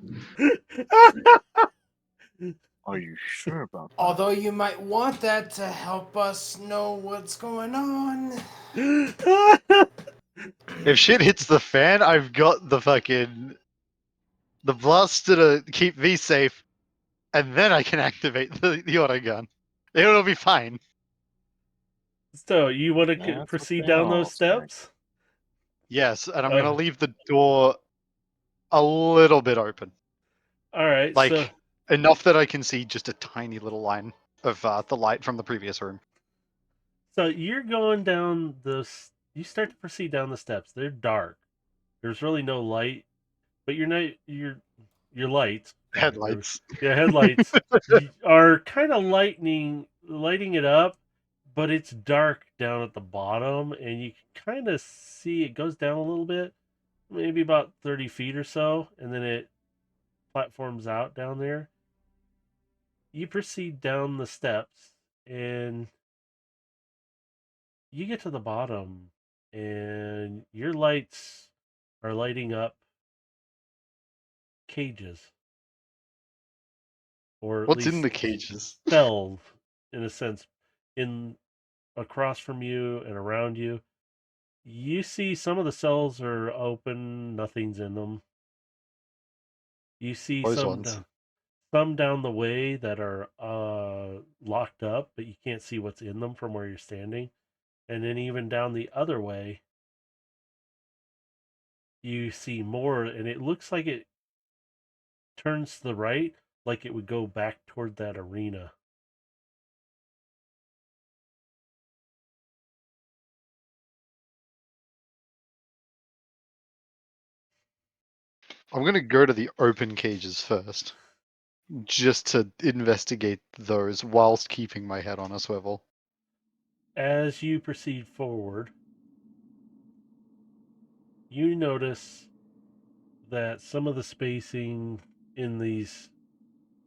Are you sure about that? Although you might want that to help us know what's going on. If shit hits the fan, I've got the blaster to keep me safe, and then I can activate the auto gun. It'll be fine. So you want to Yeah, that's what proceed they down all those say. steps? Yes, and I'm Okay. gonna leave the door a little bit open, All right. like So enough that I can see just a tiny little line of the light from the previous room. So you're going down you start to proceed down the steps. They're dark. There's really no light, but your lights, Headlights. headlights are kind of lighting it up, but it's dark down at the bottom, and you can kind of see it goes down a little bit, maybe about 30 feet or so, and then it platforms out down there. You proceed down the steps, and you get to the bottom, and your lights are lighting up cages, or at What's in least the cages? cells, in a sense, in across from you and around you. You see some of the cells are open, nothing's in them. You see Those ones. some down the way that are locked up, but you can't see what's in them from where you're standing. And then even down the other way, you see more, and it looks like it turns to the right, like it would go back toward that arena. I'm gonna go to the open cages first, just to investigate those whilst keeping my head on a swivel. As you proceed forward, you notice that some of the spacing in these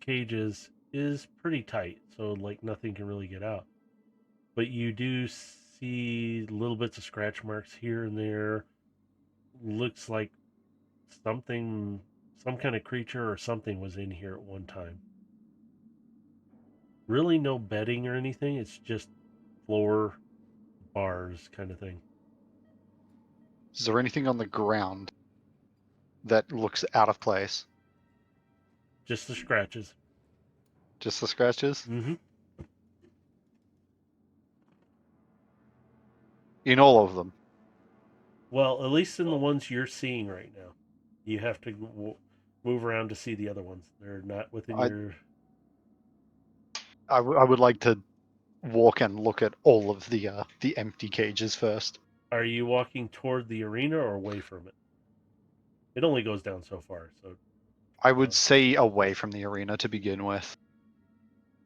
cages is pretty tight, so like nothing can really get out. But you do see little bits of scratch marks here and there. Looks like something, some kind of creature or something was in here at one time. Really no bedding or anything, it's just floor bars kind of thing. Is there anything on the ground that looks out of place? Just the scratches. Just the scratches? Mm-hmm. In all of them? Well, at least in the ones you're seeing right now. You have to move around to see the other ones. They're not within I, your... I would like to walk and look at all of the empty cages first. Are you walking toward the arena or away from it? It only goes down so far, so... I would say away from the arena to begin with.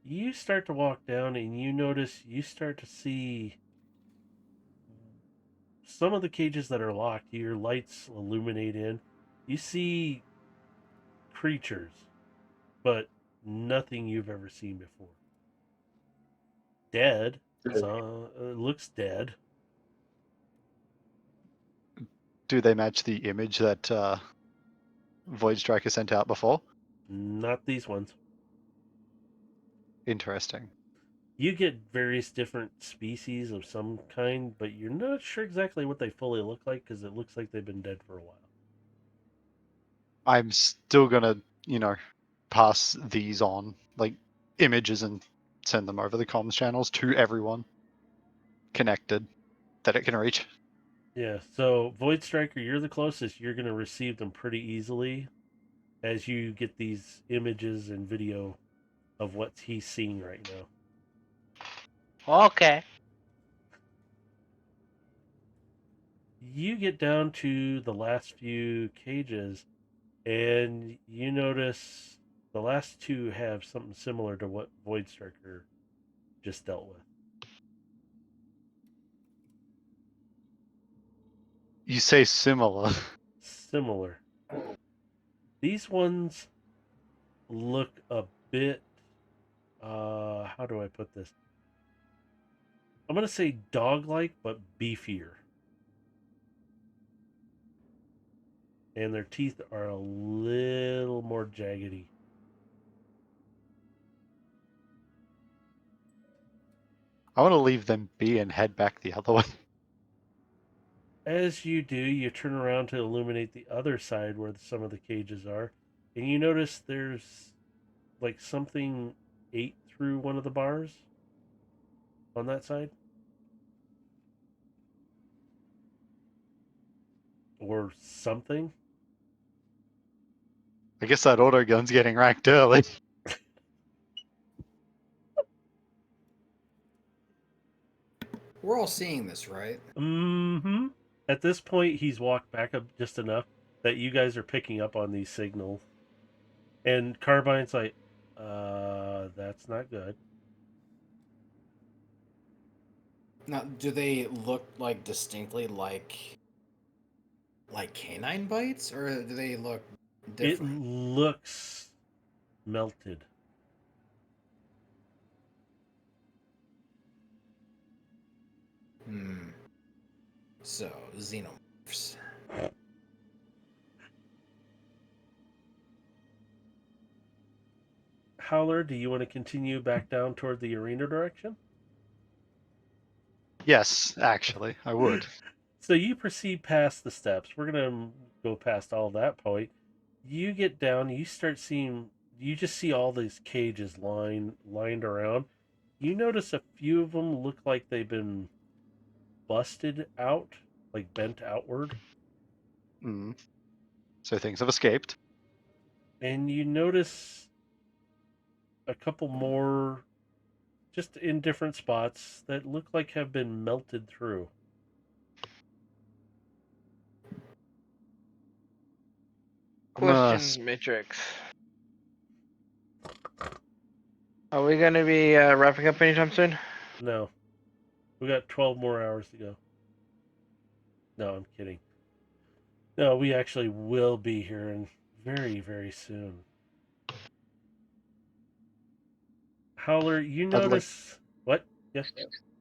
You start to walk down and you notice you start to see some of the cages that are locked. Your lights illuminate in. You see creatures, but nothing you've ever seen before. Dead. So, looks dead. Do they match the image that Void Striker sent out before? Not these ones. Interesting. You get various different species of some kind, but you're not sure exactly what they fully look like because it looks like they've been dead for a while. I'm still gonna, pass these on, like images, and send them over the comms channels to everyone connected that it can reach. Yeah, so Void Striker, you're the closest. You're going to receive them pretty easily as you get these images and video of what he's seeing right now. Okay. You get down to the last few cages, and you notice the last two have something similar to what Void Striker just dealt with. You say similar. Similar. These ones look a bit, how do I put this? I'm going to say dog-like, but beefier. And their teeth are a little more jaggedy. I want to leave them be and head back the other way. As you do, you turn around to illuminate the other side where some of the cages are, and you notice there's like something ate through one of the bars on that side. Or something. I guess that auto gun's getting racked early. We're all seeing this, right? Mm-hmm. At this point, he's walked back up just enough that you guys are picking up on these signals. And Carbine's like, that's not good. Now, do they look like distinctly like canine bites, or do they look It different? looks melted. So, xenomorphs. Howler, do you want to continue back down toward the arena direction? Yes, actually, I would. So you proceed past the steps. We're gonna go past all that point. You get down. You start seeing. You just see all these cages lined around. You notice a few of them look like they've been busted out, like bent outward. Mm. So things have escaped. And you notice a couple more just in different spots that look like have been melted through. Question, Matrix. Are we gonna be wrapping up anytime soon? No. We got 12 more hours to go. No, I'm kidding. No, we actually will be here in very, very soon. Howler, you I'd like- notice what? Yes.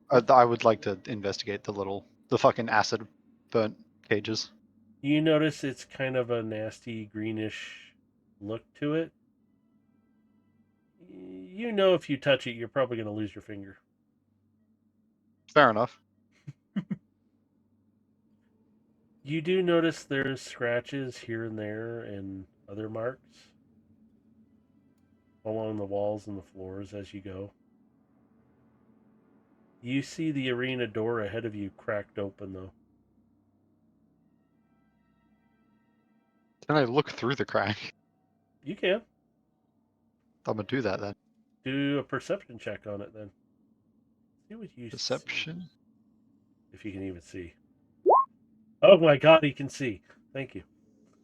I would like to investigate the fucking acid burnt cages. You notice it's kind of a nasty greenish look to it. You know if you touch it, you're probably going to lose your finger. Fair enough. You do notice there's scratches here and there and other marks along the walls and the floors as you go. You see the arena door ahead of you cracked open, though. Can I look through the crack? You can. I'm gonna do that then. Do a perception check on it, then. See what you Perception. see. If you can even see. Oh my god, he can see. Thank you.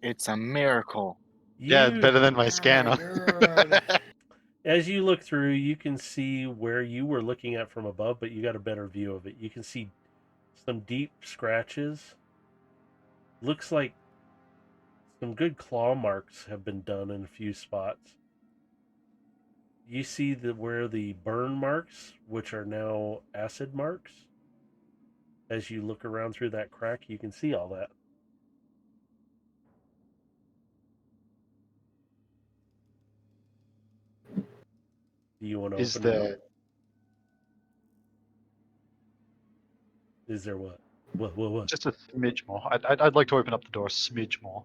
It's a miracle. Yeah, it's better than my Oh scanner. God. As you look through, you can see where you were looking at from above, but you got a better view of it. You can see some deep scratches. Looks like some good claw marks have been done in a few spots. You see where the burn marks, which are now acid marks. As you look around through that crack, you can see all that. Do you want to Is open it up? there Is there what? What? just a smidge more? I'd like to open up the door a smidge more.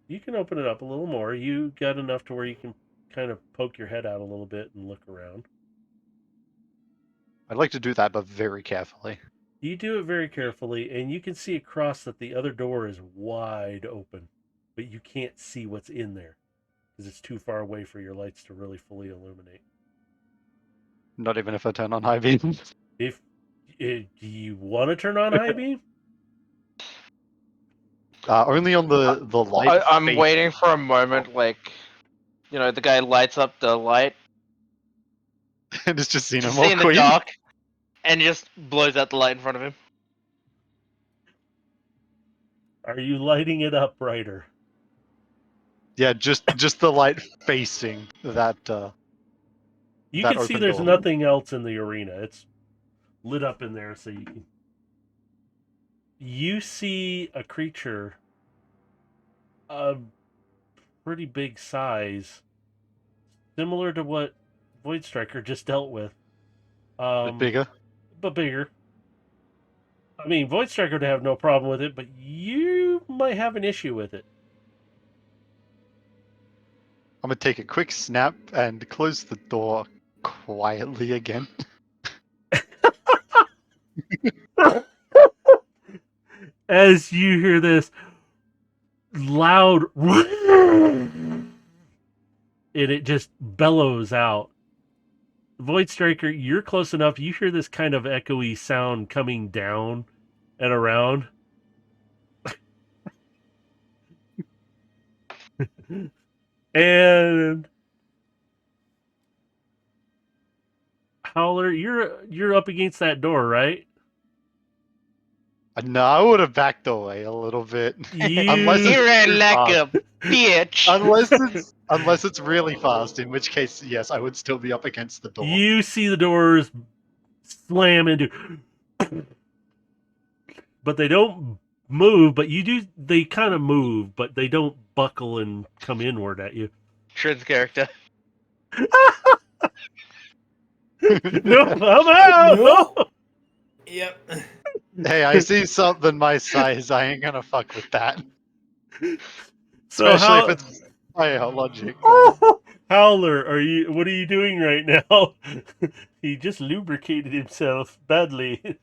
You can open it up a little more. You got enough to where you can kind of poke your head out a little bit and look around. I'd like to do that, but very carefully. You do it very carefully, and you can see across that the other door is wide open, but you can't see what's in there because it's too far away for your lights to really fully illuminate. Not even if I turn on high beam. If do you want to turn on high beam? Only on the light. I'm waiting for a moment, like, the guy lights up the light, And it's just you Xenomorph see in the Queen. dark, and just blows out the light in front of him. Are you lighting it up brighter? Yeah, just the light facing that. You That can see open there's door. nothing else in the arena. It's lit up in there, so you can. You see a creature of pretty big size, similar to what Void Striker just dealt with. Bigger. But bigger. I mean, Void Striker would have no problem with it, but you might have an issue with it. I'm gonna take a quick snap and close the door quietly again. As you hear this loud, and it just bellows out. Void Striker, you're close enough. You hear this kind of echoey sound coming down and around. And Howler, you're up against that door, right? No, I would have backed away a little bit. Unless He it's ran too like fast. a bitch. Unless it's really fast, in which case, yes, I would still be up against the door. You see the doors slam into, but they don't move. But you do. They kind of move, but they don't buckle and come inward at you. Shred's character. No, I'm out. No. Yep. Hey, I see something my size. I ain't gonna fuck with that. So Especially if how? it's biological. Howler, what are you doing right now? He just lubricated himself badly.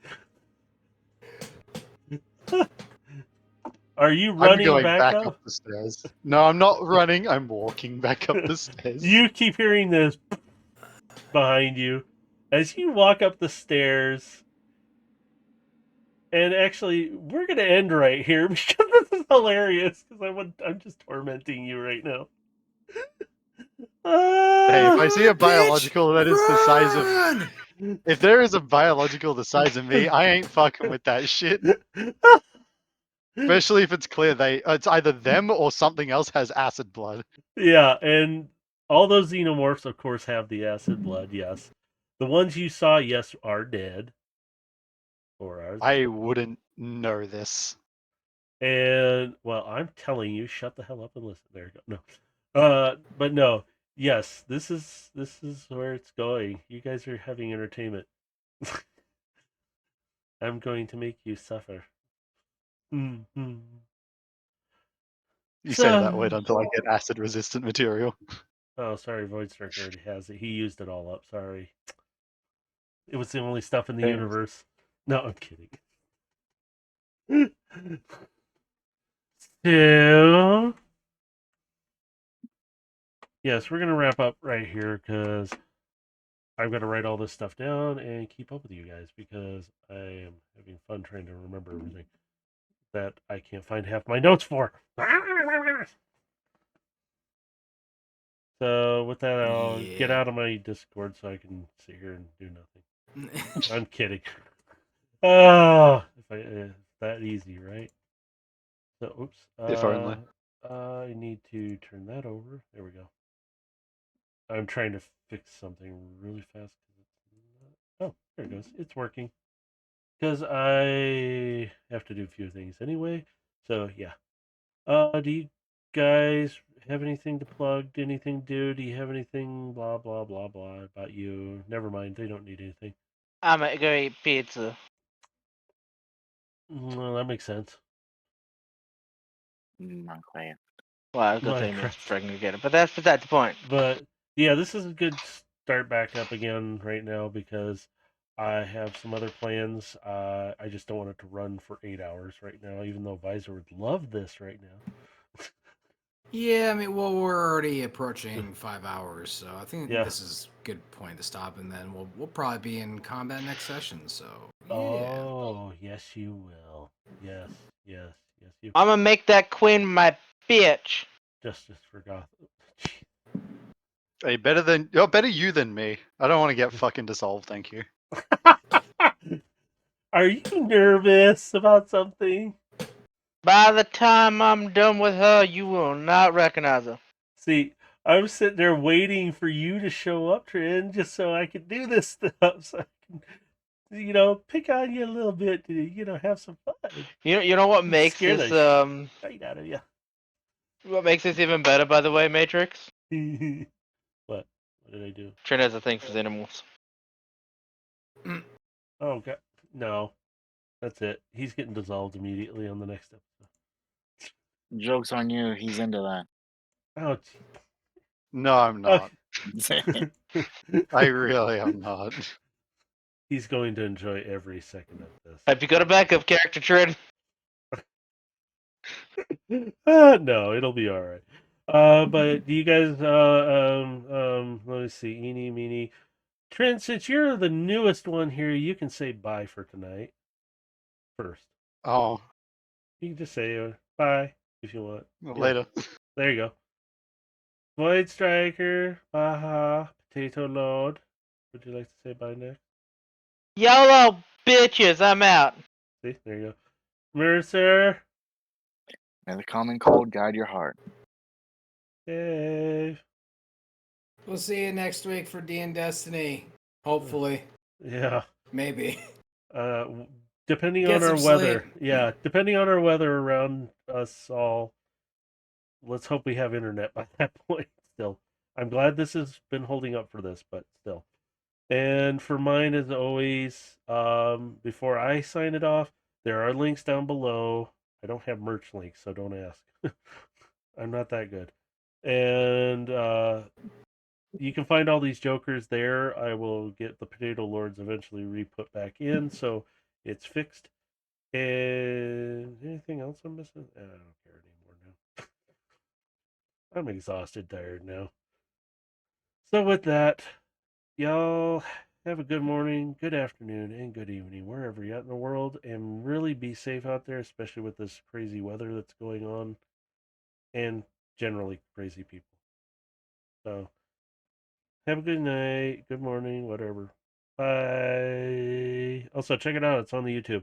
Are you I'm running going back back up? up the stairs. No, I'm not running. I'm walking back up the stairs. You keep hearing this behind you as you walk up the stairs. And actually, we're gonna end right here because this is hilarious. Because I'm just tormenting you right now. Hey, if I see a Bitch, biological that is the size of, run! if there is a biological the size of me, I ain't fucking with that shit. Especially if it's clear it's either them or something else has acid blood. Yeah, and all those xenomorphs, of course, have the acid blood. Yes, the ones you saw, yes, are dead, or are they? I wouldn't know this. And well, I'm telling you, shut the hell up and listen. There you go. No, but no, yes, this is where it's going. You guys are having entertainment. I'm going to make you suffer. Mm-hmm. You say that word until I get acid resistant material. Oh, sorry, Voidstriker already has it. He used it all up. Sorry. It was the only stuff in the Thanks. universe. No, I'm kidding. So, yes, we're gonna wrap up right here because I've got to write all this stuff down and keep up with you guys because I am having fun trying to remember everything that I can't find half my notes for. So with that, I'll get Yeah. out of my Discord so I can sit here and do nothing. I'm kidding. Oh, that easy, right? So, oops. If only. I need to turn that over. There we go. I'm trying to fix something really fast. Oh, there it goes. It's working. Because I have to do a few things anyway. So, yeah. Do you guys have anything to plug? Anything to do? Do you have anything blah, blah, blah, blah about you? Never mind. They don't need anything. I'm gonna go eat pizza. Well, that makes sense. Minecraft. Well, I was gonna say Minecraft. Mr. Freaking get it, but that's beside the point. But yeah, this is a good start back up again right now because I have some other plans. I just don't want it to run for 8 hours right now, even though Visor would love this right now. Yeah, I mean, well, we're already approaching 5 hours, so I think Yeah. this is a good point to stop, and then we'll probably be in combat next session. So yeah. Oh, yes, you will. Yes, yes, yes, you. I'm gonna make that queen my bitch. Justice for Gotham. Hey, better you than me. I don't want to get fucking dissolved, thank you. Are you nervous about something? By the time I'm done with her, you will not recognize her. See, I'm sitting there waiting for you to show up, Trin, just so I can do this stuff. So I can, pick on you a little bit to, have some fun. You know what makes Scare this the shit out of you. what makes this even better, by the way, Matrix? What? What did I do? Trin has a thing for animals. Oh, God. No. That's it. He's getting dissolved immediately on the next episode. Joke's on you. He's into that. Oh, No, I'm not. okay. I really am not. He's going to enjoy every second of this. Have you got a backup character, Trin? No, it'll be all right. But do you guys? Let me see. Eeny, meeny. Trent, since you're the newest one here, you can say bye for tonight. First, Oh, you can just say bye if you want. later. There you go. Void Striker, Baja, Potato Lord. Would you like to say bye next? YOLO bitches, I'm out. See, there you go. Mercer. May the common cold guide your heart. Dave. We'll see you next week for D and Destiny. Hopefully. Yeah. Maybe. Depending Get on our some weather. sleep. Yeah, depending on our weather around us all. Let's hope we have internet by that point still. I'm glad this has been holding up for this, but still. And for mine, as always, before I sign it off, there are links down below. I don't have merch links, so don't ask. I'm not that good. And you can find all these jokers there. I will get the Potato Lords eventually re-put back in, so it's fixed. And anything else I'm missing? I don't care anymore now. I'm exhausted, tired now. So with that, y'all have a good morning, good afternoon, and good evening, wherever you're at in the world, and really be safe out there, especially with this crazy weather that's going on, and generally crazy people. So have a good night, good morning, whatever. Bye. Also, check it out. It's on the YouTube.